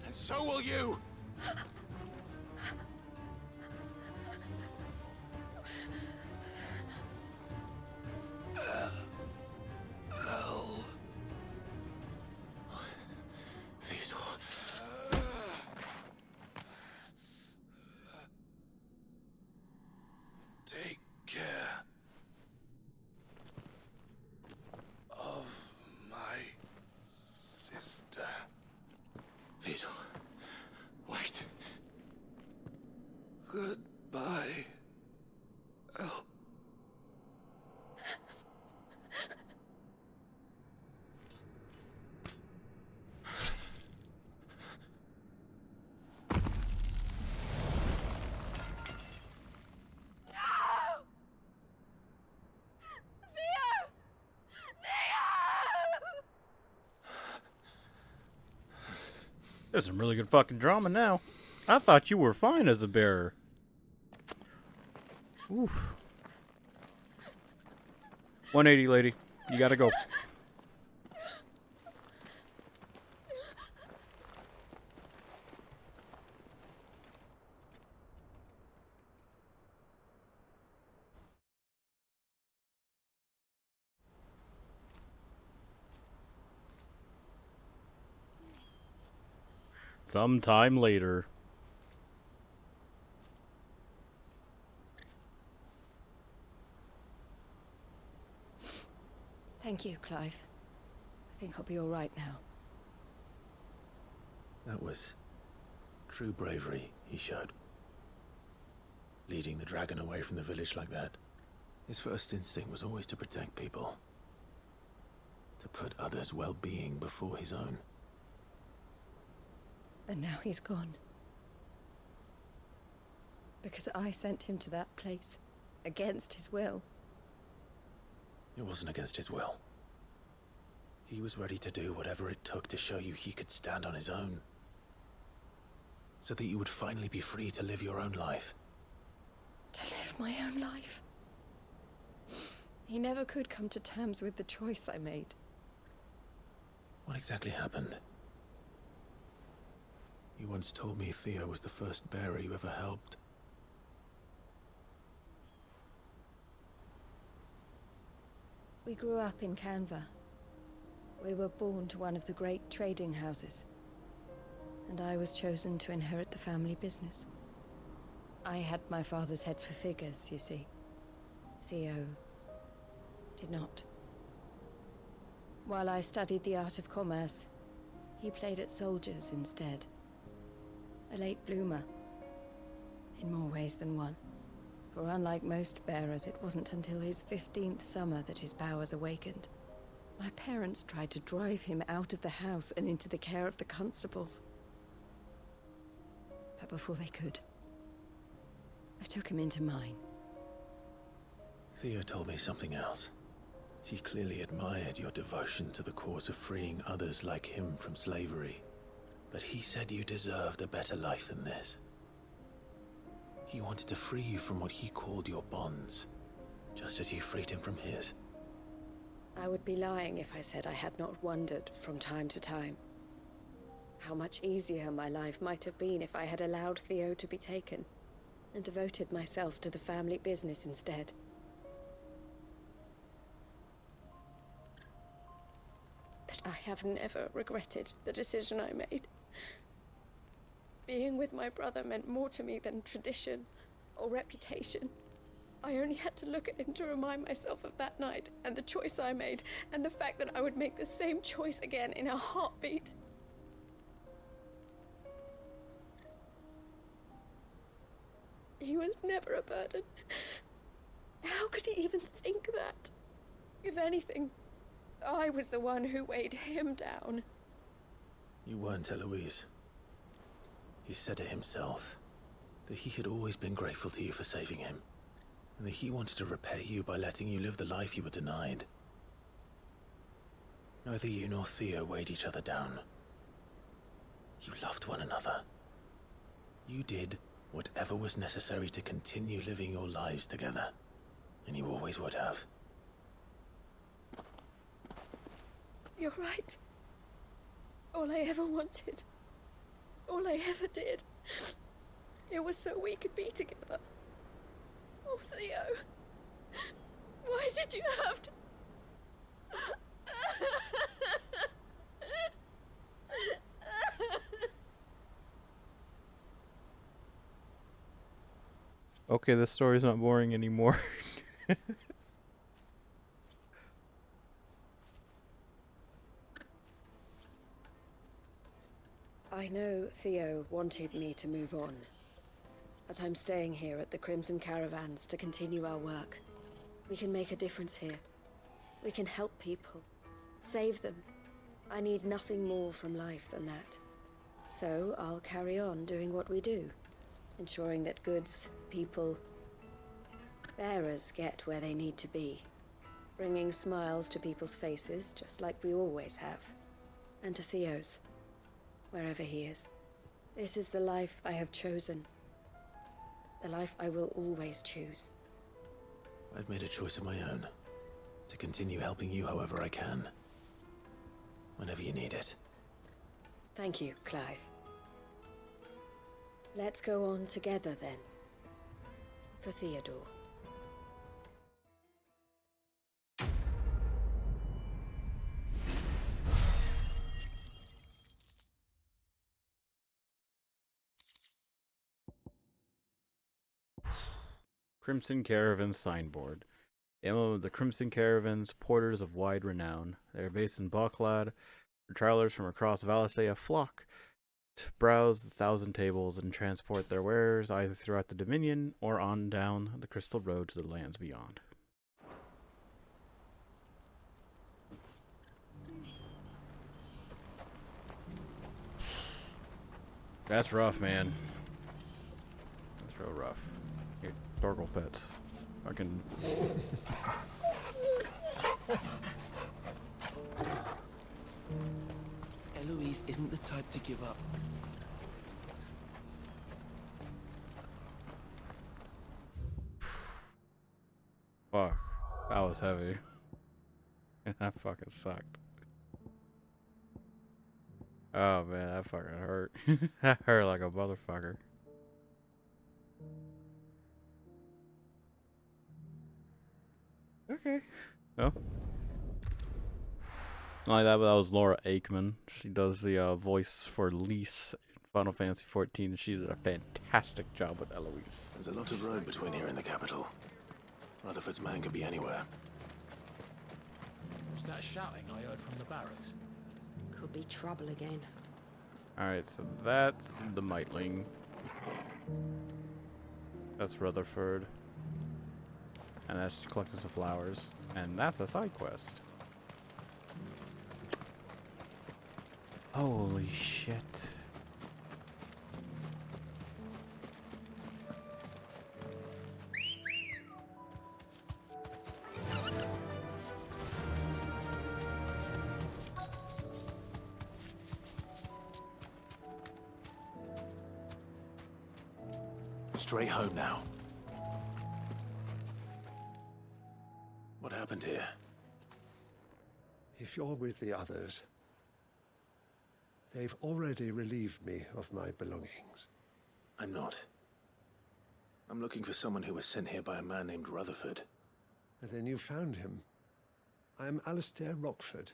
And so will you! Elle. Theodore. Take care of my sister. Theodore, wait. Goodbye, Elle. There's some really good fucking drama now. I thought you were fine as a bearer. Oof. 180, lady. You gotta go. Sometime later. Thank you, Clive. I think I'll be all right now. That was true bravery he showed. Leading the dragon away from the village like that. His first instinct was always to protect people. To put others' well-being before his own. And now he's gone. Because I sent him to that place, against his will. It wasn't against his will. He was ready to do whatever it took to show you he could stand on his own. So that you would finally be free to live your own life. To live my own life? He never could come to terms with the choice I made. What exactly happened? You once told me Theo was the first bearer you ever helped. We grew up in Canva. We were born to one of the great trading houses. And I was chosen to inherit the family business. I had my father's head for figures, you see. Theo did not. While I studied the art of commerce, he played at soldiers instead. A late bloomer. In more ways than one. For unlike most bearers, it wasn't until his 15th summer that his powers awakened. My parents tried to drive him out of the house and into the care of the constables. But before they could, I took him into mine. Theo told me something else. He clearly admired your devotion to the cause of freeing others like him from slavery. But he said you deserved a better life than this. He wanted to free you from what he called your bonds, just as you freed him from his. I would be lying if I said I had not wondered from time to time how much easier my life might have been if I had allowed Theo to be taken and devoted myself to the family business instead. But I have never regretted the decision I made. Being with my brother meant more to me than tradition or reputation. I only had to look at him to remind myself of that night and the choice I made, and the fact that I would make the same choice again in a heartbeat. He was never a burden. How could he even think that? If anything, I was the one who weighed him down. You weren't, Eloise. He said it himself, that he had always been grateful to you for saving him, and that he wanted to repay you by letting you live the life you were denied. Neither you nor Theo weighed each other down. You loved one another. You did whatever was necessary to continue living your lives together, and you always would have. You're right. All I ever wanted, all I ever did, it was so we could be together. Oh, Theo, why did you have to... Okay, this story's not boring anymore. I know Theo wanted me to move on, but I'm staying here at the Crimson Caravans to continue our work. We can make a difference here. We can help people, save them. I need nothing more from life than that. So I'll carry on doing what we do, ensuring that goods, people, bearers get where they need to be, bringing smiles to people's faces, just like we always have, and to Theo's, wherever he is. This is the life I have chosen, the life I will always choose. I've made a choice of my own, to continue helping you however I can, whenever you need it. Thank you, Clive. Let's go on together then, for Theodore. Crimson Caravan signboard. Emblem of the Crimson Caravans, porters of wide renown. They are based in Bocklad. The travelers from across Valisea flock to browse the 1,000 tables and transport their wares either throughout the Dominion or on down the Crystal Road to the lands beyond. That's rough, man. That's real rough. Here, Torgal pets. Fucking. Eloise isn't the type to give up. Fuck. That was heavy. That fucking sucked. Oh man, that fucking hurt. That hurt like a motherfucker. Okay. No. Not like that, but that was Laura Aikman. She does the voice for Lise in Final Fantasy XIV, and she did a fantastic job with Eloise. There's a lot of road between here and the capital. Rutherford's man could be anywhere. Was that shouting I heard from the barracks? Could be trouble again. Alright, so that's the Mightling. That's Rutherford. And that's collecting some flowers. And that's a side quest. Holy shit. Straight home now. What happened here? If you're with the others, they've already relieved me of my belongings. I'm not. I'm looking for someone who was sent here by a man named Rutherford. And then you found him. I am Alistair Rockford,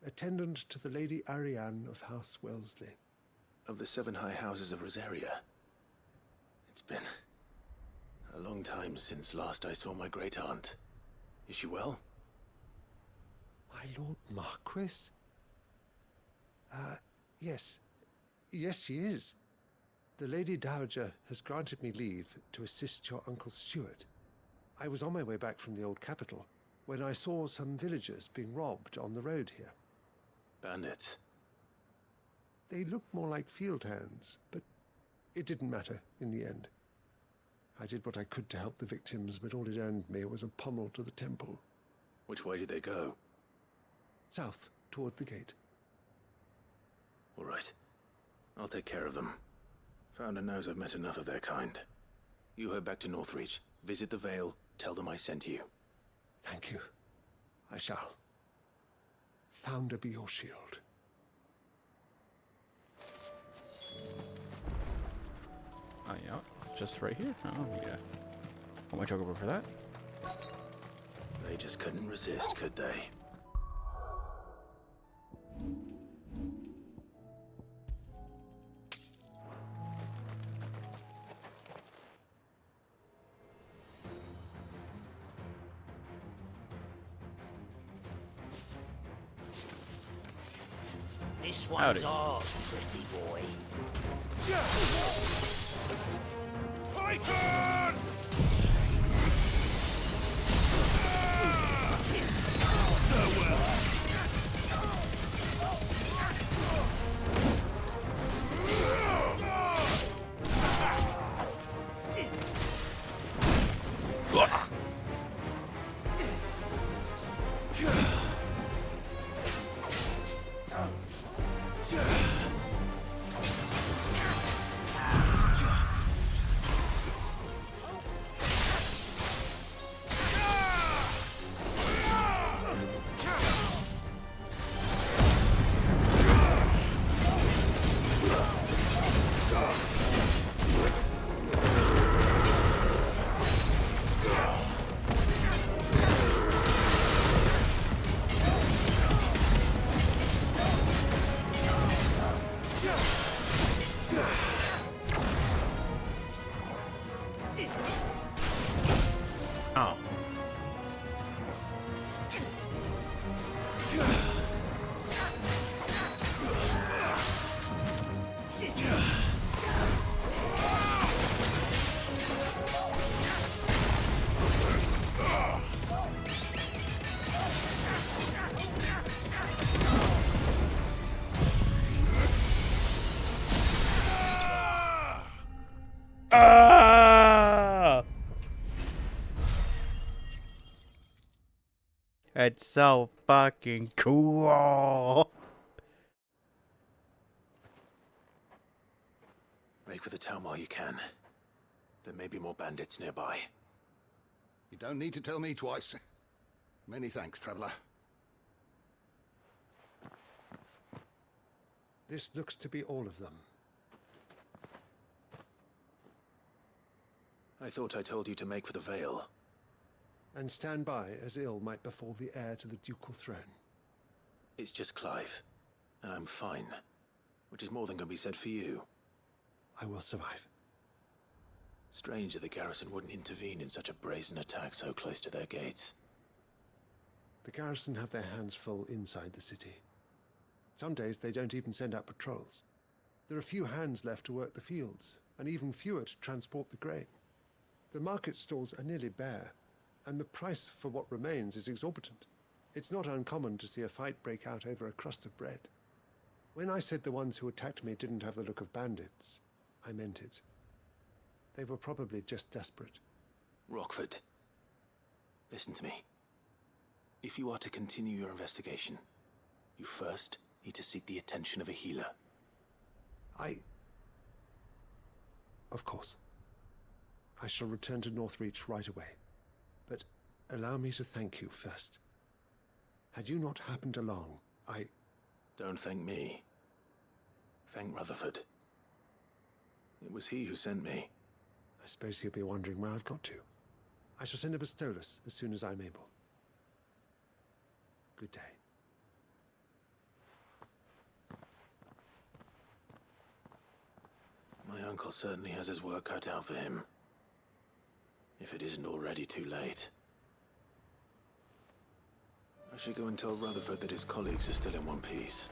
attendant to the Lady Ariane of House Wellesley. Of the 7 high houses of Rosaria. It's been a long time since last I saw my great-aunt. Is she well? My Lord Marquis? Yes. Yes, she is. The Lady Dowager has granted me leave to assist your Uncle Stuart. I was on my way back from the old capital when I saw some villagers being robbed on the road here. Bandits? They looked more like field hands, but it didn't matter in the end. I did what I could to help the victims, but all it earned me was a pommel to the temple. Which way did they go? South, toward the gate. All right. I'll take care of them. Founder knows I've met enough of their kind. You head back to Northreach, visit the Vale, tell them I sent you. Thank you. I shall. Founder be your shield. Oh, yeah. Just right here? Oh, yeah. Got my chocobo for that. They just couldn't resist, could they? This one's Howdy. ours, pretty boy. Titan! Oh. Ah! It's so fucking cool. Make for the town while you can. There may be more bandits nearby. You don't need to tell me twice. Many thanks, traveler. This looks to be all of them. I thought I told you to make for the Vale. And stand by as ill might befall the heir to the ducal throne. It's just Clive, and I'm fine. Which is more than can be said for you. I will survive. Strange that the garrison wouldn't intervene in such a brazen attack so close to their gates. The garrison have their hands full inside the city. Some days they don't even send out patrols. There are few hands left to work the fields, and even fewer to transport the grain. The market stalls are nearly bare, and the price for what remains is exorbitant. It's not uncommon to see a fight break out over a crust of bread. When I said the ones who attacked me didn't have the look of bandits, I meant it. They were probably just desperate. Rockford, listen to me. If you are to continue your investigation, you first need to seek the attention of a healer. Of course. I shall return to Northreach right away. But allow me to thank you first. Had you not happened along, I... Don't thank me. Thank Rutherford. It was he who sent me. I suppose he'll be wondering where I've got to. I shall send a Pistolus as soon as I'm able. Good day. My uncle certainly has his work cut out for him. If it isn't already too late. I should go and tell Rutherford that his colleagues are still in one piece.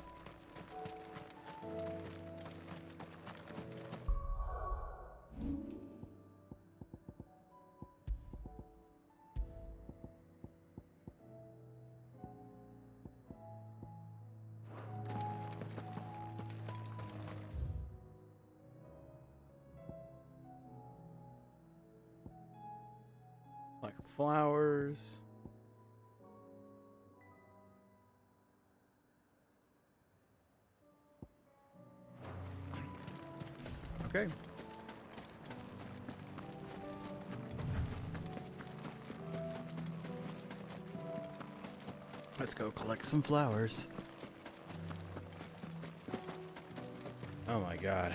Like flowers. Okay. Let's go collect some flowers. Oh my god.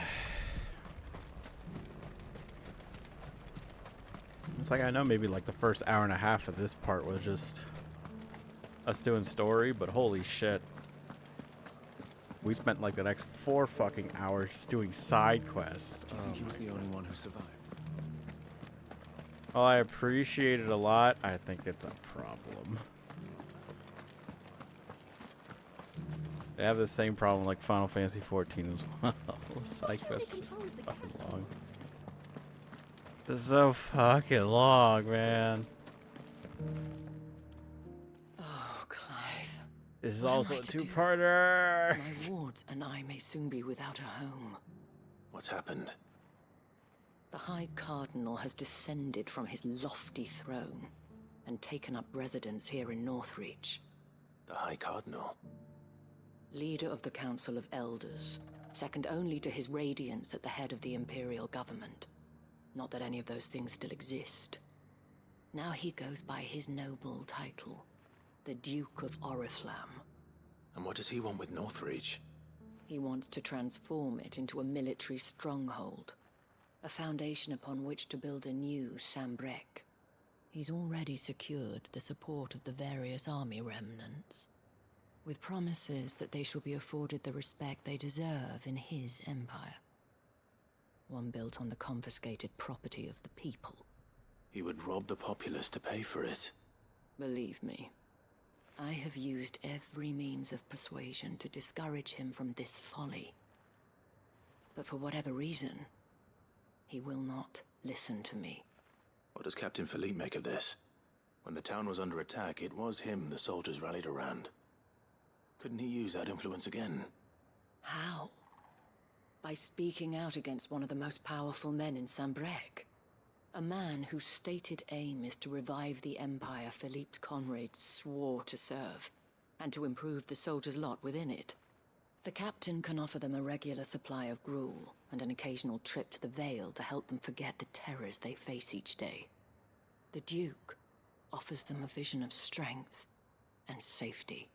It's like I know maybe like the first hour and a half of this part was just us doing story, but holy shit. We spent like the next 4 fucking hours just doing side quests. Do you think he was the only one who survived? Oh, I appreciate it a lot. I think it's a problem. They have the same problem like Final Fantasy 14 as well. Side quests are fucking long. It's so fucking long, man. Oh, Clive. This is What am also I a to do? two-parter. My wards and I may soon be without a home. What's happened? The High Cardinal has descended from his lofty throne and taken up residence here in Northreach. The High Cardinal? Leader of the Council of Elders, second only to his Radiance at the head of the Imperial government. Not that any of those things still exist. Now he goes by his noble title, the Duke of Oriflamme. And what does he want with Northreach? He wants to transform it into a military stronghold, a foundation upon which to build a new Sanbreque. He's already secured the support of the various army remnants, with promises that they shall be afforded the respect they deserve in his empire. One built on the confiscated property of the people. He would rob the populace to pay for it. Believe me, I have used every means of persuasion to discourage him from this folly. But for whatever reason, he will not listen to me. What does Captain Philippe make of this? When the town was under attack, it was him the soldiers rallied around. Couldn't he use that influence again? How? By speaking out against one of the most powerful men in Sanbreque. A man whose stated aim is to revive the empire Philippe's comrades swore to serve, and to improve the soldiers' lot within it. The captain can offer them a regular supply of gruel, and an occasional trip to the Vale to help them forget the terrors they face each day. The Duke offers them a vision of strength and safety.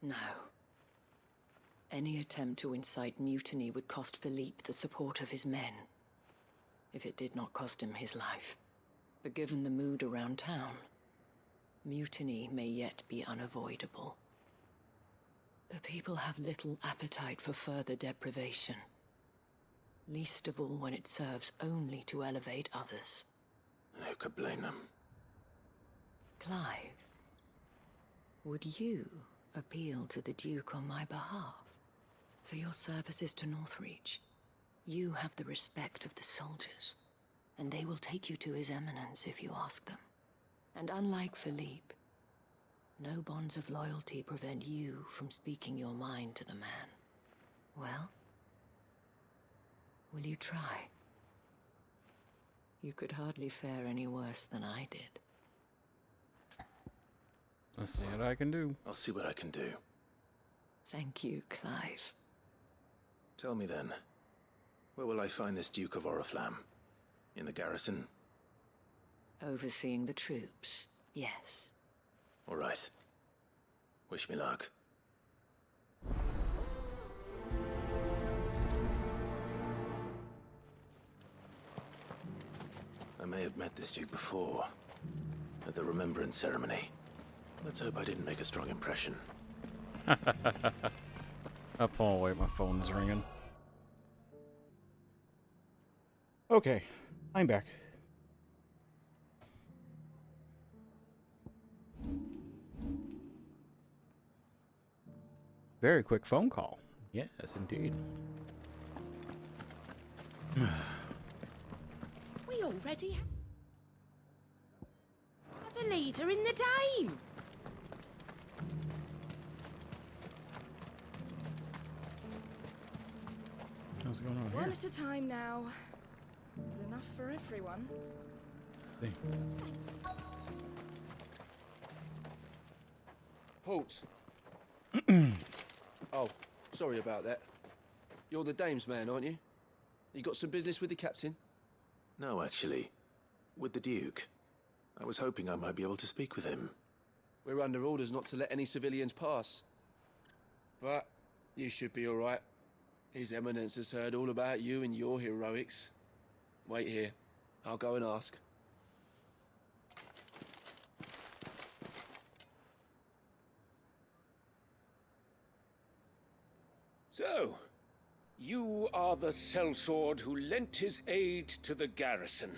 No. Any attempt to incite mutiny would cost Philippe the support of his men. If it did not cost him his life. But given the mood around town, mutiny may yet be unavoidable. The people have little appetite for further deprivation. Least of all when it serves only to elevate others. And who could blame them? Clive, would you appeal to the Duke on my behalf? For your services to Northreach, you have the respect of the soldiers, and they will take you to His Eminence if you ask them. And unlike Philippe, no bonds of loyalty prevent you from speaking your mind to the man. Well, will you try? You could hardly fare any worse than I did. Let's see what I can do. I'll see what I can do. Thank you, Clive. Tell me then, where will I find this Duke of Oriflamme? In the garrison? Overseeing the troops, Yes. All right. Wish me luck. I may have met this duke before, at the Remembrance Ceremony. Let's hope I didn't make a strong impression. I pull away, my phone is ringing. Okay, I'm back. Very quick phone call. Yes, indeed. We already have a leader in the Dame. What's going on One here? at a time now. There's enough for everyone. See. Halt. Oh, sorry about that. You're the Dame's man, aren't you? You got some business with the captain? No, actually. With the Duke. I was hoping I might be able to speak with him. We're under orders not to let any civilians pass. But you should be all right. His Eminence has heard all about you and your heroics. Wait here. I'll go and ask. So, you are the sellsword who lent his aid to the garrison.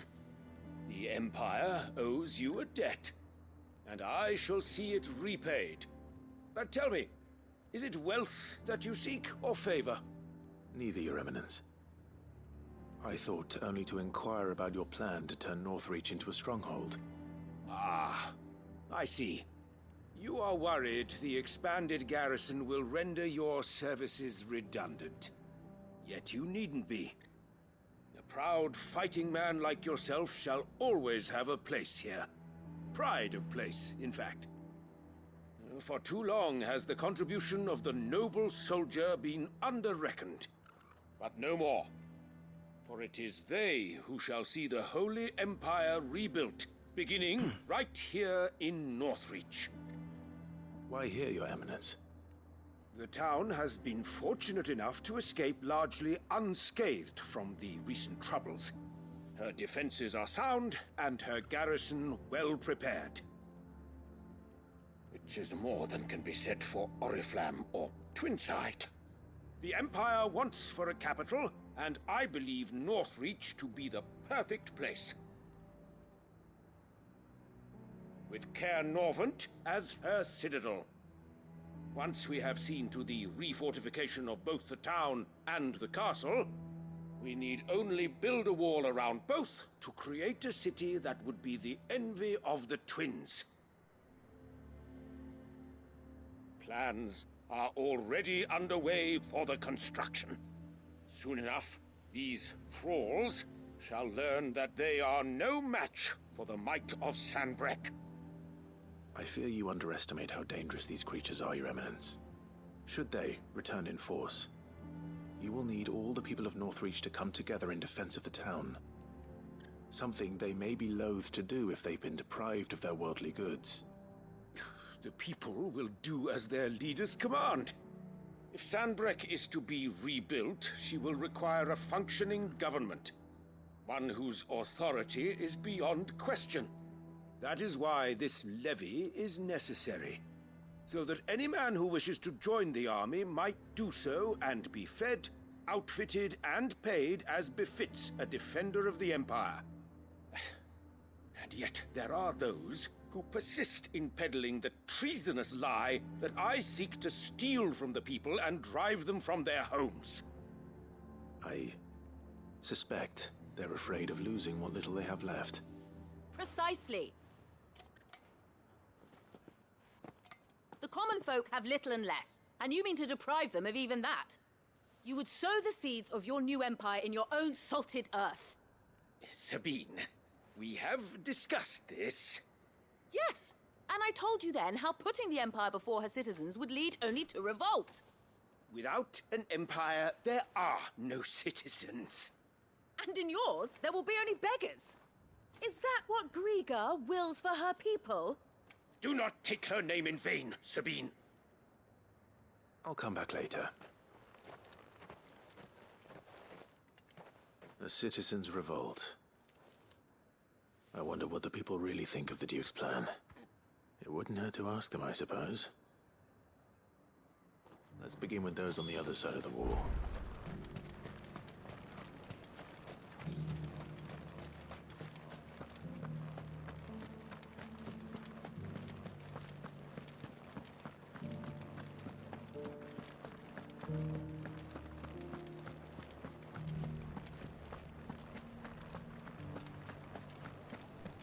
The Empire owes you a debt, and I shall see it repaid. But tell me, is it wealth that you seek, or favor? Neither, Your Eminence. I thought only to inquire about your plan to turn Northreach into a stronghold. Ah, I see. You are worried the expanded garrison will render your services redundant. Yet you needn't be. A proud fighting man like yourself shall always have a place here. Pride of place, in fact. For too long has the contribution of the noble soldier been under-reckoned. But no more. For it is they who shall see the Holy Empire rebuilt, beginning right here in Northreach. Why here, Your Eminence? The town has been fortunate enough to escape largely unscathed from the recent troubles. Her defenses are sound, and her garrison well prepared. Which is more than can be said for Oriflamme or Twinside. The Empire wants for a capital, and I believe Northreach to be the perfect place. With Caer Norvent as her citadel. Once we have seen to the refortification of both the town and the castle, we need only build a wall around both to create a city that would be the envy of the twins. Plans are already underway for the construction. Soon enough, these thralls shall learn that they are no match for the might of Sanbreque. I fear you underestimate how dangerous these creatures are, Your Eminence. Should they return in force, you will need all the people of Northreach to come together in defense of the town. Something they may be loath to do if they've been deprived of their worldly goods. The people will do as their leaders command. If Sanbreque is to be rebuilt, she will require a functioning government. One whose authority is beyond question. That is why this levy is necessary. So that any man who wishes to join the army might do so and be fed, outfitted, and paid as befits a defender of the Empire. And yet there are those who persist in peddling the treasonous lie that I seek to steal from the people and drive them from their homes. I suspect they're afraid of losing what little they have left. Precisely. The common folk have little and less, and you mean to deprive them of even that. You would sow the seeds of your new empire in your own salted earth. Sabine, we have discussed this. Yes, and I told you then how putting the empire before her citizens would lead only to revolt. Without an empire, there are no citizens. And in yours, there will be only beggars. Is that what Griga wills for her people? Do not take her name in vain, Sabine. I'll come back later. A citizens' revolt. I wonder what the people really think of the Duke's plan. It wouldn't hurt to ask them, I suppose. Let's begin with those on the other side of the wall.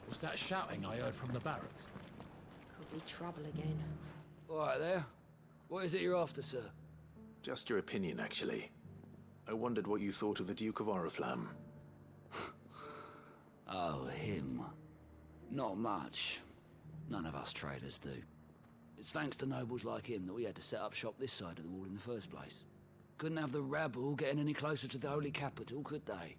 Was that shouting I heard from the barracks? Could be trouble again. All right there. What is it you're after, sir? Just your opinion, actually. I wondered what you thought of the Duke of Oriflamme. Oh, him. Not much. None of us traders do. It's thanks to nobles like him that we had to set up shop this side of the wall in the first place. Couldn't have the rabble getting any closer to the holy capital, could they?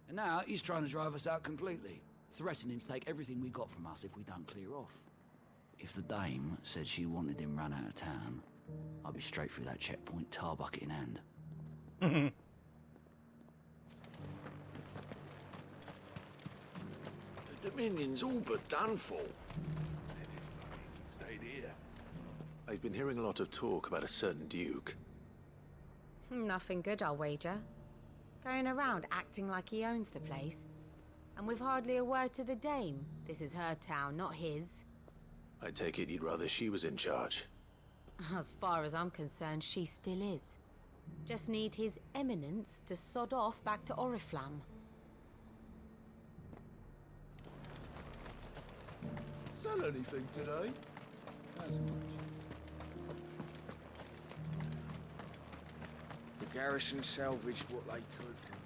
And now he's trying to drive us out completely, threatening to take everything we got from us if we don't clear off. If the dame said she wanted him run out of town, I'd be straight through that checkpoint, tar bucket in hand. The Dominion's all but done for. Stayed here. I've been hearing a lot of talk about a certain Duke. Nothing good, I'll wager. Going around acting like he owns the place. And with hardly a word to the dame. This is her town, not his. I take it you'd rather she was in charge. As far as I'm concerned, she still is. Just need his eminence to sod off back to Oriflamme. Sell anything today? As much. The garrison salvaged what they could from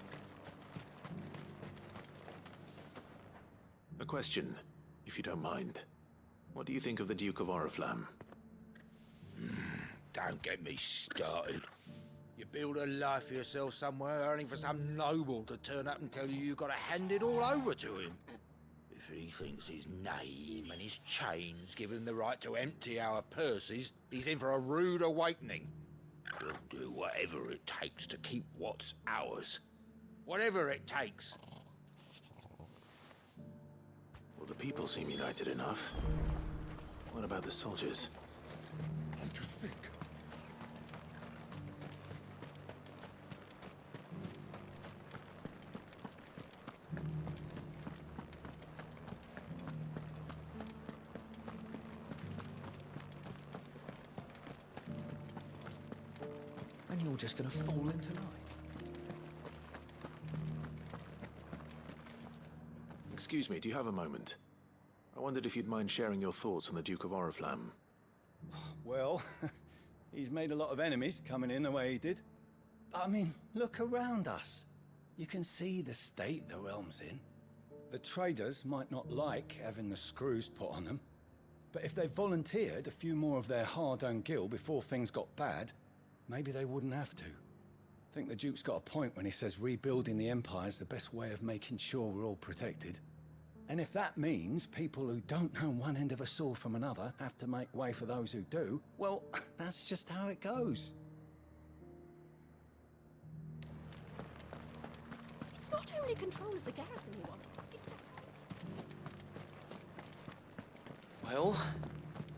A question, if you don't mind. What do you think of the Duke of Oriflamme? Don't get me started. You build a life for yourself somewhere, only for some noble to turn up and tell you you've got to hand it all over to him. If he thinks his name and his chains give him the right to empty our purses, he's in for a rude awakening. We'll do whatever it takes to keep what's ours. Whatever it takes. Well, the people seem united enough. What about the soldiers? What do you think? And you're just gonna fall in tonight? Excuse me, do you have a moment? I wondered if you'd mind sharing your thoughts on the Duke of Oriflamme. Well, he's made a lot of enemies coming in the way he did. But I mean, look around us. You can see the state the realm's in. The traders might not like having the screws put on them, but if they volunteered a few more of their hard-earned gil before things got bad, maybe they wouldn't have to. I think the Duke's got a point when he says rebuilding the Empire's the best way of making sure we're all protected. And if that means people who don't know one end of a sword from another have to make way for those who do, well, that's just how it goes. It's not only control of the garrison he wants. Well,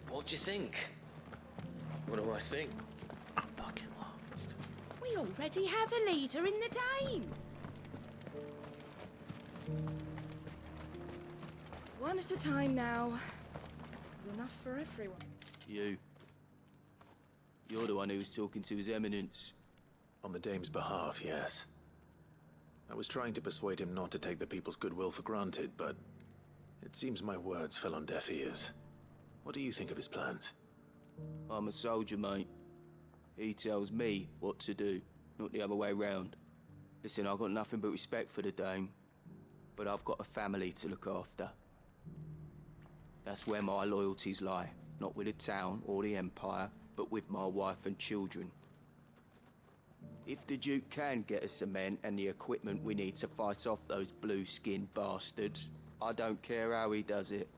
what do you think? What do I think? I'm fucking lost. We already have a leader in the Dame. One at a time now. There's enough for everyone. You're the one who was talking to His Eminence. On the Dame's behalf, yes. I was trying to persuade him not to take the people's goodwill for granted, but it seems my words fell on deaf ears. What do you think of his plans? I'm a soldier, mate. He tells me what to do, not the other way round. Listen, I've got nothing but respect for the Dame, but I've got a family to look after. That's where my loyalties lie, not with the town or the Empire, but with my wife and children. If the Duke can get us the men and the equipment we need to fight off those blue-skinned bastards, I don't care how he does it.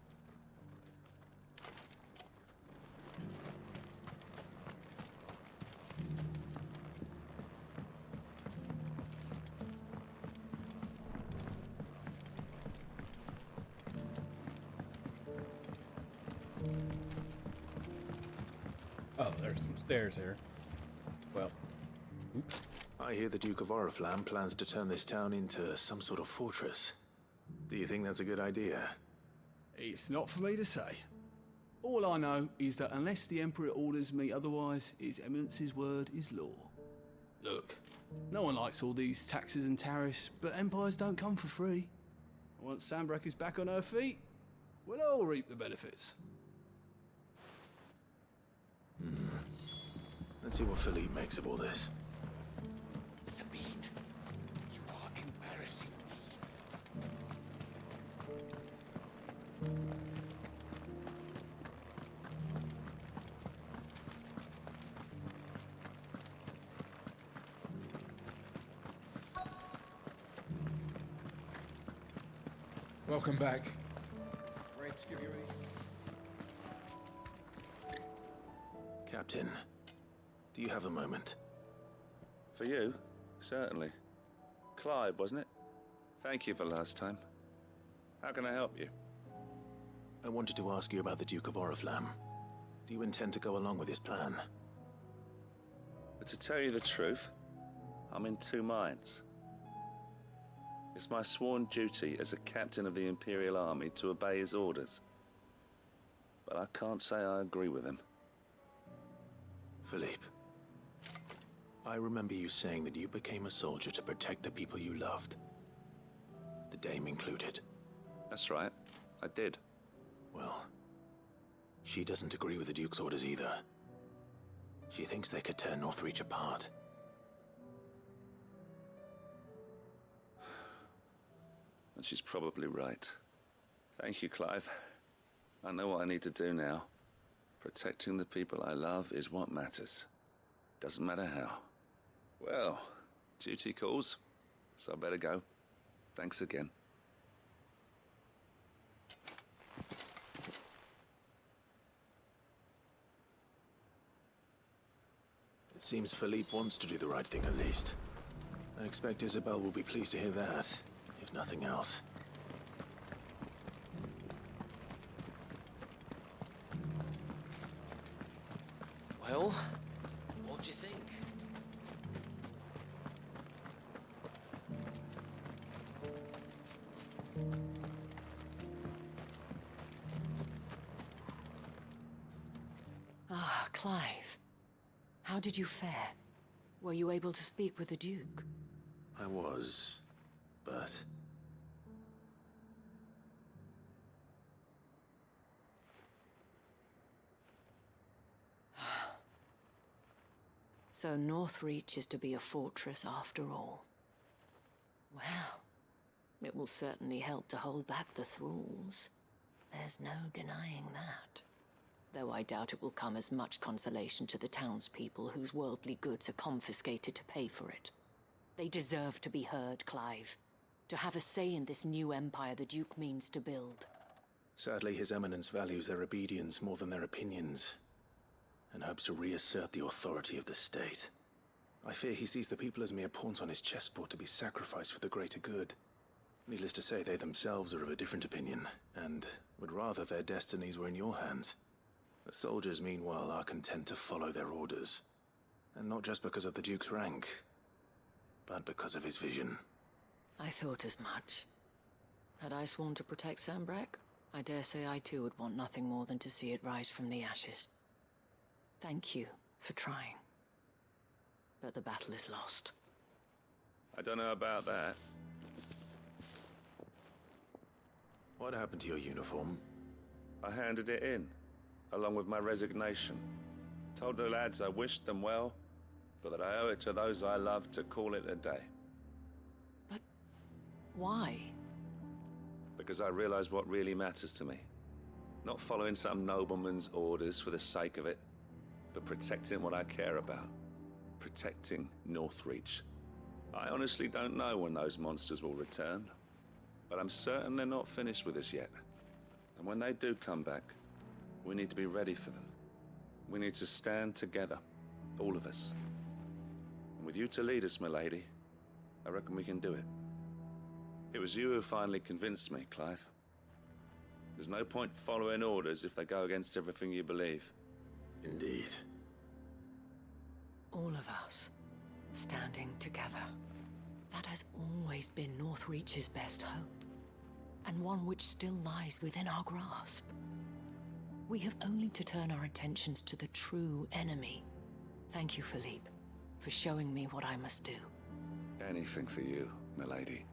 Oh, there's some stairs here. Well, oops. I hear the Duke of Oriflamme plans to turn this town into some sort of fortress. Do you think that's a good idea? It's not for me to say. All I know is that unless the Emperor orders me otherwise, His Eminence's word is law. Look, no one likes all these taxes and tariffs, but empires don't come for free. Once Sanbreque is back on her feet, we'll all reap the benefits. Let's see what Philippe makes of all this. Sabine, you are embarrassing Welcome back. Wraiths give you any... Captain, do you have a moment? For you? Certainly. Clive, wasn't it? Thank you for last time. How can I help you? I wanted to ask you about the Duke of Oriflamme. Do you intend to go along with his plan? But to tell you the truth, I'm in two minds. It's my sworn duty as a captain of the Imperial Army to obey his orders. But I can't say I agree with him. Philippe, I remember you saying that you became a soldier to protect the people you loved. The Dame included. That's right, I did. Well, she doesn't agree with the Duke's orders either. She thinks they could tear Northreach apart. And she's probably right. Thank you, Clive. I know what I need to do now. Protecting the people I love is what matters. Doesn't matter how. Well, duty calls, so I better go. Thanks again. It seems Philippe wants to do the right thing at least. I expect Isabel will be pleased to hear that, if nothing else. Well, what do you think? Ah, Clive. How did you fare? Were you able to speak with the Duke? I was, but... So Northreach is to be a fortress after all. Well, it will certainly help to hold back the thralls. There's no denying that. Though I doubt it will come as much consolation to the townspeople whose worldly goods are confiscated to pay for it. They deserve to be heard, Clive. To have a say in this new empire the Duke means to build. Sadly, His Eminence values their obedience more than their opinions, and hopes to reassert the authority of the state. I fear he sees the people as mere pawns on his chessboard to be sacrificed for the greater good. Needless to say, they themselves are of a different opinion, and would rather their destinies were in your hands. The soldiers, meanwhile, are content to follow their orders. And not just because of the Duke's rank, but because of his vision. I thought as much. Had I sworn to protect Sanbreque, I dare say I too would want nothing more than to see it rise from the ashes. Thank you for trying. But the battle is lost. I don't know about that. What happened to your uniform? I handed it in, along with my resignation. Told the lads I wished them well, but that I owe it to those I love to call it a day. But why? Because I realize what really matters to me. Not following some nobleman's orders for the sake of it, but protecting what I care about. Protecting Northreach. I honestly don't know when those monsters will return. But I'm certain they're not finished with us yet. And when they do come back, we need to be ready for them. We need to stand together, all of us. And with you to lead us, milady, I reckon we can do it. It was you who finally convinced me, Clive. There's no point following orders if they go against everything you believe. Indeed. All of us, standing together. That has always been Northreach's best hope, and one which still lies within our grasp. We have only to turn our attentions to the true enemy. Thank you, Philippe, for showing me what I must do. Anything for you, milady.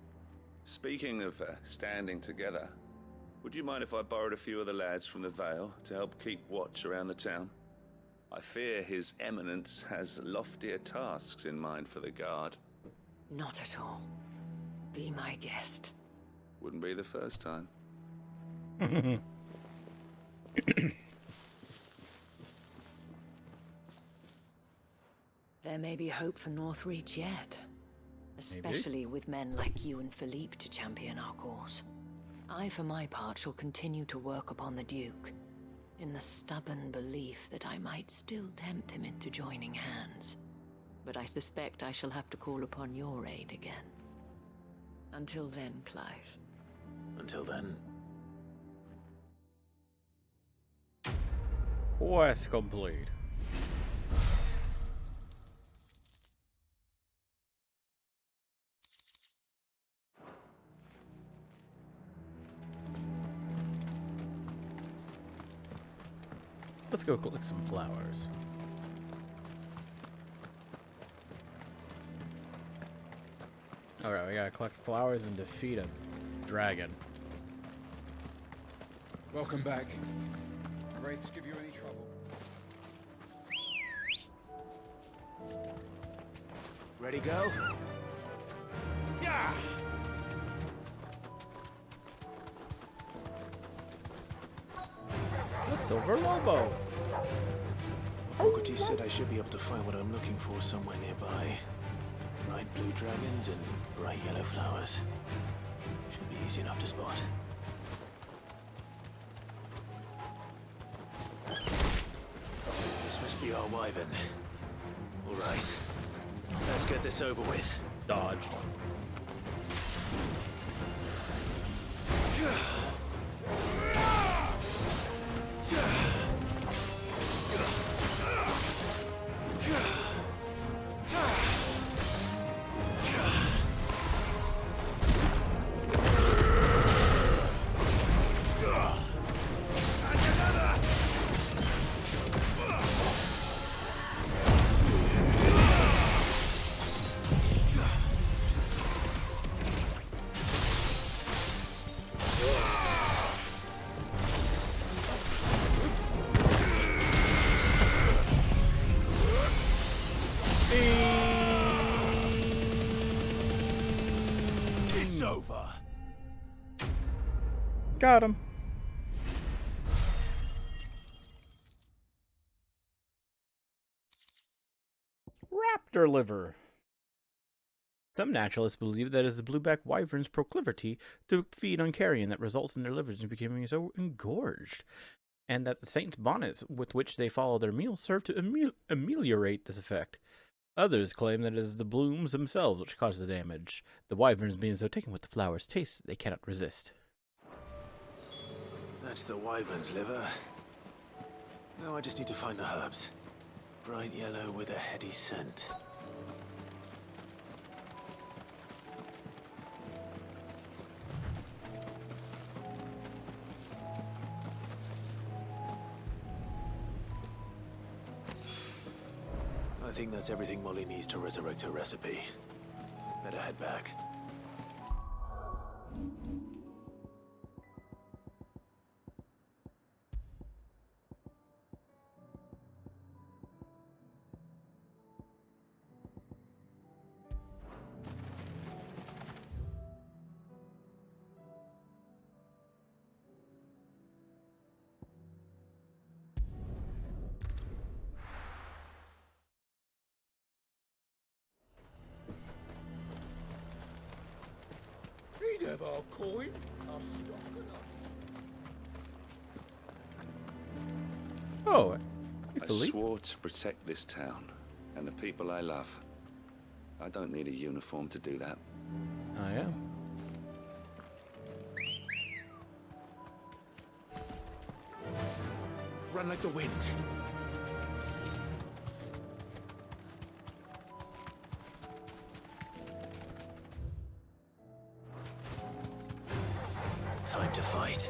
Speaking of standing together, would you mind if I borrowed a few of the lads from the Vale to help keep watch around the town? I fear His Eminence has loftier tasks in mind for the guard. Not at all. Be my guest. Wouldn't be the first time. There may be hope for Northreach yet. Especially with men like you and Philippe to champion our cause. I, for my part, shall continue to work upon the Duke, in the stubborn belief that I might still tempt him into joining hands. But I suspect I shall have to call upon your aid again. Until then, Clive. Until then. Quest complete. Let's go collect some flowers. Alright, we gotta collect flowers and defeat a dragon. Welcome back. Wraiths give you any trouble? Ready, go? Yeah! The Silver Lobo! Hippocrates said I should be able to find what I'm looking for somewhere nearby. Bright blue dragons and bright yellow flowers. Should be easy enough to spot. This must be our wyvern. Alright. Let's get this over with. Dodged. It's over. Got him. Raptor liver. Some naturalists believe that it is the blueback wyvern's proclivity to feed on carrion that results in their livers becoming so engorged, and that the saint's bonnets with which they follow their meals serve to ameliorate this effect. Others claim that it is the blooms themselves which cause the damage, the wyverns being so taken with the flower's taste that they cannot resist. That's the wyvern's liver. Now I just need to find the herbs. Bright yellow with a heady scent. I think that's everything Molly needs to resurrect her recipe. Better head back. coin? I'll stock enough. Oh, I swore to protect this town and the people I love. I don't need a uniform to do that. I am. Run like the wind. Time to fight.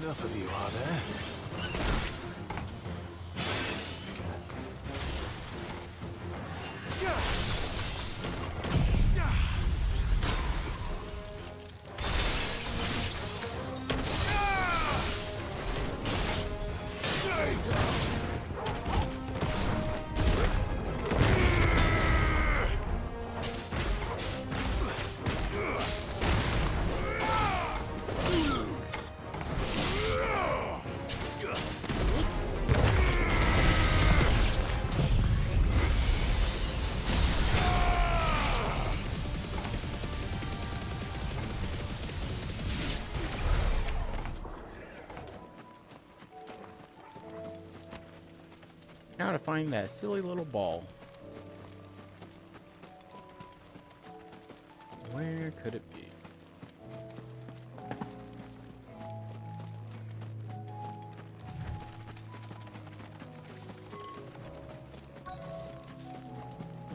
Enough of you, are there? Now to find that silly little ball. Where could it be?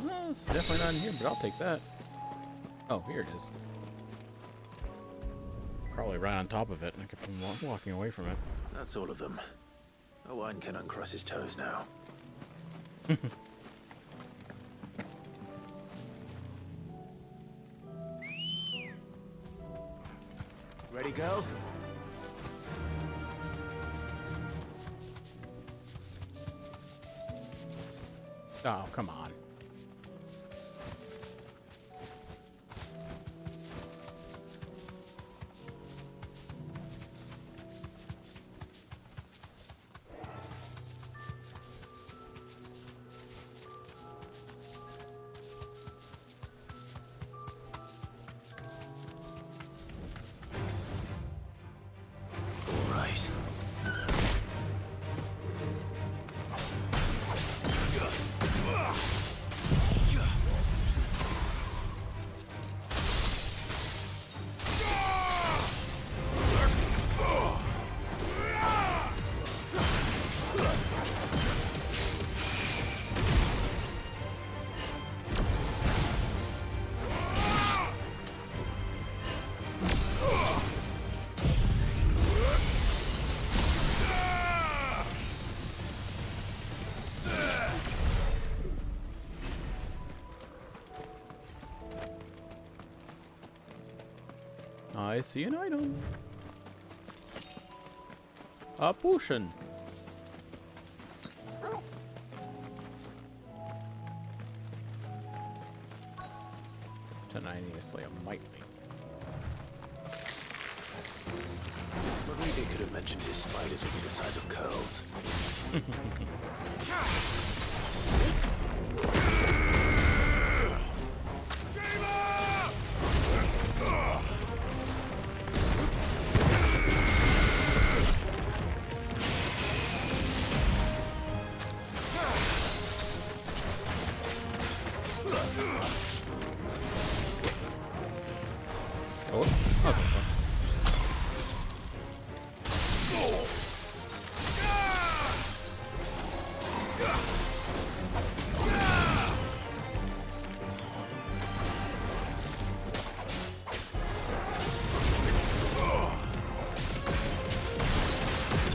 Well, it's definitely not in here, but I'll take that. Oh, here it is. Probably right on top of it, and I kept on walking away from it. That's all of them. Owen can uncross his toes now. Ready, girl? Oh, come on. I see an item. A potion. Tonight I need to slay a might be. Maybe could have mentioned his spiders would be the size of curls.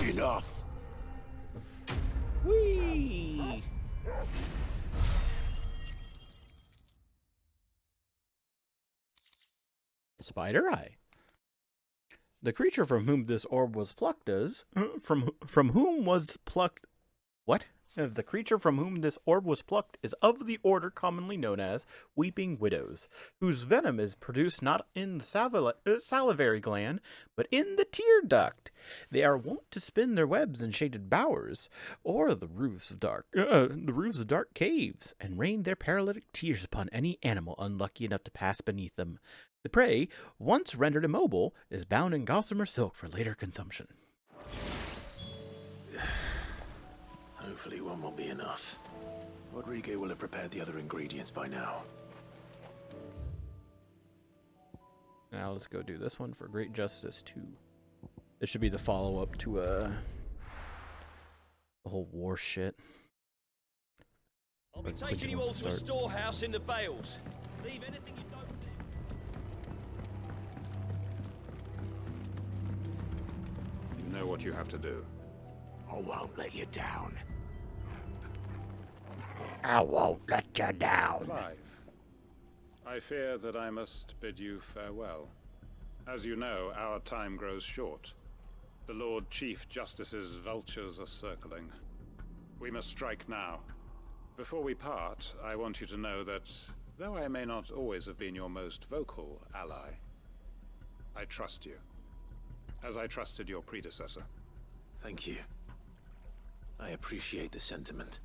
Enough. Whee! Spider Eye. The creature from whom this orb was plucked is... From whom was plucked... What? The creature from whom this orb was plucked is of the order commonly known as Weeping Widows, whose venom is produced not in the salivary gland, but in the tear duct. They are wont to spin their webs in shaded bowers, or the roofs of dark caves, and rain their paralytic tears upon any animal unlucky enough to pass beneath them. The prey, once rendered immobile, is bound in gossamer silk for later consumption. Hopefully one will be enough. Rodrigo will have prepared the other ingredients by now. Now let's go do this one for Great Justice 2. This should be the follow-up to the whole war shit. I'll be taking you all to a storehouse in the Bales. Leave anything you don't need. You know what you have to do. I won't let you down. I won't let you down. Clive, I fear that I must bid you farewell. As you know, our time grows short. The Lord Chief Justice's vultures are circling. We must strike now. Before we part, I want you to know that, though I may not always have been your most vocal ally, I trust you, as I trusted your predecessor. Thank you. I appreciate the sentiment.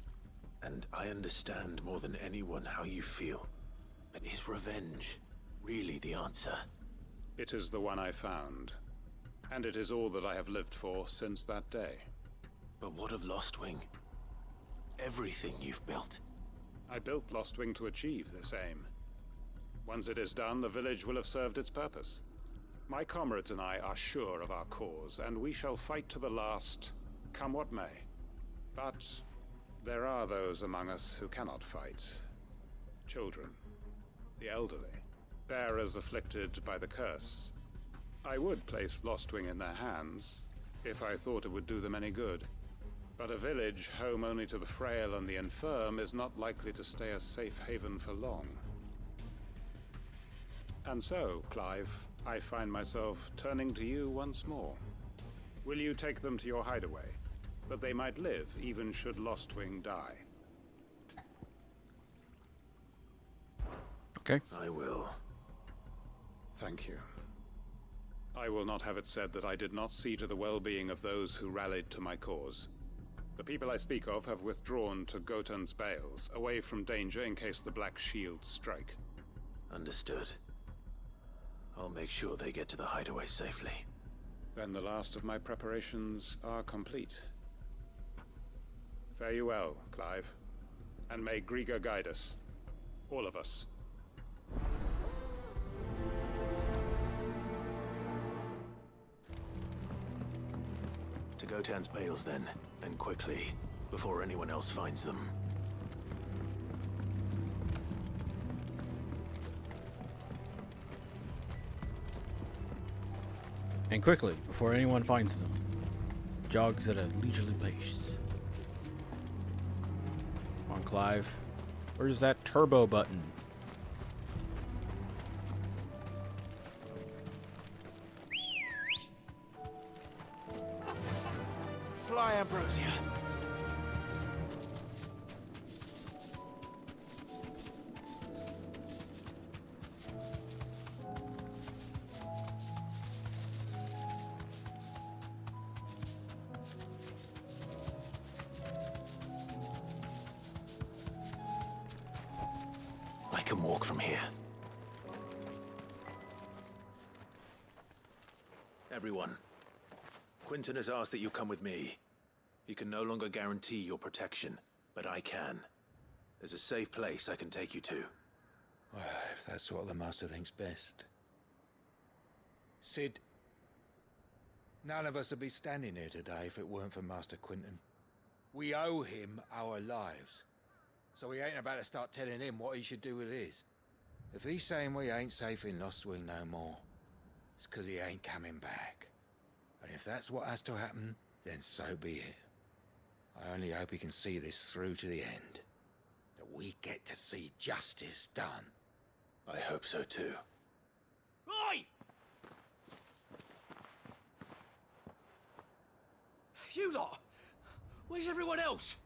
And I understand more than anyone how you feel. But is revenge really the answer? It is the one I found. And it is all that I have lived for since that day. But what of Lostwing? Everything you've built. I built Lostwing to achieve this aim. Once it is done, the village will have served its purpose. My comrades and I are sure of our cause, and we shall fight to the last, come what may. But there are those among us who cannot fight. Children, the elderly, bearers afflicted by the curse. I would place Lostwing in their hands, if I thought it would do them any good. But a village home only to the frail and the infirm is not likely to stay a safe haven for long. And so, Clive, I find myself turning to you once more. Will you take them to your hideaway, that they might live even should Lostwing die? Okay. I will. Thank you. I will not have it said that I did not see to the well-being of those who rallied to my cause. The people I speak of have withdrawn to Gotan's Bales, away from danger in case the Black Shields strike. Understood. I'll make sure they get to the hideaway safely. Then the last of my preparations are complete. Fare you well, Clive. And may Griga guide us. All of us. To Gotan's Bales then, and quickly, before anyone else finds them. And quickly, before anyone finds them. Jogs at a leisurely pace. Come on, Clive. Where's that turbo button? Fly, Ambrosia. I can walk from here. Everyone, Quinton has asked that you come with me. He can no longer guarantee your protection, but I can. There's a safe place I can take you to. Well, if that's what the Master thinks best. Sid, none of us would be standing here today if it weren't for Master Quinton. We owe him our lives. So we ain't about to start telling him what he should do with his. If he's saying we ain't safe in Lostwing no more, it's 'cause he ain't coming back. And if that's what has to happen, then so be it. I only hope he can see this through to the end. That we get to see justice done. I hope so too. Oi! You lot! Where's everyone else?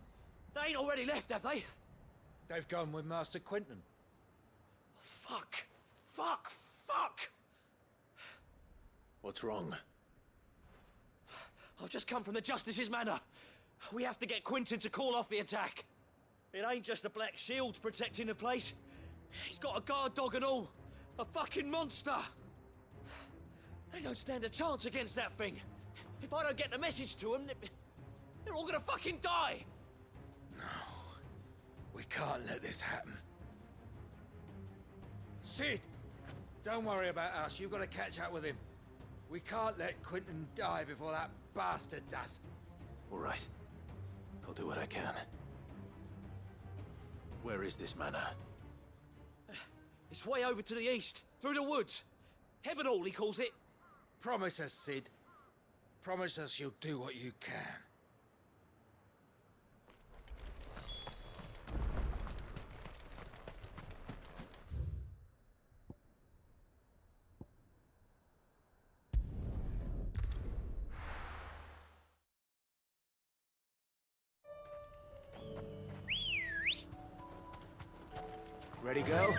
They ain't already left, have they? They've gone with Master Quentin. Fuck! Fuck! Fuck! What's wrong? I've just come from the Justice's manor. We have to get Quentin to call off the attack. It ain't just the Black Shields protecting the place. He's got a guard dog and all. A fucking monster! They don't stand a chance against that thing. If I don't get the message to them, they're all gonna fucking die! No. We can't let this happen. Sid! Don't worry about us. You've got to catch up with him. We can't let Quentin die before that bastard does. All right. I'll do what I can. Where is this manor? It's way over to the east, through the woods. Heaven Hall, he calls it. Promise us, Sid. Promise us you'll do what you can. Ready, girl?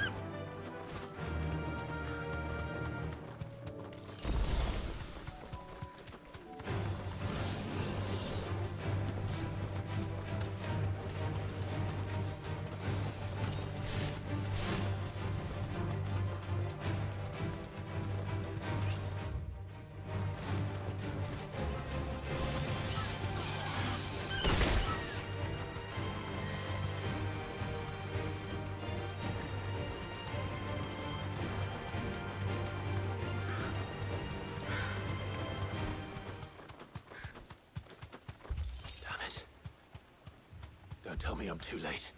Don't tell me I'm too late.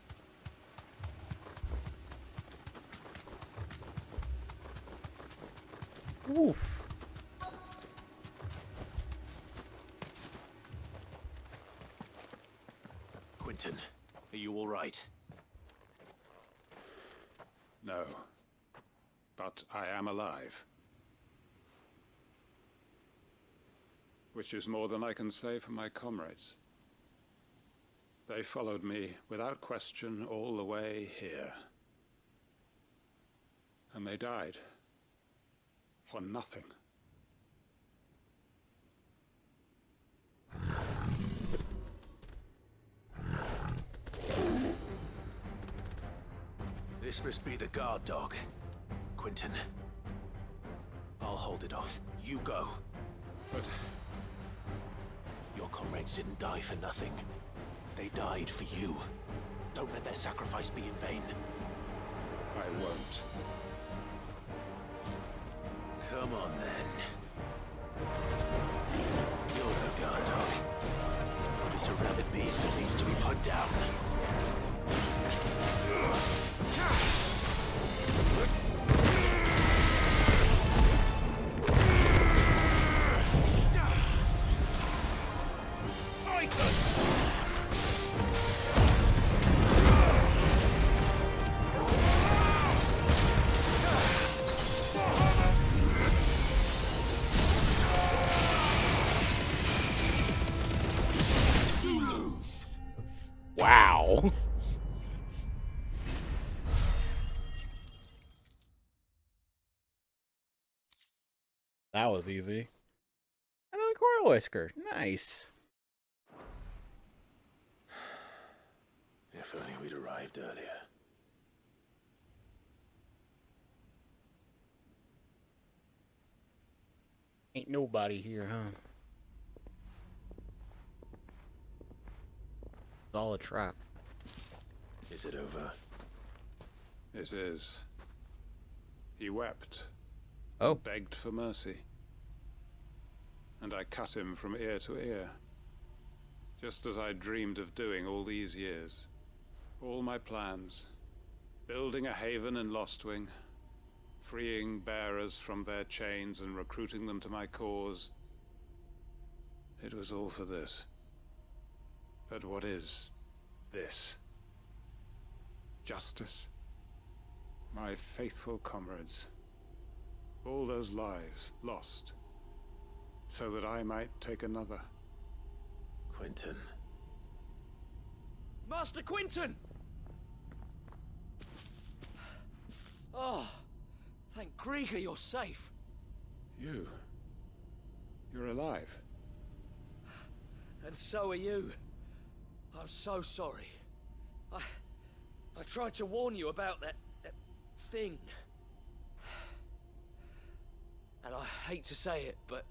Oof. Quentin, are you all right? No. But I am alive. Which is more than I can say for my comrades. They followed me without question all the way here. And they died. For nothing. This must be the guard dog. Quentin. I'll hold it off. You go. But... your comrades didn't die for nothing. They died for you. Don't let their sacrifice be in vain. I won't. Come on, then. You're the guard dog. You're just a rabid beast that needs to be put down. Wow. That was easy. Another coral whisker. Nice. If only we'd arrived earlier. Ain't nobody here, huh? It's all a trap. Is it over? It is. He wept. Oh. Begged for mercy. And I cut him from ear to ear. Just as I dreamed of doing all these years. All my plans. Building a haven in Lostwing. Freeing bearers from their chains and recruiting them to my cause. It was all for this. But what is this? Justice? My faithful comrades. All those lives lost. So that I might take another. Quentin. Master Quentin! Oh, thank Grieger you're safe. You're alive. And so are you. I'm so sorry. I tried to warn you about that thing. And I hate to say it, but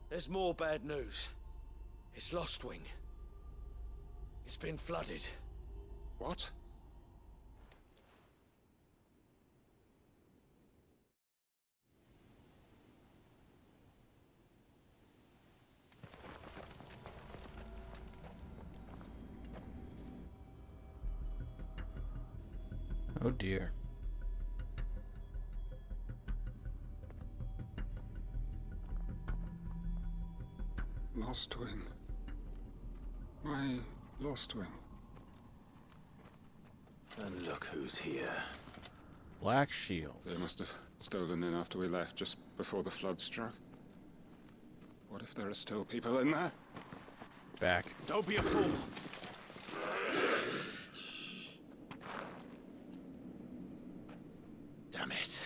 there's more bad news. It's Lostwing. It's been flooded. What? Oh dear. Lostwing. My Lostwing. And look who's here. Black Shield. They must have stolen in after we left, just before the flood struck. What if there are still people in there? Back. Don't be a fool. Damn it.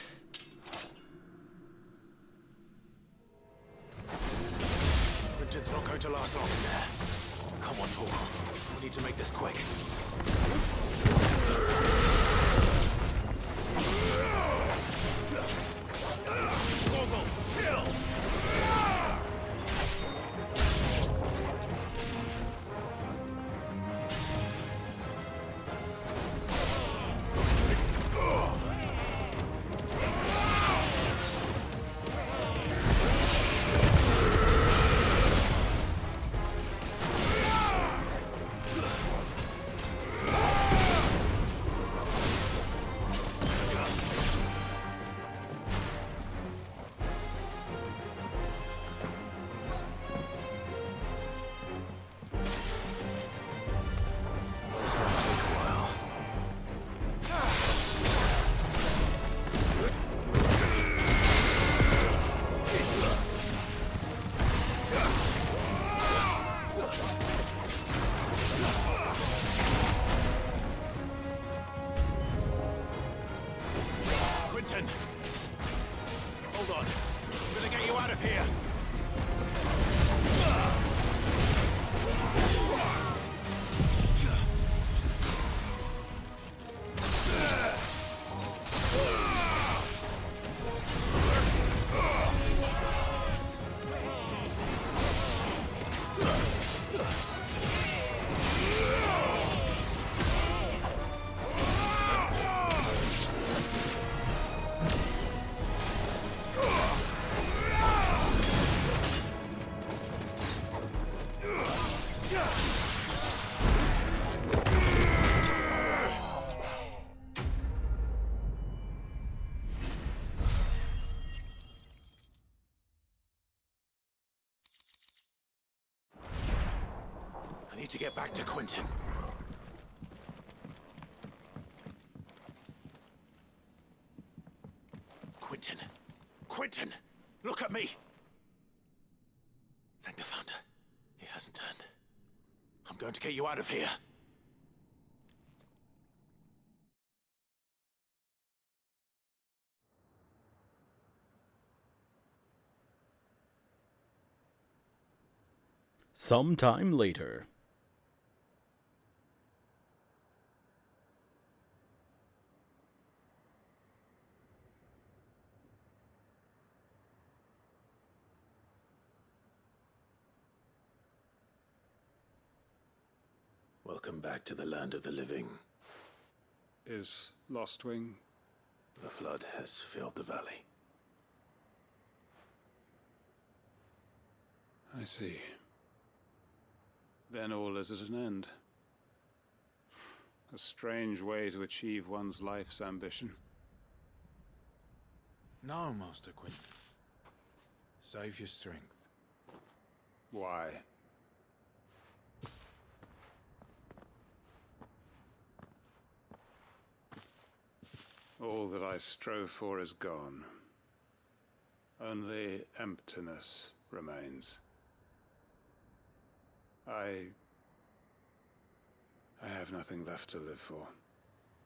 Quentin's not going to last long in there. Come on, Torgal. We need to make this quick. Torgal, kill! Hold on. I'm gonna get you out of here. I need to get back to Quentin. Quentin! Quentin! Look at me! Thank the Founder. He hasn't turned. I'm going to get you out of here. Sometime later. Welcome back to the land of the living. Is Lostwing? The flood has filled the valley. I see. Then all is at an end. A strange way to achieve one's life's ambition. No, Master Quentin. Save your strength. Why? All that I strove for is gone. Only emptiness remains. I have nothing left to live for.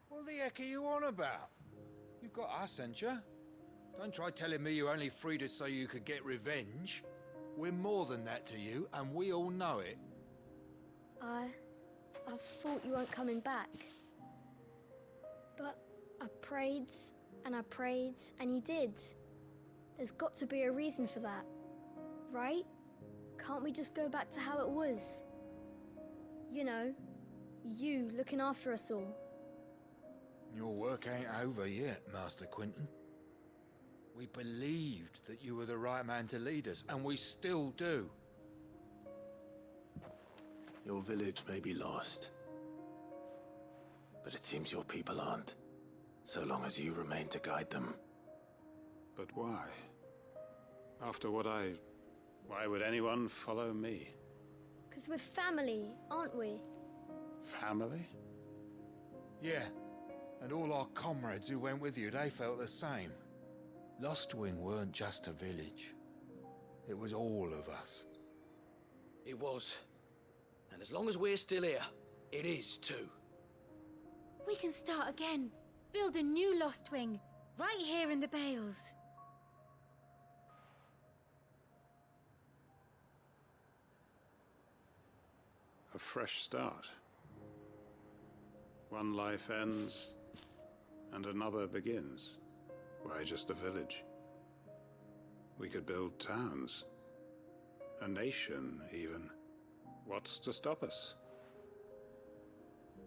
What the heck are you on about? You've got us, ain't you? Don't try telling me you only freed us so you could get revenge. We're more than that to you, and we all know it. I thought you weren't coming back. But I prayed, and you did. There's got to be a reason for that, right? Can't we just go back to how it was? You know, you looking after us all. Your work ain't over yet, Master Quentin. We believed that you were the right man to lead us, and we still do. Your village may be lost, but it seems your people aren't, so long as you remain to guide them. But why? After what why would anyone follow me? 'Cause we're family, aren't we? Family? Yeah, and all our comrades who went with you, they felt the same. Lostwing weren't just a village. It was all of us. It was. And as long as we're still here, it is too. We can start again. Build a new Lost Wing, right here in the Bales. A fresh start. One life ends, and another begins. Why just a village? We could build towns. A nation, even. What's to stop us?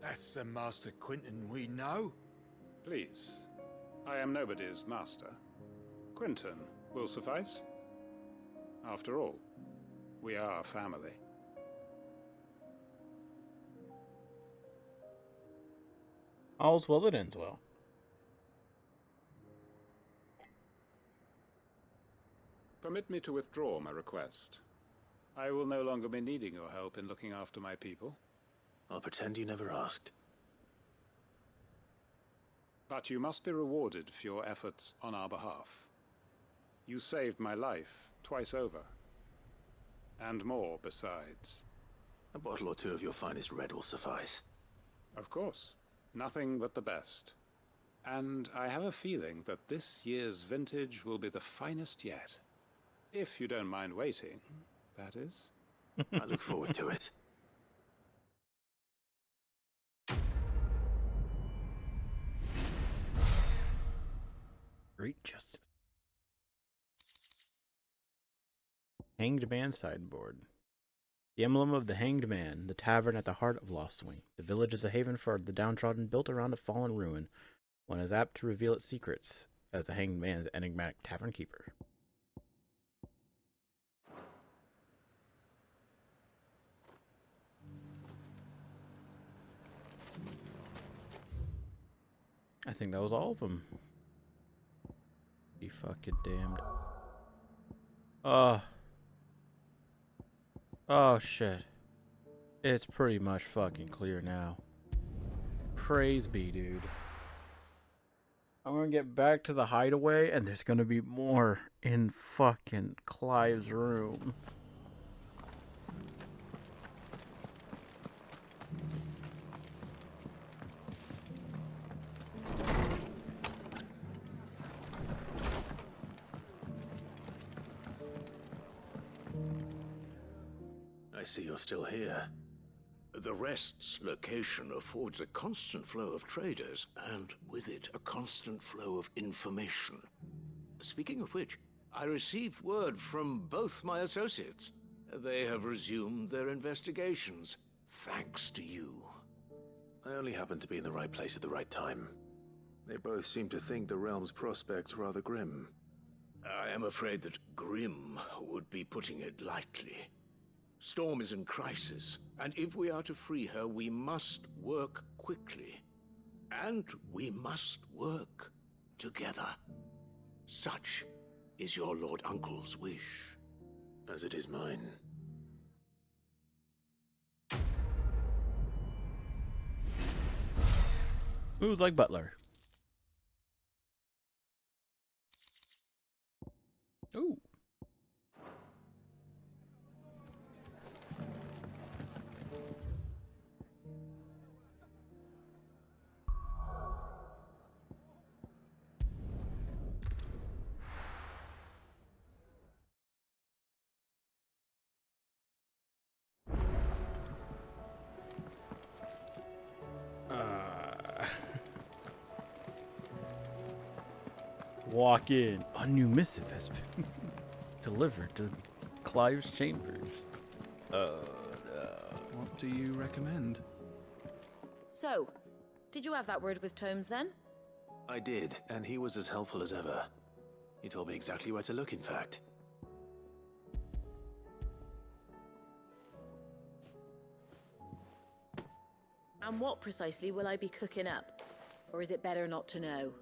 That's the Master Quentin we know. Please. I am nobody's master. Quentin will suffice. After all, we are family. All's well that ends well. Permit me to withdraw my request. I will no longer be needing your help in looking after my people. I'll pretend you never asked. But you must be rewarded for your efforts on our behalf. You saved my life twice over. And more besides. A bottle or two of your finest red will suffice. Of course. Nothing but the best. And I have a feeling that this year's vintage will be the finest yet. If you don't mind waiting, that is. I look forward to it. Great justice. Hanged Man sideboard. The emblem of the Hanged Man, the tavern at the heart of Lostwing. The village is a haven for the downtrodden, built around a fallen ruin. One is apt to reveal its secrets as the Hanged Man's enigmatic tavern keeper. I think that was all of them. Be fucking damned. Oh shit. It's pretty much fucking clear now. Praise be, dude. I'm gonna get back to the hideaway, and there's gonna be more in fucking Clive's room. I see you're still here. The Rest's location affords a constant flow of traders, and with it, a constant flow of information. Speaking of which, I received word from both my associates. They have resumed their investigations, thanks to you. I only happened to be in the right place at the right time. They both seem to think the realm's prospects rather grim. I am afraid that grim would be putting it lightly. Storm is in crisis, and if we are to free her, we must work quickly. And we must work together. Such is your Lord Uncle's wish. As it is mine. Smooth like Butler. Ooh. walk in. A new missive has been delivered to Clive's chambers. What do you recommend? So, did you have that word with Tomes then? I did, and he was as helpful as ever. He told me exactly where to look, in fact. And what precisely will I be cooking up? Or is it better not to know?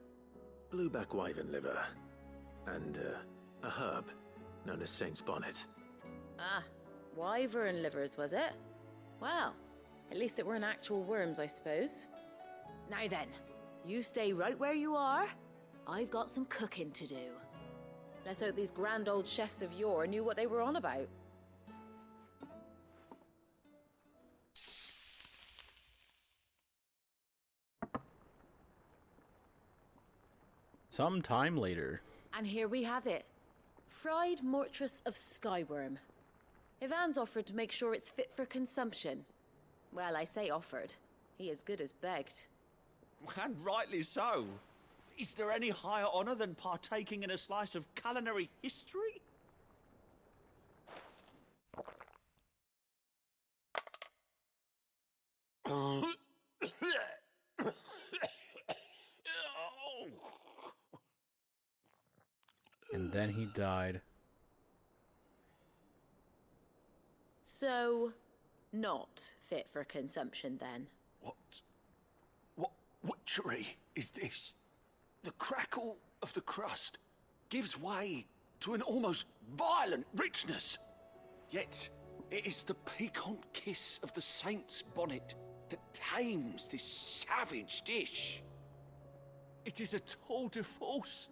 Blueback wyvern liver. And, a herb known as Saint's Bonnet. Ah, wyvern livers, was it? Well, at least it weren't actual worms, I suppose. Now then, you stay right where you are. I've got some cooking to do. Let's hope these grand old chefs of yore knew what they were on about. Some time later. And here we have it. Fried mortress of skyworm. Ivan's offered to make sure it's fit for consumption. Well, I say offered. He as good as begged. And rightly so. Is there any higher honor than partaking in a slice of culinary history? And then he died. So, not fit for consumption then? What witchery is this? The crackle of the crust gives way to an almost violent richness. Yet, it is the piquant kiss of the saint's bonnet that tames this savage dish. It is a tour de force,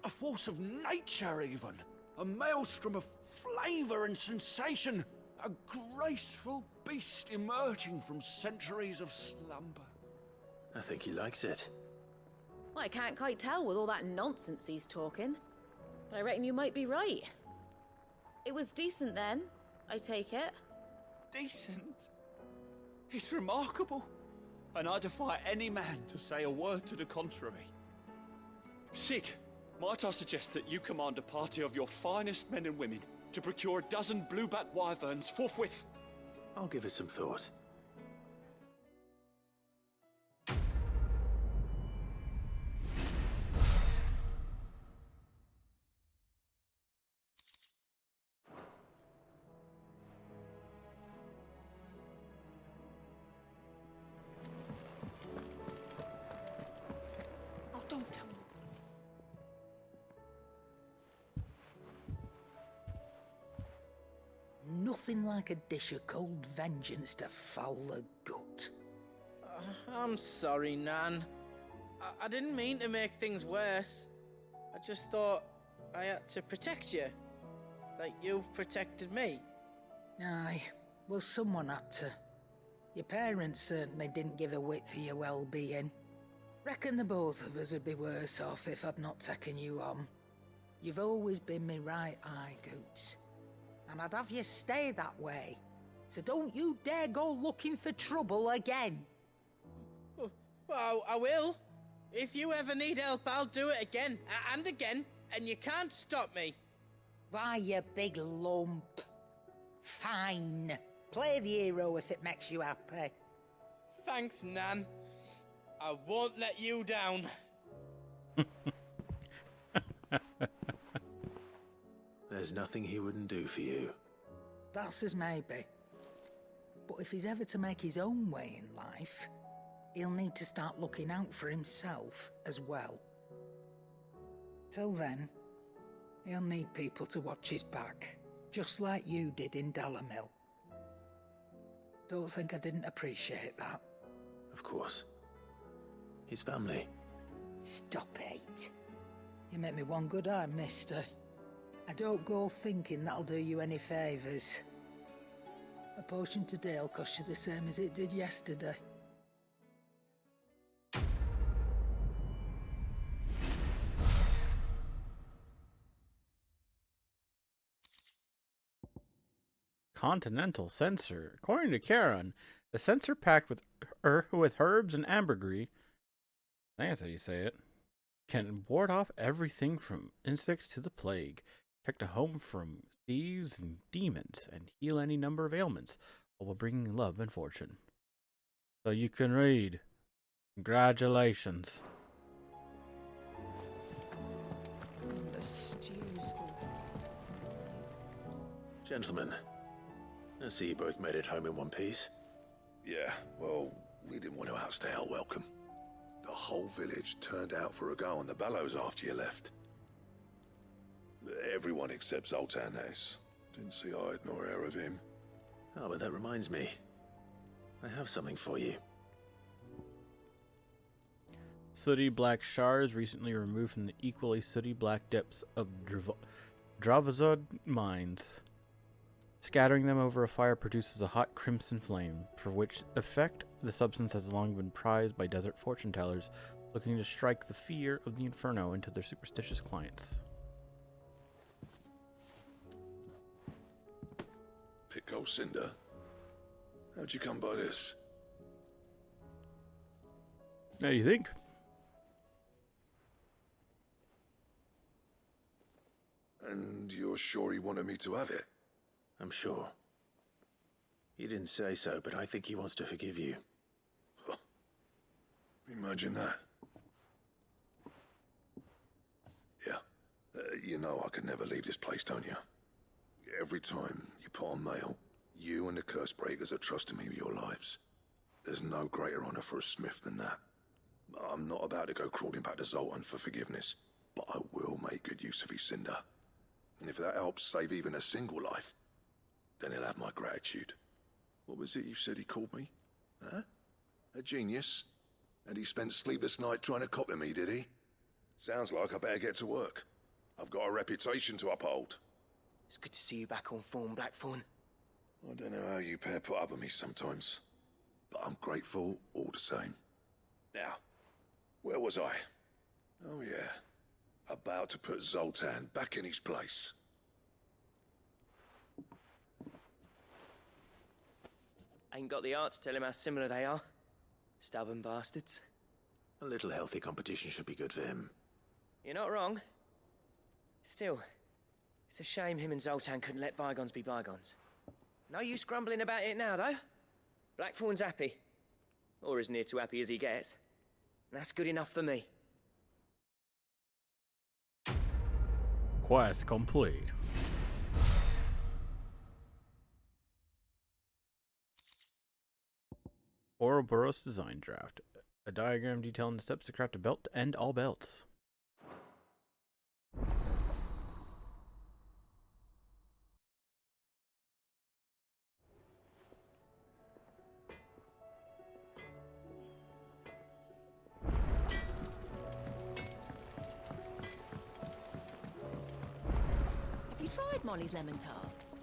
a force of nature even, a maelstrom of flavour and sensation, a graceful beast emerging from centuries of slumber. I think he likes it. Well, I can't quite tell with all that nonsense he's talking. But I reckon you might be right. It was decent then, I take it. Decent? It's remarkable. And I defy any man to say a word to the contrary. Sid, might I suggest that you command a party of your finest men and women to procure a dozen blueback wyverns forthwith? I'll give it some thought. Oh, don't tell me. Nothing like a dish of cold vengeance to foul the gut. I'm sorry, Nan. I didn't mean to make things worse. I just thought I had to protect you. Like you've protected me. Aye, well, someone had to. Your parents certainly didn't give a whit for your well-being. Reckon the both of us would be worse off if I'd not taken you on. You've always been me right eye, Goots. And I'd have you stay that way. So don't you dare go looking for trouble again. Well, I will. If you ever need help, I'll do it again and again, and you can't stop me. Why, you big lump. Fine. Play the hero if it makes you happy. Thanks, Nan. I won't let you down. There's nothing he wouldn't do for you. That's as maybe. But if he's ever to make his own way in life, he'll need to start looking out for himself as well. Till then, he'll need people to watch his back, just like you did in Dalamil. Don't think I didn't appreciate that. Of course. His family. Stop it. You make me one good eye, mister. I don't go thinking that'll do you any favours. A potion today'll cost you the same as it did yesterday. Continental censer. According to Charon, the censer packed with herbs and ambergris. I think that's how you say it. can ward off everything from insects to the plague, protect a home from thieves and demons, and heal any number of ailments, all while bringing love and fortune. So you can read. Congratulations. The stew's awful. Gentlemen, I see you both made it home in one piece. Yeah, well, we didn't want to outstay our welcome. The whole village turned out for a go on the bellows after you left. Everyone except Zoltan, that is. Didn't see hide nor hair of him. Oh, but that reminds me. I have something for you. Sooty black shards recently removed from the equally sooty black depths of Dravazod mines. Scattering them over a fire produces a hot crimson flame, for which effect the substance has long been prized by desert fortune tellers looking to strike the fear of the inferno into their superstitious clients. Pico Cinder? How'd you come by this? How do you think? And you're sure he wanted me to have it? I'm sure. He didn't say so, but I think he wants to forgive you. Huh. Imagine that. Yeah. You know I could never leave this place, don't you? Every time you put on mail, you and the curse breakers are trusting me with your lives. There's no greater honor for a smith than that. I'm not about to go crawling back to Zoltan for forgiveness, but I will make good use of his cinder. And if that helps save even a single life, then he'll have my gratitude. What was it you said he called me? Huh? A genius? And he spent sleepless night trying to copy me, did he? Sounds like I better get to work. I've got a reputation to uphold. It's good to see you back on form, Blackthorn. I don't know how you pair put up with me sometimes, but I'm grateful all the same. Now, where was I? Oh yeah, about to put Zoltan back in his place. Ain't got the heart to tell him how similar they are. Stubborn bastards. A little healthy competition should be good for him. You're not wrong. Still, it's a shame him and Zoltan couldn't let bygones be bygones. No use grumbling about it now, though. Blackthorn's happy. Or as near to happy as he gets. And that's good enough for me. Quest complete. Ouroboros design draft. A diagram detailing the steps to craft a belt to end all belts. Have you tried Molly's lemon tarts?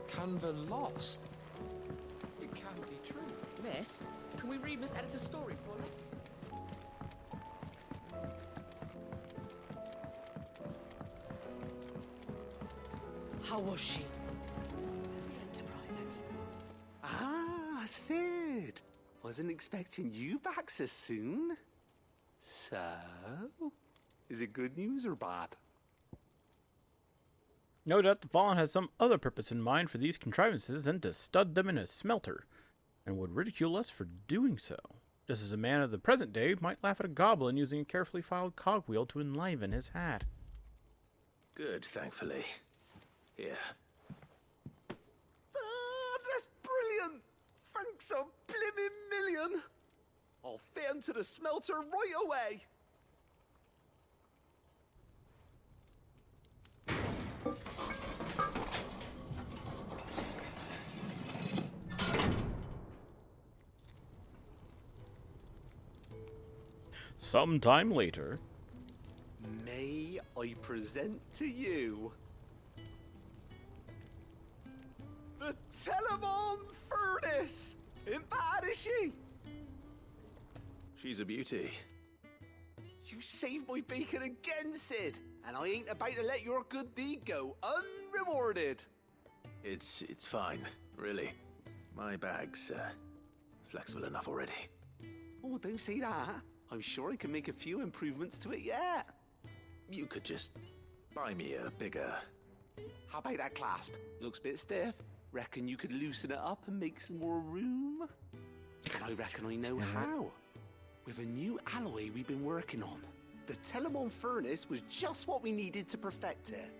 Canva lost. It can't be true. Miss, can we read Miss Editor's story for a lesson? How was she? The Enterprise, I mean. Ah, Sid. Wasn't expecting you back so soon. So, is it good news or bad? No doubt the Fallen has some other purpose in mind for these contrivances than to stud them in a smelter, and would ridicule us for doing so, just as a man of the present day might laugh at a goblin using a carefully filed cogwheel to enliven his hat. Good, thankfully. Here. Ah, that's brilliant! Thanks a blimmin' million! I'll fit 'em to the smelter right away! Sometime later. May I present to you the Telemon Furnace! Ain't bad, is she? She's a beauty. You saved my bacon again, Sid, and I ain't about to let your good deed go unrewarded. It's fine, really. My bag's flexible enough already. Oh, don't say that. I'm sure I can make a few improvements to it yet. You could just buy me a bigger... How about that clasp? Looks a bit stiff. Reckon you could loosen it up and make some more room? And I reckon I know how. With a new alloy we've been working on. The Telemon furnace was just what we needed to perfect it.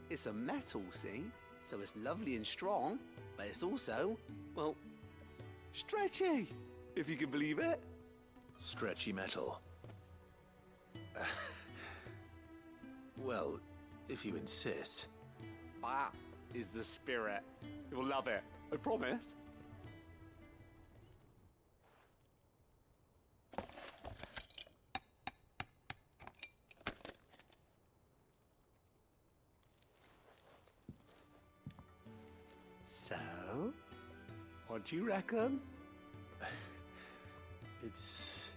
It's a metal, see? So it's lovely and strong, but it's also, well, stretchy, if you can believe it. Stretchy metal. Well, if you insist. That is the spirit. You'll love it, I promise. So, what do you reckon? It's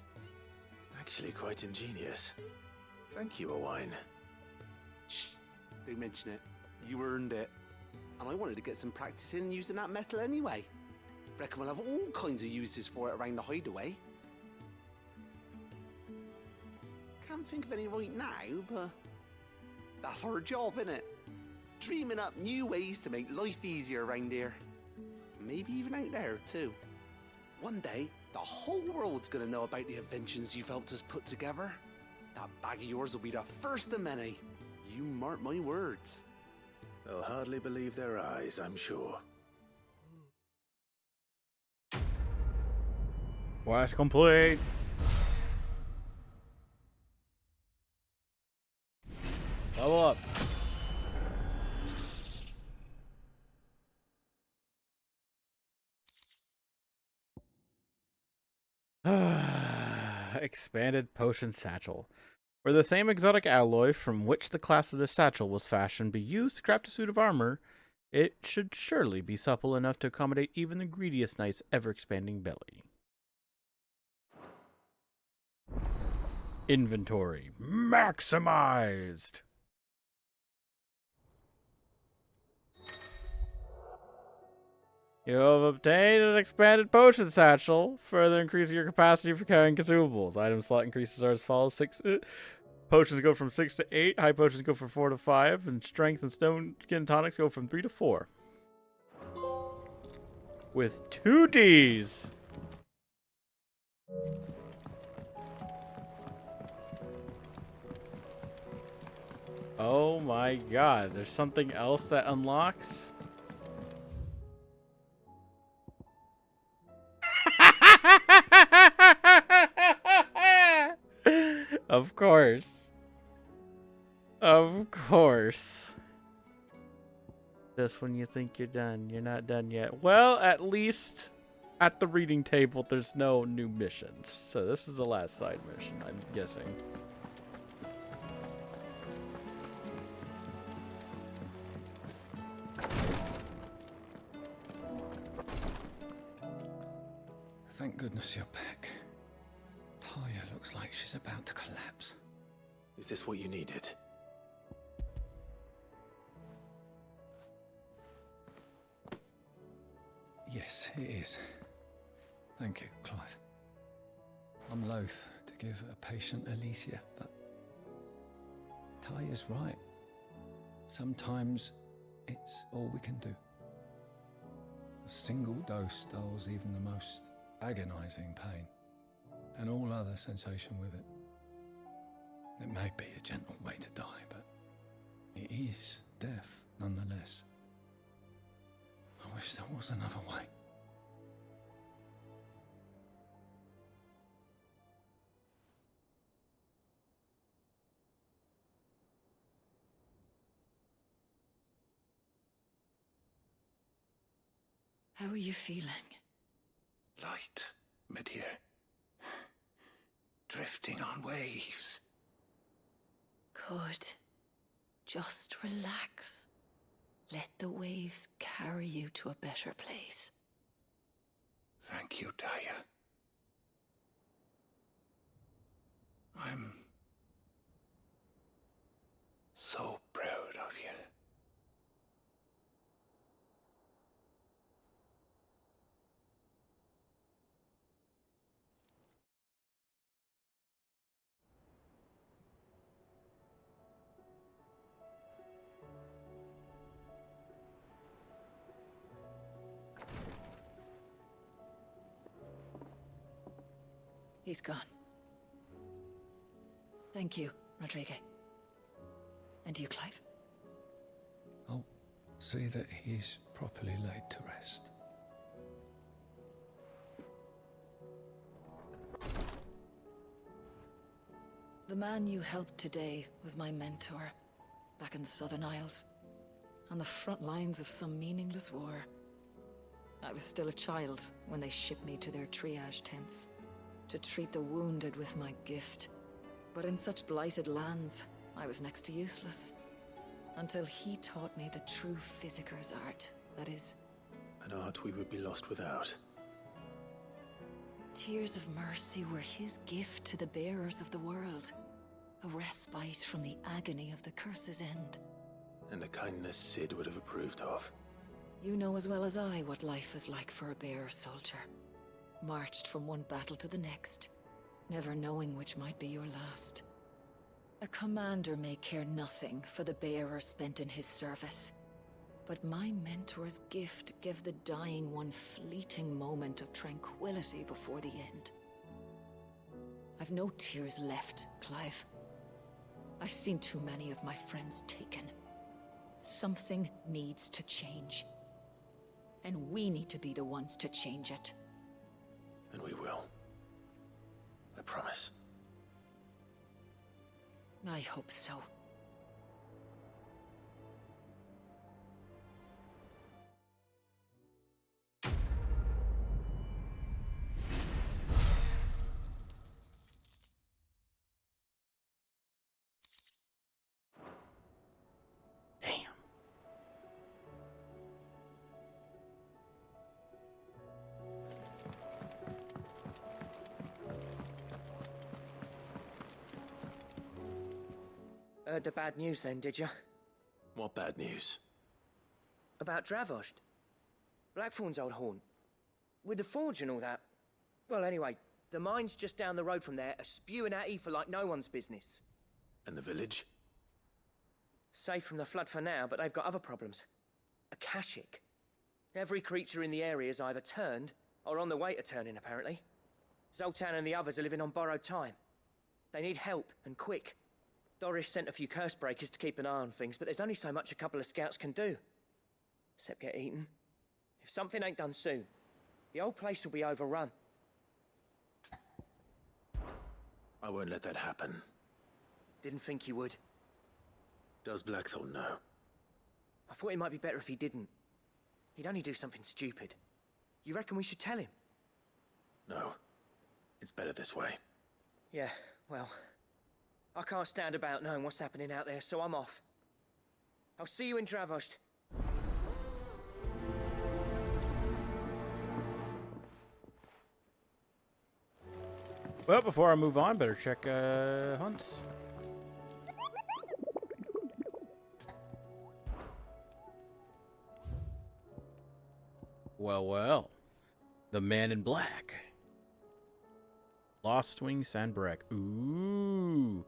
actually quite ingenious. Thank you, Owain. Shh, don't mention it. You earned it. And I wanted to get some practice in using that metal anyway. Reckon we'll have all kinds of uses for it around the Hideaway. Can't think of any right now, but that's our job, innit? Dreaming up new ways to make life easier around here. Maybe even out there, too. One day, the whole world's gonna know about the inventions you've helped us put together. That bag of yours will be the first of many. You mark my words. They'll hardly believe their eyes, I'm sure. Quest complete. Level up. Expanded potion satchel. Where the same exotic alloy from which the clasp of the satchel was fashioned be used to craft a suit of armor, it should surely be supple enough to accommodate even the greediest knight's ever-expanding belly. Inventory maximized. You have obtained an expanded potion satchel, further increasing your capacity for carrying consumables. Item slot increases are as follows: potions go from 6 to 8, high potions go from 4 to 5, and strength and stone skin tonics go from 3 to 4. With 2 Ds. Oh my god, there's something else that unlocks? Of course. Of course. Just when you think you're done, you're not done yet. Well, at least at the reading table, there's no new missions. So this is the last side mission, I'm guessing. Thank goodness you're back. Talia looks like she's about to collapse. Is this what you needed? Yes, it is. Thank you, Clive. I'm loath to give a patient Alicia, but Talia's right. Sometimes it's all we can do. A single dose dulls even the most agonizing pain, and all other sensation with it. It may be a gentle way to die, but it is death nonetheless. I wish there was another way. How are you feeling? Light, mid-here. Drifting on waves. Good. Just relax. Let the waves carry you to a better place. Thank you, Daya. I'm He's gone. Thank you, Rodrigue. And you, Clive? I'll see that he's properly laid to rest. The man you helped today was my mentor, back in the Southern Isles, on the front lines of some meaningless war. I was still a child when they shipped me to their triage tents, to treat the wounded with my gift. But in such blighted lands, I was next to useless. Until he taught me the true physicker's art, that is. An art we would be lost without. Tears of mercy were his gift to the bearers of the world. A respite from the agony of the curse's end. And a kindness Sid would have approved of. You know as well as I what life is like for a bearer soldier. Marched from one battle to the next, never knowing which might be your last. A commander may care nothing for the bearer spent in his service. But my mentor's gift gave the dying one fleeting moment of tranquility before the end. I've no tears left, Clive. I've seen too many of my friends taken. Something needs to change. And we need to be the ones to change it. And we will. I promise. I hope so. Heard the bad news then, did you? What bad news? About Dravost. Blackthorn's old haunt. With the forge and all that. Well, anyway, the mines just down the road from there are spewing out ether like no one's business. And the village? Safe from the flood for now, but they've got other problems. Akashic. Every creature in the area is either turned, or on the way to turning, apparently. Zoltan and the others are living on borrowed time. They need help, and quick. Doris sent a few curse breakers to keep an eye on things, but there's only so much a couple of scouts can do. Except get eaten. If something ain't done soon, the whole place will be overrun. I won't let that happen. Didn't think you would. Does Blackthorn know? I thought it might be better if he didn't. He'd only do something stupid. You reckon we should tell him? No. It's better this way. Yeah, well... I can't stand about knowing what's happening out there, so I'm off. I'll see you in Dravost. Well, before I move on, better check hunts. Well, well. The Man in Black. Lostwing Sanbreque. Ooh.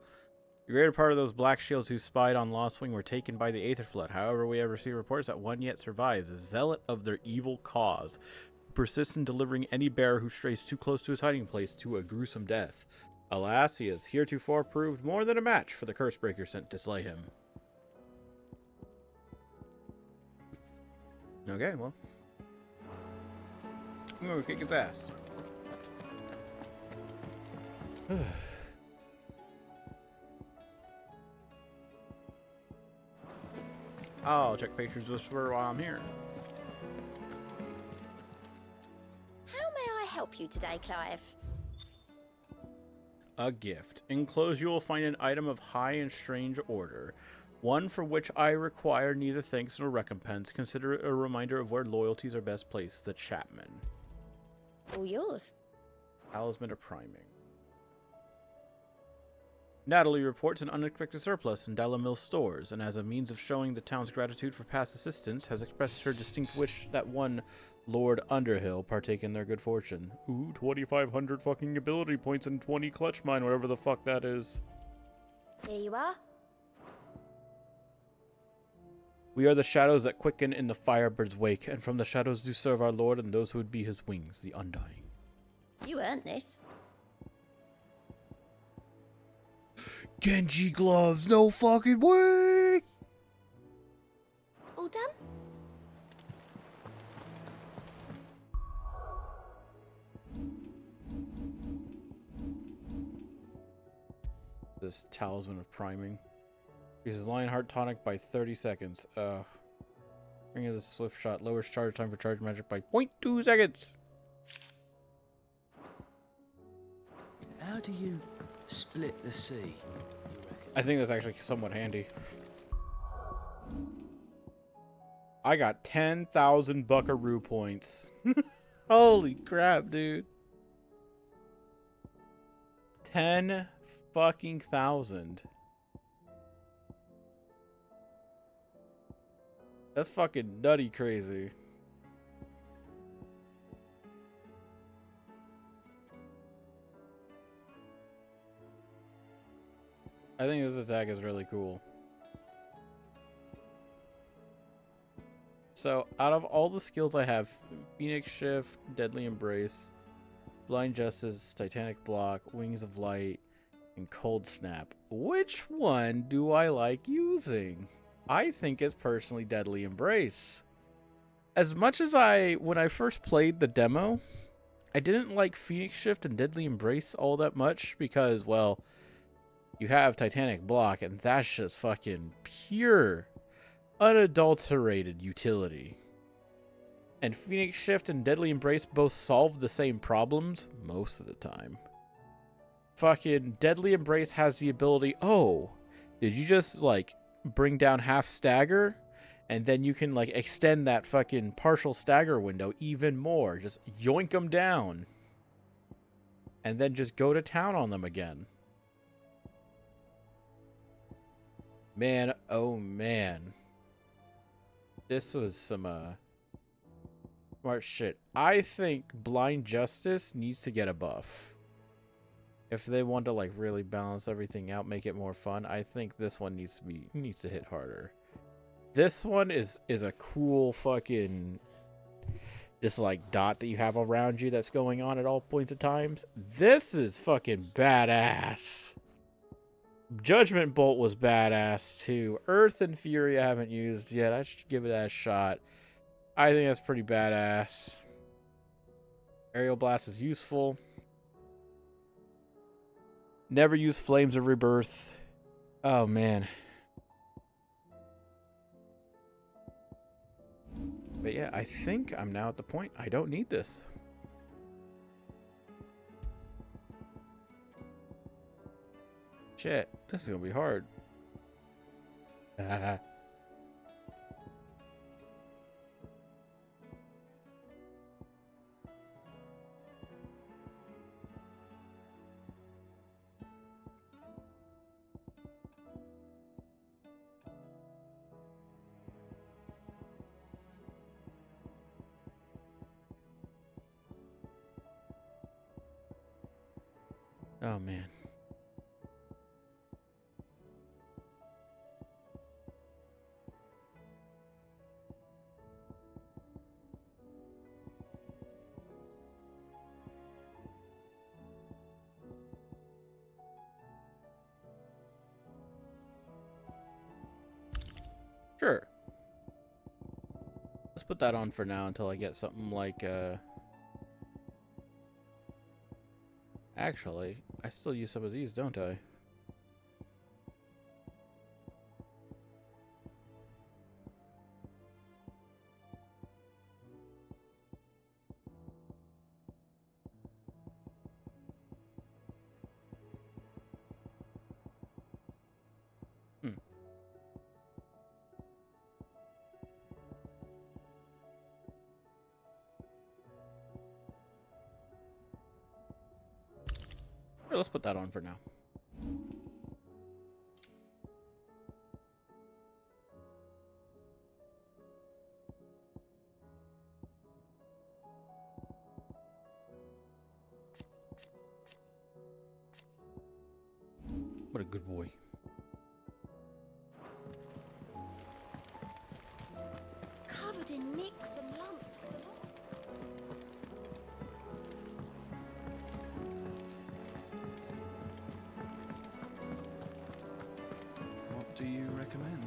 The greater part of those black shields who spied on Lostwing were taken by the Aether Flood. However, we have received reports that one yet survives, a zealot of their evil cause, who persists in delivering any bearer who strays too close to his hiding place to a gruesome death. Alas, he has heretofore proved more than a match for the Cursebreaker sent to slay him. Okay, well. I'm gonna kick his ass. I'll check Patriots Whisper while I'm here. How may I help you today, Clive? A gift. Enclosed you will find an item of high and strange order. One for which I require neither thanks nor recompense. Consider it a reminder of where loyalties are best placed. The Chapman. All yours. Talisman of Priming. Natalie reports an unexpected surplus in Dalamil's stores, and as a means of showing the town's gratitude for past assistance, has expressed her distinct wish that one Lord Underhill partake in their good fortune. Ooh, 2,500 fucking ability points and 20 clutch mine, whatever the fuck that is. Here you are. We are the shadows that quicken in the firebird's wake, and from the shadows do serve our Lord and those who would be his wings, the Undying. You earned this. Genji gloves, no fucking way! All done? This talisman of priming. Increases Lionheart tonic by 30 seconds. Ring of the Swift Shot lowers charge time for charge magic by 0.2 seconds. How do you split the sea? I think that's actually somewhat handy. I got 10,000 buckaroo points. Holy crap, dude. 10 fucking thousand. That's fucking nutty crazy. I think this attack is really cool. So, out of all the skills I have, Phoenix Shift, Deadly Embrace, Blind Justice, Titanic Block, Wings of Light, and Cold Snap, which one do I like using? I think it's personally Deadly Embrace. As much as when I first played the demo, I didn't like Phoenix Shift and Deadly Embrace all that much because, well, you have Titanic Block and that's just fucking pure, unadulterated utility. And Phoenix Shift and Deadly Embrace both solve the same problems most of the time. Fucking Deadly Embrace has the ability, oh, did you just, like, bring down half stagger? And then you can, like, extend that fucking partial stagger window even more. Just yoink them down. And then just go to town on them again. Man, oh man. This was some, smart shit. I think Blind Justice needs to get a buff. If they want to, like, really balance everything out, make it more fun, I think this one needs to hit harder. This one is a cool fucking this, like, dot that you have around you that's going on at all points of times. This is fucking badass. Judgment Bolt was badass too. Earth and Fury I haven't used yet. I should give it a shot. I think that's pretty badass. Aerial Blast is useful. Never use Flames of Rebirth. Oh, man. But yeah, I think I'm now at the point I don't need this. Shit, this is gonna be hard. Oh, man. Sure. Let's put that on for now until I get something like, Actually, I still use some of these, don't I? Sure, let's put that on for now. What a good boy. Covered in nicks and lumps. do you recommend?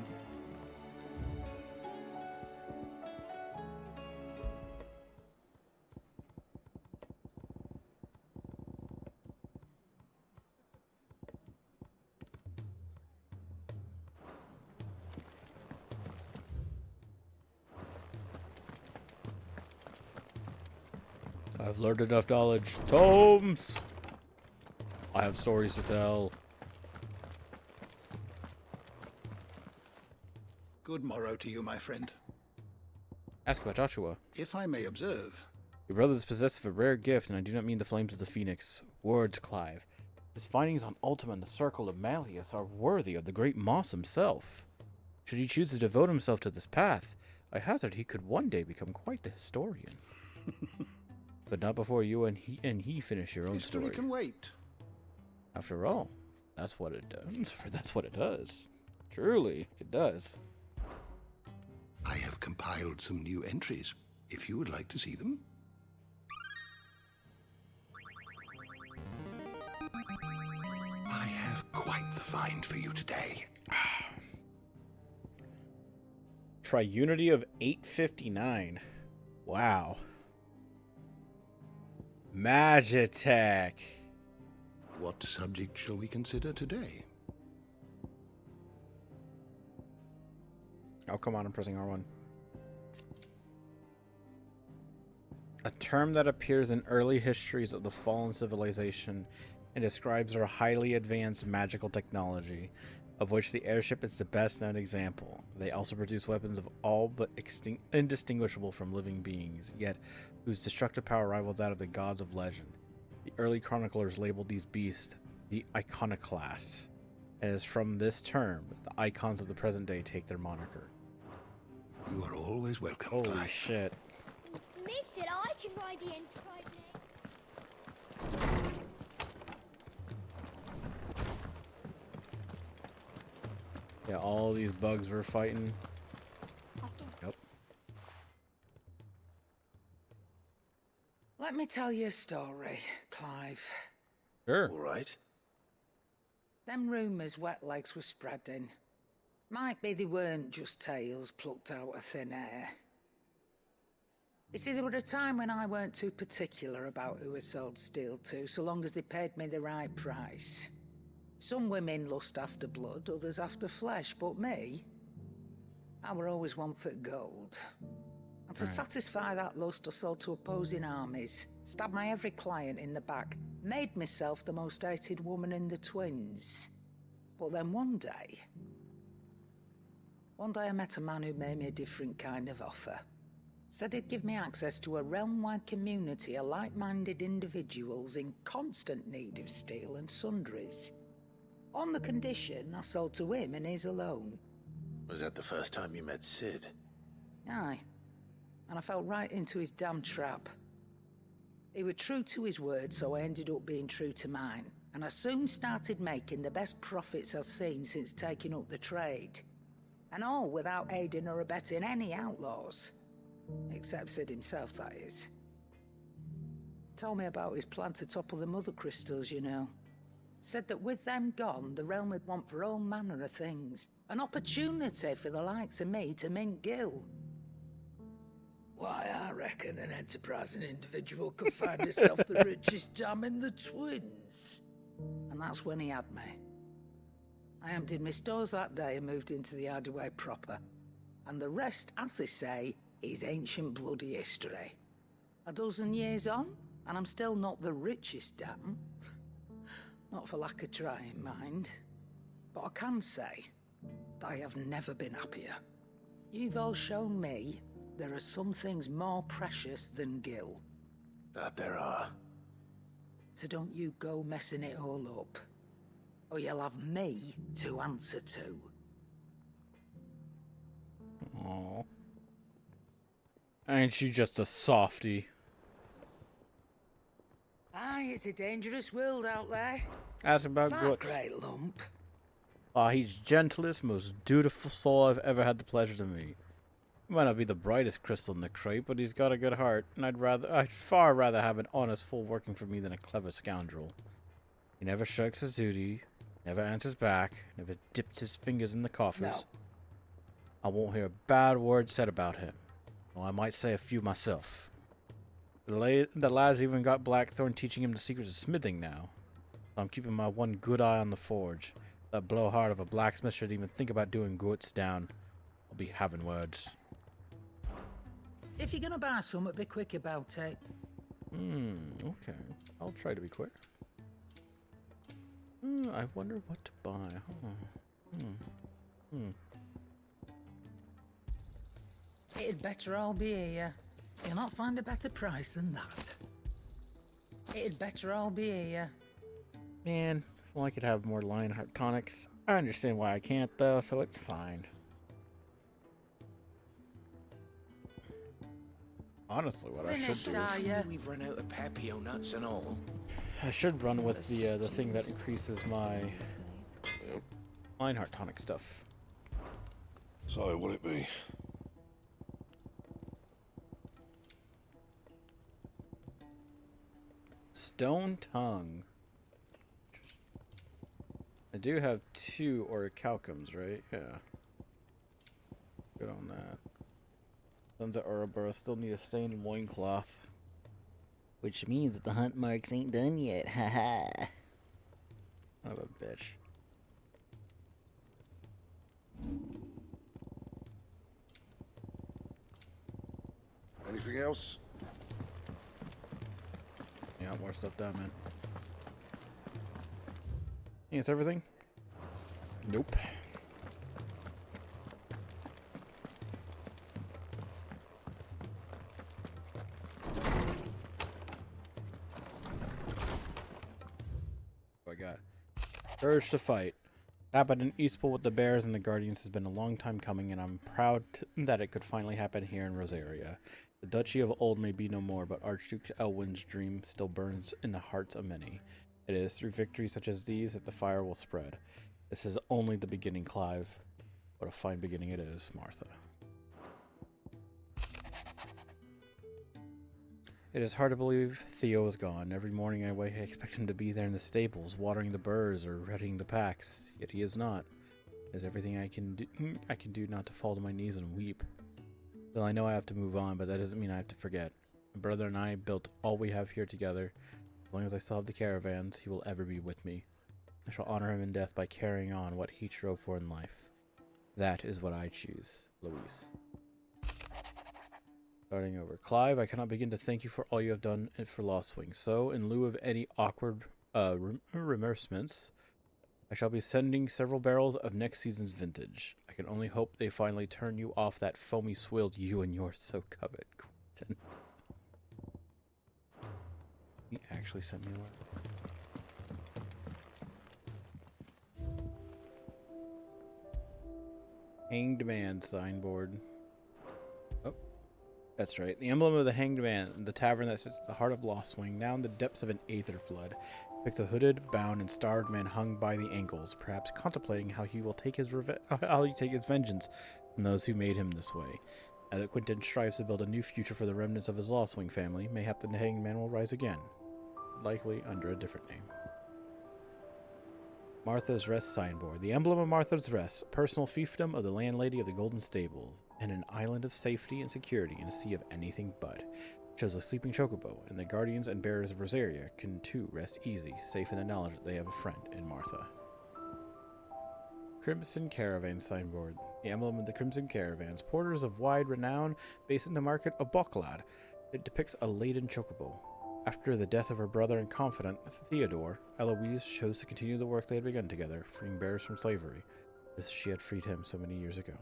I've learned enough knowledge. Tomes! I have stories to tell. Good morrow to you, my friend. Ask about Joshua. If I may observe. Your brother is possessed of a rare gift, and I do not mean the flames of the phoenix. Words, Clive. His findings on Ultima and the Circle of Malleus are worthy of the great Moss himself. Should he choose to devote himself to this path, I hazard he could one day become quite the historian. But not before you and he finish your own story. History can wait. After all, that's what it does. That's what it does. Truly, it does. I have compiled some new entries, if you would like to see them. I have quite the find for you today. Triunity of 859. Wow. Magitech. What subject shall we consider today? Oh, come on, I'm pressing R1. A term that appears in early histories of the fallen civilization and describes their highly advanced magical technology, of which the airship is the best known example. They also produce weapons of all but indistinguishable from living beings, yet whose destructive power rivaled that of the gods of legend. The early chroniclers labeled these beasts the iconoclasts, and it is from this term that the icons of the present day take their moniker. You are always welcome. Holy Clive. shit. Admit it, I can ride the Enterprise next. Yeah, all these bugs we're fighting. Yep. Let me tell you a story, Clive. Sure. All right. Them rumours Wetlegs were spreading. Might be they weren't just tales plucked out of thin air. You see, there was a time when I weren't too particular about who I sold steel to, so long as they paid me the right price. Some women lust after blood, others after flesh, but me, I were always one for gold. And to satisfy that lust, I sold to opposing armies, stabbed my every client in the back, made myself the most hated woman in the twins. But then one day I met a man who made me a different kind of offer. Said he'd give me access to a realm-wide community of like-minded individuals in constant need of steel and sundries. On the condition I sold to him and his alone. Was that the first time you met Sid? Aye. And I fell right into his damn trap. He was true to his word, so I ended up being true to mine. And I soon started making the best profits I've seen since taking up the trade. And all without aiding or abetting any outlaws. Except Sid himself, that is. Told me about his plan to topple the mother crystals, you know. Said that with them gone, the realm would want for all manner of things. An opportunity for the likes of me to mint gil. Why, I reckon an enterprising individual could find himself the richest dam in the twins. And that's when he had me. I emptied my stores that day and moved into the Hideaway proper. And the rest, as they say, is ancient bloody history. A dozen years on, and I'm still not the richest dam. Not for lack of trying, mind. But I can say that I have never been happier. You've all shown me there are some things more precious than gil. That there are. So don't you go messing it all up, or you'll have me to answer to. Aww. Ain't she just a softie? Aye, it's a dangerous world out there. Ask about that good. Great lump. Ah, he's gentlest, most dutiful soul I've ever had the pleasure to meet. He might not be the brightest crystal in the crate, but he's got a good heart, and I'd far rather have an honest fool working for me than a clever scoundrel. He never shirks his duty, Never answers back, never dips his fingers in the coffers. No. I won't hear a bad word said about him. Well, I might say a few myself. The lad's even got Blackthorn teaching him the secrets of smithing now. So I'm keeping my one good eye on the forge. That blowhard of a blacksmith should even think about doing goods down. I'll be having words. If you're gonna buy some, be quick about it. Okay. I'll try to be quick. I wonder what to buy. It'd better all be here. You'll not find a better price than that. It'd better all be here. Man, well, I could have more Lionheart tonics. I understand why I can't, though, so it's fine. Honestly, what I should do is... We've run out of Pepio nuts and all. I should run with the thing that increases my Lionheart tonic stuff. So, what'd it be? Stone Tongue. I do have 2 orichalcums, right? Yeah. Good on that. Sons of Ouroboros still need a stained loincloth. Which means that the hunt marks ain't done yet. Haha. Son of a bitch. Anything else? Yeah, more stuff down, man. Yeah, it's everything? Nope. I got urge to fight. Happened in Eastpool with the Bears and the Guardians has been a long time coming, and I'm proud that it could finally happen here in Rosaria. The Duchy of old may be no more, but Archduke Elwin's dream still burns in the hearts of many. It is through victories such as these that the fire will spread. This is only the beginning, Clive. What a fine beginning it is, Martha. It is hard to believe Theo is gone. Every morning I wake, I expect him to be there in the stables, watering the burrs or readying the packs. Yet he is not. There's everything I can do not to fall to my knees and weep. Well, I know I have to move on, but that doesn't mean I have to forget. My brother and I built all we have here together. As long as I still have the caravans, he will ever be with me. I shall honor him in death by carrying on what he strove for in life. That is what I choose, Louise. Starting over. Clive, I cannot begin to thank you for all you have done for Lost Wing. So, in lieu of any awkward remerciements, I shall be sending several barrels of next season's vintage. I can only hope they finally turn you off that foamy swill you and yours so covet, Quentin. He actually sent me a letter. Hanged Man signboard. Oh, that's right. The emblem of the Hanged Man, the tavern that sits at the heart of Lost Wing, now in the depths of an aether flood, depicts a hooded, bound, and starved man hung by the ankles, perhaps contemplating how he will take his vengeance from those who made him this way. Now that Quentin strives to build a new future for the remnants of his Lost Wing family, mayhap the Hanged Man will rise again, likely under a different name. Martha's Rest signboard. The emblem of Martha's Rest, personal fiefdom of the landlady of the Golden Stables, and an island of safety and security in a sea of anything but. Shows a sleeping chocobo, and the guardians and bearers of Rosaria can too rest easy, safe in the knowledge that they have a friend in Martha. Crimson Caravan signboard. The emblem of the Crimson Caravans, porters of wide renown, based in the market of Boklad. It depicts a laden chocobo. After the death of her brother and confidant, Theodore, Eloise chose to continue the work they had begun together, freeing bearers from slavery, as she had freed him so many years ago.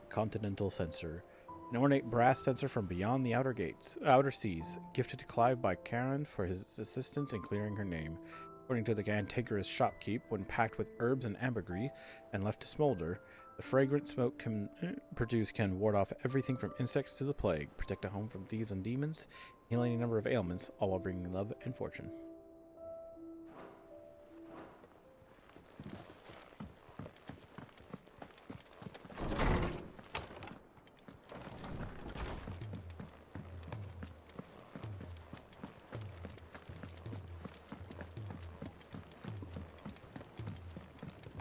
Continental Censer. An ornate brass censer from beyond the outer seas, gifted to Clive by Karen for his assistance in clearing her name. According to the cantankerous shopkeep, when packed with herbs and ambergris and left to smolder, the fragrant smoke produced can ward off everything from insects to the plague, protect a home from thieves and demons, healing a number of ailments, all while bringing love and fortune.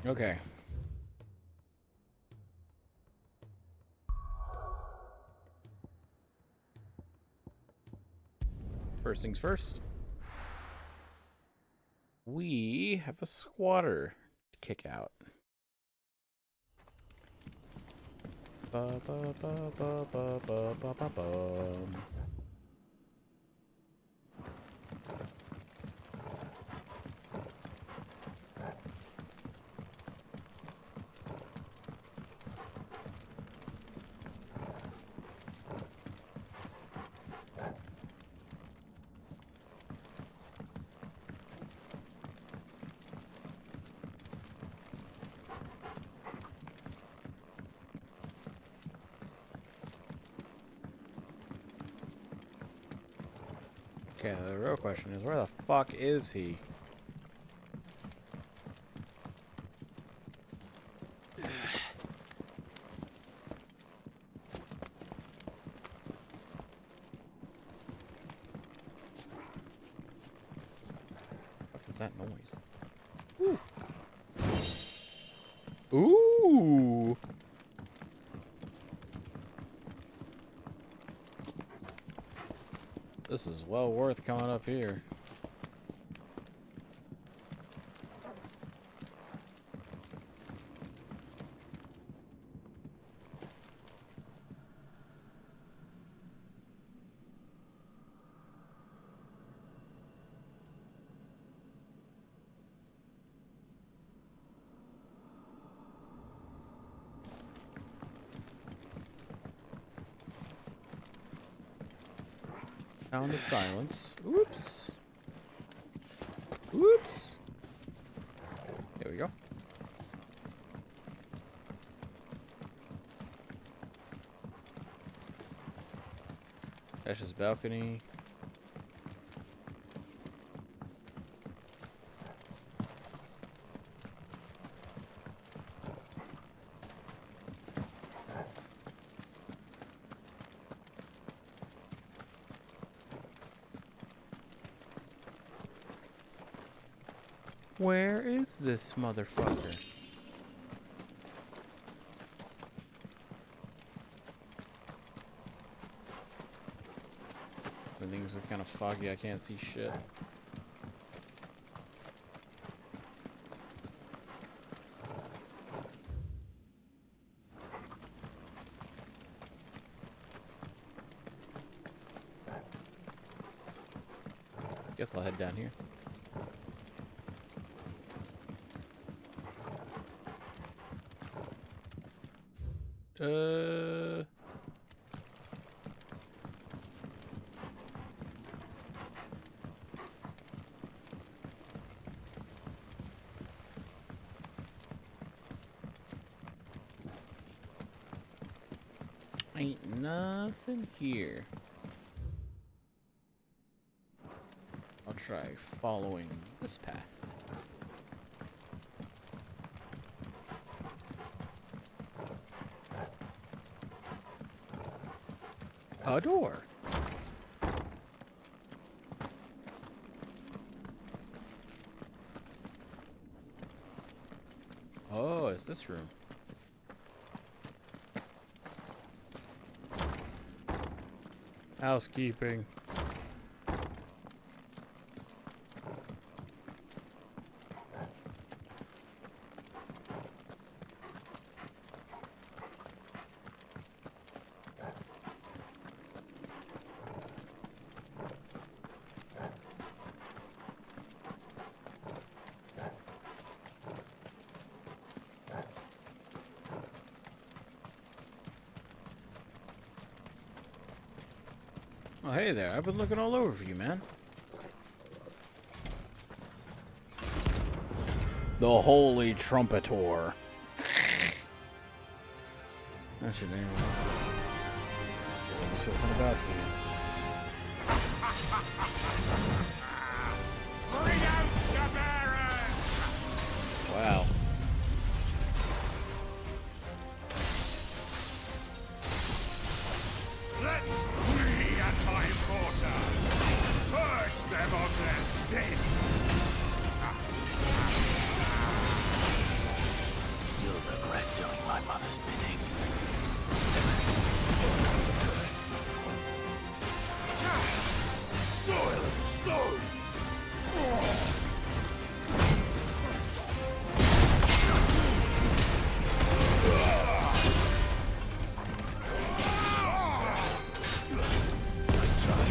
Okay. First things first. We have a squatter to kick out. Ba, ba, ba, ba, ba, ba, ba, ba, ba. Okay, the real question is, where the fuck is he? What is that noise? Ooh! Ooh! This is well worth coming up here. Sound of silence. Oops. Oops. There we go. That's his balcony. Where is this motherfucker? Everything's kind of foggy, I can't see shit. Guess I'll head down here. Ain't nothing here. I'll try following this path. A door. Oh, it's this room. Housekeeping. Oh, hey there. I've been looking all over for you, man. The Holy Trumpetor. That's your name. I feel kind of bad for you. Bring out the bearers! Wow. Let me at my quarter purge them of their sin. father's bidding. Soil and stone! Nice try.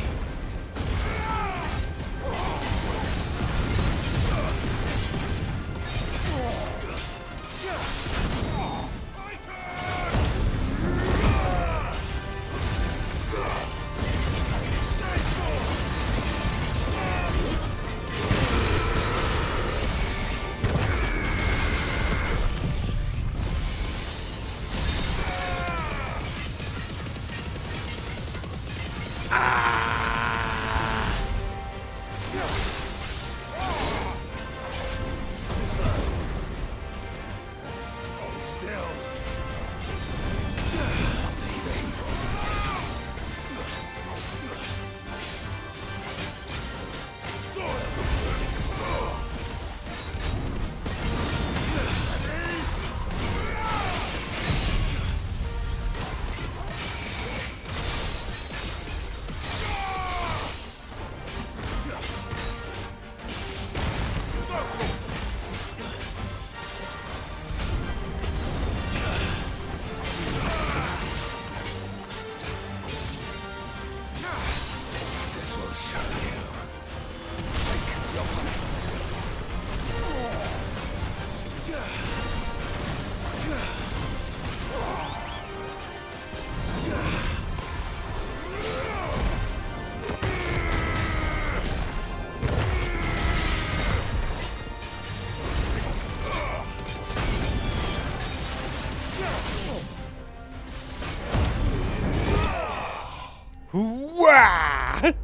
Hooah!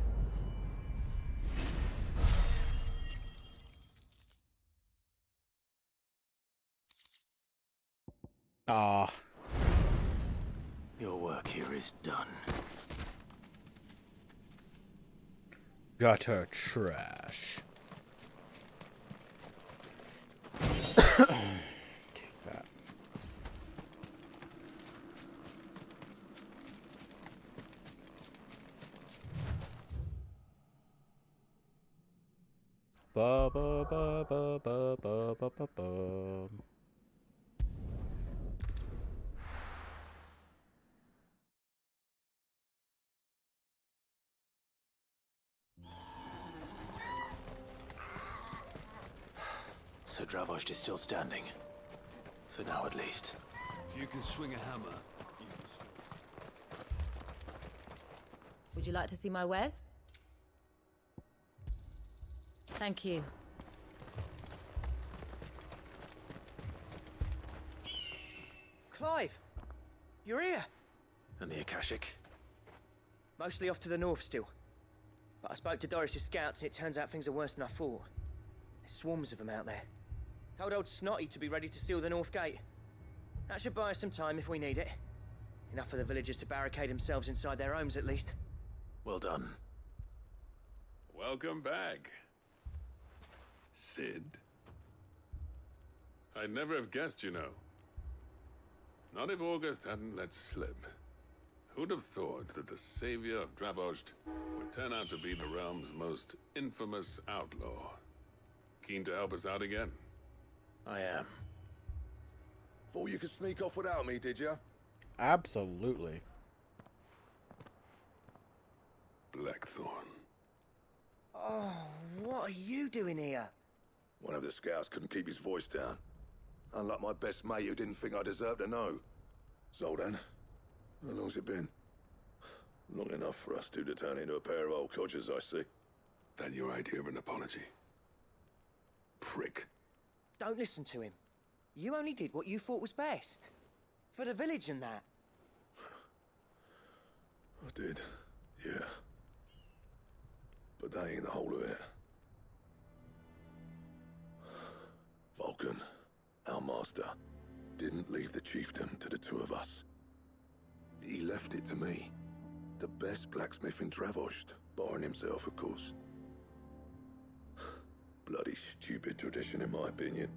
Ah. Your work here is done. Gutter trash. Take that. Ba ba ba ba ba ba ba ba ba. So Dravost is still standing. For now, at least. If you can swing a hammer, Would you like to see my wares? Thank you. Clive! You're here! And the Akashic? Mostly off to the north still. But I spoke to Doris's scouts and it turns out things are worse than I thought. There's swarms of them out there. Told old Snotty to be ready to seal the north gate. That should buy us some time if we need it. Enough for the villagers to barricade themselves inside their homes at least. Well done. Welcome back, Sid. I'd never have guessed, you know. Not if August hadn't let slip. Who'd have thought that the savior of Dravost would turn out to be the realm's most infamous outlaw? Keen to help us out again? I am. Thought you could sneak off without me, did you? Absolutely. Blackthorn. Oh, what are you doing here? One of the scouts couldn't keep his voice down. Unlike my best mate who didn't think I deserved to know. Zoltan, how long's it been? Long enough for us two to turn into a pair of old codgers, I see. That your idea of an apology? Prick. Don't listen to him. You only did what you thought was best. For the village and that. I did, yeah. But that ain't the whole of it. Vulcan, our master, didn't leave the chiefdom to the two of us. He left it to me. The best blacksmith in Dravost, barring himself, of course. Bloody stupid tradition, in my opinion.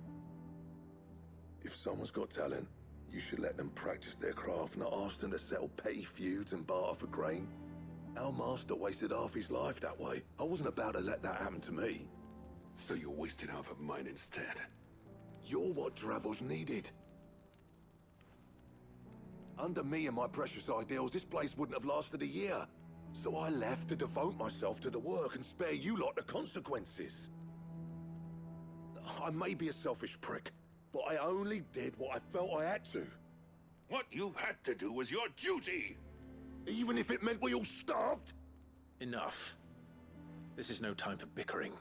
If someone's got talent, You should let them practice their craft, not ask them to settle petty feuds and barter for grain. Our master wasted half his life that way. I wasn't about to let that happen to me. So you wasted half of mine instead. You're what Dravos needed. Under me and my precious ideals, this place wouldn't have lasted a year. So I left to devote myself to the work and spare you lot the consequences. I may be a selfish prick, but I only did what I felt I had to. What you had to do was your duty! Even if it meant we all starved? Enough. This is no time for bickering.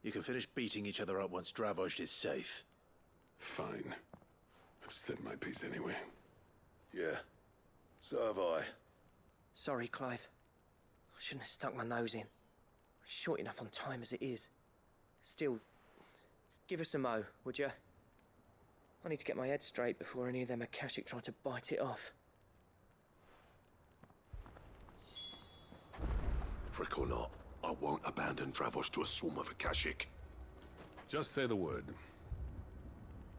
You can finish beating each other up once Dravoj is safe. Fine. I've said my piece anyway. Yeah, so have I. Sorry, Clive. I shouldn't have stuck my nose in. We're short enough on time as it is. Still, give us a mo, would you? I need to get my head straight before any of them Akashic try to bite it off. Prick or not, I won't abandon Dravos to a swarm of Akashic. Just say the word.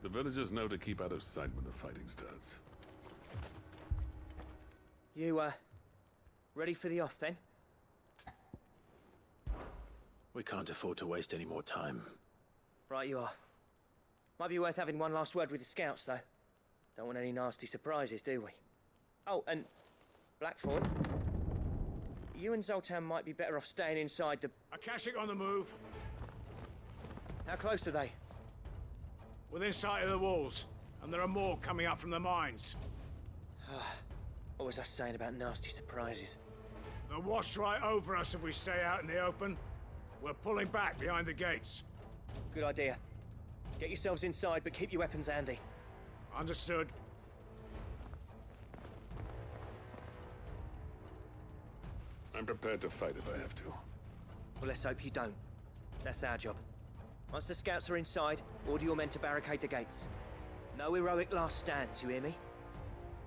The villagers know to keep out of sight when the fighting starts. You, ready for the off, then? We can't afford to waste any more time. Right you are. Might be worth having one last word with the scouts, though. Don't want any nasty surprises, do we? Oh, and Blackthorn, you and Zoltan might be better off staying inside the... Akashic on the move. How close are they? Within sight of the walls, and there are more coming up from the mines. What was I saying about nasty surprises? They'll wash right over us if we stay out in the open. We're pulling back behind the gates. Good idea. Get yourselves inside, but keep your weapons handy. Understood. I'm prepared to fight if I have to. Well, let's hope you don't. That's our job. Once the scouts are inside, order your men to barricade the gates. No heroic last stands, you hear me?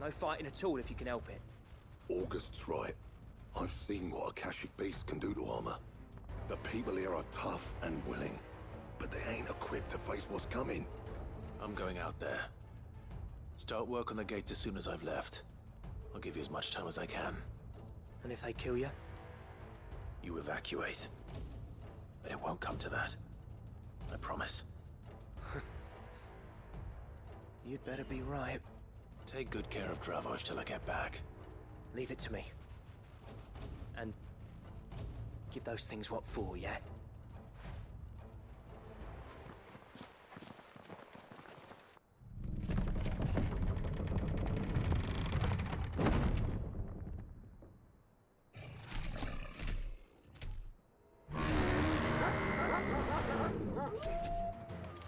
No fighting at all if you can help it. August's right. I've seen what Akashic beasts can do to armor. The people here are tough and willing, but they ain't equipped to face what's coming. I'm going out there. Start work on the gate as soon as I've left. I'll give you as much time as I can. And if they kill you? You evacuate. But it won't come to that. I promise. You'd better be right. Take good care of Dravoj till I get back. Leave it to me. And give those things what for, yeah?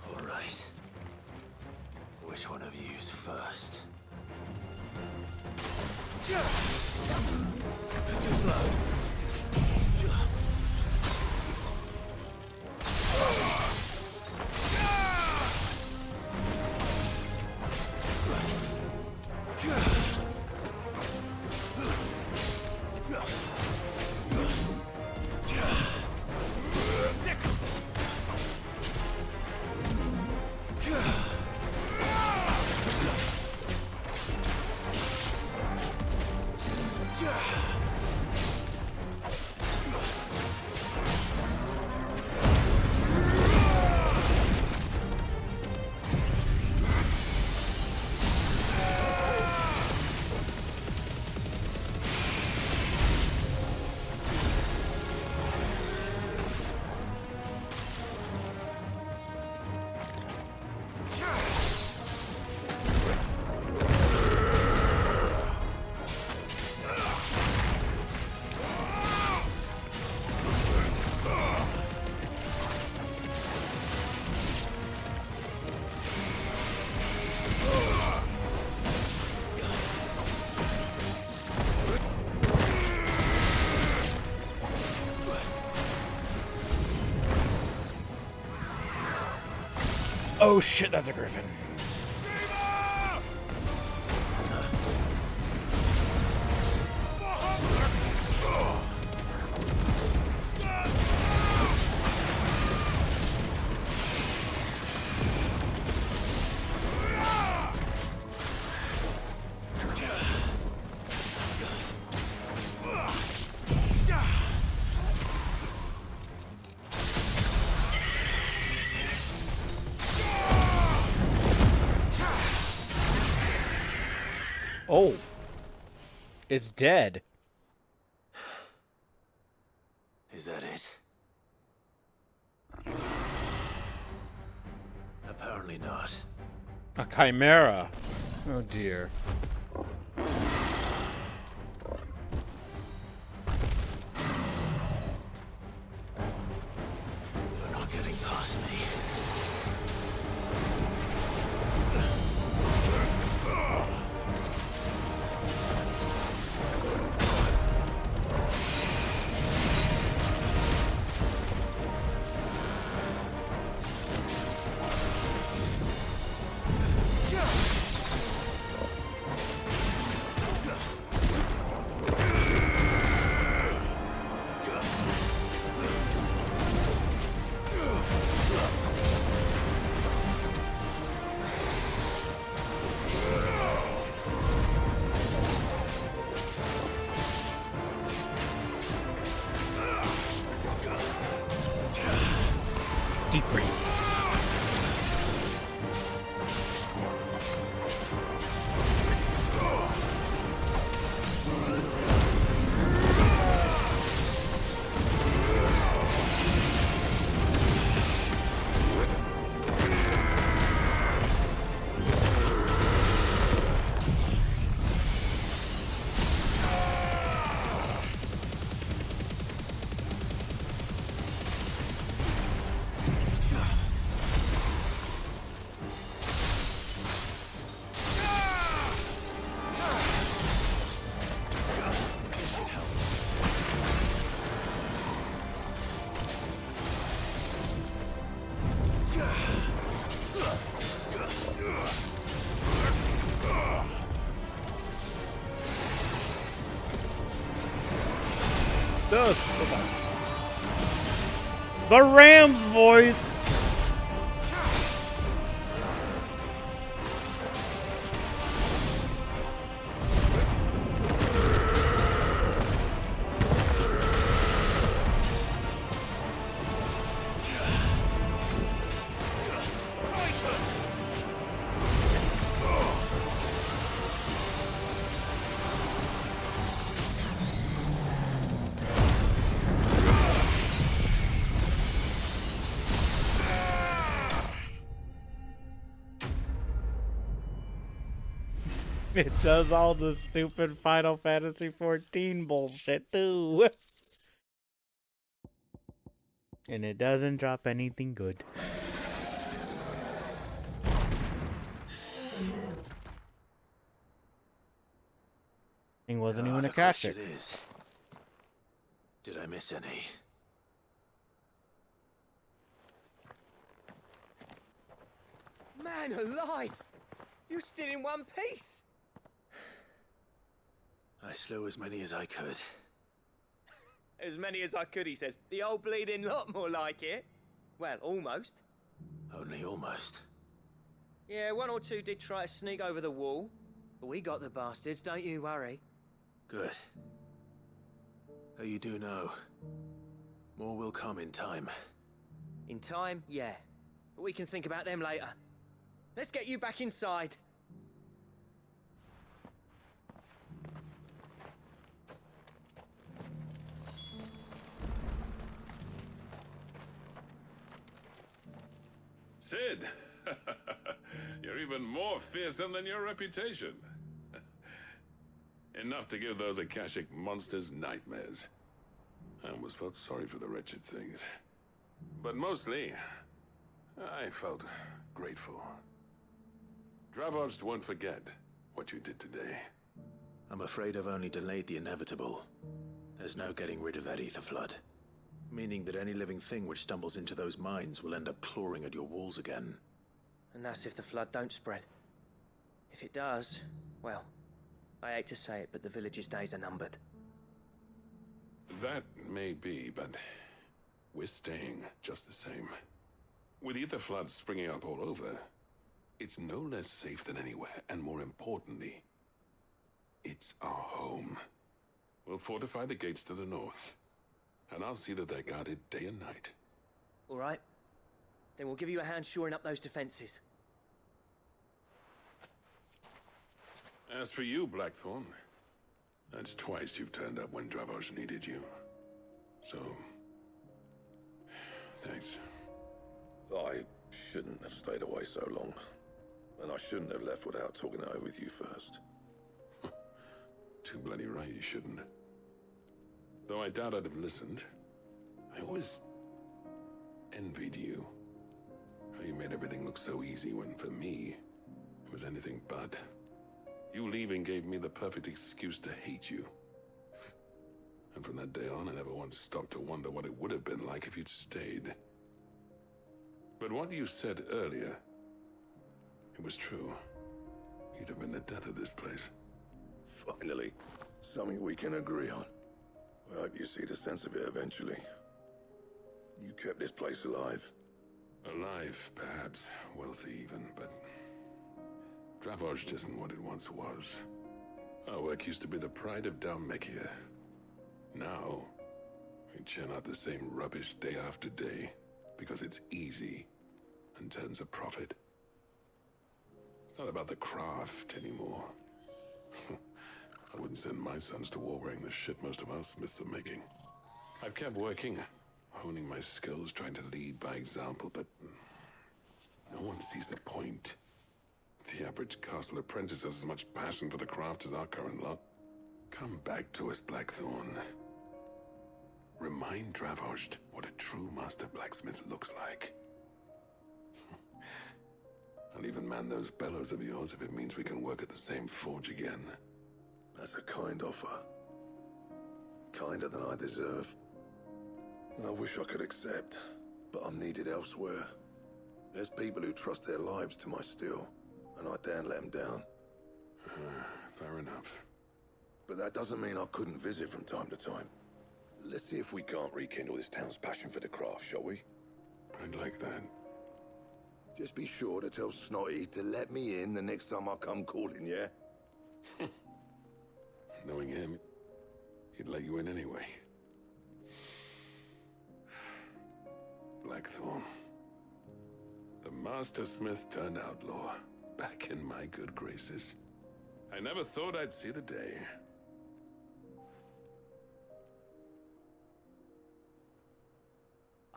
All right. Which one of you's first? Too slow. Oh shit, that's a griffin. Oh. It's dead. Is that it? Apparently not. A chimera. Oh dear. You're not getting past me. Deep breathe. The Ram's voice. It does all the stupid Final Fantasy XIV bullshit too. And it doesn't drop anything good. He wasn't even a question Catholic. is, did I miss any? Man alive! You're still in one piece! I slew as many as I could. As many as I could, he says. The old bleeding lot, more like it. Well, almost. Only almost. Yeah, one or two did try to sneak over the wall. But we got the bastards, don't you worry. Good. Though you do know, more will come in time. In time, yeah. But we can think about them later. Let's get you back inside. Sid, you're even more fearsome than your reputation. Enough to give those Akashic monsters nightmares. I almost felt sorry for the wretched things. But mostly, I felt grateful. Dravoged won't forget what you did today. I'm afraid I've only delayed the inevitable. There's no getting rid of that ether flood. Meaning that any living thing which stumbles into those mines will end up clawing at your walls again. And that's if the flood don't spread. If it does, well, I hate to say it, but the village's days are numbered. That may be, but we're staying just the same. With ether floods springing up all over, it's no less safe than anywhere, and more importantly, it's our home. We'll fortify the gates to the north, and I'll see that they're guarded day and night. All right. Then we'll give you a hand shoring up those defenses. As for you, Blackthorn, that's twice you've turned up when Dravoj needed you. So, thanks. I shouldn't have stayed away so long. And I shouldn't have left without talking it over with you first. Too bloody right you shouldn't. Though I doubt I'd have listened. I always envied you. How you made everything look so easy when, for me, it was anything but. You leaving gave me the perfect excuse to hate you. And from that day on, I never once stopped to wonder what it would have been like if you'd stayed. But what you said earlier, it was true. You'd have been the death of this place. Finally, something we can agree on. I hope you see the sense of it eventually. You kept this place alive. Alive, perhaps. Wealthy even, but Dravoj isn't what it once was. Our work used to be the pride of Dhalmekia. Now, we churn out the same rubbish day after day because it's easy and turns a profit. It's not about the craft anymore. I wouldn't send my sons to war wearing the shit most of our smiths are making. I've kept working, honing my skills, trying to lead by example, but no one sees the point. The average castle apprentice has as much passion for the craft as our current lot. Come back to us, Blackthorn. Remind Dravoj what a true master blacksmith looks like. I'll even man those bellows of yours if it means we can work at the same forge again. That's a kind offer. Kinder than I deserve. And I wish I could accept, but I'm needed elsewhere. There's people who trust their lives to my steel, and I daren't let them down. Fair enough. But that doesn't mean I couldn't visit from time to time. Let's see if we can't rekindle this town's passion for the craft, shall we? I'd like that. Just be sure to tell Snotty to let me in the next time I come calling, yeah? Knowing him, he'd let you in anyway. Blackthorn. The Master Smith turned outlaw, back in my good graces. I never thought I'd see the day.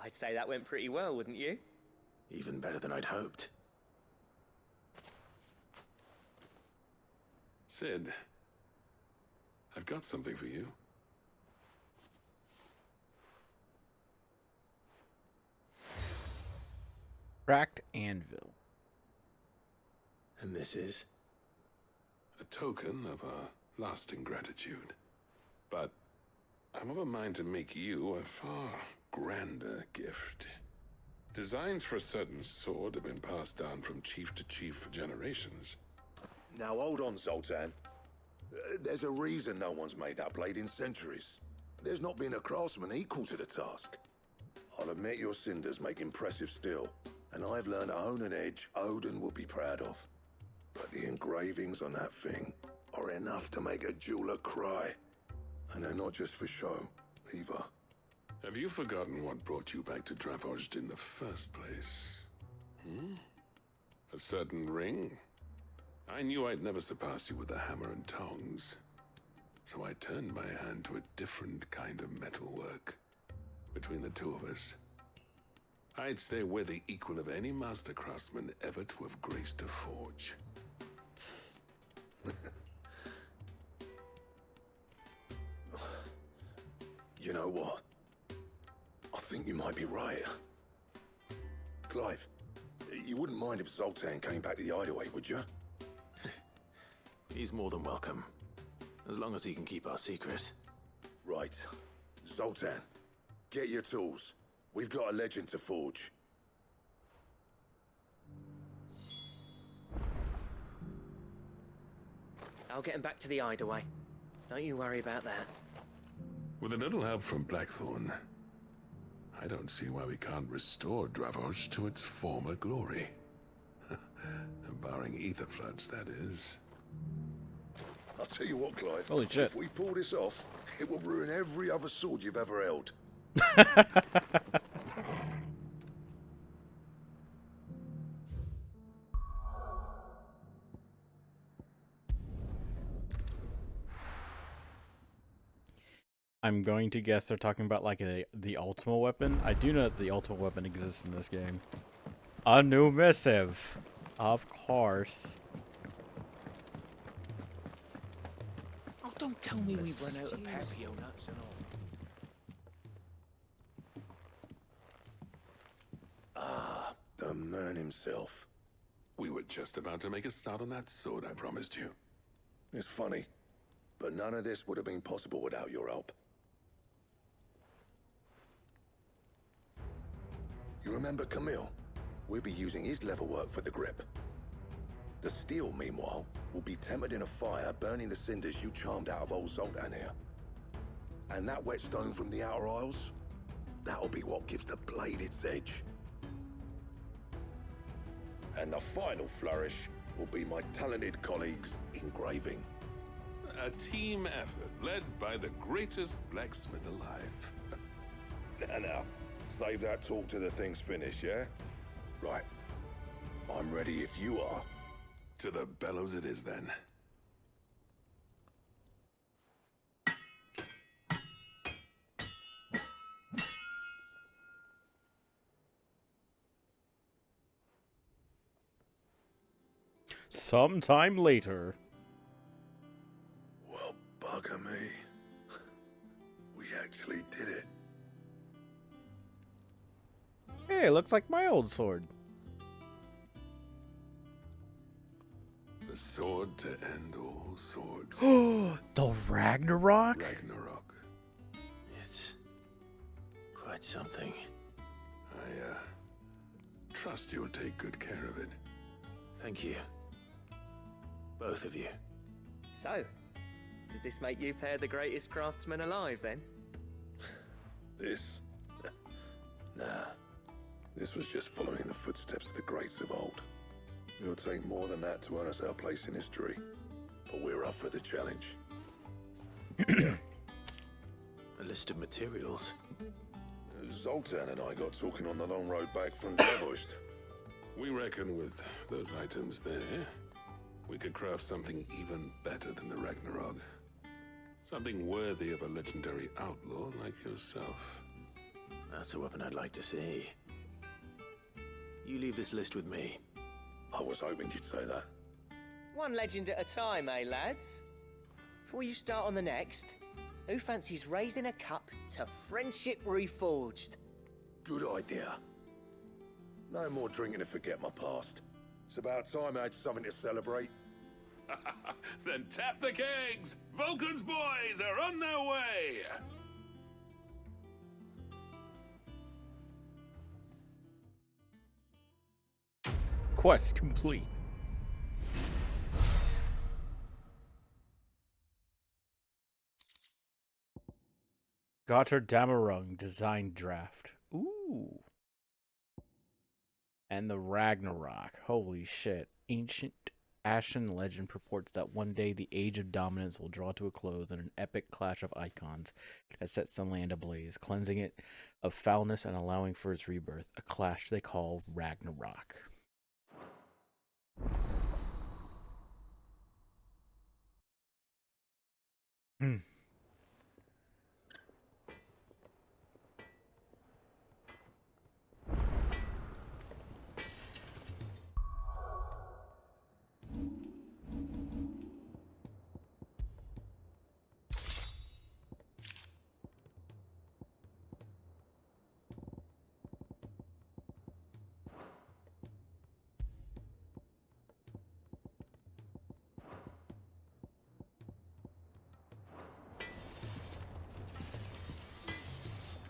I'd say that went pretty well, wouldn't you? Even better than I'd hoped. Sid, I've got something for you. Cracked anvil. And this is? A token of our lasting gratitude. But I'm of a mind to make you a far grander gift. Designs for a certain sword have been passed down from chief to chief for generations. Now hold on, Zoltan. There's a reason no one's made that blade in centuries. There's not been a craftsman equal to the task. I'll admit your cinders make impressive steel, and I've learned to hone an edge Odin will be proud of. But the engravings on that thing are enough to make a jeweler cry. And they're not just for show, either. Have you forgotten what brought you back to Dravoj in the first place? A certain ring? I knew I'd never surpass you with a hammer and tongs. So I turned my hand to a different kind of metalwork. Between the two of us, I'd say we're the equal of any master craftsman ever to have graced a forge. You know what? I think you might be right. Clive, you wouldn't mind if Zoltan came back to the Hideaway, would you? He's more than welcome. As long as he can keep our secret. Right. Zoltan, get your tools. We've got a legend to forge. I'll get him back to the Hideaway. Don't you worry about that. With a little help from Blackthorn, I don't see why we can't restore Dravoj to its former glory. Barring ether floods, that is. I'll tell you what, Clive. Holy shit. If we pull this off, it will ruin every other sword you've ever held. I'm going to guess they're talking about like the ultimate weapon. I do know that the ultimate weapon exists in this game. A new missive, of course. Oh, don't tell me we've run out of Papio nuts and all. Ah, the man himself. We were just about to make a start on that sword I promised you. It's funny, but none of this would have been possible without your help. You remember Camille? We'll be using his leather work for the grip. The steel, meanwhile, will be tempered in a fire, burning the cinders you charmed out of old Zoltan here. And that whetstone from the Outer Isles, that'll be what gives the blade its edge. And the final flourish will be my talented colleagues' engraving. A team effort led by the greatest blacksmith alive. Now, save that talk till the thing's finished, yeah? Right. I'm ready if you are. To the bellows it is, then. Sometime later. Well, bugger me. We actually did it. Hey, it looks like my old sword. The sword to end all swords. The Ragnarok? Ragnarok. It's quite something. I trust you'll take good care of it. Thank you. Both of you. So, does this make you pair the greatest craftsmen alive, then? This? Nah. This was just following the footsteps of the greats of old. It'll take more than that to earn us our place in history. But we're up for the challenge. A list of materials. Zoltan and I got talking on the long road back from Davosht. We reckon with those items there, we could craft something even better than the Ragnarok. Something worthy of a legendary outlaw like yourself. That's a weapon I'd like to see. You leave this list with me. I was hoping you'd say that. One legend at a time, eh, lads? Before you start on the next, who fancies raising a cup to friendship reforged? Good idea. No more drinking to forget my past. It's about time I had something to celebrate. Then tap the kegs! Vulcan's boys are on their way! Quest complete. Gotterdamerung design draft. Ooh. And the Ragnarok. Holy shit. Ancient Ashen legend purports that one day the Age of Dominance will draw to a close in an epic clash of icons that sets the land ablaze, cleansing it of foulness and allowing for its rebirth. A clash they call Ragnarok.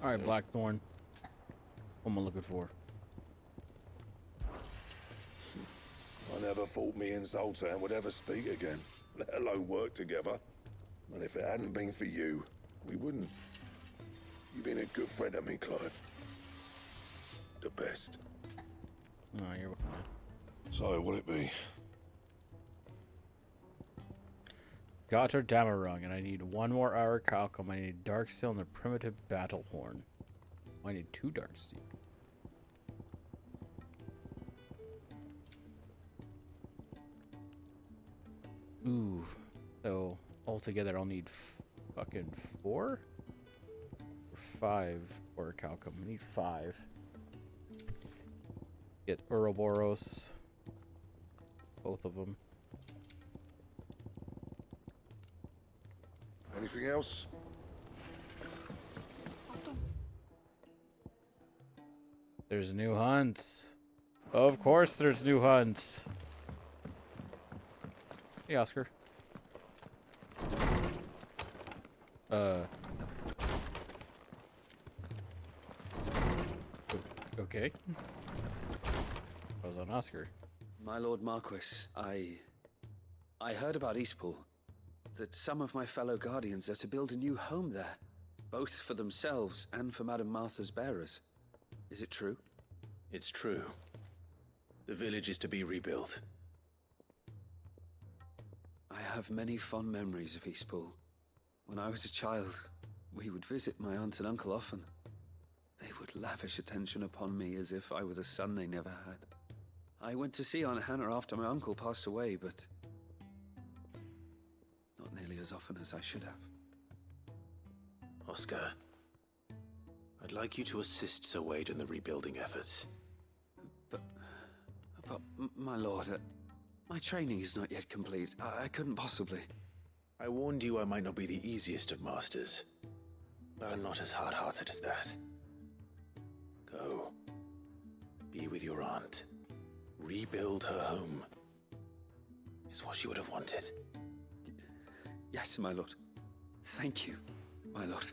Alright, Blackthorn. What am I looking for? I never thought me and Zoltan would ever speak again, let alone work together. And if it hadn't been for you, we wouldn't. You've been a good friend to me, Clive. The best. No, you're welcome, man. So, what'll it be? Gotterdamerung, and I need one more hour Calcum. I need Dark Steel and the Primitive Battle Horn. I need 2 Dark Steel. Ooh. So, altogether I'll need fucking 4? 5 orichalcum. We need 5. Get Ouroboros. Both of them. Anything else? There's new hunts. Of course there's new hunts. Hey, Oscar. Okay. I was on Oscar. My Lord Marquis, I heard about Eastpool. That some of my fellow guardians are to build a new home there, both for themselves and for Madame Martha's bearers. Is it true? It's true. The village is to be rebuilt. I have many fond memories of Eastpool. When I was a child, we would visit my aunt and uncle often. They would lavish attention upon me as if I were the son they never had. I went to see Aunt Hannah after my uncle passed away, but not nearly as often as I should have. Oscar, I'd like you to assist Sir Wade in the rebuilding efforts. But my lord, my training is not yet complete. I couldn't possibly. I warned you I might not be the easiest of masters, but I'm not as hard-hearted as that. Go. Be with your aunt. Rebuild her home. Is what she would have wanted. Yes, my lord. Thank you, my lord.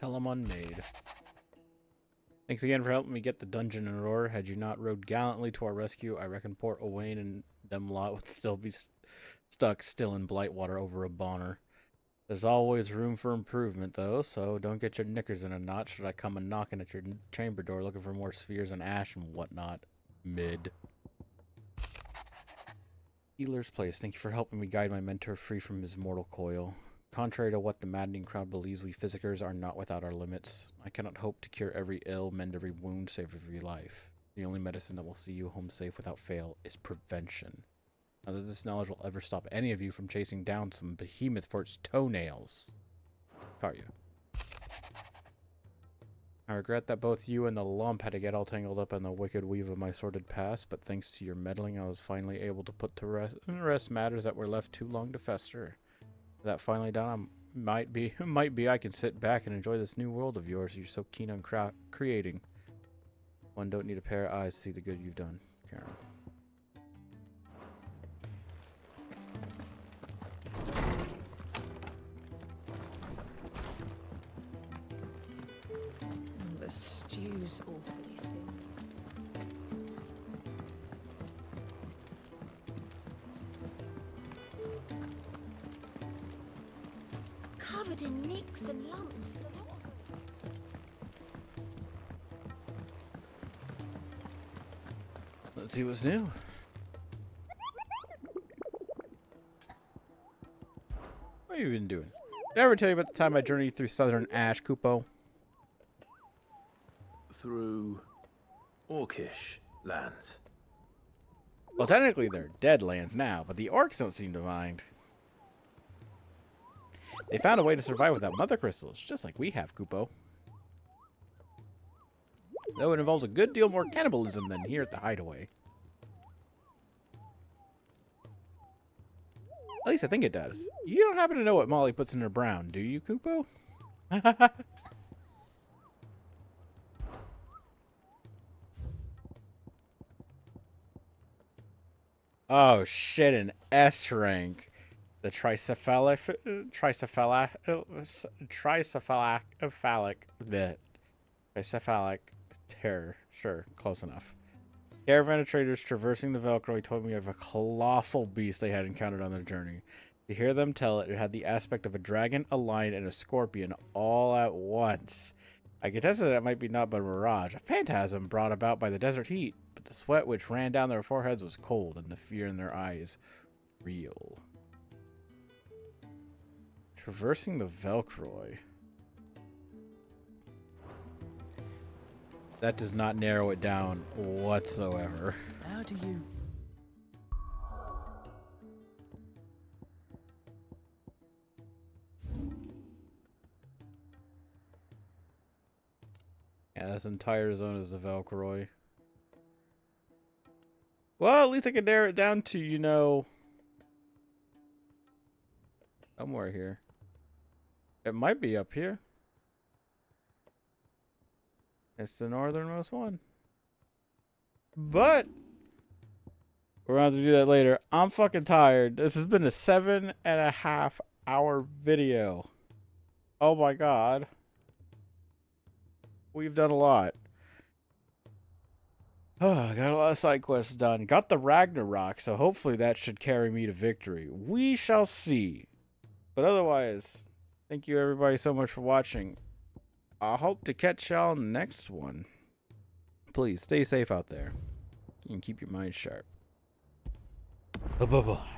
Telemon Maid. Thanks again for helping me get the dungeon in order. Had you not rode gallantly to our rescue, I reckon Port Owain and them lot would still be stuck still in Blightwater over a Bonner. There's always room for improvement, though, so don't get your knickers in a knot should I come a knocking at your chamber door looking for more spheres and ash and whatnot. Mid. Healer's Place. Thank you for helping me guide my mentor free from his mortal coil. Contrary to what the maddening crowd believes, we physicers are not without our limits. I cannot hope to cure every ill, mend every wound, save every life. The only medicine that will see you home safe without fail is prevention. Not that this knowledge will ever stop any of you from chasing down some behemoth for its toenails. Tarya. I regret that both you and the lump had to get all tangled up in the wicked weave of my sordid past, but thanks to your meddling, I was finally able to put to rest matters that were left too long to fester. With that finally done, might be I can sit back and enjoy this new world of yours you're so keen on creating. One don't need a pair of eyes to see the good you've done, Karen. The stew's awfully thick. Covered in nicks and lumps. Let's see what's new. What have you been doing? Did I ever tell you about the time I journeyed through southern Ash, Kupo? Through Orcish lands. Well, technically they're dead lands now, but the orcs don't seem to mind. They found a way to survive without mother crystals, just like we have, Kupo. Though it involves a good deal more cannibalism than here at the Hideaway. At least I think it does. You don't happen to know what Molly puts in her brown, do you, Kupo? Oh shit, an S rank. The tricephalic terror. Sure, close enough. Caravan of traders traversing the Velcro told me of a colossal beast they had encountered on their journey. To hear them tell it, it had the aspect of a dragon, a lion, and a scorpion all at once. I contested that it might be not but a mirage, a phantasm brought about by the desert heat, but the sweat which ran down their foreheads was cold, and the fear in their eyes real. Traversing the Velcro. That does not narrow it down whatsoever. How do you... Yeah, this entire zone is a Valkyroy. Well, at least I can narrow it down to, you know, somewhere here. It might be up here. It's the northernmost one. But we're going to have to do that later. I'm fucking tired. This has been a 7.5 hour video. Oh my god. We've done a lot. Oh, got a lot of side quests done. Got the Ragnarok, so hopefully that should carry me to victory. We shall see. But otherwise, thank you everybody so much for watching. I hope to catch y'all in the next one. Please stay safe out there and keep your mind sharp. Bye-bye.